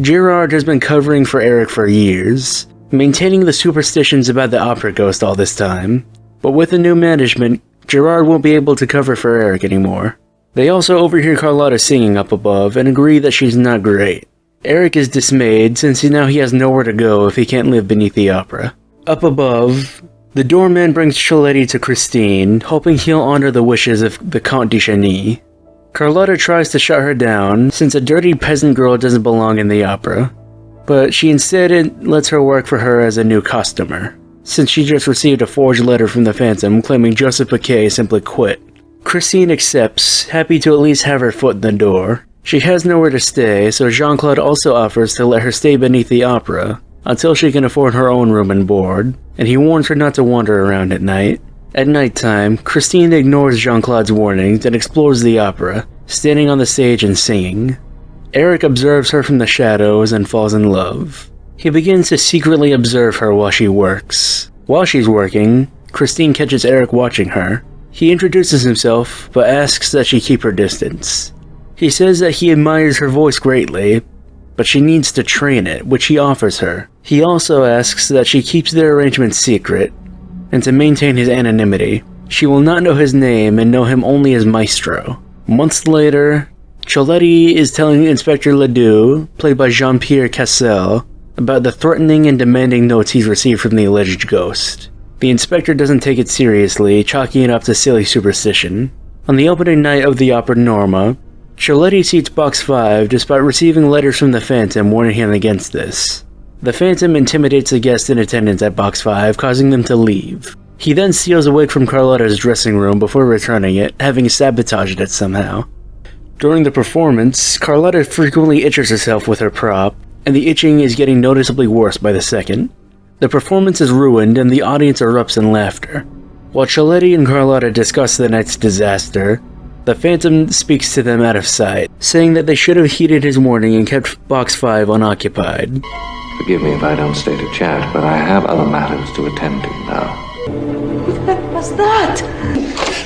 Gerard has been covering for Eric for years, maintaining the superstitions about the opera ghost all this time, but with the new management, Gerard won't be able to cover for Eric anymore. They also overhear Carlotta singing up above and agree that she's not great. Eric is dismayed since now he has nowhere to go if he can't live beneath the opera. Up above, the doorman brings Cialetti to Christine, hoping he'll honor the wishes of the Comte de Chagny. Carlotta tries to shut her down since a dirty peasant girl doesn't belong in the opera, but she instead lets her work for her as a new customer, since she just received a forged letter from the Phantom claiming Joseph Bouquet simply quit. Christine accepts, happy to at least have her foot in the door. She has nowhere to stay, so Jean-Claude also offers to let her stay beneath the opera until she can afford her own room and board, and he warns her not to wander around at night. At nighttime, Christine ignores Jean-Claude's warnings and explores the opera, standing on the stage and singing. Eric observes her from the shadows and falls in love. He begins to secretly observe her while she works. While she's working, Christine catches Eric watching her. He introduces himself, but asks that she keep her distance. He says that he admires her voice greatly, but she needs to train it, which he offers her. He also asks that she keeps their arrangement secret, and to maintain his anonymity. She will not know his name and know him only as Maestro. Months later, Cialetti is telling Inspector Ledoux, played by Jean-Pierre Cassel, about the threatening and demanding notes he's received from the alleged ghost. The inspector doesn't take it seriously, chalking it up to silly superstition. On the opening night of the opera Norma, Cialetti seats Box 5 despite receiving letters from the Phantom warning him against this. The Phantom intimidates the guests in attendance at Box 5, causing them to leave. He then steals a wig from Carlotta's dressing room before returning it, having sabotaged it somehow. During the performance, Carlotta frequently itches herself with her prop, and the itching is getting noticeably worse by the second. The performance is ruined and the audience erupts in laughter. While Cialetti and Carlotta discuss the night's disaster, the Phantom speaks to them out of sight, saying that they should have heeded his warning and kept Box 5 unoccupied. Forgive me if I don't stay to chat, but I have other matters to attend to now. What was that?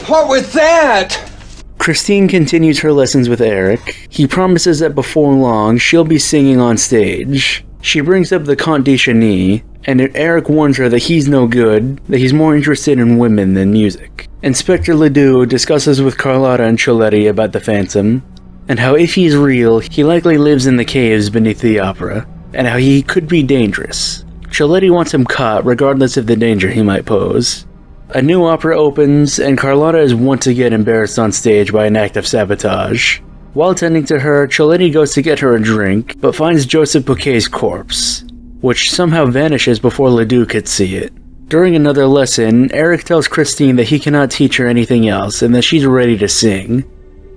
What was that? Christine continues her lessons with Eric. He promises that before long, she'll be singing on stage. She brings up the Conte de Cheny, and Eric warns her that he's no good, that he's more interested in women than music. Inspector Ledoux discusses with Carlotta and Cialetti about the Phantom, and how if he's real, he likely lives in the caves beneath the opera, and how he could be dangerous. Cialetti wants him caught regardless of the danger he might pose. A new opera opens, and Carlotta is once again embarrassed on stage by an act of sabotage. While tending to her, Cialetti goes to get her a drink, but finds Joseph Bouquet's corpse, which somehow vanishes before Ledoux could see it. During another lesson, Eric tells Christine that he cannot teach her anything else and that she's ready to sing,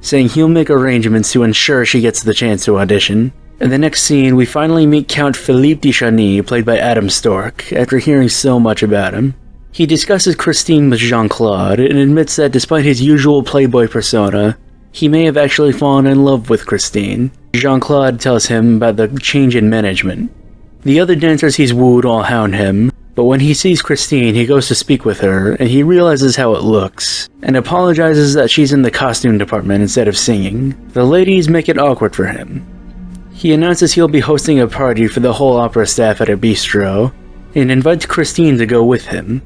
saying he'll make arrangements to ensure she gets the chance to audition. In the next scene, we finally meet Count Philippe de Cheny, played by Adam Stork, after hearing so much about him. He discusses Christine with Jean-Claude and admits that despite his usual playboy persona, he may have actually fallen in love with Christine. Jean-Claude tells him about the change in management. The other dancers he's wooed all hound him, but when he sees Christine, he goes to speak with her, and he realizes how it looks, and apologizes that she's in the costume department instead of singing. The ladies make it awkward for him. He announces he'll be hosting a party for the whole opera staff at a bistro, and invites Christine to go with him.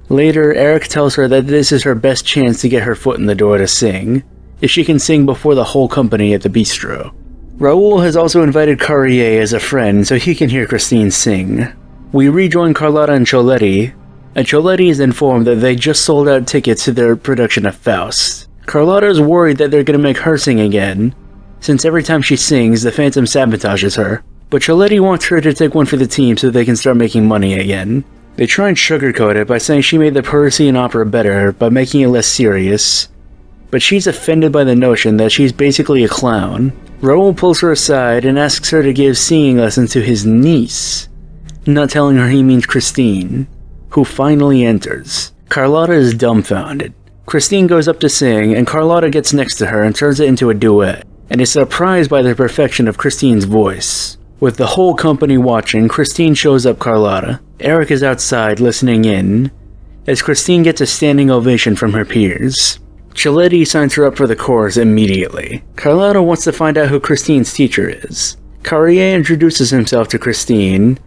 Later, Eric tells her that this is her best chance to get her foot in the door to sing, if she can sing before the whole company at the bistro. Raoul has also invited Carrier as a friend so he can hear Christine sing. We rejoin Carlotta and Cialetti, and Cialetti is informed that they just sold out tickets to their production of Faust. Carlotta is worried that they're going to make her sing again, since every time she sings, the Phantom sabotages her. But Cialetti wants her to take one for the team so they can start making money again. They try and sugarcoat it by saying she made the Parisian opera better by making it less serious, but she's offended by the notion that she's basically a clown. Raoul pulls her aside and asks her to give singing lessons to his niece, not telling her he means Christine, who finally enters. Carlotta is dumbfounded. Christine goes up to sing, and Carlotta gets next to her and turns it into a duet, and is surprised by the perfection of Christine's voice. With the whole company watching, Christine shows up Carlotta. Eric is outside listening in, as Christine gets a standing ovation from her peers. Cialetti signs her up for the chorus immediately. Carlotta wants to find out who Christine's teacher is. Carrier introduces himself to Christine,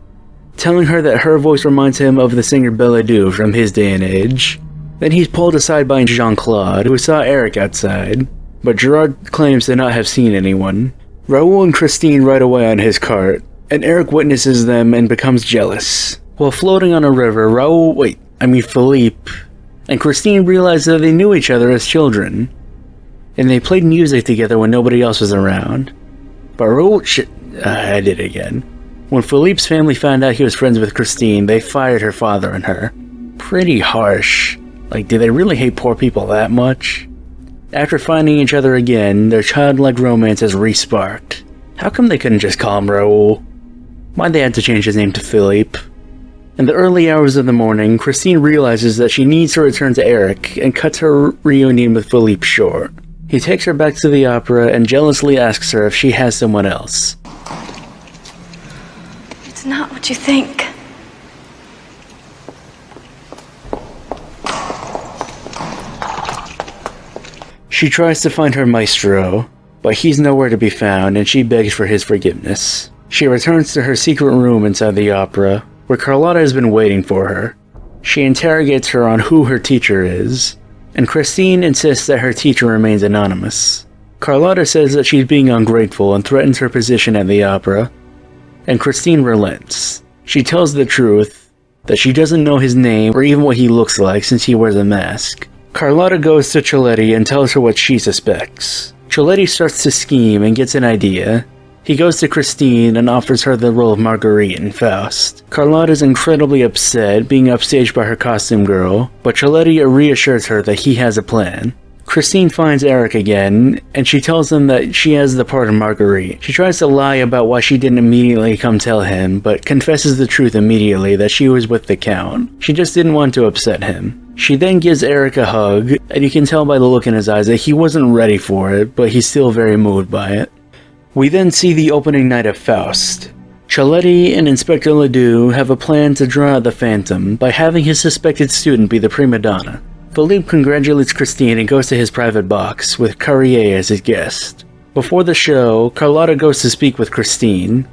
telling her that her voice reminds him of the singer Belladieu from his day and age. Then he's pulled aside by Jean-Claude, who saw Eric outside, but Gerard claims to not have seen anyone. Raoul and Christine ride away on his cart, and Eric witnesses them and becomes jealous. While floating on a river, Philippe and Christine realize that they knew each other as children, and they played music together when nobody else was around. But I did it again. When Philippe's family found out he was friends with Christine, they fired her father and her. Pretty harsh. Do they really hate poor people that much? After finding each other again, their childlike romance has re-sparked. How come they couldn't just call him Raoul? Why'd they have to change his name to Philippe? In the early hours of the morning, Christine realizes that she needs to return to Eric and cuts her reunion with Philippe short. He takes her back to the opera and jealously asks her if she has someone else. It's not what you think. She tries to find her maestro, but he's nowhere to be found and she begs for his forgiveness. She returns to her secret room inside the opera, where Carlotta has been waiting for her. She interrogates her on who her teacher is, and Christine insists that her teacher remains anonymous. Carlotta says that she's being ungrateful and threatens her position at the opera, and Christine relents. She tells the truth, that she doesn't know his name or even what he looks like since he wears a mask. Carlotta goes to Cialetti and tells her what she suspects. Cialetti starts to scheme and gets an idea. He goes to Christine and offers her the role of Marguerite in Faust. Carlotta is incredibly upset, being upstaged by her costume girl, but Cialetti reassures her that he has a plan. Christine finds Eric again, and she tells him that she has the part of Marguerite. She tries to lie about why she didn't immediately come tell him, but confesses the truth immediately that she was with the Count. She just didn't want to upset him. She then gives Eric a hug, and you can tell by the look in his eyes that he wasn't ready for it, but he's still very moved by it. We then see the opening night of Faust. Cialetti and Inspector Ledoux have a plan to draw out the Phantom by having his suspected student be the prima donna. Philippe congratulates Christine and goes to his private box, with Carrier as his guest. Before the show, Carlotta goes to speak with Christine.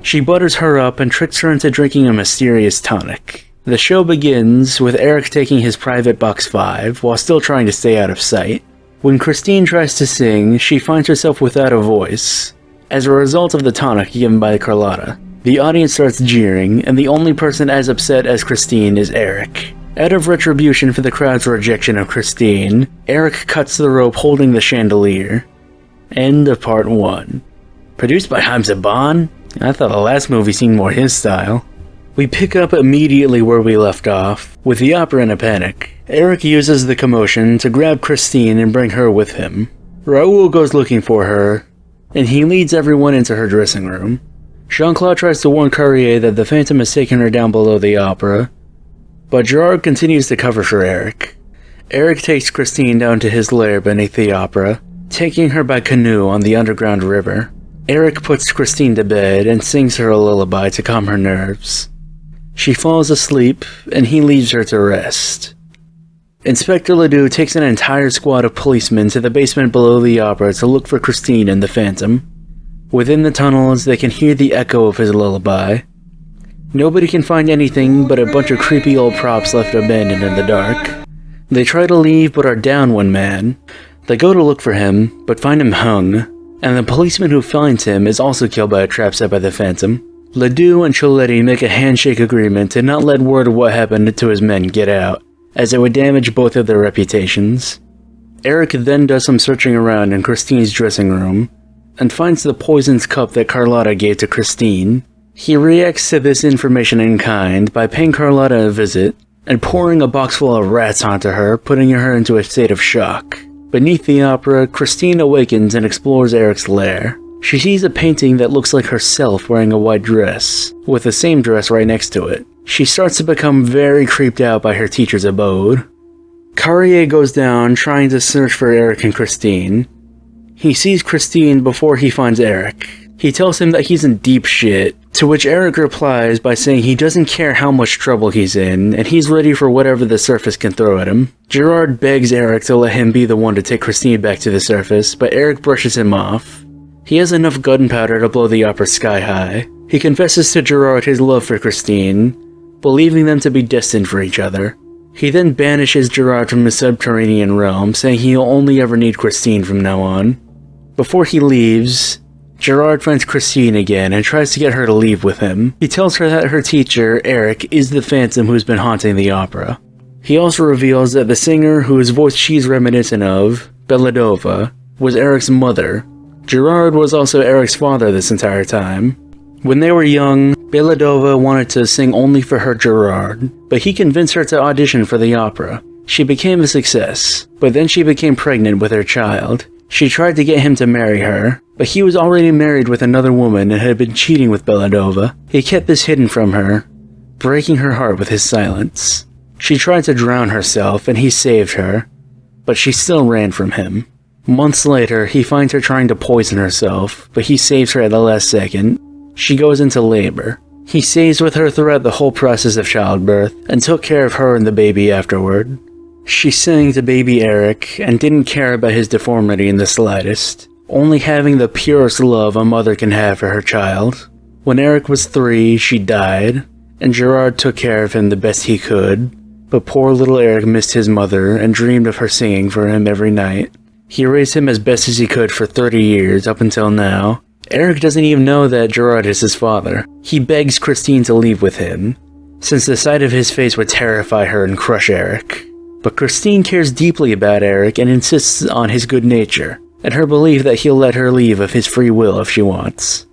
She butters her up and tricks her into drinking a mysterious tonic. The show begins with Eric taking his private box 5 while still trying to stay out of sight. When Christine tries to sing, she finds herself without a voice, as a result of the tonic given by Carlotta. The audience starts jeering, and the only person as upset as Christine is Eric. Out of retribution for the crowd's rejection of Christine, Eric cuts the rope holding the chandelier. End of part 1. Produced by Haim Saban? I thought the last movie seemed more his style. We pick up immediately where we left off, with the opera in a panic. Eric uses the commotion to grab Christine and bring her with him. Raoul goes looking for her, and he leads everyone into her dressing room. Jean-Claude tries to warn Carrier that the Phantom has taken her down below the opera, but Gerard continues to cover for Eric. Eric takes Christine down to his lair beneath the opera, taking her by canoe on the underground river. Eric puts Christine to bed and sings her a lullaby to calm her nerves. She falls asleep, and he leaves her to rest. Inspector Ledoux takes an entire squad of policemen to the basement below the opera to look for Christine and the Phantom. Within the tunnels, they can hear the echo of his lullaby. Nobody can find anything but a bunch of creepy old props left abandoned in the dark. They try to leave but are down one man. They go to look for him, but find him hung, and the policeman who finds him is also killed by a trap set by the Phantom. Ledoux and Cialetti make a handshake agreement to not let word of what happened to his men get out, as it would damage both of their reputations. Eric then does some searching around in Christine's dressing room, and finds the poisoned cup that Carlotta gave to Christine. He reacts to this information in kind by paying Carlotta a visit, and pouring a box full of rats onto her, putting her into a state of shock. Beneath the opera, Christine awakens and explores Eric's lair. She sees a painting that looks like herself wearing a white dress, with the same dress right next to it. She starts to become very creeped out by her teacher's abode. Carrier goes down trying to search for Eric and Christine. He sees Christine before he finds Eric. He tells him that he's in deep shit, to which Eric replies by saying he doesn't care how much trouble he's in, and he's ready for whatever the surface can throw at him. Gerard begs Eric to let him be the one to take Christine back to the surface, but Eric brushes him off. He has enough gunpowder to blow the opera sky high. He confesses to Gerard his love for Christine, believing them to be destined for each other. He then banishes Gerard from his subterranean realm, saying he'll only ever need Christine from now on. Before he leaves, Gerard finds Christine again and tries to get her to leave with him. He tells her that her teacher, Eric, is the Phantom who's been haunting the opera. He also reveals that the singer whose voice she's reminiscent of, Belladova, was Eric's mother. Gerard was also Eric's father this entire time. When they were young, Belladova wanted to sing only for her Gerard, but he convinced her to audition for the opera. She became a success, but then she became pregnant with her child. She tried to get him to marry her, but he was already married with another woman and had been cheating with Belladova. He kept this hidden from her, breaking her heart with his silence. She tried to drown herself and he saved her, but she still ran from him. Months later, he finds her trying to poison herself, but he saves her at the last second. She goes into labor. He stays with her throughout the whole process of childbirth, and took care of her and the baby afterward. She sang to baby Eric, and didn't care about his deformity in the slightest, only having the purest love a mother can have for her child. When Eric was 3, she died, and Gerard took care of him the best he could, but poor little Eric missed his mother and dreamed of her singing for him every night. He raised him as best as he could for 30 years up until now. Eric doesn't even know that Gerard is his father. He begs Christine to leave with him, since the sight of his face would terrify her and crush Eric. But Christine cares deeply about Eric and insists on his good nature, and her belief that he'll let her leave of his free will if she wants.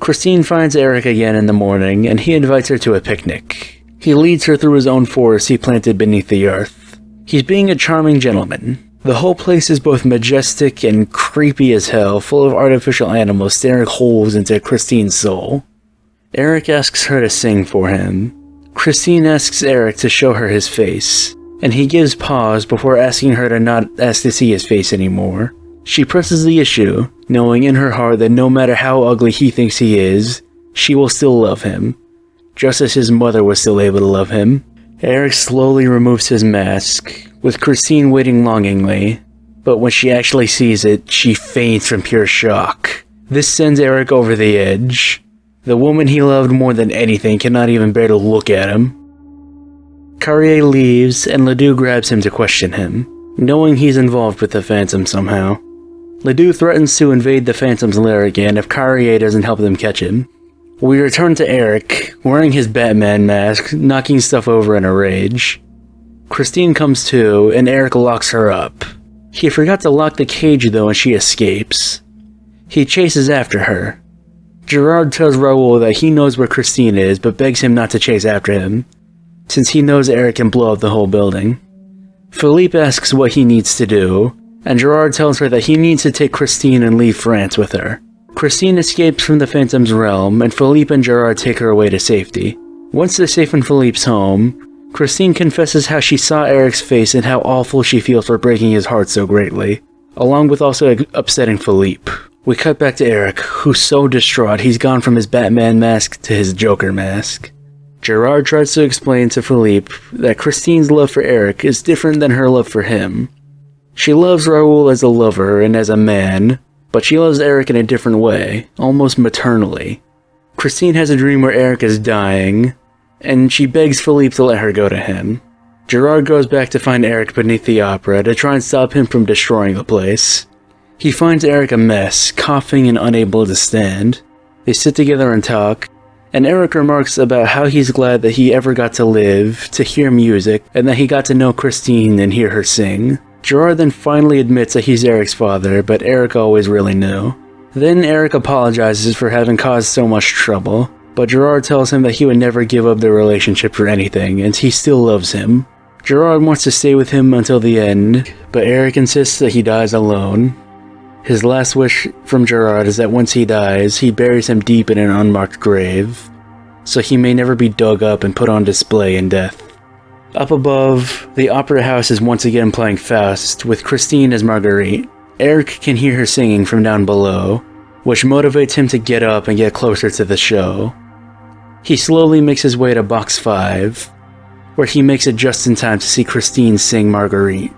Christine finds Eric again in the morning, and he invites her to a picnic. He leads her through his own forest he planted beneath the earth. He's being a charming gentleman. The whole place is both majestic and creepy as hell, full of artificial animals staring holes into Christine's soul. Eric asks her to sing for him. Christine asks Eric to show her his face, and he gives pause before asking her to not ask to see his face anymore. She presses the issue, knowing in her heart that no matter how ugly he thinks he is, she will still love him, just as his mother was still able to love him. Eric slowly removes his mask, with Christine waiting longingly, but when she actually sees it, she faints from pure shock. This sends Eric over the edge. The woman he loved more than anything cannot even bear to look at him. Carrier leaves, and Ledoux grabs him to question him, knowing he's involved with the Phantom somehow. Ledoux threatens to invade the Phantom's lair again if Carrier doesn't help them catch him. We return to Eric, wearing his Batman mask, knocking stuff over in a rage. Christine comes to, and Eric locks her up. He forgot to lock the cage though, and she escapes. He chases after her. Gerard tells Raoul that he knows where Christine is, but begs him not to chase after him, since he knows Eric can blow up the whole building. Philippe asks what he needs to do, and Gerard tells her that he needs to take Christine and leave France with her. Christine escapes from the Phantom's realm, and Philippe and Gerard take her away to safety. Once they're safe in Philippe's home, Christine confesses how she saw Eric's face and how awful she feels for breaking his heart so greatly, along with also upsetting Philippe. We cut back to Eric, who's so distraught he's gone from his Batman mask to his Joker mask. Gerard tries to explain to Philippe that Christine's love for Eric is different than her love for him. She loves Raoul as a lover and as a man, but she loves Eric in a different way, almost maternally. Christine has a dream where Eric is dying, and she begs Philippe to let her go to him. Gerard goes back to find Eric beneath the opera to try and stop him from destroying the place. He finds Eric a mess, coughing and unable to stand. They sit together and talk, and Eric remarks about how he's glad that he ever got to live, to hear music, and that he got to know Christine and hear her sing. Gerard then finally admits that he's Eric's father, but Eric always really knew. Then Eric apologizes for having caused so much trouble, but Gerard tells him that he would never give up their relationship for anything, and he still loves him. Gerard wants to stay with him until the end, but Eric insists that he dies alone. His last wish from Gerard is that once he dies, he buries him deep in an unmarked grave, so he may never be dug up and put on display in death. Up above, the opera house is once again playing Faust, with Christine as Marguerite. Eric can hear her singing from down below, which motivates him to get up and get closer to the show. He slowly makes his way to Box 5, where he makes it just in time to see Christine sing Marguerite.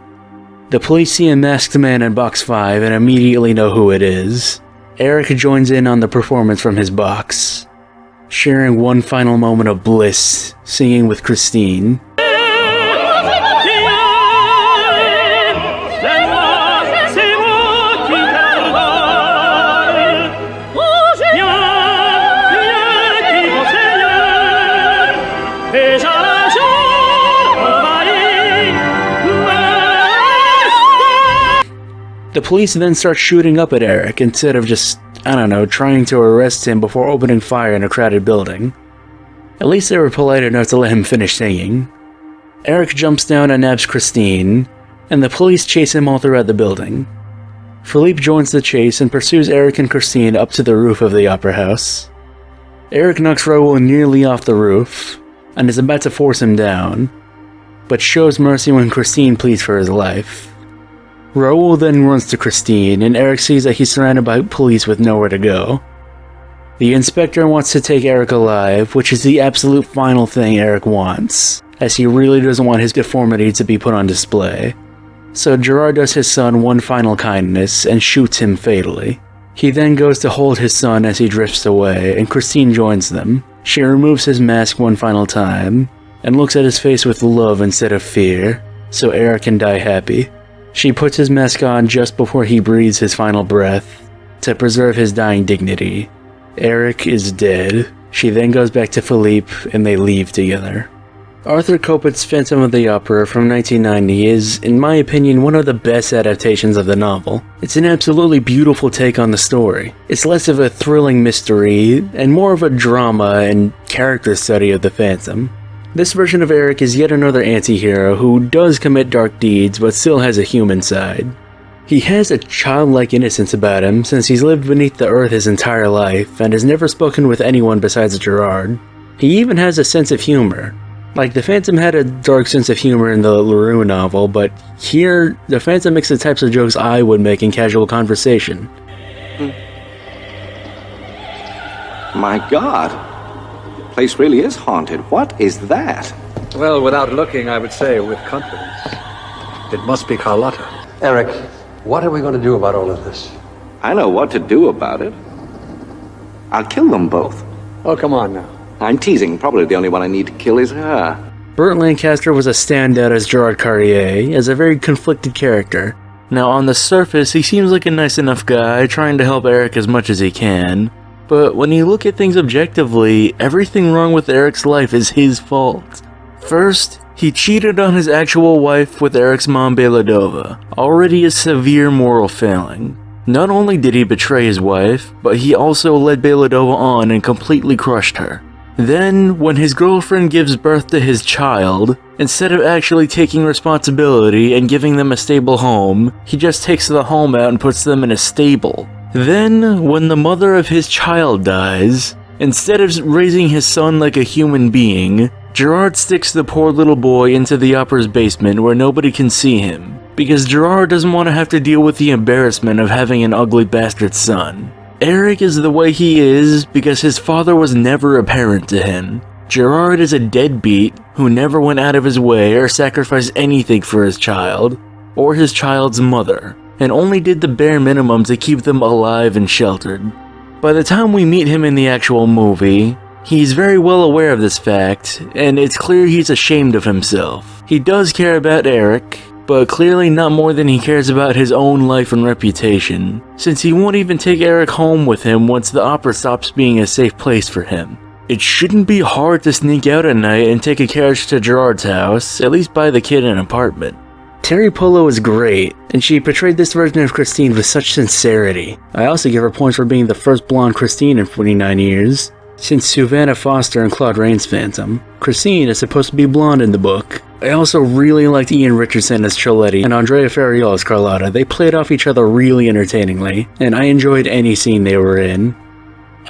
The police see a masked man in Box 5 and immediately know who it is. Eric joins in on the performance from his box, sharing one final moment of bliss, singing with Christine. The police then start shooting up at Eric instead of just, trying to arrest him before opening fire in a crowded building. At least they were polite enough to let him finish singing. Eric jumps down and nabs Christine, and the police chase him all throughout the building. Philippe joins the chase and pursues Eric and Christine up to the roof of the opera house. Eric knocks Raoul nearly off the roof, and is about to force him down, but shows mercy when Christine pleads for his life. Raoul then runs to Christine, and Eric sees that he's surrounded by police with nowhere to go. The inspector wants to take Eric alive, which is the absolute final thing Eric wants, as he really doesn't want his deformity to be put on display. So Gerard does his son one final kindness and shoots him fatally. He then goes to hold his son as he drifts away, and Christine joins them. She removes his mask one final time, and looks at his face with love instead of fear, so Eric can die happy. She puts his mask on just before he breathes his final breath, to preserve his dying dignity. Eric is dead. She then goes back to Philippe, and they leave together. Arthur Kopit's Phantom of the Opera from 1990 is, in my opinion, one of the best adaptations of the novel. It's an absolutely beautiful take on the story. It's less of a thrilling mystery, and more of a drama and character study of the Phantom. This version of Eric is yet another anti-hero who does commit dark deeds but still has a human side. He has a childlike innocence about him since he's lived beneath the earth his entire life and has never spoken with anyone besides Gerard. He even has a sense of humor. Like, the Phantom had a dark sense of humor in the LaRue novel, but here, the Phantom makes the types of jokes I would make in casual conversation. My God, the place really is haunted. What is that? Well, without looking, I would say with confidence, it must be Carlotta. Eric, what are we going to do about all of this? I know what to do about it. I'll kill them both. Oh, come on now. I'm teasing. Probably the only one I need to kill is her. Burt Lancaster was a standout as Gerard Carrier, as a very conflicted character. Now, on the surface, he seems like a nice enough guy, trying to help Eric as much as he can. But when you look at things objectively, everything wrong with Eric's life is his fault. First, he cheated on his actual wife with Eric's mom Beladova, already a severe moral failing. Not only did he betray his wife, but he also led Beladova on and completely crushed her. Then, when his girlfriend gives birth to his child, instead of actually taking responsibility and giving them a stable home, he just takes the home out and puts them in a stable. Then, when the mother of his child dies, instead of raising his son like a human being, Gerard sticks the poor little boy into the opera's basement where nobody can see him, because Gerard doesn't want to have to deal with the embarrassment of having an ugly bastard son. Eric is the way he is because his father was never a parent to him. Gerard is a deadbeat who never went out of his way or sacrificed anything for his child, or his child's mother, and only did the bare minimum to keep them alive and sheltered. By the time we meet him in the actual movie, he's very well aware of this fact, and it's clear he's ashamed of himself. He does care about Eric, but clearly not more than he cares about his own life and reputation, since he won't even take Eric home with him once the opera stops being a safe place for him. It shouldn't be hard to sneak out at night and take a carriage to Gerard's house, at least buy the kid an apartment. Terry Polo is great, and she portrayed this version of Christine with such sincerity. I also give her points for being the first blonde Christine in 49 years. Since Savannah Foster and Claude Rains' Phantom, Christine is supposed to be blonde in the book. I also really liked Ian Richardson as Choletti and Andrea Ferriol as Carlotta. They played off each other really entertainingly, and I enjoyed any scene they were in.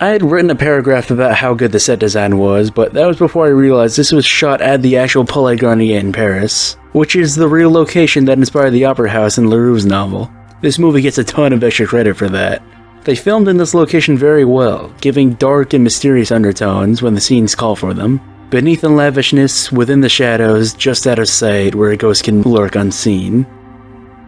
I had written a paragraph about how good the set design was, but that was before I realized this was shot at the actual Palais Garnier in Paris, which is the real location that inspired the opera house in Leroux's novel. This movie gets a ton of extra credit for that. They filmed in this location very well, giving dark and mysterious undertones when the scenes call for them. Beneath the lavishness, within the shadows, just out of sight where a ghost can lurk unseen.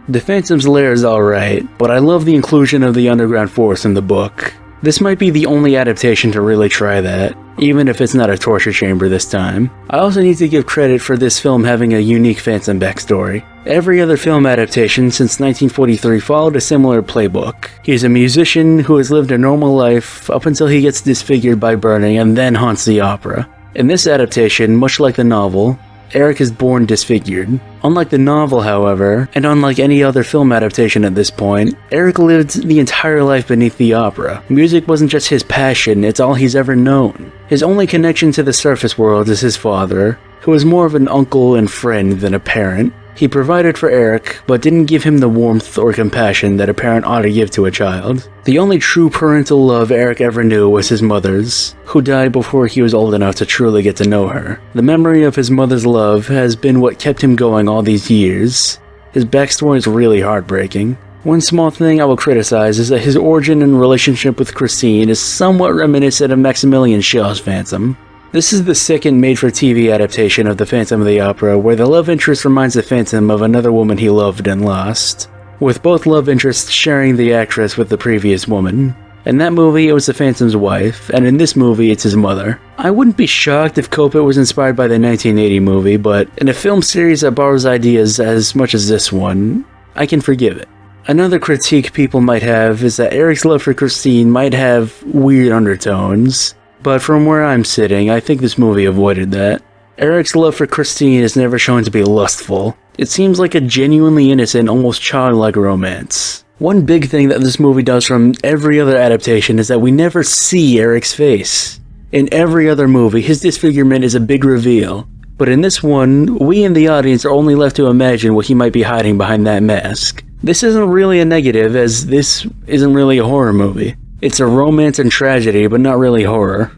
The Phantom's lair is alright, but I love the inclusion of the underground force in the book. This might be the only adaptation to really try that, even if it's not a torture chamber this time. I also need to give credit for this film having a unique Phantom backstory. Every other film adaptation since 1943 followed a similar playbook. He's a musician who has lived a normal life up until he gets disfigured by burning and then haunts the opera. In this adaptation, much like the novel, Eric is born disfigured. Unlike the novel, however, and unlike any other film adaptation at this point, Eric lived the entire life beneath the opera. Music wasn't just his passion, it's all he's ever known. His only connection to the surface world is his father, who was more of an uncle and friend than a parent. He provided for Eric, but didn't give him the warmth or compassion that a parent ought to give to a child. The only true parental love Eric ever knew was his mother's, who died before he was old enough to truly get to know her. The memory of his mother's love has been what kept him going all these years. His backstory is really heartbreaking. One small thing I will criticize is that his origin and relationship with Christine is somewhat reminiscent of Maximilian Schell's Phantom. This is the second made-for-TV adaptation of The Phantom of the Opera, where the love interest reminds the Phantom of another woman he loved and lost, with both love interests sharing the actress with the previous woman. In that movie, it was the Phantom's wife, and in this movie, it's his mother. I wouldn't be shocked if Kopit was inspired by the 1980 movie, but in a film series that borrows ideas as much as this one, I can forgive it. Another critique people might have is that Eric's love for Christine might have weird undertones. But from where I'm sitting, I think this movie avoided that. Eric's love for Christine is never shown to be lustful. It seems like a genuinely innocent, almost childlike romance. One big thing that this movie does from every other adaptation is that we never see Eric's face. In every other movie, his disfigurement is a big reveal. But in this one, we in the audience are only left to imagine what he might be hiding behind that mask. This isn't really a negative, as this isn't really a horror movie. It's a romance and tragedy, but not really horror.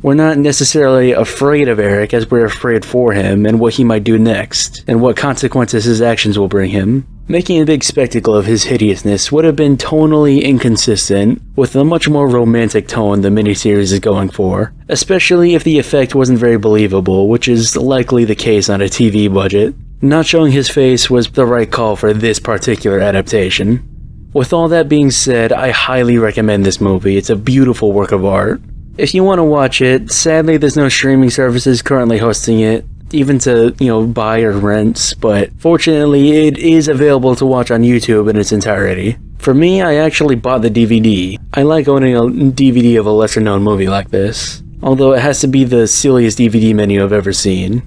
We're not necessarily afraid of Eric as we're afraid for him and what he might do next, and what consequences his actions will bring him. Making a big spectacle of his hideousness would have been tonally inconsistent with a much more romantic tone the miniseries is going for, especially if the effect wasn't very believable, which is likely the case on a TV budget. Not showing his face was the right call for this particular adaptation. With all that being said, I highly recommend this movie. It's a beautiful work of art. If you want to watch it, sadly there's no streaming services currently hosting it, even to, buy or rent, but fortunately it is available to watch on YouTube in its entirety. For me, I actually bought the DVD. I like owning a DVD of a lesser known movie like this, although it has to be the silliest DVD menu I've ever seen.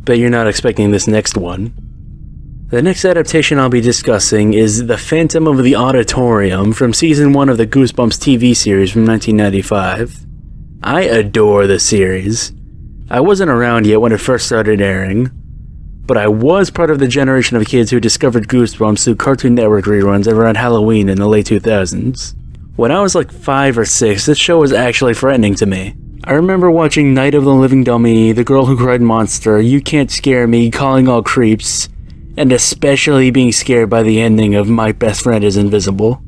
Bet you're not expecting this next one. The next adaptation I'll be discussing is The Phantom of the Auditorium from Season 1 of the Goosebumps TV series from 1995. I adore the series. I wasn't around yet when it first started airing, but I was part of the generation of kids who discovered Goosebumps through Cartoon Network reruns around Halloween in the late 2000s. When I was like 5 or 6, this show was actually frightening to me. I remember watching Night of the Living Dummy, The Girl Who Cried Monster, You Can't Scare Me, Calling All Creeps, and especially being scared by the ending of My Best Friend is Invisible.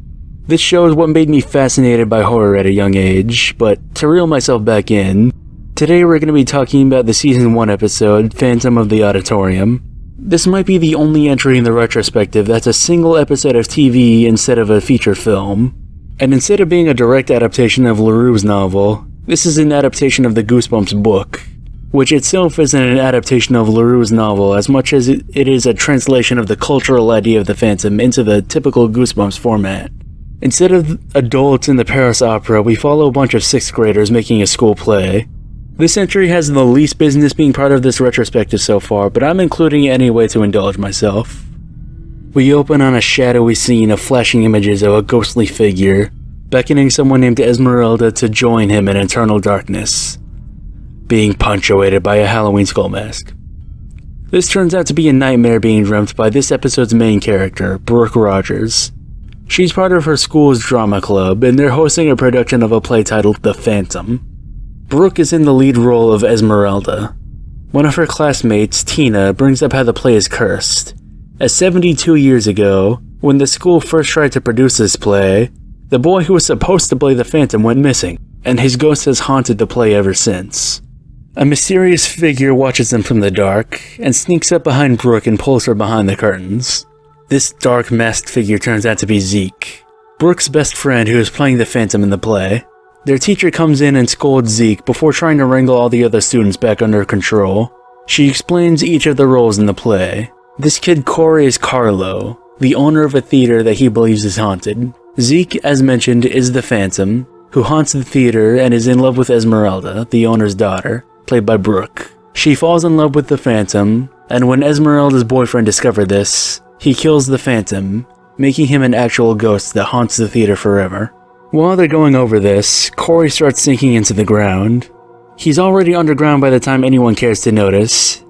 This show is what made me fascinated by horror at a young age, but to reel myself back in, today we're going to be talking about the Season 1 episode, Phantom of the Auditorium. This might be the only entry in the retrospective that's a single episode of TV instead of a feature film. And instead of being a direct adaptation of LaRue's novel, this is an adaptation of the Goosebumps book, which itself isn't an adaptation of LaRue's novel as much as it is a translation of the cultural idea of the Phantom into the typical Goosebumps format. Instead of adults in the Paris Opera, we follow a bunch of 6th graders making a school play. This entry has the least business being part of this retrospective so far, but I'm including it anyway to indulge myself. We open on a shadowy scene of flashing images of a ghostly figure, beckoning someone named Esmeralda to join him in eternal darkness, being punctuated by a Halloween skull mask. This turns out to be a nightmare being dreamt by this episode's main character, Brooke Rogers. She's part of her school's drama club, and they're hosting a production of a play titled The Phantom. Brooke is in the lead role of Esmeralda. One of her classmates, Tina, brings up how the play is cursed, as 72 years ago, when the school first tried to produce this play, the boy who was supposed to play the Phantom went missing, and his ghost has haunted the play ever since. A mysterious figure watches them from the dark, and sneaks up behind Brooke and pulls her behind the curtains. This dark masked figure turns out to be Zeke, Brooke's best friend who is playing the Phantom in the play. Their teacher comes in and scolds Zeke before trying to wrangle all the other students back under control. She explains each of the roles in the play. This kid Corey is Carlo, the owner of a theater that he believes is haunted. Zeke, as mentioned, is the Phantom, who haunts the theater and is in love with Esmeralda, the owner's daughter, played by Brooke. She falls in love with the Phantom, and when Esmeralda's boyfriend discovers this, he kills the Phantom, making him an actual ghost that haunts the theater forever. While they're going over this, Corey starts sinking into the ground. He's already underground by the time anyone cares to notice,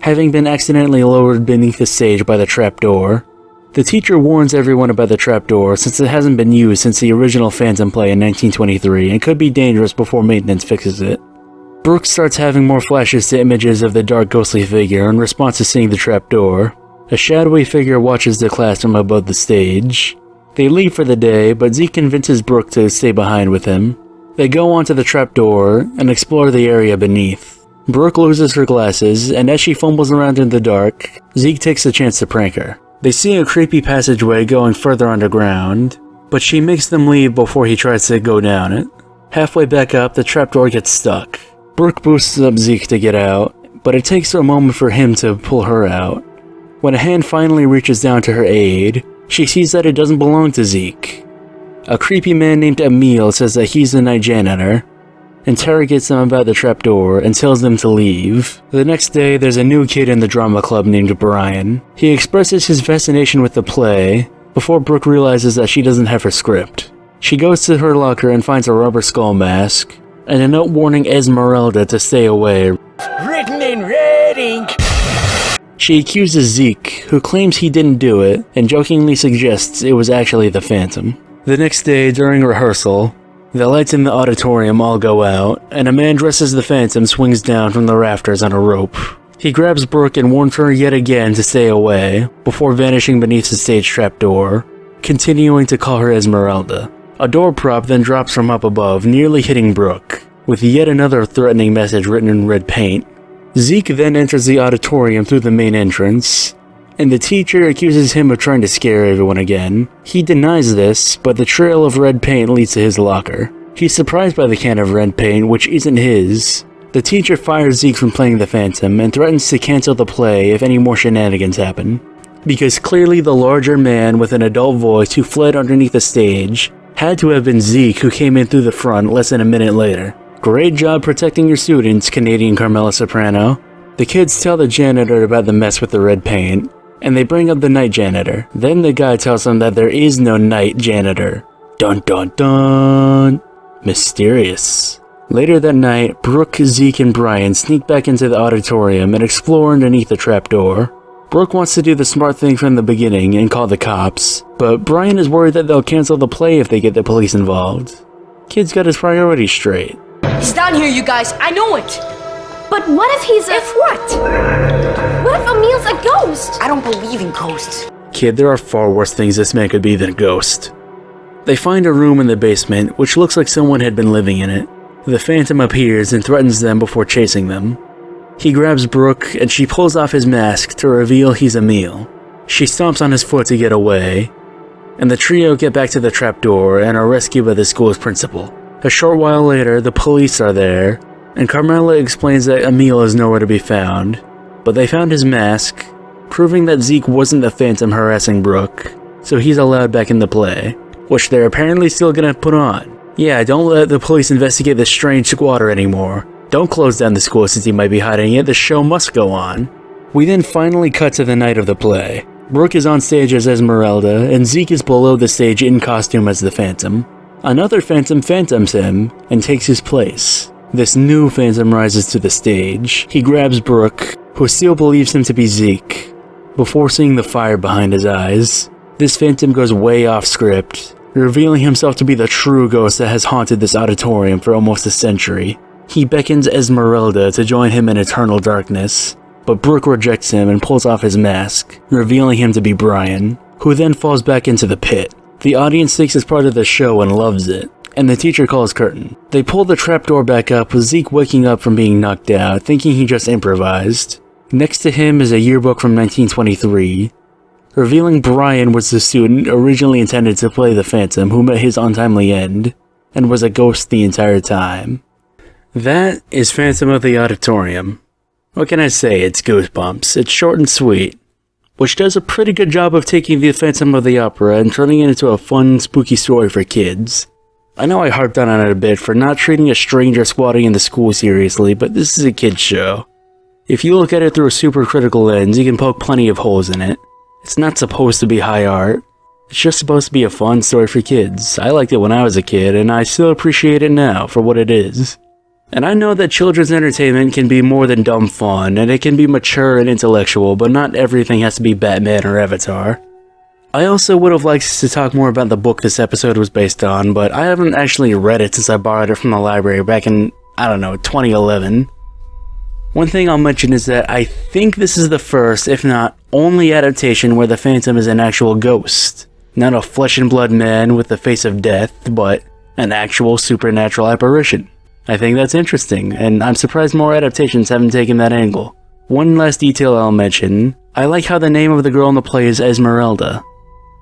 having been accidentally lowered beneath the stage by the trapdoor. The teacher warns everyone about the trapdoor since it hasn't been used since the original Phantom play in 1923 and could be dangerous before maintenance fixes it. Brooke starts having more flashes to images of the dark ghostly figure in response to seeing the trapdoor. A shadowy figure watches the class from above the stage. They leave for the day, but Zeke convinces Brooke to stay behind with him. They go onto the trapdoor and explore the area beneath. Brooke loses her glasses, and as she fumbles around in the dark, Zeke takes the chance to prank her. They see a creepy passageway going further underground, but she makes them leave before he tries to go down it. Halfway back up, the trapdoor gets stuck. Brooke boosts up Zeke to get out, but it takes a moment for him to pull her out. When a hand finally reaches down to her aid, She sees that it doesn't belong to Zeke. A creepy man named Emil says that he's the night janitor, interrogates them about the trapdoor, and tells them to leave. The next day, there's a new kid in the drama club named Brian. He expresses his fascination with the play, before Brooke realizes that she doesn't have her script. She goes to her locker and finds a rubber skull mask, and a note warning Esmeralda to stay away. Written in red ink. She accuses Zeke, who claims he didn't do it, and jokingly suggests it was actually the Phantom. The next day, during rehearsal, the lights in the auditorium all go out, and a man dressed as the Phantom swings down from the rafters on a rope. He grabs Brooke and warns her yet again to stay away, before vanishing beneath the stage trapdoor, continuing to call her Esmeralda. A door prop then drops from up above, nearly hitting Brooke, with yet another threatening message written in red paint. Zeke then enters the auditorium through the main entrance, and the teacher accuses him of trying to scare everyone again. He denies this, but the trail of red paint leads to his locker. He's surprised by the can of red paint, which isn't his. The teacher fires Zeke from playing the Phantom and threatens to cancel the play if any more shenanigans happen, because clearly the larger man with an adult voice who fled underneath the stage had to have been Zeke, who came in through the front less than a minute later. Great job protecting your students, Canadian Carmela Soprano. The kids tell the janitor about the mess with the red paint, and they bring up the night janitor. Then the guy tells them that there is no night janitor. Dun dun dun! Mysterious. Later that night, Brooke, Zeke, and Brian sneak back into the auditorium and explore underneath the trapdoor. Brooke wants to do the smart thing from the beginning and call the cops, but Brian is worried that they'll cancel the play if they get the police involved. Kid's got his priorities straight. He's down here, you guys. I know it. But what if he's If what? What if Emil's a ghost? I don't believe in ghosts. Kid, there are far worse things this man could be than a ghost. They find a room in the basement, which looks like someone had been living in it. The Phantom appears and threatens them before chasing them. He grabs Brooke, and she pulls off his mask to reveal he's Emil. She stomps on his foot to get away, and the trio get back to the trapdoor and are rescued by the school's principal. A short while later, the police are there, and Carmela explains that Emil is nowhere to be found, but they found his mask, proving that Zeke wasn't the Phantom harassing Brooke, so he's allowed back in the play, which they're apparently still gonna put on. Yeah, don't let the police investigate this strange squatter anymore. Don't close down the school since he might be hiding it, the show must go on. We then finally cut to the night of the play. Brooke is on stage as Esmeralda, and Zeke is below the stage in costume as the Phantom. Another Phantom phantoms him, and takes his place. This new Phantom rises to the stage. He grabs Brooke, who still believes him to be Zeke, before seeing the fire behind his eyes. This Phantom goes way off script, revealing himself to be the true ghost that has haunted this auditorium for almost a century. He beckons Esmeralda to join him in eternal darkness, but Brooke rejects him and pulls off his mask, revealing him to be Brian, who then falls back into the pit. The audience thinks it's part of the show and loves it, and the teacher calls curtain. They pull the trapdoor back up with Zeke waking up from being knocked out, thinking he just improvised. Next to him is a yearbook from 1923, revealing Brian was the student originally intended to play the Phantom who met his untimely end, and was a ghost the entire time. That is Phantom of the Auditorium. What can I say, it's goosebumps. It's short and sweet, which does a pretty good job of taking the Phantom of the Opera and turning it into a fun, spooky story for kids. I know I harped on it a bit for not treating a stranger squatting in the school seriously, but this is a kid's show. If you look at it through a super critical lens, you can poke plenty of holes in it. It's not supposed to be high art. It's just supposed to be a fun story for kids. I liked it when I was a kid, and I still appreciate it now for what it is. And I know that children's entertainment can be more than dumb fun, and it can be mature and intellectual, but not everything has to be Batman or Avatar. I also would have liked to talk more about the book this episode was based on, but I haven't actually read it since I borrowed it from the library back in, 2011. One thing I'll mention is that I think this is the first, if not only adaptation where the Phantom is an actual ghost. Not a flesh and blood man with the face of death, but an actual supernatural apparition. I think that's interesting, and I'm surprised more adaptations haven't taken that angle. One last detail I'll mention, I like how the name of the girl in the play is Esmeralda.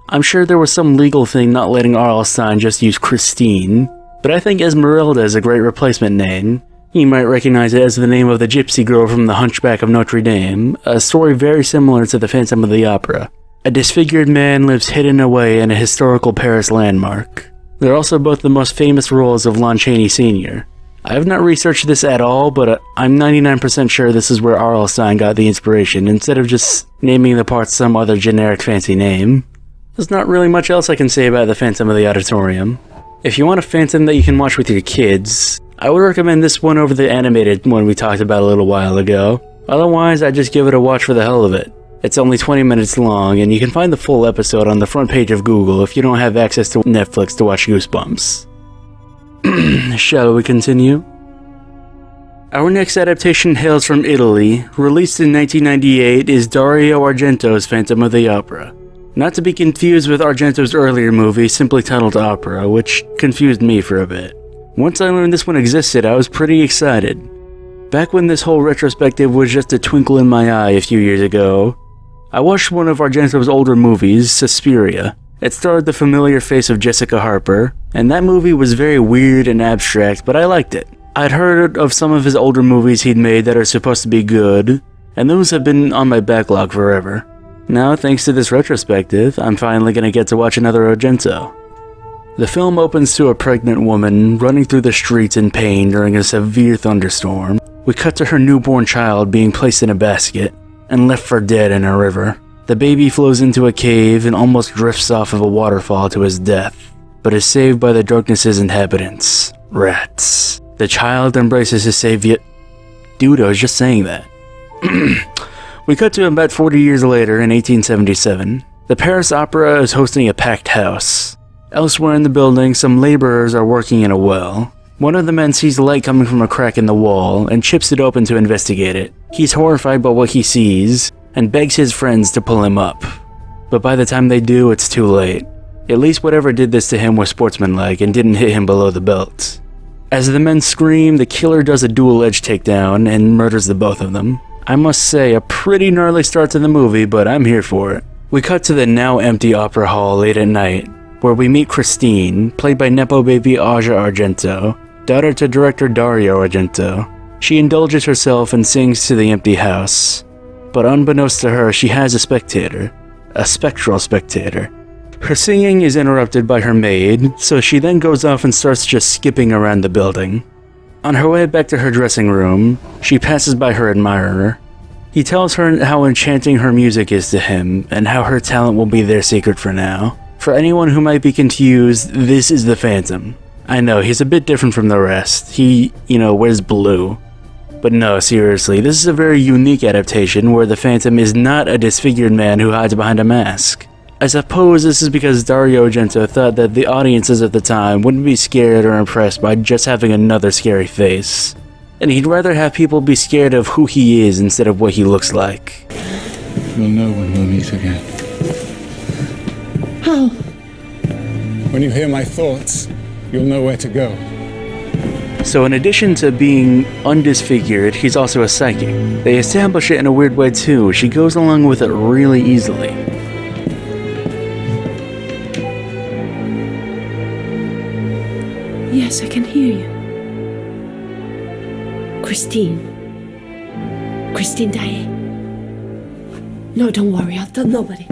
I'm sure there was some legal thing not letting R.L. Stine just use Christine, but I think Esmeralda is a great replacement name. You might recognize it as the name of the gypsy girl from The Hunchback of Notre Dame, a story very similar to the Phantom of the Opera. A disfigured man lives hidden away in a historical Paris landmark. They're also both the most famous roles of Lon Chaney Sr. I have not researched this at all, but I'm 99% sure this is where R.L. Stine got the inspiration, instead of just naming the parts some other generic fancy name. There's not really much else I can say about the Phantom of the Auditorium. If you want a Phantom that you can watch with your kids, I would recommend this one over the animated one we talked about a little while ago. Otherwise, I'd just give it a watch for the hell of it. It's only 20 minutes long, and you can find the full episode on the front page of Google if you don't have access to Netflix to watch Goosebumps. Shall we continue? Our next adaptation hails from Italy. Released in 1998 is Dario Argento's Phantom of the Opera. Not to be confused with Argento's earlier movie, simply titled Opera, which confused me for a bit. Once I learned this one existed, I was pretty excited. Back when this whole retrospective was just a twinkle in my eye a few years ago, I watched one of Argento's older movies, Suspiria. It starred the familiar face of Jessica Harper, and that movie was very weird and abstract, but I liked it. I'd heard of some of his older movies he'd made that are supposed to be good, and those have been on my backlog forever. Now, thanks to this retrospective, I'm finally gonna get to watch another Argento. The film opens to a pregnant woman running through the streets in pain during a severe thunderstorm. We cut to her newborn child being placed in a basket and left for dead in a river. The baby flows into a cave and almost drifts off of a waterfall to his death, but is saved by the darkness's inhabitants, rats. The child embraces his savior. Dude, I was just saying that. We cut to about 40 years later in 1877. The Paris Opera is hosting a packed house. Elsewhere in the building, some laborers are working in a well. One of the men sees light coming from a crack in the wall and chips it open to investigate it. He's horrified by what he sees and begs his friends to pull him up. But by the time they do, it's too late. At least whatever did this to him was sportsmanlike and didn't hit him below the belt. As the men scream, the killer does a dual-edged takedown and murders the both of them. I must say, a pretty gnarly start to the movie, but I'm here for it. We cut to the now empty opera hall late at night, where we meet Christine, played by Nepo baby Aja Argento, daughter to director Dario Argento. She indulges herself and sings to the empty house. But unbeknownst to her, she has a spectator. A spectral spectator. Her singing is interrupted by her maid, so she then goes off and starts just skipping around the building. On her way back to her dressing room, she passes by her admirer. He tells her how enchanting her music is to him, and how her talent will be their secret for now. For anyone who might be confused, this is the Phantom. I know, he's a bit different from the rest. He, wears blue. But no, seriously, this is a very unique adaptation where the Phantom is not a disfigured man who hides behind a mask. I suppose this is because Dario Argento thought that the audiences at the time wouldn't be scared or impressed by just having another scary face. And he'd rather have people be scared of who he is instead of what he looks like. You'll know when we'll meet again. How? When you hear my thoughts, you'll know where to go. So in addition to being undisfigured, he's also a psychic. They establish it in a weird way too. She goes along with it really easily. Yes, I can hear you. Christine. Christine Daae. No, don't worry, I'll tell nobody.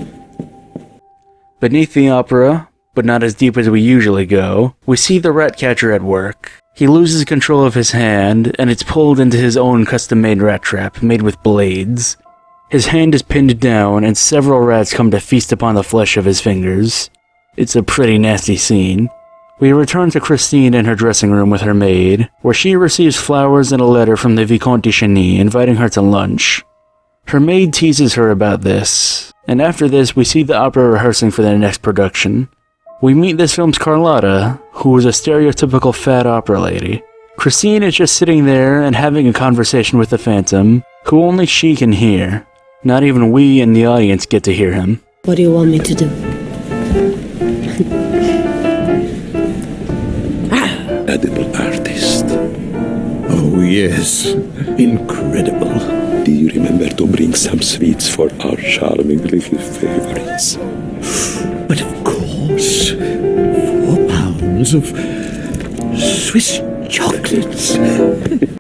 Beneath the opera, but not as deep as we usually go, we see the rat catcher at work. He loses control of his hand, and it's pulled into his own custom-made rat trap, made with blades. His hand is pinned down, and several rats come to feast upon the flesh of his fingers. It's a pretty nasty scene. We return to Christine in her dressing room with her maid, where she receives flowers and a letter from the Vicomte de Cheny inviting her to lunch. Her maid teases her about this, and after this we see the opera rehearsing for their next production. We meet this film's Carlotta, who was a stereotypical fat opera lady. Christine is just sitting there and having a conversation with the Phantom, who only she can hear. Not even we in the audience get to hear him. What do you want me to do? Edible artist. Oh, yes. Incredible. Do you remember to bring some sweets for our charming little favorites? But of course, 4 pounds of Swiss chocolates.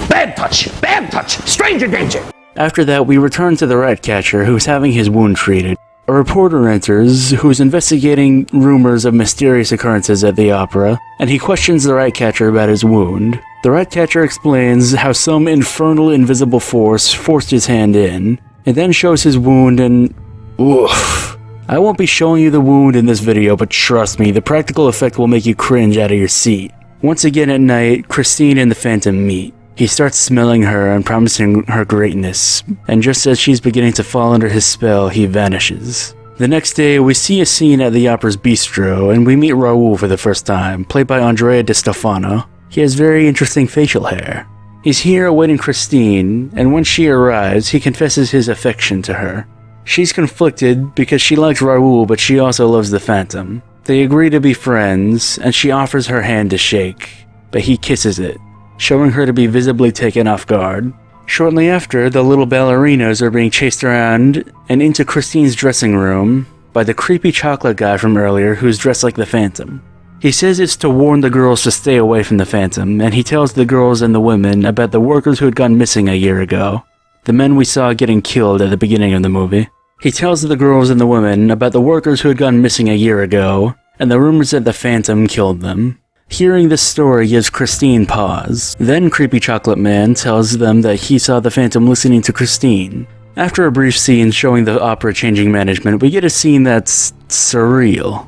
Bad touch! Bad touch! Stranger danger! After that, we return to the rat catcher who's having his wound treated. A reporter enters who's investigating rumors of mysterious occurrences at the opera, and he questions the ratcatcher about his wound. The ratcatcher explains how some infernal invisible force forced his hand in, and then shows his wound and... oof. I won't be showing you the wound in this video, but trust me, the practical effect will make you cringe out of your seat. Once again at night, Christine and the Phantom meet. He starts smelling her and promising her greatness, and just as she's beginning to fall under his spell, he vanishes. The next day, we see a scene at the opera's bistro, and we meet Raoul for the first time, played by Andrea Di Stefano. He has very interesting facial hair. He's here awaiting Christine, and when she arrives, he confesses his affection to her. She's conflicted because she likes Raoul, but she also loves the Phantom. They agree to be friends, and she offers her hand to shake, but he kisses it, showing her to be visibly taken off guard. Shortly after, the little ballerinas are being chased around and into Christine's dressing room by the creepy chocolate guy from earlier who's dressed like the Phantom. He says it's to warn the girls to stay away from the Phantom, and he tells the girls and the women about the workers who had gone missing a year ago, the men we saw getting killed at the beginning of the movie. He tells the girls and the women about the workers who had gone missing a year ago, and the rumors that the Phantom killed them. Hearing this story gives Christine pause. Then Creepy Chocolate Man tells them that he saw the Phantom listening to Christine. After a brief scene showing the opera changing management, we get a scene that's surreal.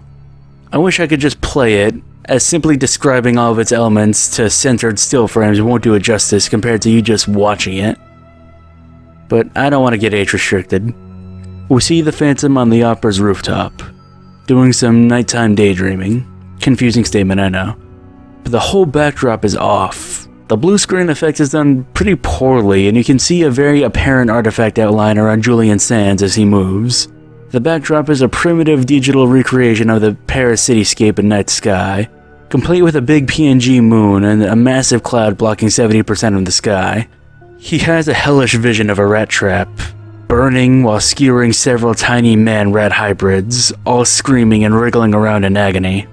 I wish I could just play it, as simply describing all of its elements to centered still frames won't do it justice compared to you just watching it. But I don't want to get age restricted. We see the Phantom on the opera's rooftop, doing some nighttime daydreaming. Confusing statement, I know. But the whole backdrop is off. The blue screen effect is done pretty poorly, and you can see a very apparent artifact outline around Julian Sands as he moves. The backdrop is a primitive digital recreation of the Paris cityscape and night sky, complete with a big PNG moon and a massive cloud blocking 70% of the sky. He has a hellish vision of a rat trap, burning while skewering several tiny man-rat hybrids, all screaming and wriggling around in agony.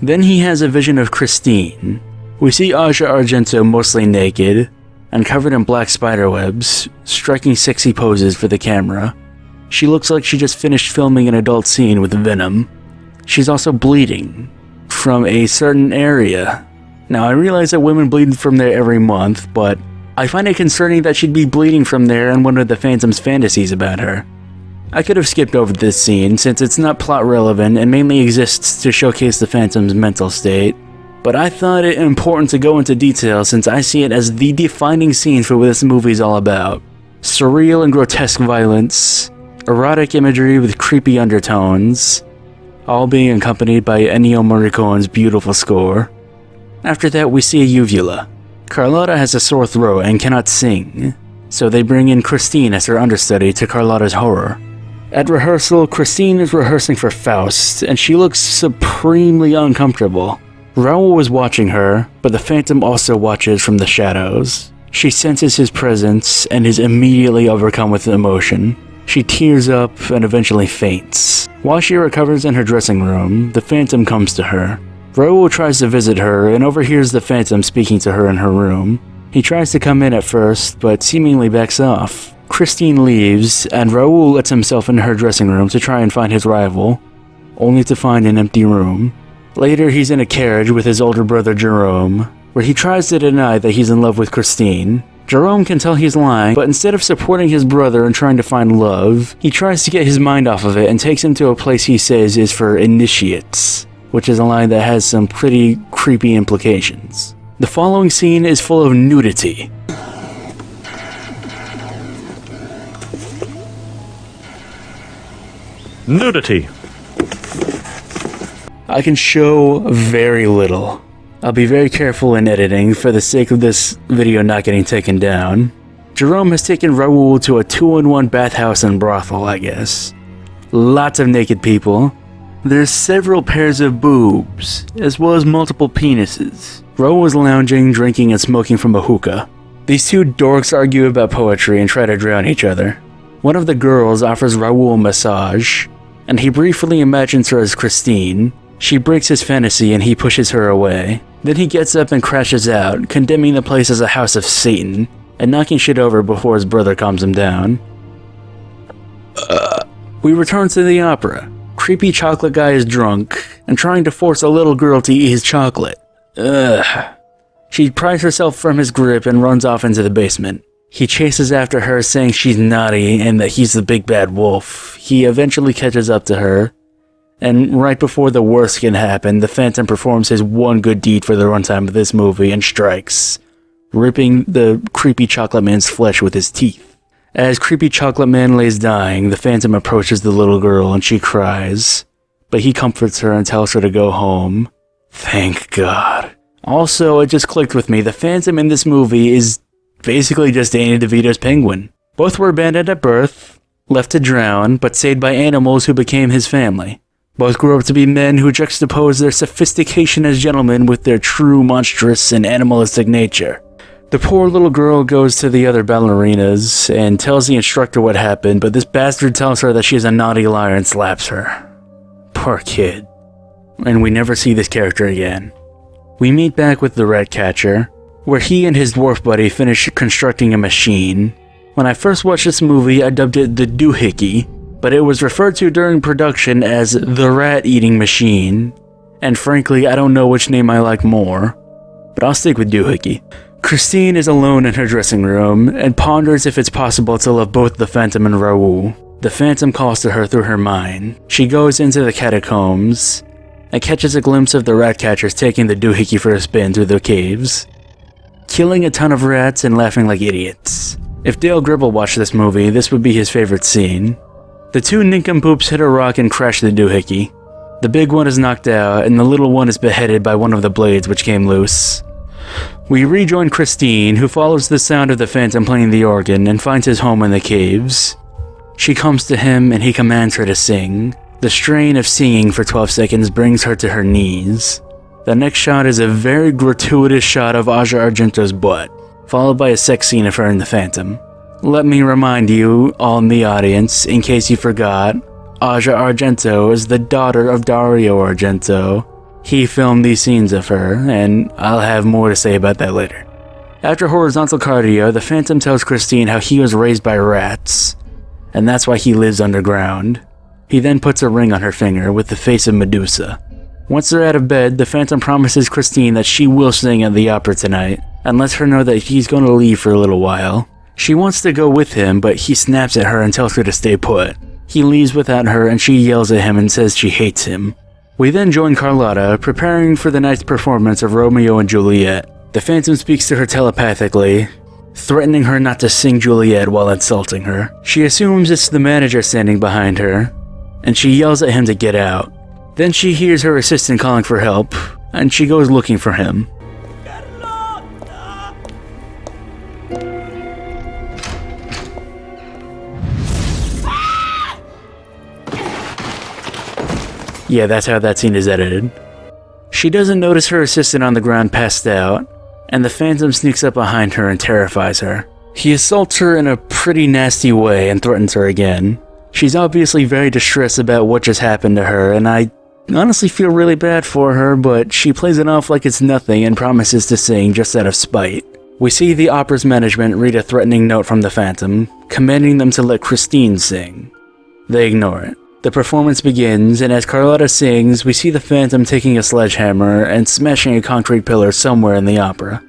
Then he has a vision of Christine. We see Aja Argento mostly naked, and covered in black spiderwebs, striking sexy poses for the camera. She looks like she just finished filming an adult scene with venom. She's also bleeding from a certain area. Now I realize that women bleed from there every month, but I find it concerning that she'd be bleeding from there in one of the Phantom's fantasies about her. I could have skipped over this scene since it's not plot relevant and mainly exists to showcase the Phantom's mental state, but I thought it important to go into detail since I see it as the defining scene for what this movie's all about. Surreal and grotesque violence, erotic imagery with creepy undertones, all being accompanied by Ennio Morricone's beautiful score. After that we see a uvula. Carlotta has a sore throat and cannot sing, so they bring in Christine as her understudy to Carlotta's horror. At rehearsal, Christine is rehearsing for Faust, and she looks supremely uncomfortable. Raoul was watching her, but the Phantom also watches from the shadows. She senses his presence and is immediately overcome with emotion. She tears up and eventually faints. While she recovers in her dressing room, the Phantom comes to her. Raoul tries to visit her and overhears the Phantom speaking to her in her room. He tries to come in at first, but seemingly backs off. Christine leaves, and Raoul lets himself in her dressing room to try and find his rival, only to find an empty room. Later, he's in a carriage with his older brother Jerome, where he tries to deny that he's in love with Christine. Jerome can tell he's lying, but instead of supporting his brother and trying to find love, he tries to get his mind off of it and takes him to a place he says is for initiates, which is a line that has some pretty creepy implications. The following scene is full of nudity. Nudity. I can show very little. I'll be very careful in editing for the sake of this video not getting taken down. Jerome has taken Raoul to a 2-in-1 bathhouse and brothel, I guess. Lots of naked people. There's several pairs of boobs, as well as multiple penises. Raoul is lounging, drinking, and smoking from a hookah. These two dorks argue about poetry and try to drown each other. One of the girls offers Raoul a massage, and he briefly imagines her as Christine. She breaks his fantasy and he pushes her away. Then he gets up and crashes out, condemning the place as a house of Satan, and knocking shit over before his brother calms him down. We return to the opera. Creepy chocolate guy is drunk and trying to force a little girl to eat his chocolate. Ugh. She pries herself from his grip and runs off into the basement. He chases after her, saying she's naughty and that he's the big bad wolf. He eventually catches up to her, and right before the worst can happen, the Phantom performs his one good deed for the runtime of this movie and strikes, ripping the creepy chocolate man's flesh with his teeth. As creepy chocolate man lays dying, the Phantom approaches the little girl and she cries, but he comforts her and tells her to go home. Thank God. Also, it just clicked with me, the Phantom in this movie is basically just Danny DeVito's Penguin. Both were abandoned at birth, left to drown, but saved by animals who became his family. Both grew up to be men who juxtapose their sophistication as gentlemen with their true monstrous and animalistic nature. The poor little girl goes to the other ballerinas and tells the instructor what happened, but this bastard tells her that she's a naughty liar and slaps her. Poor kid. And we never see this character again. We meet back with the Ratcatcher, where he and his dwarf buddy finish constructing a machine. When I first watched this movie, I dubbed it the Doohickey, but it was referred to during production as the Rat-Eating Machine, and frankly, I don't know which name I like more, but I'll stick with Doohickey. Christine is alone in her dressing room, and ponders if it's possible to love both the Phantom and Raoul. The Phantom calls to her through her mind. She goes into the catacombs, and catches a glimpse of the Ratcatchers taking the Doohickey for a spin through the caves, killing a ton of rats and laughing like idiots. If Dale Gribble watched this movie, this would be his favorite scene. The two nincompoops hit a rock and crash the Doohickey. The big one is knocked out, and the little one is beheaded by one of the blades which came loose. We rejoin Christine, who follows the sound of the Phantom playing the organ and finds his home in the caves. She comes to him and he commands her to sing. The strain of singing for 12 seconds brings her to her knees. The next shot is a very gratuitous shot of Asia Argento's butt, followed by a sex scene of her and the Phantom. Let me remind you, all in the audience, in case you forgot, Asia Argento is the daughter of Dario Argento. He filmed these scenes of her, and I'll have more to say about that later. After horizontal cardio, the Phantom tells Christine how he was raised by rats, and that's why he lives underground. He then puts a ring on her finger with the face of Medusa. Once they're out of bed, the Phantom promises Christine that she will sing at the opera tonight, and lets her know that he's going to leave for a little while. She wants to go with him, but he snaps at her and tells her to stay put. He leaves without her and she yells at him and says she hates him. We then join Carlotta, preparing for the night's performance of Romeo and Juliet. The Phantom speaks to her telepathically, threatening her not to sing Juliet while insulting her. She assumes it's the manager standing behind her, and she yells at him to get out. Then she hears her assistant calling for help, and she goes looking for him. Yeah, that's how that scene is edited. She doesn't notice her assistant on the ground passed out, and the Phantom sneaks up behind her and terrifies her. He assaults her in a pretty nasty way and threatens her again. She's obviously very distressed about what just happened to her, and I honestly feel really bad for her, but she plays it off like it's nothing and promises to sing just out of spite. We see the opera's management read a threatening note from the Phantom, commanding them to let Christine sing. They ignore it. The performance begins, and as Carlotta sings, we see the Phantom taking a sledgehammer and smashing a concrete pillar somewhere in the opera.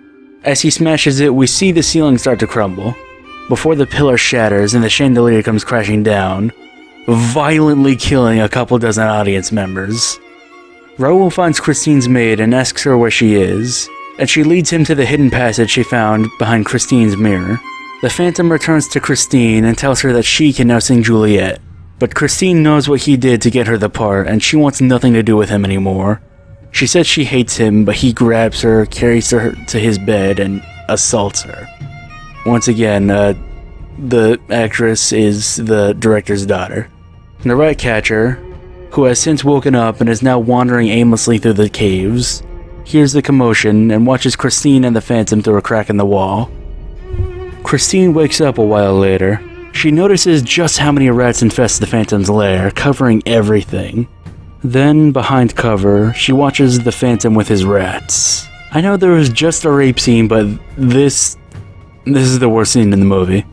As he smashes it, we see the ceiling start to crumble, before the pillar shatters and the chandelier comes crashing down, violently killing a couple dozen audience members. Raoul finds Christine's maid and asks her where she is, and she leads him to the hidden passage she found behind Christine's mirror. The Phantom returns to Christine and tells her that she can now sing Juliet, but Christine knows what he did to get her the part and she wants nothing to do with him anymore. She says she hates him, but he grabs her, carries her to his bed, and assaults her. Once again, the actress is the director's daughter. The Ratcatcher, who has since woken up and is now wandering aimlessly through the caves, hears the commotion and watches Christine and the Phantom through a crack in the wall. Christine wakes up a while later. She notices just how many rats infest the Phantom's lair, covering everything. Then, behind cover, she watches the Phantom with his rats. I know there was just a rape scene, but this is the worst scene in the movie.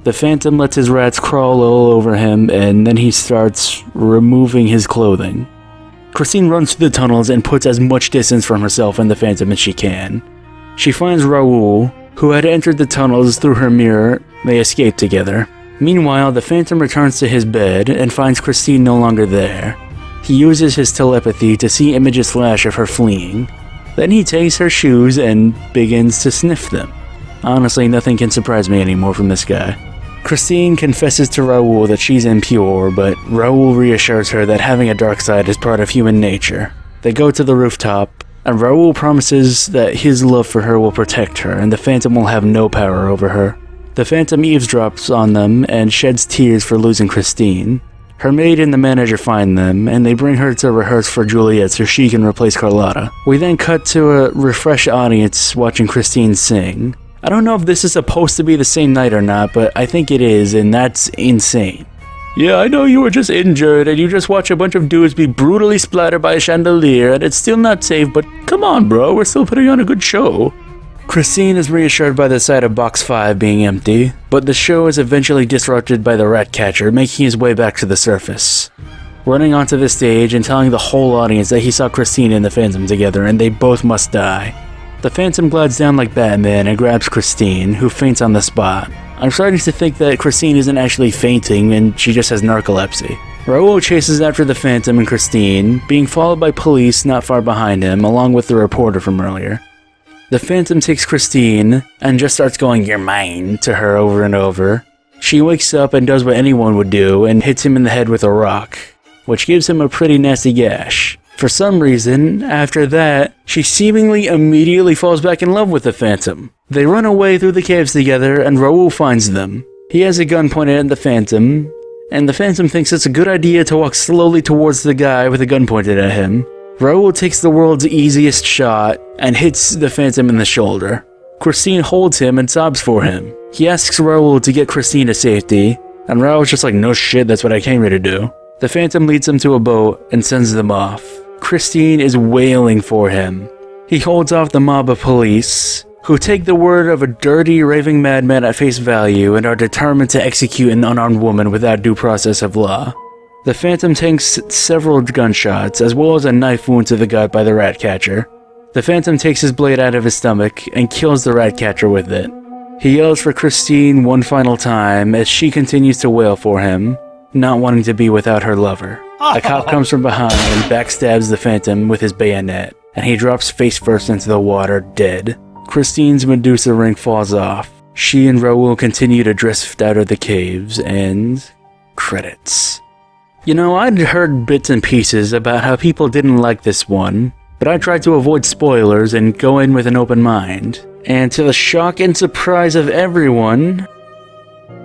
The Phantom lets his rats crawl all over him, and then he starts removing his clothing. Christine runs through the tunnels and puts as much distance from herself and the Phantom as she can. She finds Raoul, who had entered the tunnels through her mirror. They escape together. Meanwhile, the Phantom returns to his bed and finds Christine no longer there. He uses his telepathy to see images flash of her fleeing. Then he takes her shoes and begins to sniff them. Honestly, nothing can surprise me anymore from this guy. Christine confesses to Raoul that she's impure, but Raoul reassures her that having a dark side is part of human nature. They go to the rooftop, and Raoul promises that his love for her will protect her, and the Phantom will have no power over her. The Phantom eavesdrops on them and sheds tears for losing Christine. Her maid and the manager find them, and they bring her to rehearse for Juliet so she can replace Carlotta. We then cut to a refreshed audience watching Christine sing. I don't know if this is supposed to be the same night or not, but I think it is, and that's insane. Yeah, I know you were just injured and you just watch a bunch of dudes be brutally splattered by a chandelier and it's still not safe, but come on bro, we're still putting on a good show. Christine is reassured by the sight of Box 5 being empty, but the show is eventually disrupted by the rat catcher making his way back to the surface, running onto the stage and telling the whole audience that he saw Christine and the Phantom together and they both must die. The Phantom glides down like Batman and grabs Christine, who faints on the spot. I'm starting to think that Christine isn't actually fainting and she just has narcolepsy. Raoul chases after the Phantom and Christine, being followed by police not far behind him, along with the reporter from earlier. The Phantom takes Christine and just starts going, "You're mine," to her over and over. She wakes up and does what anyone would do and hits him in the head with a rock, which gives him a pretty nasty gash. For some reason, after that, she seemingly immediately falls back in love with the Phantom. They run away through the caves together and Raoul finds them. He has a gun pointed at the Phantom, and the Phantom thinks it's a good idea to walk slowly towards the guy with a gun pointed at him. Raoul takes the world's easiest shot and hits the Phantom in the shoulder. Christine holds him and sobs for him. He asks Raoul to get Christine to safety, and Raoul's just like, "No shit, that's what I came here to do." The Phantom leads them to a boat and sends them off. Christine is wailing for him. He holds off the mob of police, who take the word of a dirty, raving madman at face value and are determined to execute an unarmed woman without due process of law. The Phantom takes several gunshots, as well as a knife wound to the gut by the rat catcher. The Phantom takes his blade out of his stomach and kills the rat catcher with it. He yells for Christine one final time as she continues to wail for him, not wanting to be without her lover. A cop comes from behind and backstabs the Phantom with his bayonet, and he drops face first into the water, dead. Christine's Medusa ring falls off. She and Raoul continue to drift out of the caves, and credits. You know, I'd heard bits and pieces about how people didn't like this one, but I tried to avoid spoilers and go in with an open mind. And to the shock and surprise of everyone,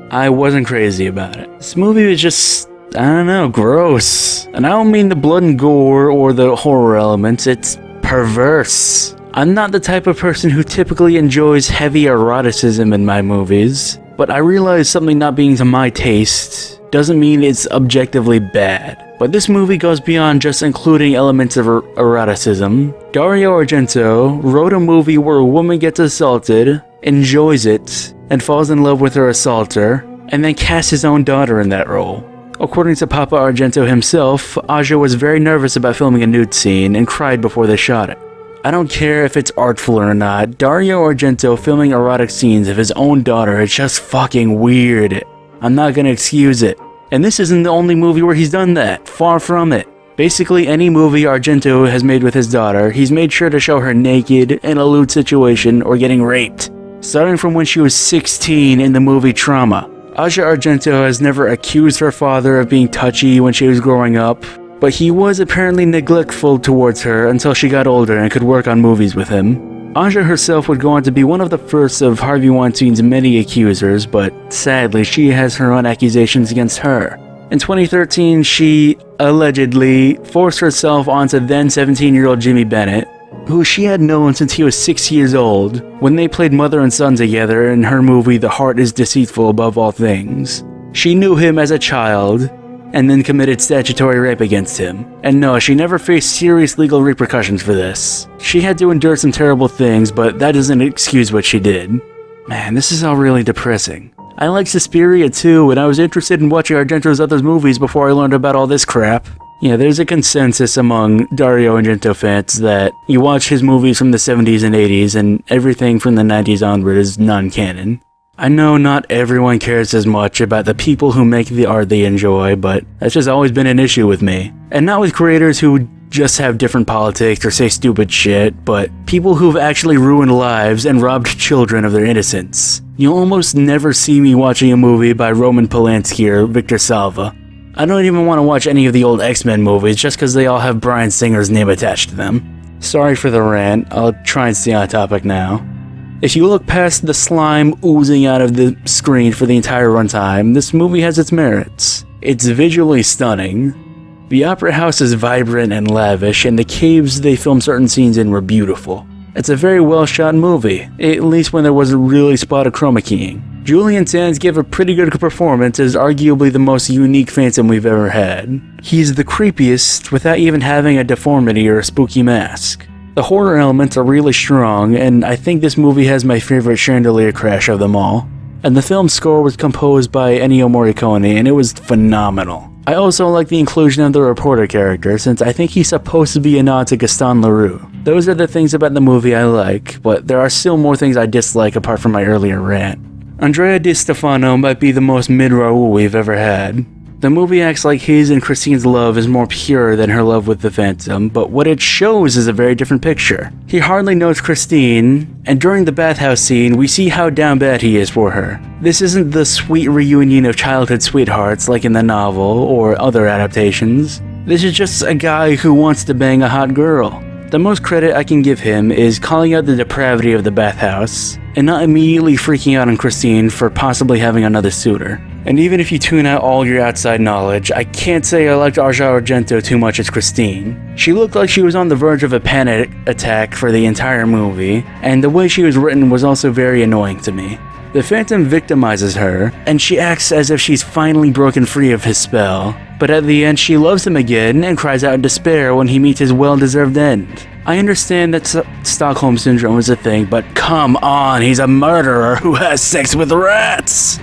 I wasn't crazy about it. This movie was just, I don't know, gross. And I don't mean the blood and gore or the horror elements, it's perverse. I'm not the type of person who typically enjoys heavy eroticism in my movies, but I realize something not being to my taste doesn't mean it's objectively bad. But this movie goes beyond just including elements of eroticism. Dario Argento wrote a movie where a woman gets assaulted, enjoys it, and falls in love with her assaulter, and then casts his own daughter in that role. According to Papa Argento himself, Aja was very nervous about filming a nude scene and cried before they shot it. I don't care if it's artful or not, Dario Argento filming erotic scenes of his own daughter is just fucking weird. I'm not gonna excuse it. And this isn't the only movie where he's done that, far from it. Basically any movie Argento has made with his daughter, he's made sure to show her naked, in a lewd situation, or getting raped. Starting from when she was 16 in the movie Trauma. Aja Argento has never accused her father of being touchy when she was growing up, but he was apparently neglectful towards her until she got older and could work on movies with him. Aja herself would go on to be one of the first of Harvey Weinstein's many accusers, but sadly she has her own accusations against her. In 2013, she allegedly forced herself onto then 17-year-old Jimmy Bennett, who she had known since he was 6 years old, when they played mother and son together in her movie The Heart is Deceitful Above All Things. She knew him as a child, and then committed statutory rape against him. And no, she never faced serious legal repercussions for this. She had to endure some terrible things, but that doesn't excuse what she did. Man, this is all really depressing. I like Suspiria too, and I was interested in watching Argento's other movies before I learned about all this crap. Yeah, there's a consensus among Dario Argento fans that you watch his movies from the 70s and 80s, and everything from the 90s onward is non-canon. I know not everyone cares as much about the people who make the art they enjoy, but that's just always been an issue with me. And not with creators who just have different politics or say stupid shit, but people who've actually ruined lives and robbed children of their innocence. You'll almost never see me watching a movie by Roman Polanski or Victor Salva. I don't even want to watch any of the old X-Men movies just because they all have Bryan Singer's name attached to them. Sorry for the rant, I'll try and stay on topic now. If you look past the slime oozing out of the screen for the entire runtime, this movie has its merits. It's visually stunning. The opera house is vibrant and lavish, and the caves they filmed certain scenes in were beautiful. It's a very well shot movie, at least when there wasn't really spotted chroma keying. Julian Sands gave a pretty good performance as arguably the most unique Phantom we've ever had. He's the creepiest without even having a deformity or a spooky mask. The horror elements are really strong, and I think this movie has my favorite chandelier crash of them all. And the film's score was composed by Ennio Morricone, and it was phenomenal. I also like the inclusion of the reporter character, since I think he's supposed to be a nod to Gaston Leroux. Those are the things about the movie I like, but there are still more things I dislike apart from my earlier rant. Andrea Di Stefano might be the most mid-Raoul we've ever had. The movie acts like his and Christine's love is more pure than her love with the Phantom, but what it shows is a very different picture. He hardly knows Christine, and during the bathhouse scene, we see how down bad he is for her. This isn't the sweet reunion of childhood sweethearts like in the novel or other adaptations. This is just a guy who wants to bang a hot girl. The most credit I can give him is calling out the depravity of the bathhouse, and not immediately freaking out on Christine for possibly having another suitor. And even if you tune out all your outside knowledge, I can't say I liked Asia Argento too much as Christine. She looked like she was on the verge of a panic attack for the entire movie, and the way she was written was also very annoying to me. The Phantom victimizes her, and she acts as if she's finally broken free of his spell, but at the end she loves him again and cries out in despair when he meets his well-deserved end. I understand that Stockholm Syndrome is a thing, but come on, he's a murderer who has sex with rats!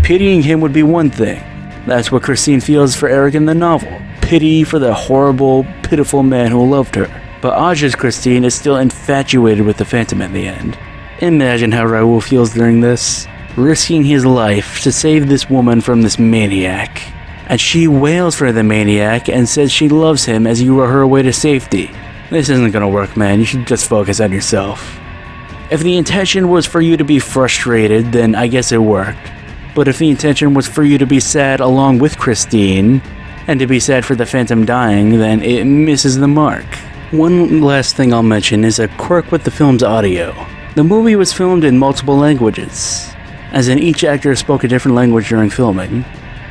Pitying him would be one thing. That's what Christine feels for Eric in the novel. Pity for the horrible, pitiful man who loved her. But Aja's Christine is still infatuated with the Phantom at the end. Imagine how Raoul feels during this. Risking his life to save this woman from this maniac. And she wails for the maniac and says she loves him as you are her way to safety. This isn't gonna work, man. You should just focus on yourself. If the intention was for you to be frustrated, then I guess it worked. But if the intention was for you to be sad along with Christine, and to be sad for the Phantom dying, then it misses the mark. One last thing I'll mention is a quirk with the film's audio. The movie was filmed in multiple languages, as in each actor spoke a different language during filming.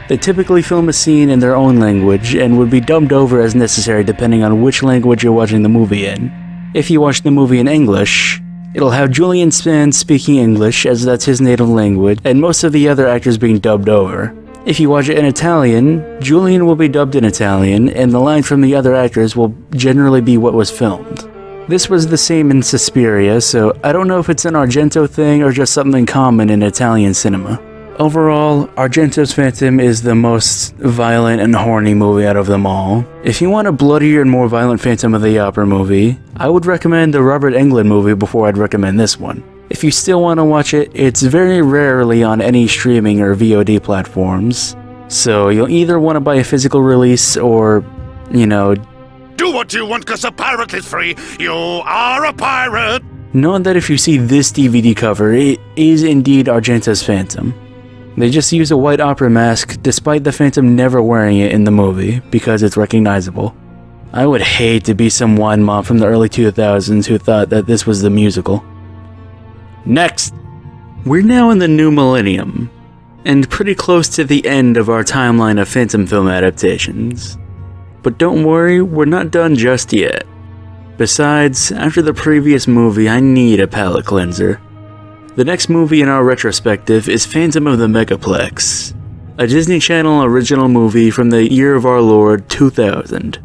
They typically film a scene in their own language and would be dubbed over as necessary depending on which language you're watching the movie in. If you watch the movie in English, it'll have Julian Sands speaking English, as that's his native language, and most of the other actors being dubbed over. If you watch it in Italian, Julian will be dubbed in Italian, and the lines from the other actors will generally be what was filmed. This was the same in Suspiria, so I don't know if it's an Argento thing or just something common in Italian cinema. Overall, Argento's Phantom is the most violent and horny movie out of them all. If you want a bloodier and more violent Phantom of the Opera movie, I would recommend the Robert Englund movie before I'd recommend this one. If you still want to watch it, it's very rarely on any streaming or VOD platforms, so you'll either want to buy a physical release or, do what you want because a pirate is free. You are a pirate. Know that if you see this DVD cover, it is indeed Argento's Phantom. They just use a white opera mask despite the Phantom never wearing it in the movie because it's recognizable. I would hate to be some wine mom from the early 2000s who thought that this was the musical. Next! We're now in the new millennium, and pretty close to the end of our timeline of Phantom film adaptations. But don't worry, we're not done just yet. Besides, after the previous movie, I need a palate cleanser. The next movie in our retrospective is Phantom of the Megaplex, a Disney Channel original movie from the year of our Lord 2000,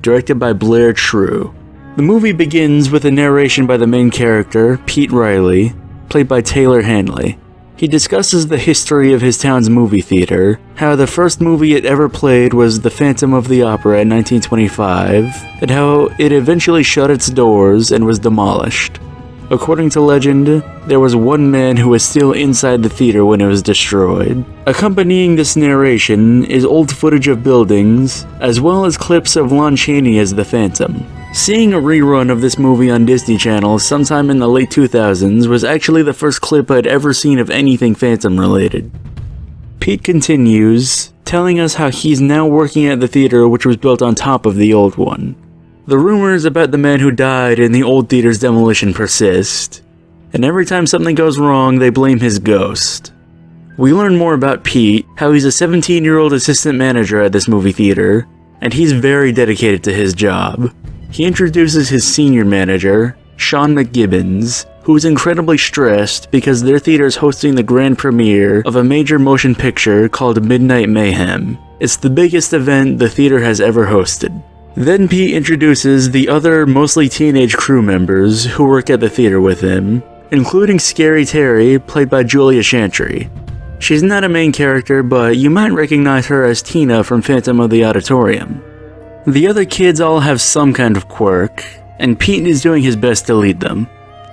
directed by Blair True. The movie begins with a narration by the main character, Pete Riley, played by Taylor Hanley. He discusses the history of his town's movie theater, how the first movie it ever played was The Phantom of the Opera in 1925, and how it eventually shut its doors and was demolished. According to legend, there was one man who was still inside the theater when it was destroyed. Accompanying this narration is old footage of buildings, as well as clips of Lon Chaney as the Phantom. Seeing a rerun of this movie on Disney Channel sometime in the late 2000s was actually the first clip I'd ever seen of anything Phantom related. Pete continues, telling us how he's now working at the theater which was built on top of the old one. The rumors about the man who died in the old theater's demolition persist, and every time something goes wrong they blame his ghost. We learn more about Pete, how he's a 17-year-old assistant manager at this movie theater, and he's very dedicated to his job. He introduces his senior manager, Sean McGibbons, who is incredibly stressed because their theater is hosting the grand premiere of a major motion picture called Midnight Mayhem. It's the biggest event the theater has ever hosted. Then Pete introduces the other mostly teenage crew members who work at the theater with him, including Scary Terry, played by Julia Chantry. She's not a main character, but you might recognize her as Tina from Phantom of the Auditorium. The other kids all have some kind of quirk, and Pete is doing his best to lead them.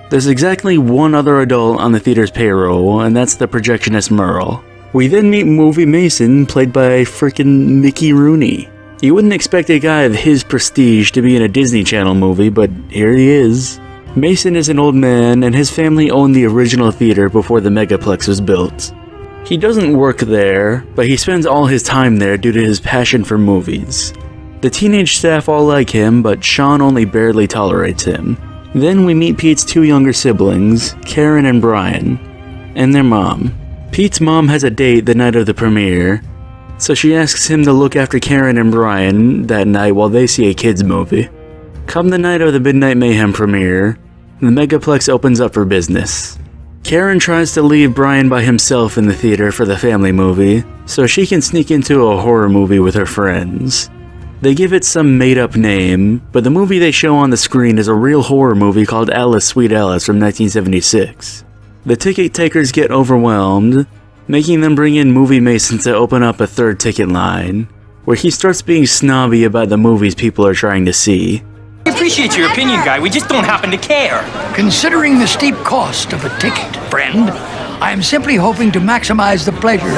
There's exactly one other adult on the theater's payroll, and that's the projectionist Merle. We then meet Movie Mason, played by frickin' Mickey Rooney. You wouldn't expect a guy of his prestige to be in a Disney Channel movie, but here he is. Mason is an old man, and his family owned the original theater before the Megaplex was built. He doesn't work there, but he spends all his time there due to his passion for movies. The teenage staff all like him, but Sean only barely tolerates him. Then we meet Pete's two younger siblings, Karen and Brian, and their mom. Pete's mom has a date the night of the premiere, so she asks him to look after Karen and Brian that night while they see a kids movie. Come the night of the Midnight Mayhem premiere, the Megaplex opens up for business. Karen tries to leave Brian by himself in the theater for the family movie, so she can sneak into a horror movie with her friends. They give it some made-up name, but the movie they show on the screen is a real horror movie called Alice, Sweet Alice from 1976. The ticket takers get overwhelmed, making them bring in Movie Mason to open up a third ticket line, where he starts being snobby about the movies people are trying to see. We appreciate your opinion, guy. We just don't happen to care. Considering the steep cost of a ticket, friend, I am simply hoping to maximize the pleasure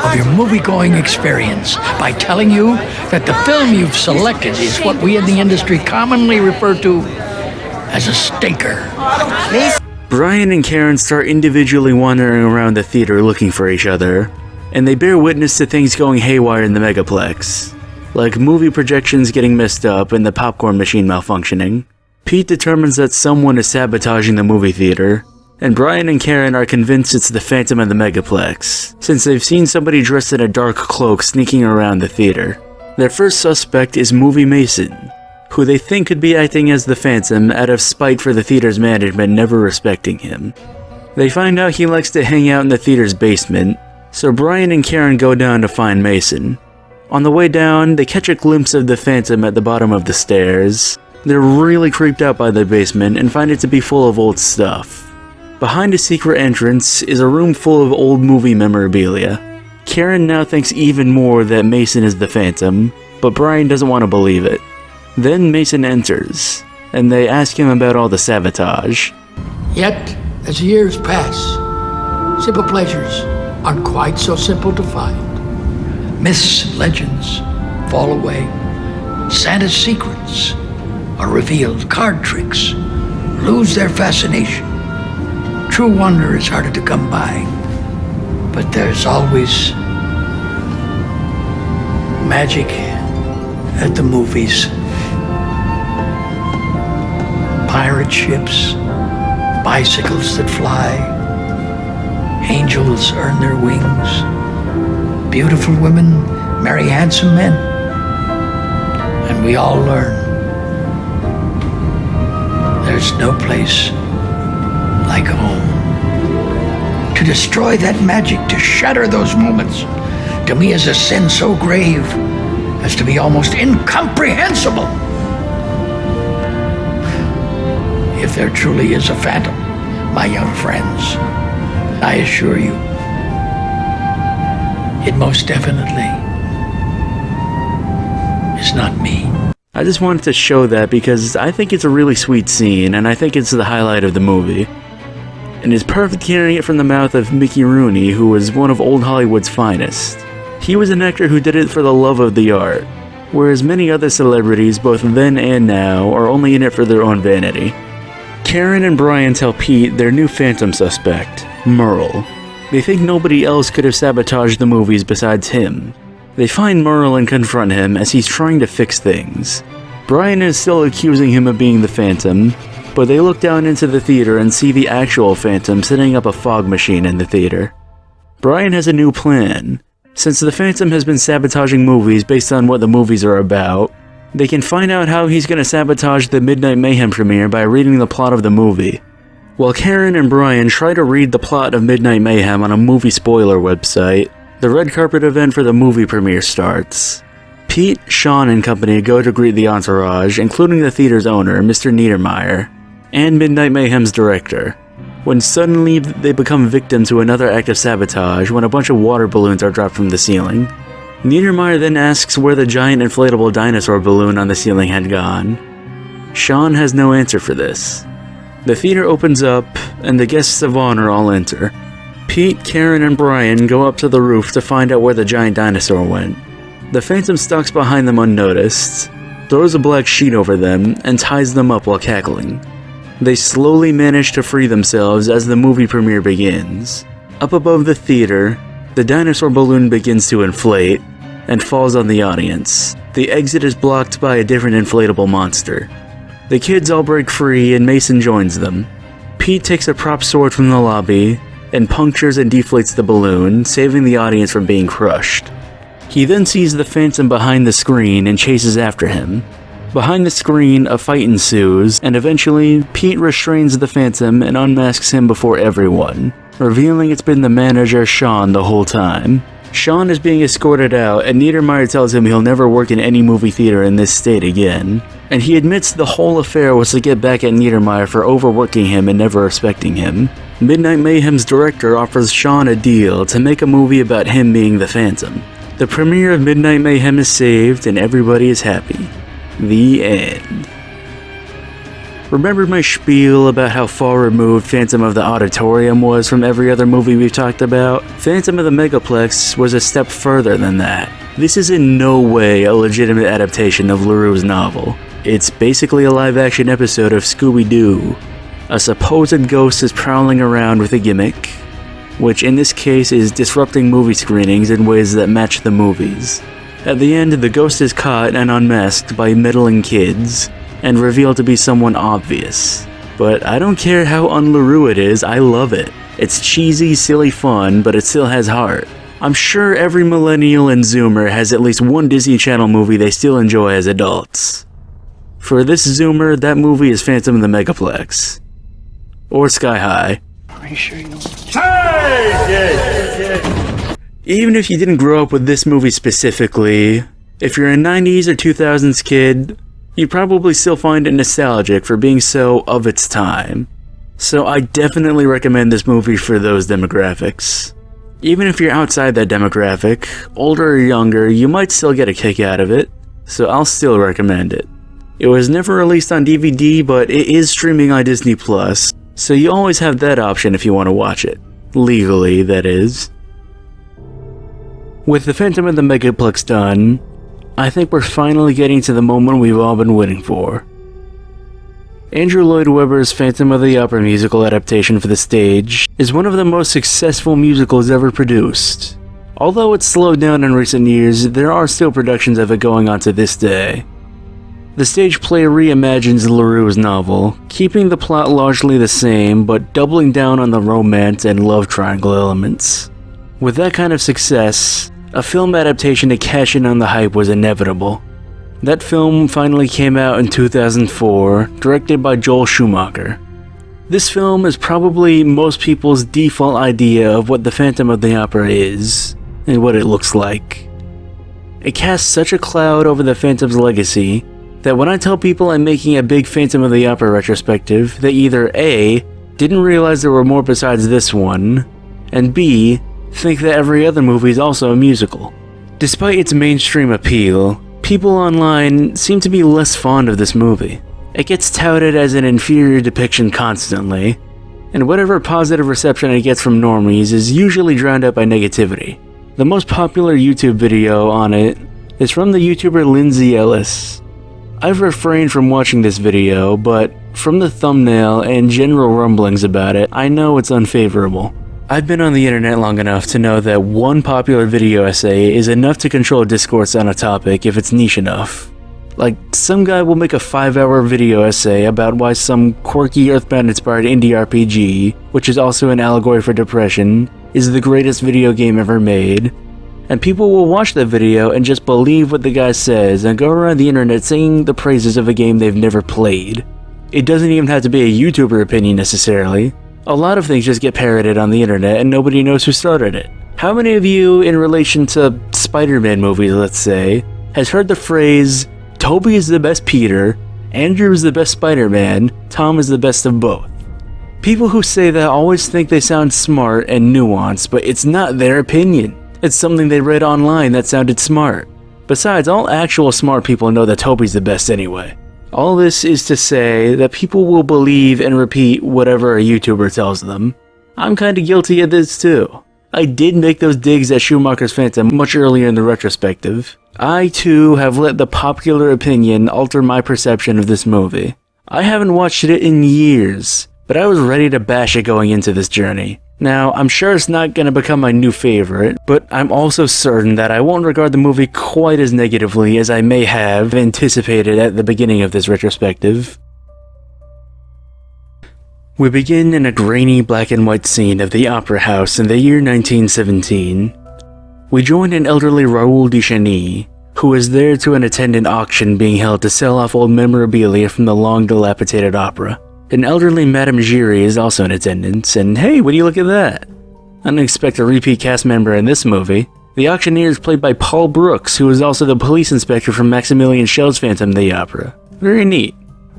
of your movie-going experience by telling you that the film you've selected is what we in the industry commonly refer to as a stinker. Brian and Karen start individually wandering around the theater looking for each other, and they bear witness to things going haywire in the Megaplex, like movie projections getting messed up and the popcorn machine malfunctioning. Pete determines that someone is sabotaging the movie theater, and Brian and Karen are convinced it's the Phantom of the Megaplex, since they've seen somebody dressed in a dark cloak sneaking around the theater. Their first suspect is Movie Mason, who they think could be acting as the Phantom out of spite for the theater's management never respecting him. They find out he likes to hang out in the theater's basement, so Brian and Karen go down to find Mason. On the way down, they catch a glimpse of the Phantom at the bottom of the stairs. They're really creeped out by the basement and find it to be full of old stuff. Behind a secret entrance is a room full of old movie memorabilia. Karen now thinks even more that Mason is the Phantom, but Brian doesn't want to believe it. Then Mason enters, and they ask him about all the sabotage. Yet, as years pass, simple pleasures aren't quite so simple to find. Myths and legends fall away. Santa's secrets are revealed. Card tricks lose their fascination. True wonder is harder to come by, but there's always magic at the movies. Pirate ships, bicycles that fly, angels earn their wings, beautiful women marry handsome men, and we all learn there's no place like home. To destroy that magic, to shatter those moments, to me is a sin so grave as to be almost incomprehensible. If there truly is a phantom, my young friends, I assure you, it most definitely is not me. I just wanted to show that because I think it's a really sweet scene, and I think it's the highlight of the movie. And it's perfect hearing it from the mouth of Mickey Rooney, who was one of old Hollywood's finest. He was an actor who did it for the love of the art, whereas many other celebrities, both then and now, are only in it for their own vanity. Karen and Brian tell Pete their new phantom suspect, Merle. They think nobody else could have sabotaged the movies besides him. They find Merle and confront him as he's trying to fix things. Brian is still accusing him of being the Phantom, but they look down into the theater and see the actual Phantom setting up a fog machine in the theater. Brian has a new plan. Since the Phantom has been sabotaging movies based on what the movies are about, they can find out how he's going to sabotage the Midnight Mayhem premiere by reading the plot of the movie. While Karen and Brian try to read the plot of Midnight Mayhem on a movie spoiler website, the red carpet event for the movie premiere starts. Pete, Sean, and company go to greet the entourage, including the theater's owner, Mr. Niedermeyer, and Midnight Mayhem's director, when suddenly they become victim to another act of sabotage when a bunch of water balloons are dropped from the ceiling. Niedermeyer then asks where the giant inflatable dinosaur balloon on the ceiling had gone. Sean has no answer for this. The theater opens up, and the guests of honor all enter. Pete, Karen, and Brian go up to the roof to find out where the giant dinosaur went. The Phantom stalks behind them unnoticed, throws a black sheet over them, and ties them up while cackling. They slowly manage to free themselves as the movie premiere begins. Up above the theater, the dinosaur balloon begins to inflate and falls on the audience. The exit is blocked by a different inflatable monster. The kids all break free and Mason joins them. Pete takes a prop sword from the lobby and punctures and deflates the balloon, saving the audience from being crushed. He then sees the Phantom behind the screen and chases after him. Behind the screen, a fight ensues, and eventually, Pete restrains the Phantom and unmasks him before everyone, revealing it's been the manager, Sean, the whole time. Sean is being escorted out, and Niedermeyer tells him he'll never work in any movie theater in this state again, and he admits the whole affair was to get back at Niedermeyer for overworking him and never respecting him. Midnight Mayhem's director offers Sean a deal to make a movie about him being the Phantom. The premiere of Midnight Mayhem is saved, and everybody is happy. The end. Remember my spiel about how far removed Phantom of the Auditorium was from every other movie we've talked about? Phantom of the Megaplex was a step further than that. This is in no way a legitimate adaptation of LaRue's novel. It's basically a live-action episode of Scooby-Doo. A supposed ghost is prowling around with a gimmick, which in this case is disrupting movie screenings in ways that match the movies. At the end, the ghost is caught and unmasked by meddling kids, and revealed to be someone obvious. But I don't care how un-LaRue it is, I love it. It's cheesy, silly fun, but it still has heart. I'm sure every millennial and zoomer has at least one Disney Channel movie they still enjoy as adults. For this zoomer, that movie is Phantom of the Megaplex. Or Sky High. Are you sure you know? Even if you didn't grow up with this movie specifically, if you're a 90s or 2000s kid, you'd probably still find it nostalgic for being so of its time. So I definitely recommend this movie for those demographics. Even if you're outside that demographic, older or younger, you might still get a kick out of it, so I'll still recommend it. It was never released on DVD, but it is streaming on Disney+, so you always have that option if you want to watch it. Legally, that is. With the Phantom of the Megaplex done, I think we're finally getting to the moment we've all been waiting for. Andrew Lloyd Webber's Phantom of the Opera musical adaptation for the stage is one of the most successful musicals ever produced. Although it's slowed down in recent years, there are still productions of it going on to this day. The stage play reimagines LaRue's novel, keeping the plot largely the same, but doubling down on the romance and love triangle elements. With that kind of success, a film adaptation to cash in on the hype was inevitable. That film finally came out in 2004, directed by Joel Schumacher. This film is probably most people's default idea of what the Phantom of the Opera is, and what it looks like. It casts such a cloud over the Phantom's legacy that when I tell people I'm making a big Phantom of the Opera retrospective, they either A, didn't realize there were more besides this one, and B, think that every other movie is also a musical. Despite its mainstream appeal, people online seem to be less fond of this movie. It gets touted as an inferior depiction constantly, and whatever positive reception it gets from normies is usually drowned out by negativity. The most popular YouTube video on it is from the YouTuber Lindsay Ellis. I've refrained from watching this video, but from the thumbnail and general rumblings about it, I know it's unfavorable. I've been on the internet long enough to know that one popular video essay is enough to control discourse on a topic if it's niche enough. Like, some guy will make a 5-hour video essay about why some quirky Earthbound-inspired indie RPG, which is also an allegory for depression, is the greatest video game ever made, and people will watch that video and just believe what the guy says and go around the internet singing the praises of a game they've never played. It doesn't even have to be a YouTuber opinion necessarily. A lot of things just get parroted on the internet and nobody knows who started it. How many of you, in relation to Spider-Man movies, let's say, has heard the phrase, Toby is the best Peter, Andrew is the best Spider-Man, Tom is the best of both? People who say that always think they sound smart and nuanced, but it's not their opinion. It's something they read online that sounded smart. Besides, all actual smart people know that Toby's the best anyway. All this is to say that people will believe and repeat whatever a YouTuber tells them. I'm kinda guilty of this too. I did make those digs at Schumacher's Phantom much earlier in the retrospective. I too have let the popular opinion alter my perception of this movie. I haven't watched it in years, but I was ready to bash it going into this journey. Now, I'm sure it's not gonna become my new favorite, but I'm also certain that I won't regard the movie quite as negatively as I may have anticipated at the beginning of this retrospective. We begin in a grainy black and white scene of the Opera House in the year 1917. We join an elderly Raoul Duchesne, who is there to attend an auction being held to sell off old memorabilia from the long dilapidated opera. An elderly Madame Giry is also in attendance, and hey, would you look at that? I didn't expect a repeat cast member in this movie. The auctioneer is played by Paul Brooks, who is also the police inspector from Maximilian Schell's Phantom of the Opera. Very neat.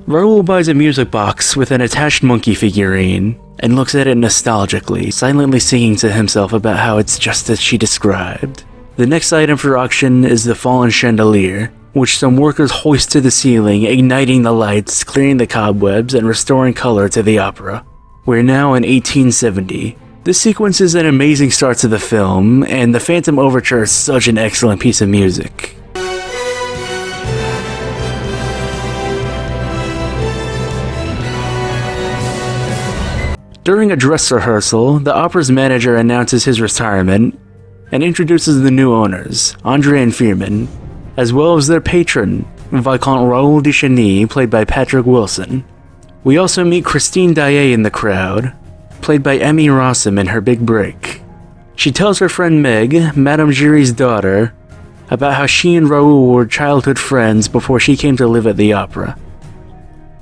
Raoul buys a music box with an attached monkey figurine, and looks at it nostalgically, silently singing to himself about how it's just as she described. The next item for auction is the fallen chandelier, which some workers hoist to the ceiling, igniting the lights, clearing the cobwebs, and restoring color to the opera. We're now in 1870. This sequence is an amazing start to the film, and the Phantom Overture is such an excellent piece of music. During a dress rehearsal, the opera's manager announces his retirement and introduces the new owners, Andre and Fearman, as well as their patron, Viscount Raoul Duchesne, played by Patrick Wilson. We also meet Christine Daae in the crowd, played by Emmy Rossum in her big break. She tells her friend Meg, Madame Giry's daughter, about how she and Raoul were childhood friends before she came to live at the opera.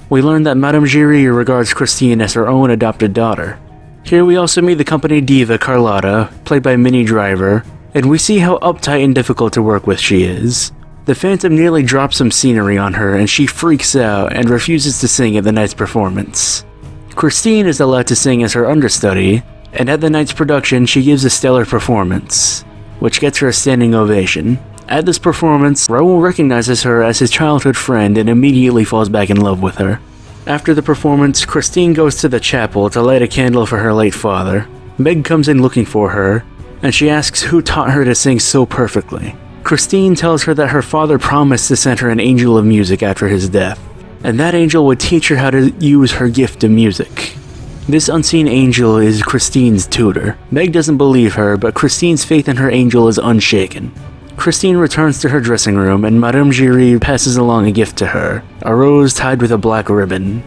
We learn that Madame Giry regards Christine as her own adopted daughter. Here we also meet the company diva Carlotta, played by Minnie Driver, and we see how uptight and difficult to work with she is. The Phantom nearly drops some scenery on her and she freaks out and refuses to sing at the night's performance. Christine is allowed to sing as her understudy, and at the night's production she gives a stellar performance, which gets her a standing ovation. At this performance, Raoul recognizes her as his childhood friend and immediately falls back in love with her. After the performance, Christine goes to the chapel to light a candle for her late father. Meg comes in looking for her, and she asks who taught her to sing so perfectly. Christine tells her that her father promised to send her an angel of music after his death, and that angel would teach her how to use her gift of music. This unseen angel is Christine's tutor. Meg doesn't believe her, but Christine's faith in her angel is unshaken. Christine returns to her dressing room and Madame Giry passes along a gift to her, a rose tied with a black ribbon,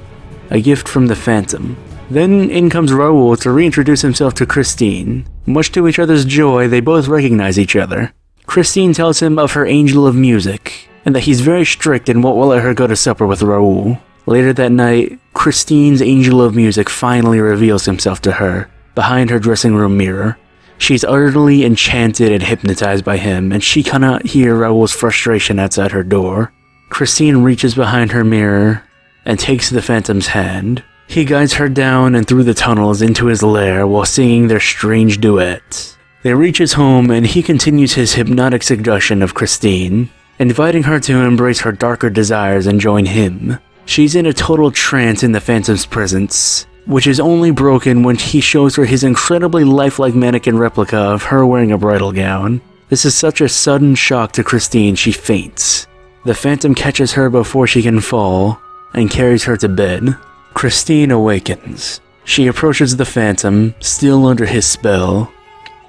a gift from the Phantom. Then in comes Raoul to reintroduce himself to Christine. Much to each other's joy, they both recognize each other. Christine tells him of her angel of music, and that he's very strict and won't let her go to supper with Raoul. Later that night, Christine's angel of music finally reveals himself to her, behind her dressing room mirror. She's utterly enchanted and hypnotized by him, and she cannot hear Raoul's frustration outside her door. Christine reaches behind her mirror and takes the Phantom's hand. He guides her down and through the tunnels into his lair while singing their strange duet. They reach his home and he continues his hypnotic seduction of Christine, inviting her to embrace her darker desires and join him. She's in a total trance in the Phantom's presence, which is only broken when he shows her his incredibly lifelike mannequin replica of her wearing a bridal gown. This is such a sudden shock to Christine she faints. The Phantom catches her before she can fall and carries her to bed. Christine awakens. She approaches the Phantom, still under his spell,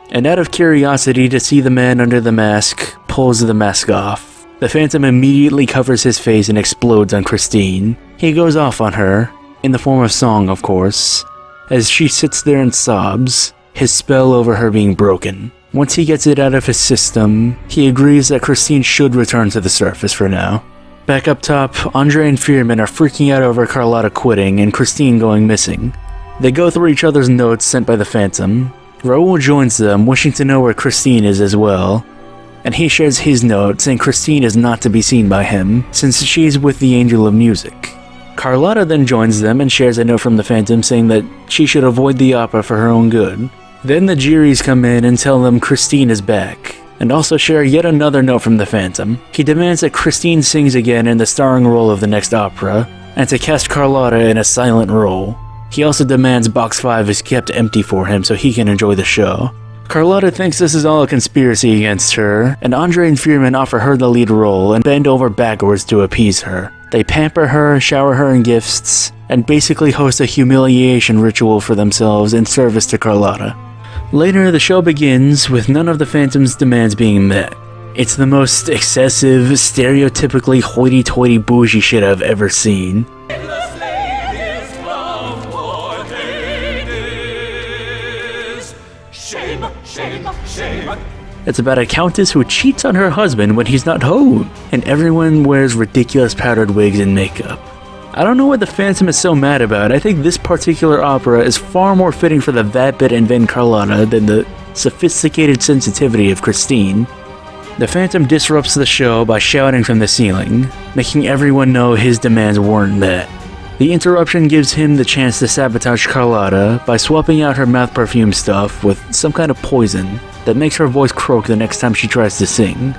and out of curiosity to see the man under the mask, pulls the mask off. The Phantom immediately covers his face and explodes on Christine. He goes off on her, in the form of song of course, as she sits there and sobs, his spell over her being broken. Once he gets it out of his system, he agrees that Christine should return to the surface for now. Back up top, Andre and Fearman are freaking out over Carlotta quitting and Christine going missing. They go through each other's notes sent by the Phantom. Raoul joins them, wishing to know where Christine is as well, and he shares his note saying Christine is not to be seen by him, since she's with the Angel of Music. Carlotta then joins them and shares a note from the Phantom saying that she should avoid the opera for her own good. Then the Giris come in and tell them Christine is back, and also share yet another note from the Phantom. He demands that Christine sings again in the starring role of the next opera, and to cast Carlotta in a silent role. He also demands Box 5 is kept empty for him so he can enjoy the show. Carlotta thinks this is all a conspiracy against her, and Andre and Fearman offer her the lead role and bend over backwards to appease her. They pamper her, shower her in gifts, and basically host a humiliation ritual for themselves in service to Carlotta. Later, the show begins with none of the Phantom's demands being met. It's the most excessive, stereotypically hoity-toity bougie shit I've ever seen. It's about a countess who cheats on her husband when he's not home, and everyone wears ridiculous powdered wigs and makeup. I don't know what the Phantom is so mad about. I think this particular opera is far more fitting for the vapid and vain Carlotta than the sophisticated sensitivity of Christine. The Phantom disrupts the show by shouting from the ceiling, making everyone know his demands weren't met. The interruption gives him the chance to sabotage Carlotta by swapping out her mouth perfume stuff with some kind of poison that makes her voice croak the next time she tries to sing.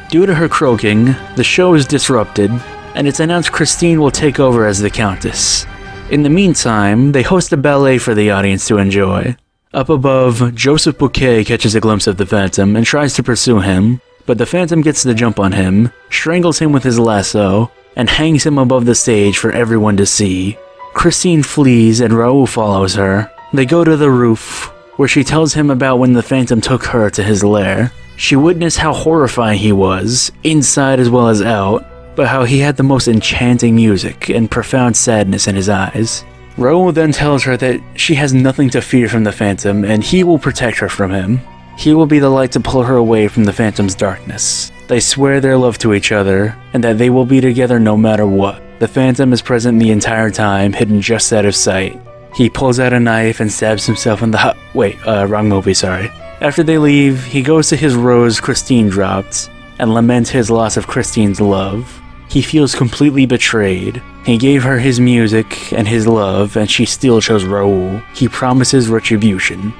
Due to her croaking, the show is disrupted, and it's announced Christine will take over as the Countess. In the meantime, they host a ballet for the audience to enjoy. Up above, Joseph Bouquet catches a glimpse of the Phantom and tries to pursue him, but the Phantom gets the jump on him, strangles him with his lasso, and hangs him above the stage for everyone to see. Christine flees and Raoul follows her. They go to the roof, where she tells him about when the Phantom took her to his lair. She witnessed how horrifying he was, inside as well as out, but how he had the most enchanting music and profound sadness in his eyes. Raoul then tells her that she has nothing to fear from the Phantom and he will protect her from him. He will be the light to pull her away from the Phantom's darkness. They swear their love to each other and that they will be together no matter what. The Phantom is present the entire time, hidden just out of sight. He pulls out a knife and stabs himself in the wrong movie, sorry. After they leave, he goes to his rose Christine dropped and laments his loss of Christine's love. He feels completely betrayed. He gave her his music and his love, and she still chose Raoul. He promises retribution.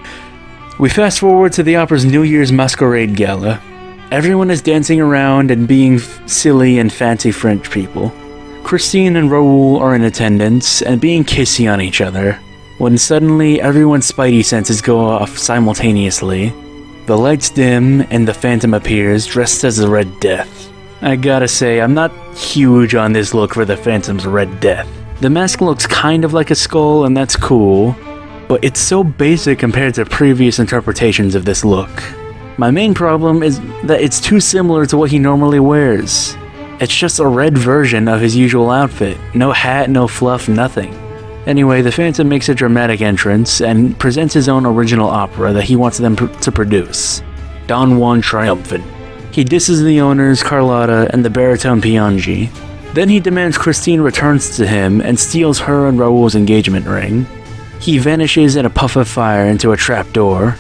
We fast forward to the opera's New Year's Masquerade Gala. Everyone is dancing around and being silly and fancy French people. Christine and Raoul are in attendance and being kissy on each other, when suddenly everyone's spidey senses go off simultaneously. The lights dim and the Phantom appears dressed as the Red Death. I gotta say, I'm not huge on this look for the Phantom's Red Death. The mask looks kind of like a skull and that's cool, but it's so basic compared to previous interpretations of this look. My main problem is that it's too similar to what he normally wears. It's just a red version of his usual outfit. No hat, no fluff, nothing. Anyway, the Phantom makes a dramatic entrance and presents his own original opera that he wants them to produce, Don Juan Triumphant. He disses the owners, Carlotta, and the baritone Piangi. Then he demands Christine returns to him and steals her and Raoul's engagement ring. He vanishes in a puff of fire into a trapdoor.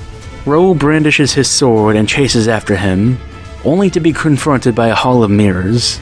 Raoul brandishes his sword and chases after him, only to be confronted by a hall of mirrors.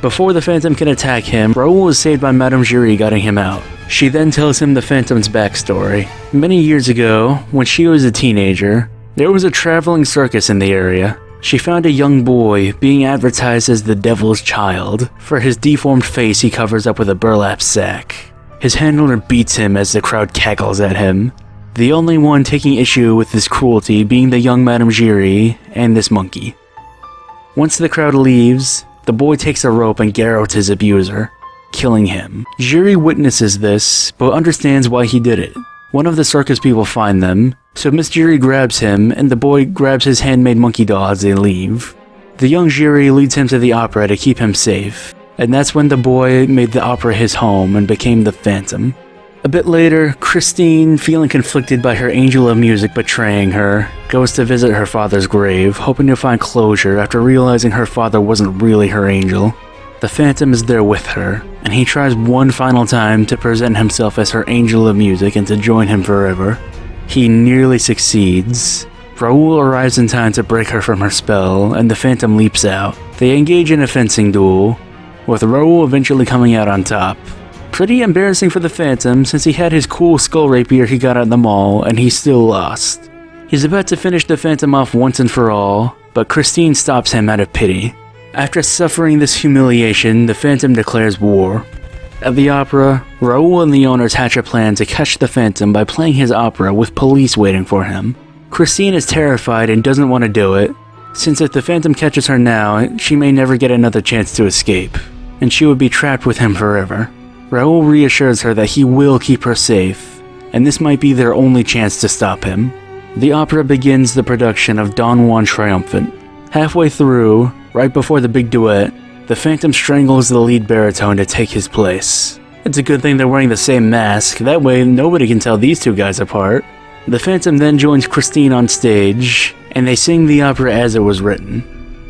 Before the Phantom can attack him, Raoul is saved by Madame Giry guiding him out. She then tells him the Phantom's backstory. Many years ago, when she was a teenager, There was a traveling circus in the area. She found a young boy being advertised as the devil's child. For his deformed face, he covers up with a burlap sack. His handler beats him as the crowd cackles at him. The only one taking issue with this cruelty being the young Madame Giry and this monkey. Once the crowd leaves, the boy takes a rope and garrots his abuser, killing him. Giry witnesses this, but understands why he did it. One of the circus people find them, so Miss Giry grabs him, and the boy grabs his handmade monkey doll as they leave. The young Giry leads him to the opera to keep him safe, and that's when the boy made the opera his home and became the Phantom. A bit later, Christine, feeling conflicted by her angel of music betraying her, goes to visit her father's grave, hoping to find closure after realizing her father wasn't really her angel. The Phantom is there with her, and he tries one final time to present himself as her angel of music and to join him forever. He nearly succeeds. Raoul arrives in time to break her from her spell, and the Phantom leaps out. They engage in a fencing duel, with Raoul eventually coming out on top. Pretty embarrassing for the Phantom since he had his cool skull rapier he got at the mall, and he still lost. He's about to finish the Phantom off once and for all, but Christine stops him out of pity. After suffering this humiliation, the Phantom declares war. At the opera, Raoul and the owners hatch a plan to catch the Phantom by playing his opera with police waiting for him. Christine is terrified and doesn't want to do it, since if the Phantom catches her now, she may never get another chance to escape, and she would be trapped with him forever. Raoul reassures her that he will keep her safe, and this might be their only chance to stop him. The opera begins the production of Don Juan Triumphant. Halfway through, right before the big duet, the Phantom strangles the lead baritone to take his place. It's a good thing they're wearing the same mask, that way nobody can tell these two guys apart. The Phantom then joins Christine on stage, and they sing the opera as it was written.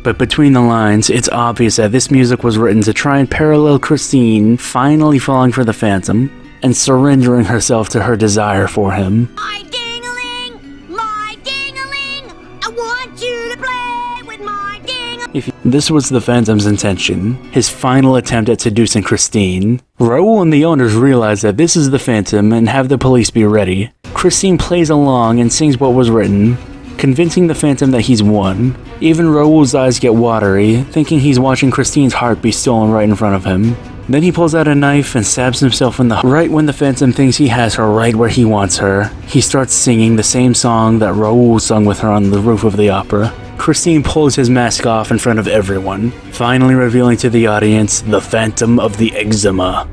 But between the lines, it's obvious that this music was written to try and parallel Christine finally falling for the Phantom, and surrendering herself to her desire for him. My ding-a-ling, I want you to play with my ding-a-ling. This was the Phantom's intention, his final attempt at seducing Christine. Raoul and the owners realize that this is the Phantom and have the police be ready. Christine plays along and sings what was written, convincing the Phantom that he's won. Even Raoul's eyes get watery, thinking he's watching Christine's heart be stolen right in front of him. Then he pulls out a knife and stabs himself in the heart. Right when the Phantom thinks he has her right where he wants her, he starts singing the same song that Raoul sung with her on the roof of the opera. Christine pulls his mask off in front of everyone, finally revealing to the audience the Phantom of the Eczema.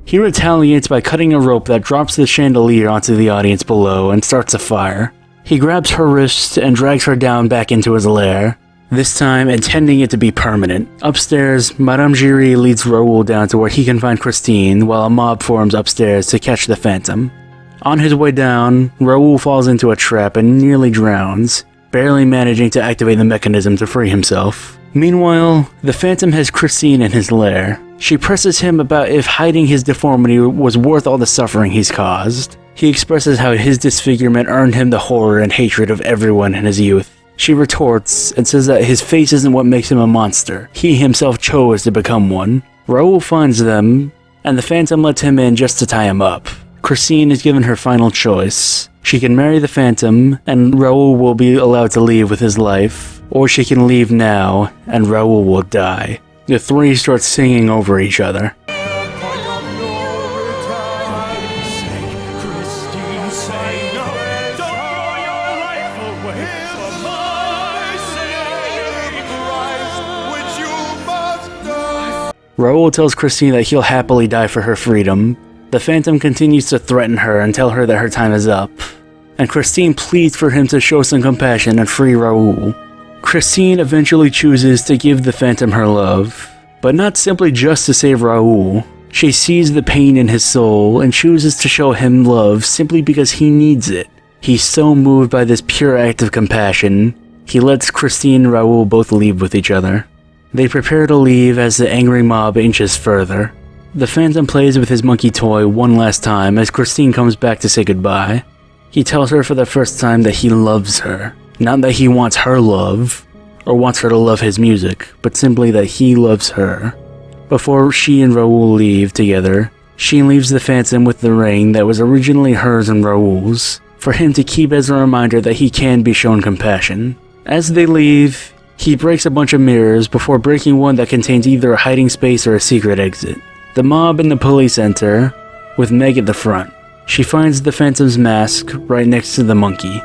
He retaliates by cutting a rope that drops the chandelier onto the audience below and starts a fire. He grabs her wrist and drags her down back into his lair, this time intending it to be permanent. Upstairs, Madame Giry leads Raoul down to where he can find Christine while a mob forms upstairs to catch the Phantom. On his way down, Raoul falls into a trap and nearly drowns, barely managing to activate the mechanism to free himself. Meanwhile, the Phantom has Christine in his lair. She presses him about if hiding his deformity was worth all the suffering he's caused. He expresses how his disfigurement earned him the horror and hatred of everyone in his youth. She retorts and says that his face isn't what makes him a monster. He himself chose to become one. Raoul finds them, and the Phantom lets him in just to tie him up. Christine is given her final choice. She can marry the Phantom, and Raoul will be allowed to leave with his life, or she can leave now, and Raoul will die. The three start singing over each other. Raoul tells Christine that he'll happily die for her freedom. The Phantom continues to threaten her and tell her that her time is up, and Christine pleads for him to show some compassion and free Raoul. Christine eventually chooses to give the Phantom her love, but not simply just to save Raoul. She sees the pain in his soul and chooses to show him love simply because he needs it. He's so moved by this pure act of compassion, he lets Christine and Raoul both leave with each other. They prepare to leave as the angry mob inches further. The Phantom plays with his monkey toy one last time as Christine comes back to say goodbye. He tells her for the first time that he loves her. Not that he wants her love, or wants her to love his music, but simply that he loves her. Before she and Raoul leave together, she leaves the Phantom with the ring that was originally hers and Raoul's, for him to keep as a reminder that he can be shown compassion. As they leave, he breaks a bunch of mirrors before breaking one that contains either a hiding space or a secret exit. The mob and the police enter, with Meg at the front. She finds the Phantom's mask right next to the monkey.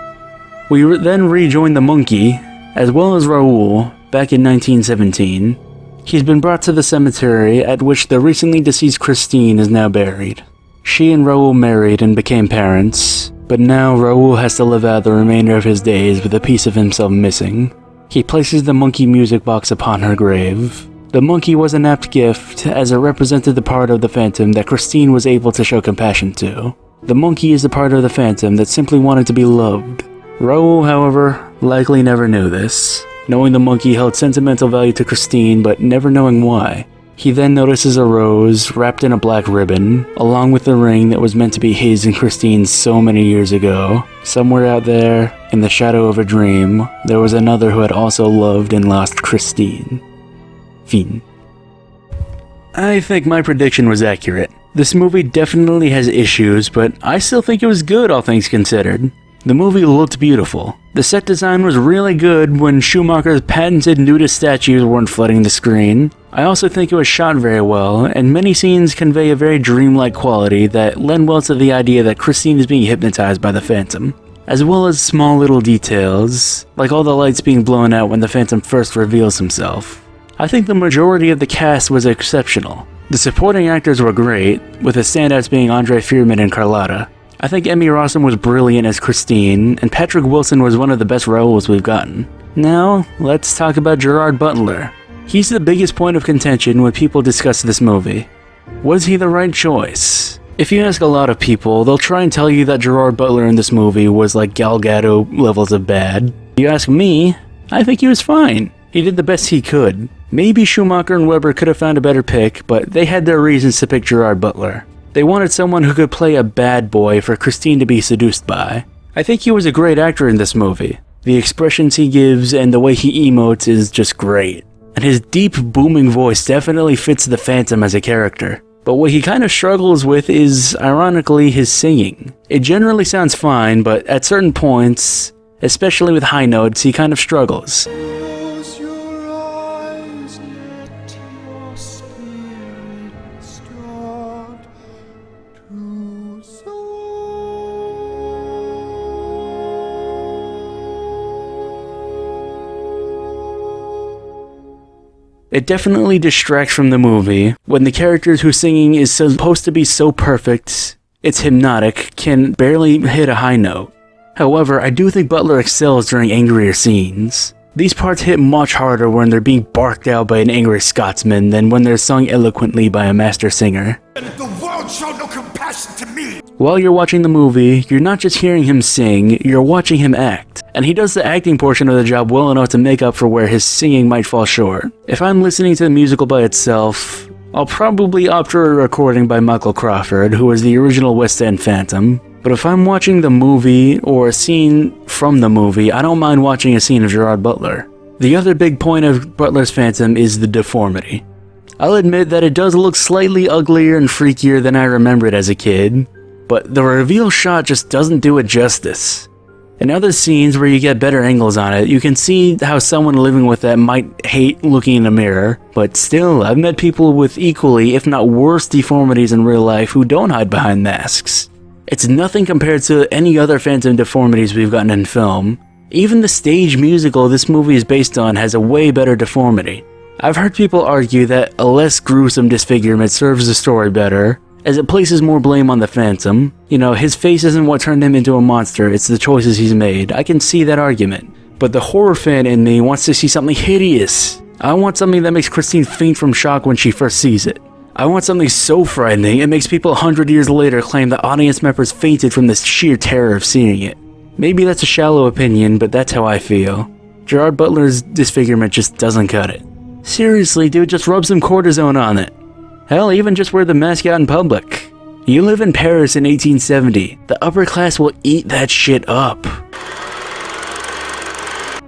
We then rejoin the monkey, as well as Raoul, back in 1917. He's been brought to the cemetery at which the recently deceased Christine is now buried. She and Raoul married and became parents, but now Raoul has to live out the remainder of his days with a piece of himself missing. He places the monkey music box upon her grave. The monkey was an apt gift, as it represented the part of the Phantom that Christine was able to show compassion to. The monkey is the part of the Phantom that simply wanted to be loved. Raoul, however, likely never knew this, knowing the monkey held sentimental value to Christine but never knowing why. He then notices a rose wrapped in a black ribbon, along with the ring that was meant to be his and Christine's so many years ago. Somewhere out there, in the shadow of a dream, there was another who had also loved and lost Christine. Fin. I think my prediction was accurate. This movie definitely has issues, but I still think it was good, all things considered. The movie looked beautiful. The set design was really good when Schumacher's patented nudist statues weren't flooding the screen. I also think it was shot very well, and many scenes convey a very dreamlike quality that lend well to the idea that Christine is being hypnotized by the Phantom. As well as small little details, like all the lights being blown out when the Phantom first reveals himself. I think the majority of the cast was exceptional. The supporting actors were great, with the standouts being Andre Fearman and Carlotta. I think Emmy Rossum was brilliant as Christine, and Patrick Wilson was one of the best Raouls we've gotten. Now, let's talk about Gerard Butler. He's the biggest point of contention when people discuss this movie. Was he the right choice? If you ask a lot of people, they'll try and tell you that Gerard Butler in this movie was like Gal Gadot levels of bad. If you ask me, I think he was fine. He did the best he could. Maybe Schumacher and Weber could have found a better pick, but they had their reasons to pick Gerard Butler. They wanted someone who could play a bad boy for Christine to be seduced by. I think he was a great actor in this movie. The expressions he gives and the way he emotes is just great. And his deep, booming voice definitely fits the Phantom as a character. But what he kind of struggles with is, ironically, his singing. It generally sounds fine, but at certain points, especially with high notes, he kind of struggles. It definitely distracts from the movie when the characters whose singing is supposed to be so perfect, it's hypnotic, can barely hit a high note. However, I do think Butler excels during angrier scenes. These parts hit much harder when they're being barked out by an angry Scotsman than when they're sung eloquently by a master singer. The world showed no compassion to me! While you're watching the movie, you're not just hearing him sing, you're watching him act. And he does the acting portion of the job well enough to make up for where his singing might fall short. If I'm listening to the musical by itself, I'll probably opt for a recording by Michael Crawford, who was the original West End Phantom. But if I'm watching the movie, or a scene from the movie, I don't mind watching a scene of Gerard Butler. The other big point of Butler's Phantom is the deformity. I'll admit that it does look slightly uglier and freakier than I remembered as a kid, but the reveal shot just doesn't do it justice. In other scenes where you get better angles on it, you can see how someone living with that might hate looking in a mirror, but still, I've met people with equally, if not worse, deformities in real life who don't hide behind masks. It's nothing compared to any other Phantom deformities we've gotten in film. Even the stage musical this movie is based on has a way better deformity. I've heard people argue that a less gruesome disfigurement serves the story better, as it places more blame on the Phantom. You know, his face isn't what turned him into a monster, it's the choices he's made. I can see that argument. But the horror fan in me wants to see something hideous. I want something that makes Christine faint from shock when she first sees it. I want something so frightening it makes people 100 years later claim that audience members fainted from the sheer terror of seeing it. Maybe that's a shallow opinion, but that's how I feel. Gerard Butler's disfigurement just doesn't cut it. Seriously, dude, just rub some cortisone on it. Hell, even just wear the mask out in public. You live in Paris in 1870. The upper class will eat that shit up.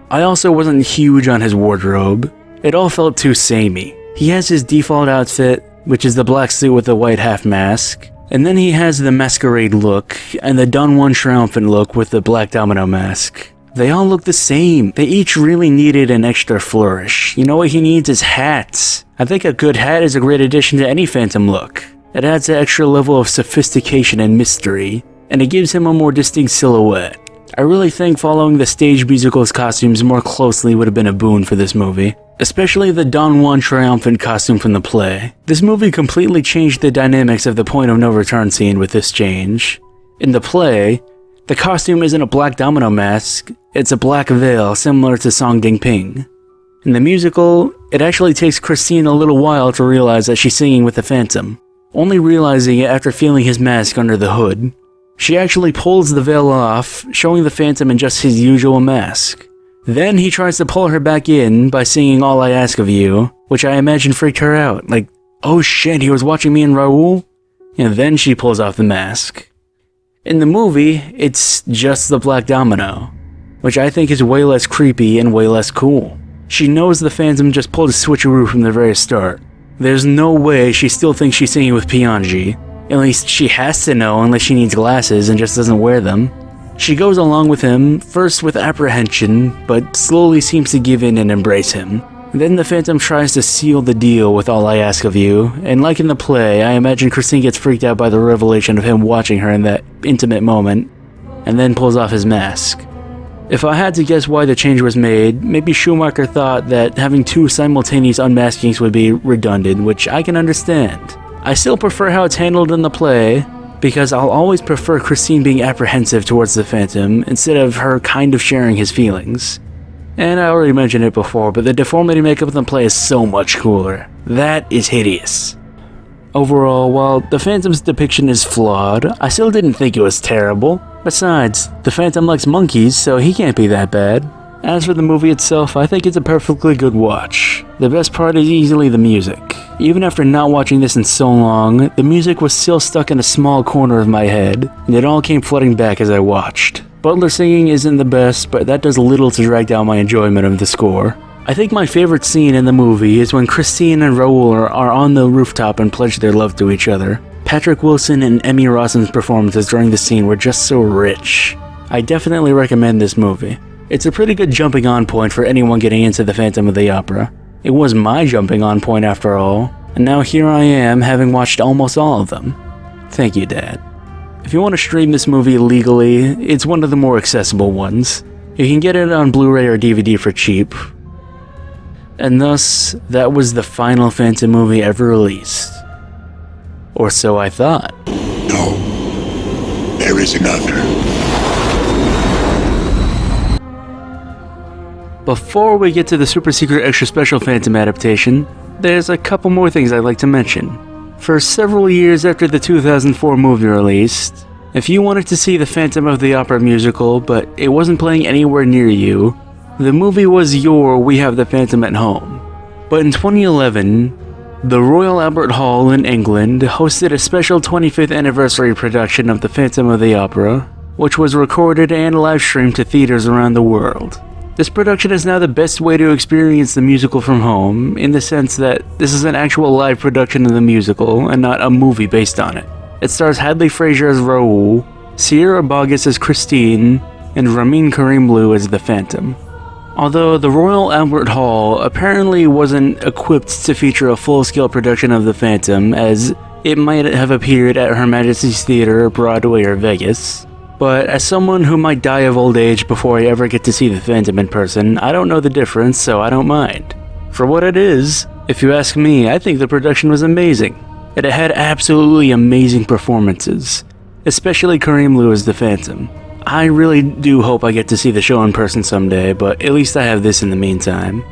I also wasn't huge on his wardrobe. It all felt too samey. He has his default outfit, which is the black suit with the white half mask. And then he has the masquerade look, and the Don Juan triumphant look with the black domino mask. They all look the same. They each really needed an extra flourish. You know what he needs is hats. I think a good hat is a great addition to any Phantom look. It adds an extra level of sophistication and mystery, and it gives him a more distinct silhouette. I really think following the stage musical's costumes more closely would have been a boon for this movie. Especially the Don Juan triumphant costume from the play. This movie completely changed the dynamics of the point of no return scene with this change. In the play, the costume isn't a black domino mask, it's a black veil similar to Song Ding Ping. In the musical, it actually takes Christine a little while to realize that she's singing with the Phantom, only realizing it after feeling his mask under the hood. She actually pulls the veil off, showing the Phantom in just his usual mask. Then he tries to pull her back in by singing All I Ask of You, which I imagine freaked her out, like, oh shit, he was watching me and Raoul? And then she pulls off the mask. In the movie, it's just the black domino, which I think is way less creepy and way less cool. She knows the Phantom just pulled a switcheroo from the very start. There's no way she still thinks she's singing with Piangi. At least she has to know unless she needs glasses and just doesn't wear them. She goes along with him, first with apprehension, but slowly seems to give in and embrace him. Then the Phantom tries to seal the deal with All I Ask of You, and like in the play, I imagine Christine gets freaked out by the revelation of him watching her in that intimate moment, and then pulls off his mask. If I had to guess why the change was made, maybe Schumacher thought that having two simultaneous unmaskings would be redundant, which I can understand. I still prefer how it's handled in the play, because I'll always prefer Christine being apprehensive towards the Phantom instead of her kind of sharing his feelings. And I already mentioned it before, but the deformity makeup in the play is so much cooler. That is hideous. Overall, while the Phantom's depiction is flawed, I still didn't think it was terrible. Besides, the Phantom likes monkeys, so he can't be that bad. As for the movie itself, I think it's a perfectly good watch. The best part is easily the music. Even after not watching this in so long, the music was still stuck in a small corner of my head, and it all came flooding back as I watched. Butler singing isn't the best, but that does little to drag down my enjoyment of the score. I think my favorite scene in the movie is when Christine and Raoul are on the rooftop and pledge their love to each other. Patrick Wilson and Emmy Rossum's performances during the scene were just so rich. I definitely recommend this movie. It's a pretty good jumping on point for anyone getting into the Phantom of the Opera. It was my jumping on point after all, and now here I am having watched almost all of them. Thank you, Dad. If you want to stream this movie legally, it's one of the more accessible ones. You can get it on Blu-ray or DVD for cheap. And thus, that was the final Phantom movie ever released. Or so I thought. No, there is another. Before we get to the super secret extra special Phantom adaptation, there's a couple more things I'd like to mention. For several years after the 2004 movie released, if you wanted to see the Phantom of the Opera musical but it wasn't playing anywhere near you, the movie was your We Have the Phantom at Home. But in 2011, the Royal Albert Hall in England hosted a special 25th anniversary production of the Phantom of the Opera, which was recorded and live streamed to theaters around the world. This production is now the best way to experience the musical from home, in the sense that this is an actual live production of the musical and not a movie based on it. It stars Hadley Fraser as Raoul, Sierra Boggess as Christine, and Ramin Karimloo as the Phantom. Although the Royal Albert Hall apparently wasn't equipped to feature a full-scale production of the Phantom, as it might have appeared at Her Majesty's Theatre, Broadway, or Vegas. But as someone who might die of old age before I ever get to see the Phantom in person, I don't know the difference, so I don't mind. For what it is, if you ask me, I think the production was amazing. And it had absolutely amazing performances, especially Karimloo as the Phantom. I really do hope I get to see the show in person someday, but at least I have this in the meantime.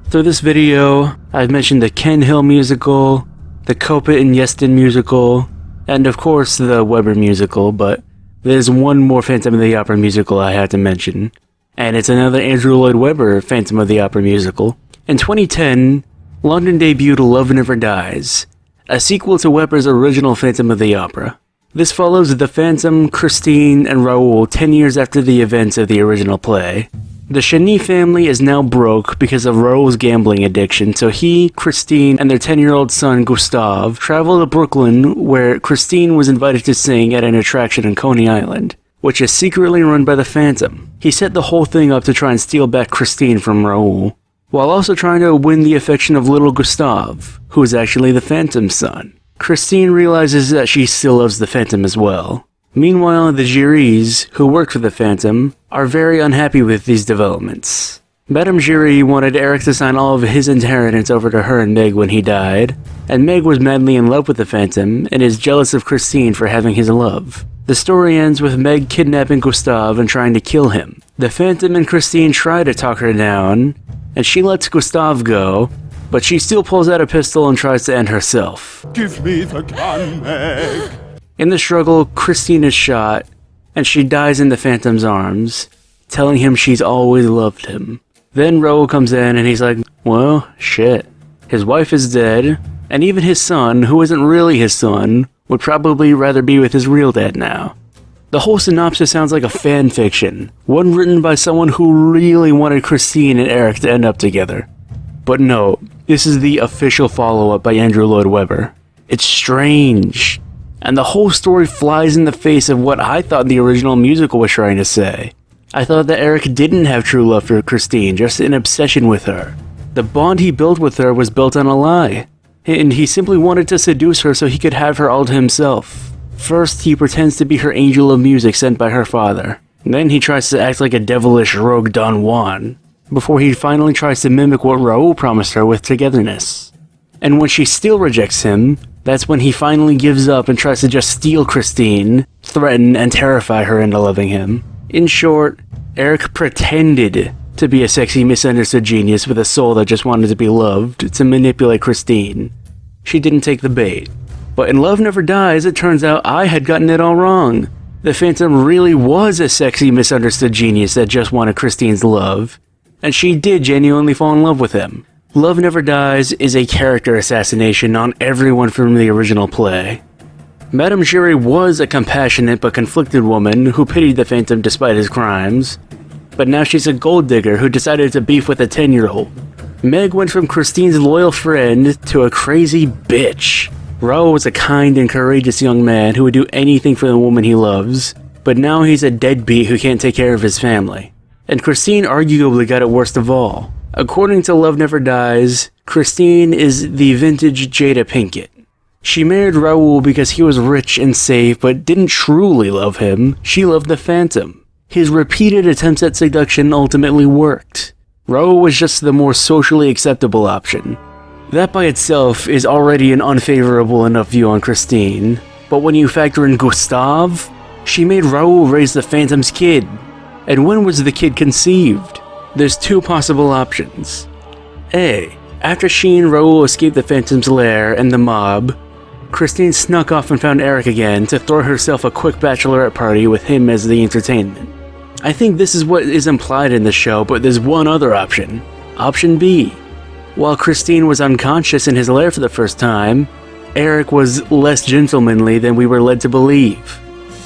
Through this video, I've mentioned the Ken Hill musical, the Kopit and Yeston musical, and of course the Weber musical, but there's one more Phantom of the Opera musical I had to mention, and it's another Andrew Lloyd Webber Phantom of the Opera musical. In 2010, London debuted Love Never Dies, a sequel to Webber's original Phantom of the Opera. This follows the Phantom, Christine, and Raoul 10 years after the events of the original play. The Cheny family is now broke because of Raoul's gambling addiction, so he, Christine, and their 10-year-old son, Gustave, travel to Brooklyn, where Christine was invited to sing at an attraction in Coney Island, which is secretly run by the Phantom. He set the whole thing up to try and steal back Christine from Raoul, while also trying to win the affection of little Gustave, who is actually the Phantom's son. Christine realizes that she still loves the Phantom as well. Meanwhile, the Giris, who work for the Phantom, are very unhappy with these developments. Madame Giry wanted Eric to sign all of his inheritance over to her and Meg when he died, and Meg was madly in love with the Phantom and is jealous of Christine for having his love. The story ends with Meg kidnapping Gustave and trying to kill him. The Phantom and Christine try to talk her down, and she lets Gustave go, but she still pulls out a pistol and tries to end herself. Give me the gun, Meg. In the struggle, Christine is shot, and she dies in the Phantom's arms, telling him she's always loved him. Then Raoul comes in and he's like, well, shit. His wife is dead, and even his son, who isn't really his son, would probably rather be with his real dad now. The whole synopsis sounds like a fan fiction, one written by someone who really wanted Christine and Eric to end up together. But no, this is the official follow-up by Andrew Lloyd Webber. It's strange, and the whole story flies in the face of what I thought the original musical was trying to say. I thought that Eric didn't have true love for Christine, just an obsession with her. The bond he built with her was built on a lie, and he simply wanted to seduce her so he could have her all to himself. First, he pretends to be her angel of music sent by her father. Then he tries to act like a devilish rogue Don Juan, before he finally tries to mimic what Raoul promised her with togetherness. And when she still rejects him, that's when he finally gives up and tries to just steal Christine, threaten and terrify her into loving him. In short, Eric pretended to be a sexy misunderstood genius with a soul that just wanted to be loved to manipulate Christine. She didn't take the bait. But in Love Never Dies, it turns out I had gotten it all wrong. The Phantom really was a sexy misunderstood genius that just wanted Christine's love, and she did genuinely fall in love with him. Love Never Dies is a character assassination on everyone from the original play. Madame Giry was a compassionate but conflicted woman who pitied the Phantom despite his crimes, but now she's a gold digger who decided to beef with a 10-year-old. Meg went from Christine's loyal friend to a crazy bitch. Raoul was a kind and courageous young man who would do anything for the woman he loves, but now he's a deadbeat who can't take care of his family. And Christine arguably got it worst of all. According to Love Never Dies, Christine is the vintage Jada Pinkett. She married Raoul because he was rich and safe but didn't truly love him. She loved the Phantom. His repeated attempts at seduction ultimately worked. Raoul was just the more socially acceptable option. That by itself is already an unfavorable enough view on Christine, but when you factor in Gustave, she made Raoul raise the Phantom's kid. And when was the kid conceived? There's two possible options. A. After she and Raoul escaped the Phantom's lair and the mob, Christine snuck off and found Eric again to throw herself a quick bachelorette party with him as the entertainment. I think this is what is implied in the show, but there's one other option. Option B. While Christine was unconscious in his lair for the first time, Eric was less gentlemanly than we were led to believe.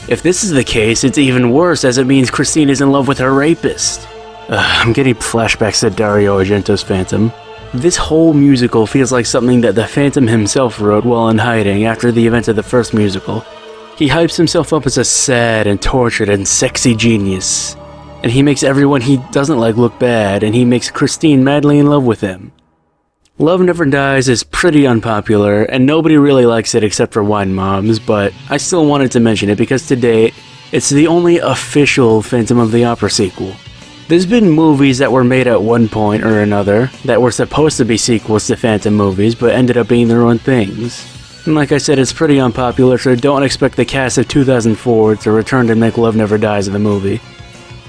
If this is the case, it's even worse as it means Christine is in love with her rapist. I'm getting flashbacks to Dario Argento's Phantom. This whole musical feels like something that the Phantom himself wrote while in hiding after the events of the first musical. He hypes himself up as a sad and tortured and sexy genius, and he makes everyone he doesn't like look bad, and he makes Christine madly in love with him. Love Never Dies is pretty unpopular, and nobody really likes it except for wine moms, but I still wanted to mention it because to date, it's the only official Phantom of the Opera sequel. There's been movies that were made at one point or another that were supposed to be sequels to Phantom movies, but ended up being their own things. And like I said, it's pretty unpopular, so don't expect the cast of 2004 to return to make Love Never Dies in the movie.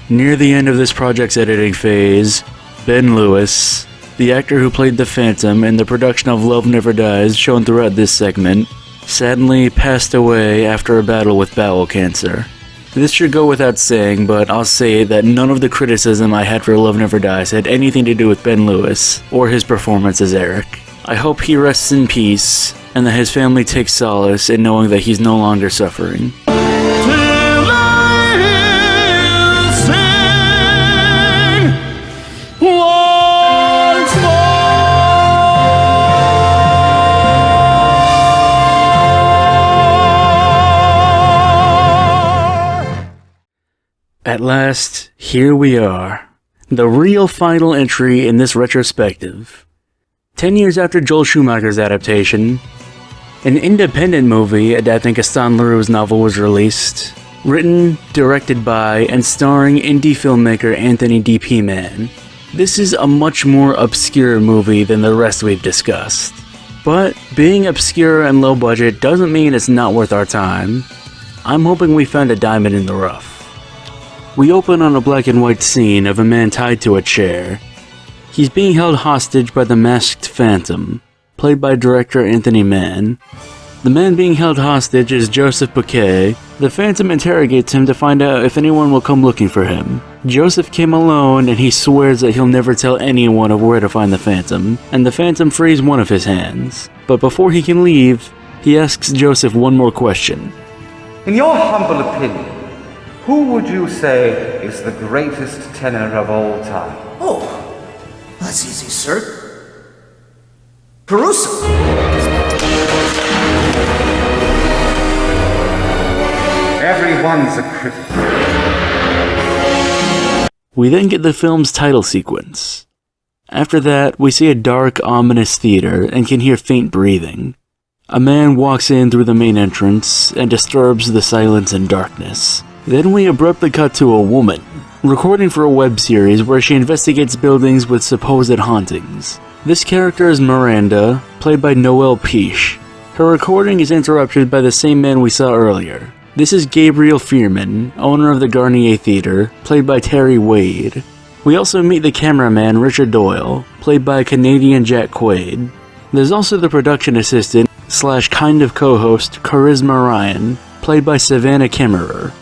Near the end of this project's editing phase, Ben Lewis, the actor who played the Phantom in the production of Love Never Dies shown throughout this segment, sadly passed away after a battle with bowel cancer. This should go without saying, but I'll say that none of the criticism I had for Love Never Dies had anything to do with Ben Lewis or his performance as Eric. I hope he rests in peace, and that his family takes solace in knowing that he's no longer suffering. Till I sing At last, here we are. The real final entry in this retrospective. 10 years after Joel Schumacher's adaptation, an independent movie adapting Gaston Leroux's novel was released, written, directed by, and starring indie filmmaker Anthony D. P. Mann. This is a much more obscure movie than the rest we've discussed. But being obscure and low budget doesn't mean it's not worth our time. I'm hoping we found a diamond in the rough. We open on a black and white scene of a man tied to a chair. He's being held hostage by the masked Phantom, played by director Anthony Mann. The man being held hostage is Joseph Bouquet. The Phantom interrogates him to find out if anyone will come looking for him. Joseph came alone and he swears that he'll never tell anyone of where to find the Phantom, and the Phantom frees one of his hands. But before he can leave, he asks Joseph one more question. In your humble opinion, who would you say is the greatest tenor of all time? Oh, that's easy, sir. Caruso. Everyone's a critic. We then get the film's title sequence. After that, we see a dark, ominous theater and can hear faint breathing. A man walks in through the main entrance and disturbs the silence and darkness. Then we abruptly cut to a woman, recording for a web series where she investigates buildings with supposed hauntings. This character is Miranda, played by Noelle Piche. Her recording is interrupted by the same man we saw earlier. This is Gabriel Fearman, owner of the Garnier Theatre, played by Terry Wade. We also meet the cameraman Richard Doyle, played by Canadian Jack Quaid. There's also the production assistant / kind of co-host Charisma Ryan, played by Savannah Kimmerer.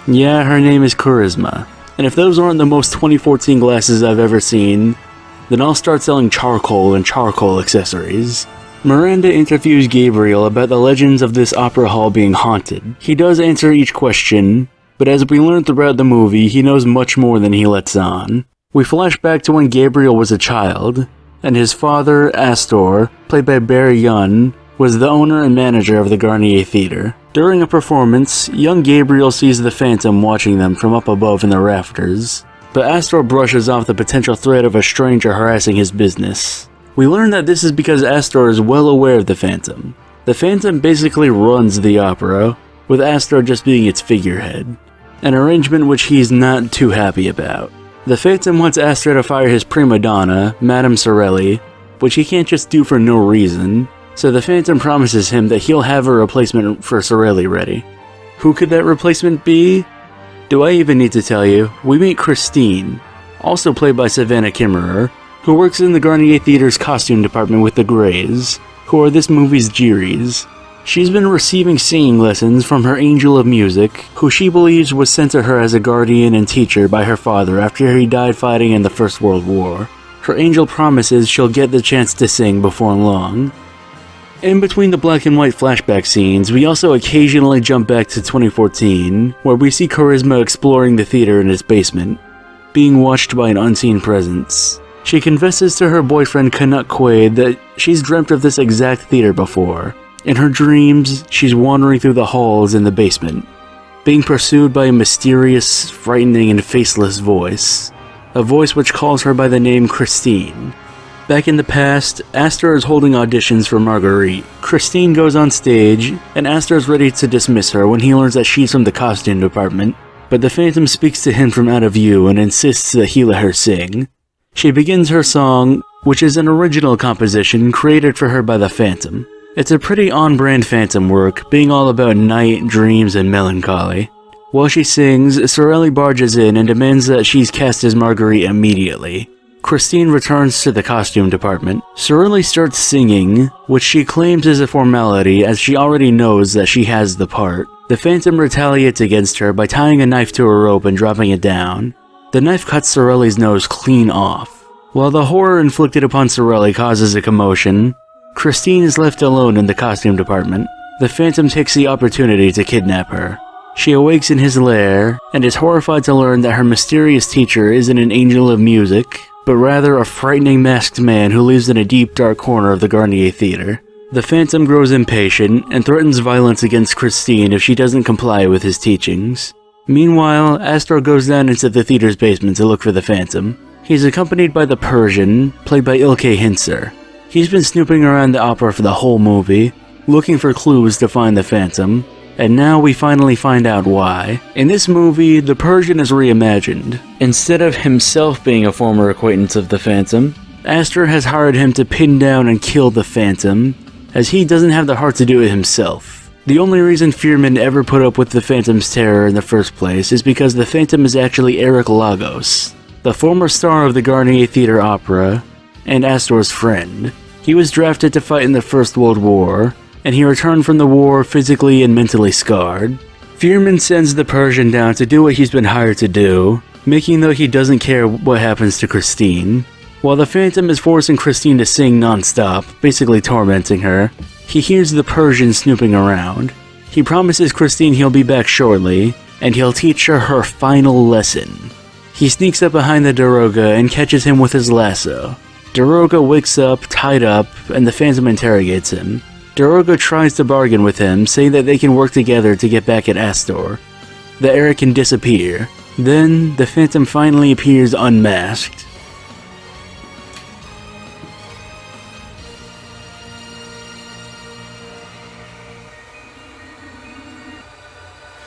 Yeah, her name is Charisma. And if those aren't the most 2014 glasses I've ever seen, then I'll start selling charcoal and charcoal accessories. Miranda interviews Gabriel about the legends of this opera hall being haunted. He does answer each question, but as we learn throughout the movie, he knows much more than he lets on. We flash back to when Gabriel was a child, and his father, Astor, played by Barry Yun, was the owner and manager of the Garnier Theatre. During a performance, young Gabriel sees the Phantom watching them from up above in the rafters, but Astor brushes off the potential threat of a stranger harassing his business. We learn that this is because Astor is well aware of the Phantom. The Phantom basically runs the opera, with Astor just being its figurehead, an arrangement which he's not too happy about. The Phantom wants Astor to fire his prima donna, Madame Sorelli, which he can't just do for no reason, so the Phantom promises him that he'll have a replacement for Sorelli ready. Who could that replacement be? Do I even need to tell you? We meet Christine, also played by Savannah Kimmerer, who works in the Garnier Theatre's costume department with the Greys, who are this movie's Giris. She's been receiving singing lessons from her angel of music, who she believes was sent to her as a guardian and teacher by her father after he died fighting in the First World War. Her angel promises she'll get the chance to sing before long. In between the black and white flashback scenes, we also occasionally jump back to 2014, where we see Charisma exploring the theater in its basement, being watched by an unseen presence. She confesses to her boyfriend Canuck Quaid that she's dreamt of this exact theater before. In her dreams, she's wandering through the halls in the basement, being pursued by a mysterious, frightening, and faceless voice. A voice which calls her by the name Christine. Back in the past, Astor is holding auditions for Marguerite. Christine goes on stage, and Astor is ready to dismiss her when he learns that she's from the costume department, but the Phantom speaks to him from out of view and insists that he let her sing. She begins her song, which is an original composition created for her by the Phantom. It's a pretty on-brand Phantom work, being all about night, dreams, and melancholy. While she sings, Sorelli barges in and demands that she's cast as Marguerite immediately. Christine returns to the costume department. Sorelli starts singing, which she claims is a formality as she already knows that she has the part. The Phantom retaliates against her by tying a knife to a rope and dropping it down. The knife cuts Sorelli's nose clean off. While the horror inflicted upon Sorelli causes a commotion, Christine is left alone in the costume department. The Phantom takes the opportunity to kidnap her. She awakes in his lair, and is horrified to learn that her mysterious teacher isn't an angel of music, but rather a frightening masked man who lives in a deep dark corner of the Garnier Theatre. The Phantom grows impatient, and threatens violence against Christine if she doesn't comply with his teachings. Meanwhile, Astor goes down into the theater's basement to look for the Phantom. He's accompanied by the Persian, played by Ilke Hintzer. He's been snooping around the opera for the whole movie, looking for clues to find the Phantom, and now we finally find out why. In this movie, the Persian is reimagined. Instead of himself being a former acquaintance of the Phantom, Astor has hired him to pin down and kill the Phantom, as he doesn't have the heart to do it himself. The only reason Fearman ever put up with the Phantom's terror in the first place is because the Phantom is actually Eric Lagos, the former star of the Garnier Theatre Opera, and Astor's friend. He was drafted to fight in the First World War, and he returned from the war physically and mentally scarred. Fearman sends the Persian down to do what he's been hired to do, making though he doesn't care what happens to Christine. While the Phantom is forcing Christine to sing non-stop, basically tormenting her, he hears the Persian snooping around. He promises Christine he'll be back shortly, and he'll teach her her final lesson. He sneaks up behind the Daroga and catches him with his lasso. Daroga wakes up, tied up, and the Phantom interrogates him. Daroga tries to bargain with him, saying that they can work together to get back at Astor, that Eric can disappear. Then, the Phantom finally appears unmasked.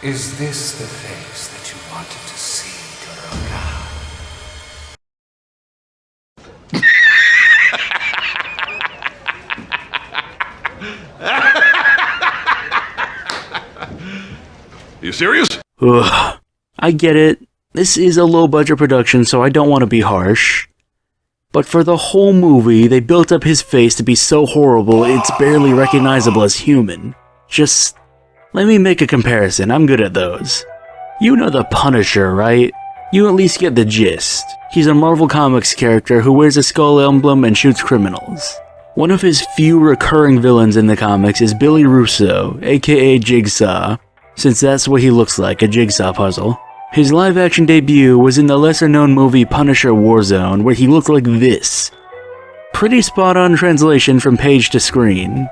Is this the face that you wanted to see, You serious? Ugh. I get it. This is a low-budget production, so I don't want to be harsh. But for the whole movie, they built up his face to be so horrible it's barely recognizable as human. Just... let me make a comparison, I'm good at those. You know the Punisher, right? You at least get the gist. He's a Marvel Comics character who wears a skull emblem and shoots criminals. One of his few recurring villains in the comics is Billy Russo, aka Jigsaw, since that's what he looks like, a jigsaw puzzle. His live-action debut was in the lesser-known movie Punisher Warzone, where he looked like this. Pretty spot-on translation from page to screen.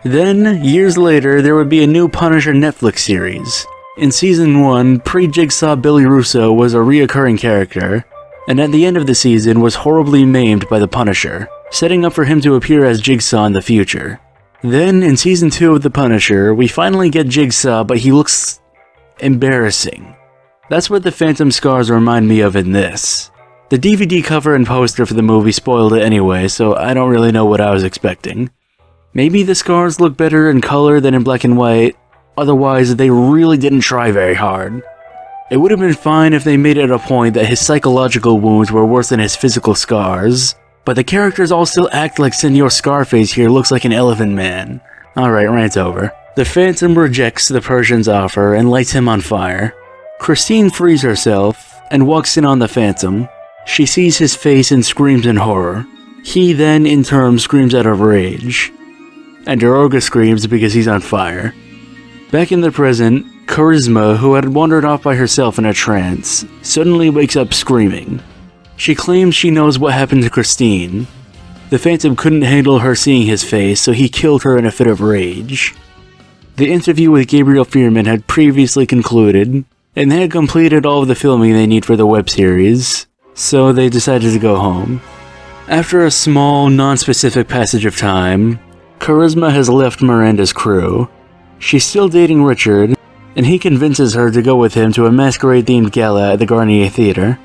Then, years later, there would be a new Punisher Netflix series. In Season 1, pre-Jigsaw Billy Russo was a reoccurring character, and at the end of the season was horribly maimed by the Punisher, setting up for him to appear as Jigsaw in the future. Then, in Season 2 of The Punisher, we finally get Jigsaw, but he looks... embarrassing. That's what the Phantom scars remind me of in this. The DVD cover and poster for the movie spoiled it anyway, so I don't really know what I was expecting. Maybe the scars look better in color than in black and white, otherwise they really didn't try very hard. It would have been fine if they made it a point that his psychological wounds were worse than his physical scars, but the characters all still act like Senor Scarface here looks like an elephant man. Alright, rant over. The Phantom rejects the Persian's offer and lights him on fire. Christine frees herself and walks in on the Phantom. She sees his face and screams in horror. He then, in turn, screams out of rage. And Daroga screams because he's on fire. Back in the present, Charisma, who had wandered off by herself in a trance, suddenly wakes up screaming. She claims she knows what happened to Christine. The Phantom couldn't handle her seeing his face, so he killed her in a fit of rage. The interview with Gabriel Fearman had previously concluded, and they had completed all of the filming they need for the web series, so they decided to go home. After a small, non-specific passage of time, Charisma has left Miranda's crew. She's still dating Richard, and he convinces her to go with him to a masquerade-themed gala at the Garnier Theatre.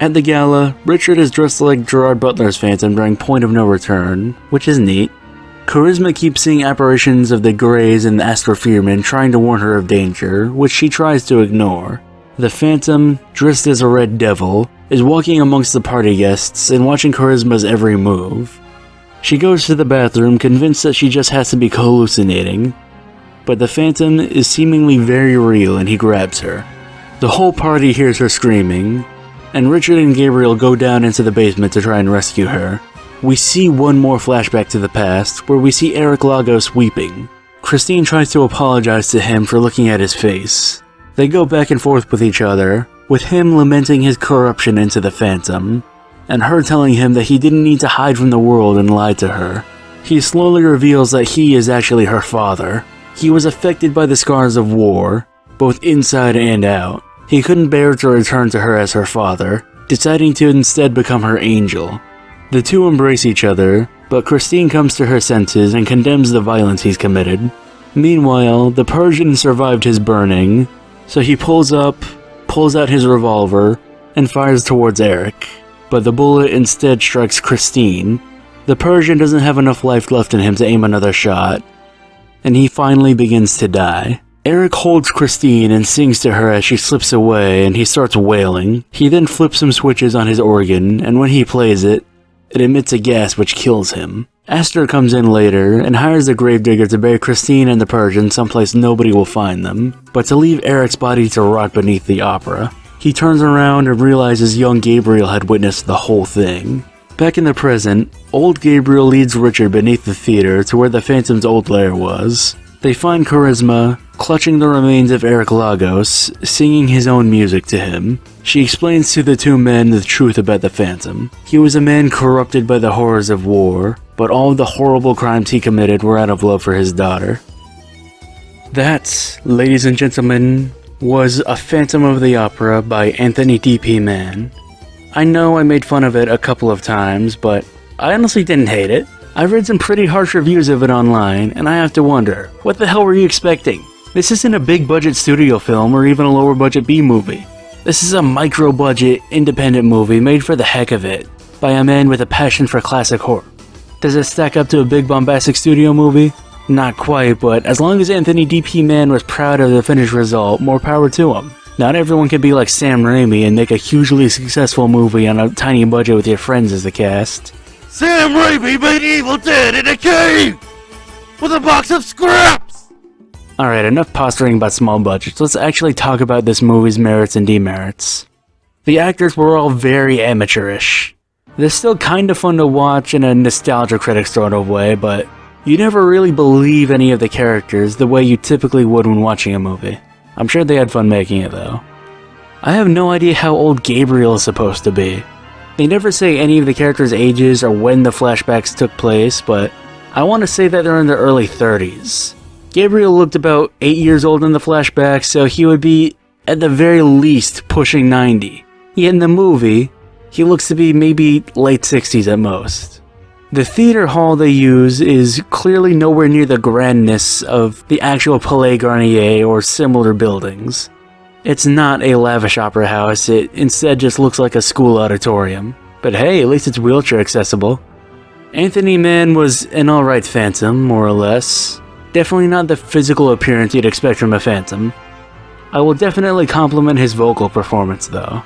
At the gala, Richard is dressed like Gerard Butler's Phantom during Point of No Return, which is neat. Charisma keeps seeing apparitions of the Greys and Astor Fearman trying to warn her of danger, which she tries to ignore. The Phantom, dressed as a red devil, is walking amongst the party guests and watching Charisma's every move. She goes to the bathroom, convinced that she just has to be hallucinating, but the Phantom is seemingly very real and he grabs her. The whole party hears her screaming, and Richard and Gabriel go down into the basement to try and rescue her. We see one more flashback to the past, where we see Eric Lagos weeping. Christine tries to apologize to him for looking at his face. They go back and forth with each other, with him lamenting his corruption into the Phantom, and her telling him that he didn't need to hide from the world and lie to her. He slowly reveals that he is actually her father. He was affected by the scars of war, both inside and out. He couldn't bear to return to her as her father, deciding to instead become her angel. The two embrace each other, but Christine comes to her senses and condemns the violence he's committed. Meanwhile, the Persian survived his burning, so he pulls out his revolver, and fires towards Eric. But the bullet instead strikes Christine. The Persian doesn't have enough life left in him to aim another shot, and he finally begins to die. Eric holds Christine and sings to her as she slips away, and he starts wailing. He then flips some switches on his organ, and when he plays it, it emits a gas which kills him. Astor comes in later and hires the gravedigger to bury Christine and the Persian someplace nobody will find them, but to leave Eric's body to rot beneath the opera. He turns around and realizes young Gabriel had witnessed the whole thing. Back in the present, old Gabriel leads Richard beneath the theater to where the Phantom's old lair was. They find Charisma, clutching the remains of Eric Lagos, singing his own music to him. She explains to the two men the truth about the Phantom. He was a man corrupted by the horrors of war, but all of the horrible crimes he committed were out of love for his daughter. That, ladies and gentlemen, was A Phantom of the Opera by Anthony D.P. Mann. I know I made fun of it a couple of times, but I honestly didn't hate it. I've read some pretty harsh reviews of it online, and I have to wonder, what the hell were you expecting? This isn't a big budget studio film or even a lower budget B movie. This is a micro budget, independent movie made for the heck of it, by a man with a passion for classic horror. Does it stack up to a big bombastic studio movie? Not quite, but as long as Anthony D.P. Mann was proud of the finished result, more power to him. Not everyone can be like Sam Raimi and make a hugely successful movie on a tiny budget with your friends as the cast. Sam Raimi made Evil Dead in a cave! With a box of scraps! Alright, enough posturing about small budgets. Let's actually talk about this movie's merits and demerits. The actors were all very amateurish. They're still kinda fun to watch in a nostalgia critic sort of way, but you never really believe any of the characters the way you typically would when watching a movie. I'm sure they had fun making it though. I have no idea how old Gabriel is supposed to be. They never say any of the characters' ages or when the flashbacks took place, but I want to say that they're in their early 30s. Gabriel looked about 8 years old in the flashback, so he would be, at the very least, pushing 90. Yet in the movie, he looks to be maybe late 60s at most. The theater hall they use is clearly nowhere near the grandness of the actual Palais Garnier or similar buildings. It's not a lavish opera house, it instead just looks like a school auditorium. But hey, at least it's wheelchair accessible. Anthony Mann was an alright Phantom, more or less. Definitely not the physical appearance you'd expect from a Phantom. I will definitely compliment his vocal performance though.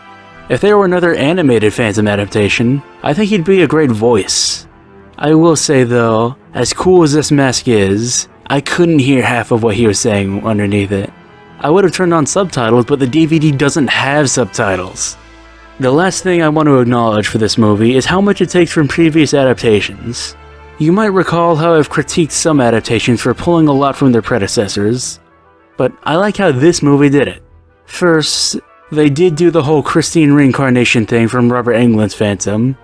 If there were another animated Phantom adaptation, I think he'd be a great voice. I will say though, as cool as this mask is, I couldn't hear half of what he was saying underneath it. I would have turned on subtitles, but the DVD doesn't have subtitles. The last thing I want to acknowledge for this movie is how much it takes from previous adaptations. You might recall how I've critiqued some adaptations for pulling a lot from their predecessors, but I like how this movie did it. First, they did do the whole Christine reincarnation thing from Robert Englund's Phantom,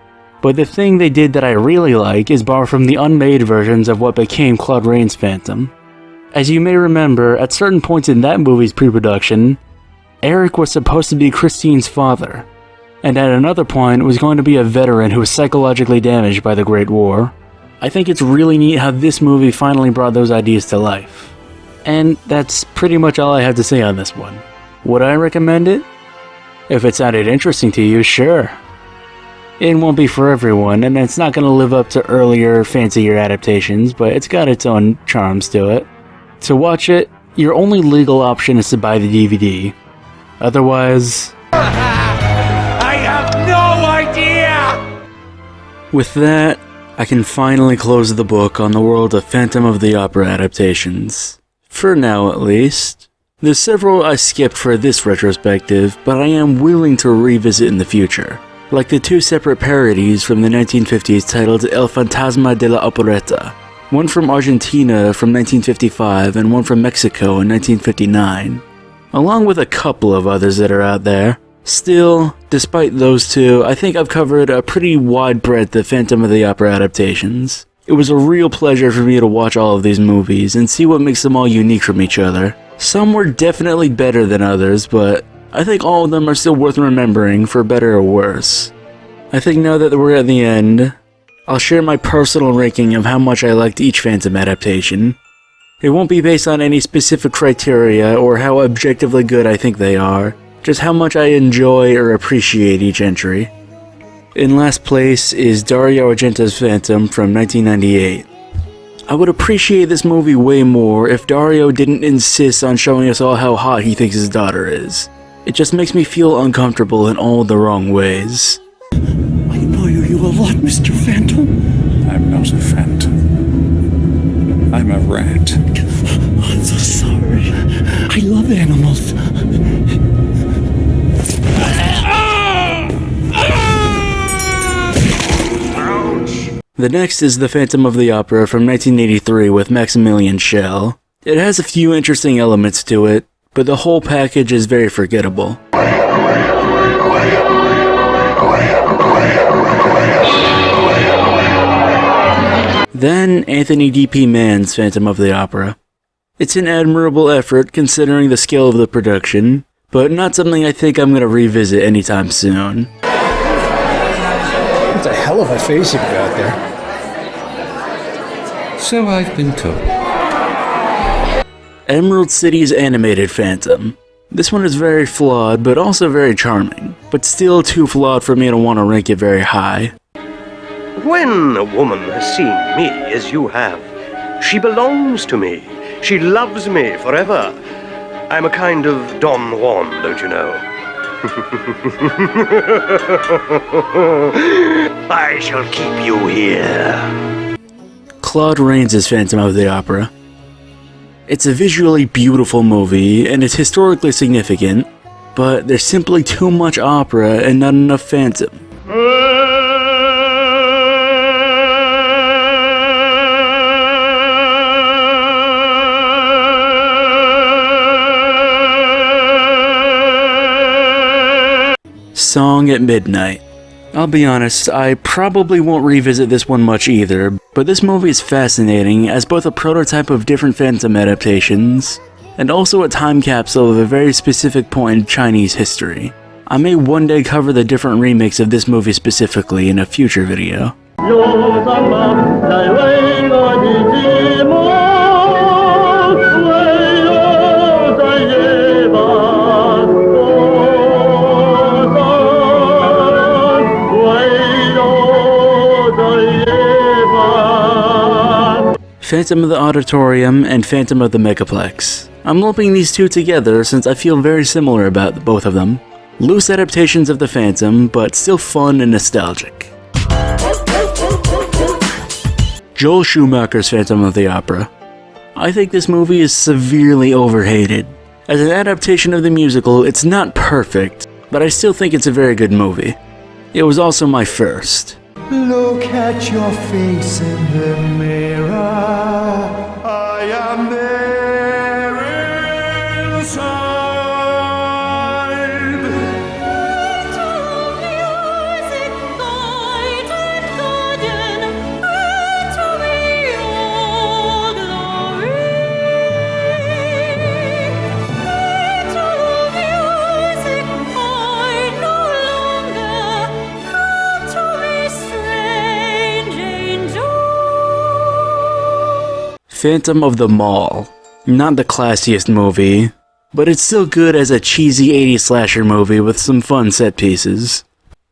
but the thing they did that I really like is borrow from the unmade versions of what became Claude Rains' Phantom. As you may remember, at certain points in that movie's pre-production, Eric was supposed to be Christine's father, and at another point was going to be a veteran who was psychologically damaged by the Great War. I think it's really neat how this movie finally brought those ideas to life. And that's pretty much all I have to say on this one. Would I recommend it? If it sounded interesting to you, sure. It won't be for everyone, and it's not going to live up to earlier, fancier adaptations, but it's got its own charms to it. To watch it, your only legal option is to buy the DVD. Otherwise... I have no idea! With that, I can finally close the book on the world of Phantom of the Opera adaptations. For now, at least. There's several I skipped for this retrospective, but I am willing to revisit in the future. Like the two separate parodies from the 1950s titled El Fantasma de la Operetta. One from Argentina from 1955 and one from Mexico in 1959, along with a couple of others that are out there. Still, despite those two, I think I've covered a pretty wide breadth of Phantom of the Opera adaptations. It was a real pleasure for me to watch all of these movies and see what makes them all unique from each other. Some were definitely better than others, but I think all of them are still worth remembering, for better or worse. I think now that we're at the end, I'll share my personal ranking of how much I liked each Phantom adaptation. It won't be based on any specific criteria or how objectively good I think they are, just how much I enjoy or appreciate each entry. In last place is Dario Argento's Phantom from 1998. I would appreciate this movie way more if Dario didn't insist on showing us all how hot he thinks his daughter is. It just makes me feel uncomfortable in all the wrong ways. I know you a lot, Mr. Phantom. I'm not a phantom. I'm a rat. I'm so sorry. I love animals. The next is The Phantom of the Opera from 1983 with Maximilian Schell. It has a few interesting elements to it, but the whole package is very forgettable. Then, Anthony D.P. Mann's Phantom of the Opera. It's an admirable effort considering the scale of the production, but not something I think I'm going to revisit anytime soon. That's a hell of a face you've got there. So I've been told. Emerald City's animated Phantom. This one is very flawed, but also very charming, but still too flawed for me to want to rank it very high. When a woman has seen me as you have, she belongs to me. She loves me forever. I'm a kind of Don Juan, don't you know? I shall keep you here. Claude Rains' Phantom of the Opera. It's a visually beautiful movie, and it's historically significant, but there's simply too much opera and not enough Phantom. Song at Midnight. I'll be honest, I probably won't revisit this one much either, but this movie is fascinating as both a prototype of different Phantom adaptations, and also a time capsule of a very specific point in Chinese history. I may one day cover the different remakes of this movie specifically in a future video. Phantom of the Auditorium and Phantom of the Megaplex. I'm lumping these two together since I feel very similar about both of them. Loose adaptations of the Phantom, but still fun and nostalgic. Joel Schumacher's Phantom of the Opera. I think this movie is severely overhated. As an adaptation of the musical, it's not perfect, but I still think it's a very good movie. It was also my first. Look at your face in the mirror. I am there inside. Little music, guide and guardian, to me all glory. Little music, I no longer come to me strange angel. Phantom of the Mall. Not the classiest movie, but it's still good as a cheesy 80s slasher movie with some fun set pieces.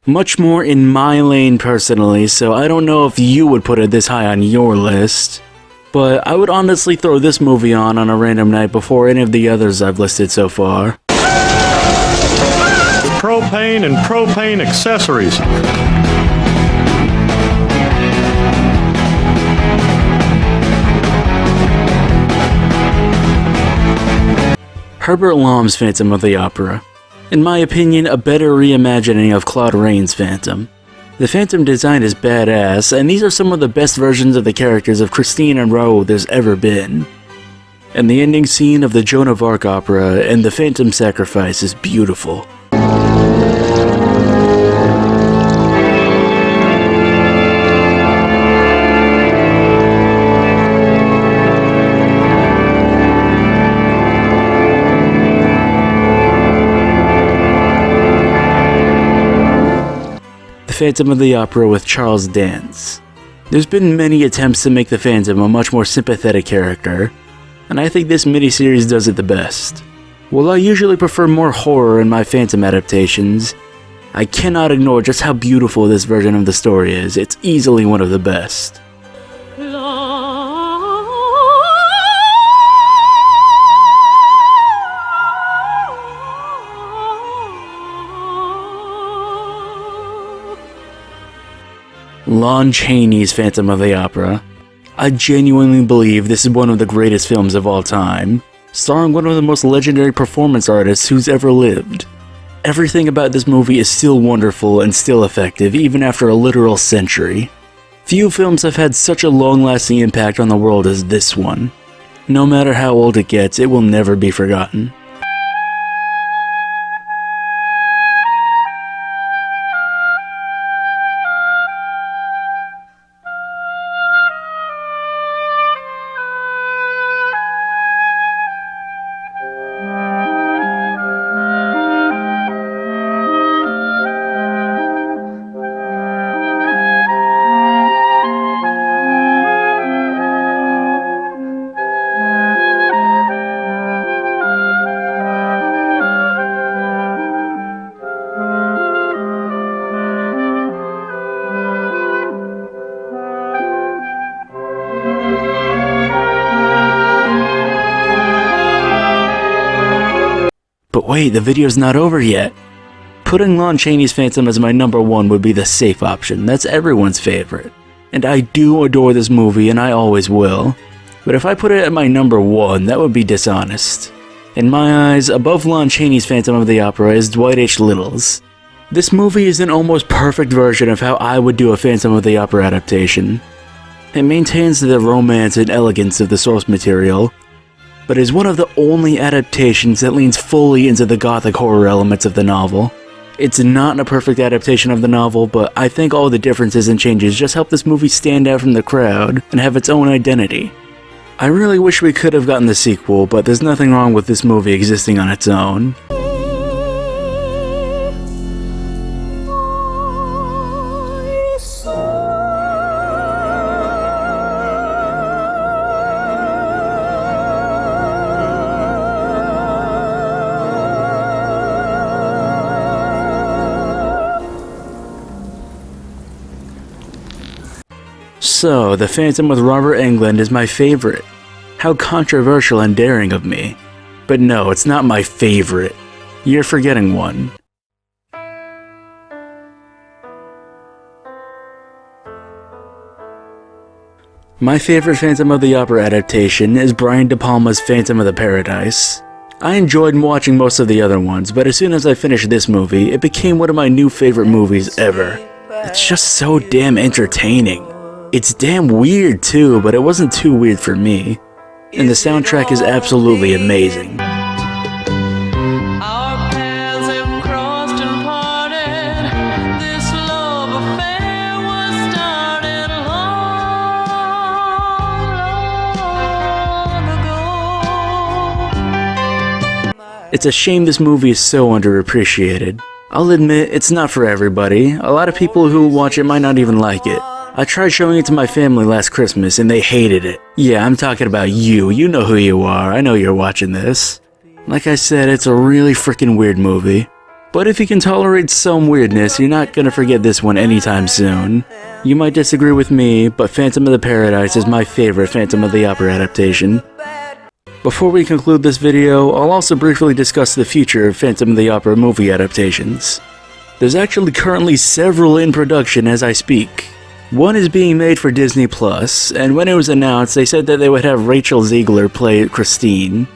Much more in my lane personally, so I don't know if you would put it this high on your list, but I would honestly throw this movie on a random night before any of the others I've listed so far. Propane and propane accessories. Herbert Lom's Phantom of the Opera. In my opinion, a better reimagining of Claude Rains' Phantom. The Phantom design is badass, and these are some of the best versions of the characters of Christine and Raoul there's ever been. And the ending scene of the Joan of Arc opera and the Phantom Sacrifice is beautiful. Phantom of the Opera with Charles Dance. There's been many attempts to make the Phantom a much more sympathetic character, and I think this miniseries does it the best. While I usually prefer more horror in my Phantom adaptations, I cannot ignore just how beautiful this version of the story is. It's easily one of the best. Lon Chaney's Phantom of the Opera. I genuinely believe this is one of the greatest films of all time, starring one of the most legendary performance artists who's ever lived. Everything about this movie is still wonderful and still effective, even after a literal century. Few films have had such a long-lasting impact on the world as this one. No matter how old it gets, it will never be forgotten. But wait, the video's not over yet. Putting Lon Chaney's Phantom as my number 1 would be the safe option. That's everyone's favorite. And I do adore this movie, and I always will. But if I put it at my number 1, that would be dishonest. In my eyes, above Lon Chaney's Phantom of the Opera is Dwight H. Little's. This movie is an almost perfect version of how I would do a Phantom of the Opera adaptation. It maintains the romance and elegance of the source material, but is one of the only adaptations that leans fully into the gothic horror elements of the novel. It's not a perfect adaptation of the novel, but I think all the differences and changes just help this movie stand out from the crowd and have its own identity. I really wish we could have gotten the sequel, but there's nothing wrong with this movie existing on its own. So, The Phantom with Robert Englund is my favorite. How controversial and daring of me. But no, it's not my favorite. You're forgetting one. My favorite Phantom of the Opera adaptation is Brian De Palma's Phantom of the Paradise. I enjoyed watching most of the other ones, but as soon as I finished this movie, it became one of my new favorite movies ever. It's just so damn entertaining. It's damn weird too, but it wasn't too weird for me. And the soundtrack is absolutely amazing. It's a shame this movie is so underappreciated. I'll admit, it's not for everybody. A lot of people who watch it might not even like it. I tried showing it to my family last Christmas and they hated it. Yeah, I'm talking about you. You know who you are. I know you're watching this. Like I said, it's a really freaking weird movie. But if you can tolerate some weirdness, you're not gonna forget this one anytime soon. You might disagree with me, but Phantom of the Paradise is my favorite Phantom of the Opera adaptation. Before we conclude this video, I'll also briefly discuss the future of Phantom of the Opera movie adaptations. There's actually currently several in production as I speak. One is being made for Disney+, and when it was announced, they said that they would have Rachel Zegler play Christine.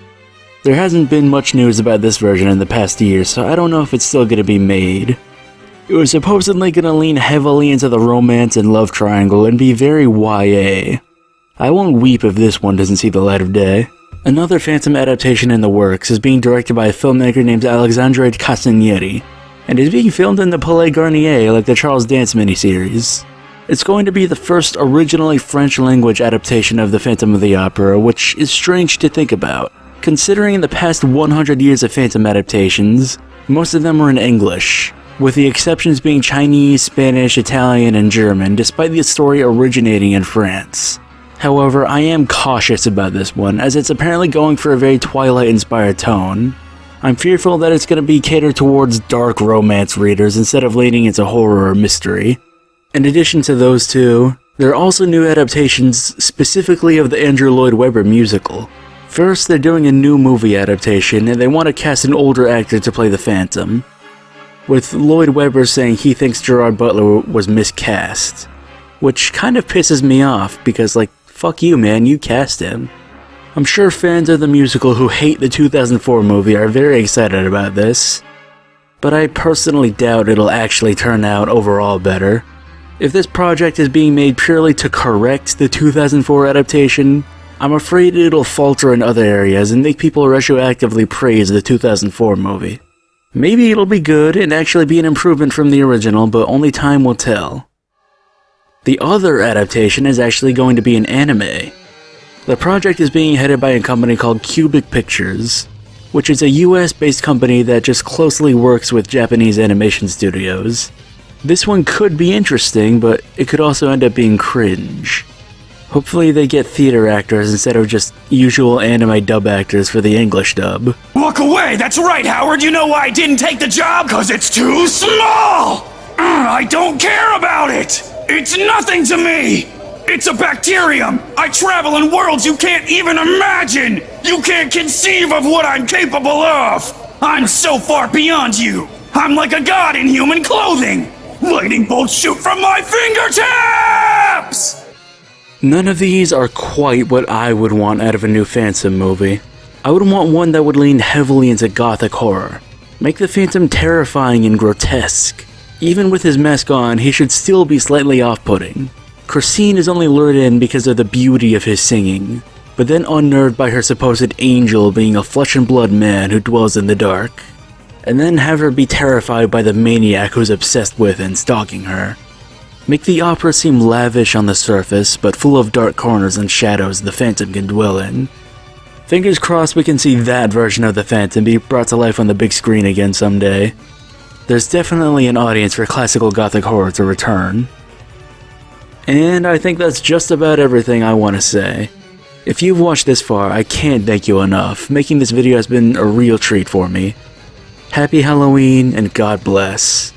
There hasn't been much news about this version in the past year, so I don't know if it's still gonna be made. It was supposedly gonna lean heavily into the romance and love triangle and be very YA. I won't weep if this one doesn't see the light of day. Another Phantom adaptation in the works is being directed by a filmmaker named Alexandre Castagneri, and is being filmed in the Palais Garnier like the Charles Dance miniseries. It's going to be the first originally French-language adaptation of the Phantom of the Opera, which is strange to think about. Considering the past 100 years of Phantom adaptations, most of them were in English. with the exceptions being Chinese, Spanish, Italian, and German, despite the story originating in France. However, I am cautious about this one, as it's apparently going for a very Twilight-inspired tone. I'm fearful that it's going to be catered towards dark romance readers instead of leaning into horror or mystery. In addition to those two, there are also new adaptations specifically of the Andrew Lloyd Webber musical. First, they're doing a new movie adaptation, and they want to cast an older actor to play the Phantom, with Lloyd Webber saying he thinks Gerard Butler was miscast. Which kind of pisses me off, because like, fuck you man, you cast him. I'm sure fans of the musical who hate the 2004 movie are very excited about this, but I personally doubt it'll actually turn out overall better. If this project is being made purely to correct the 2004 adaptation, I'm afraid it'll falter in other areas and make people retroactively praise the 2004 movie. Maybe it'll be good and actually be an improvement from the original, but only time will tell. The other adaptation is actually going to be an anime. The project is being headed by a company called Cubic Pictures, which is a US-based company that just closely works with Japanese animation studios. This one could be interesting, but it could also end up being cringe. Hopefully they get theater actors instead of just usual anime dub actors for the English dub. Walk away! That's right, Howard! You know why I didn't take the job? 'Cause it's too small! I don't care about it! It's nothing to me! It's a bacterium! I travel in worlds you can't even imagine! You can't conceive of what I'm capable of! I'm so far beyond you! I'm like a god in human clothing! Lightning bolts shoot from my fingertips! None of these are quite what I would want out of a new Phantom movie. I would want one that would lean heavily into gothic horror. Make the Phantom terrifying and grotesque. Even with his mask on, he should still be slightly off-putting. Christine is only lured in because of the beauty of his singing, but then unnerved by her supposed angel being a flesh and blood man who dwells in the dark. And then have her be terrified by the maniac who's obsessed with and stalking her. Make the opera seem lavish on the surface, but full of dark corners and shadows the Phantom can dwell in. Fingers crossed we can see that version of the Phantom be brought to life on the big screen again someday. There's definitely an audience for classical gothic horror to return. And I think that's just about everything I want to say. If you've watched this far, I can't thank you enough. Making this video has been a real treat for me. Happy Halloween, and God bless.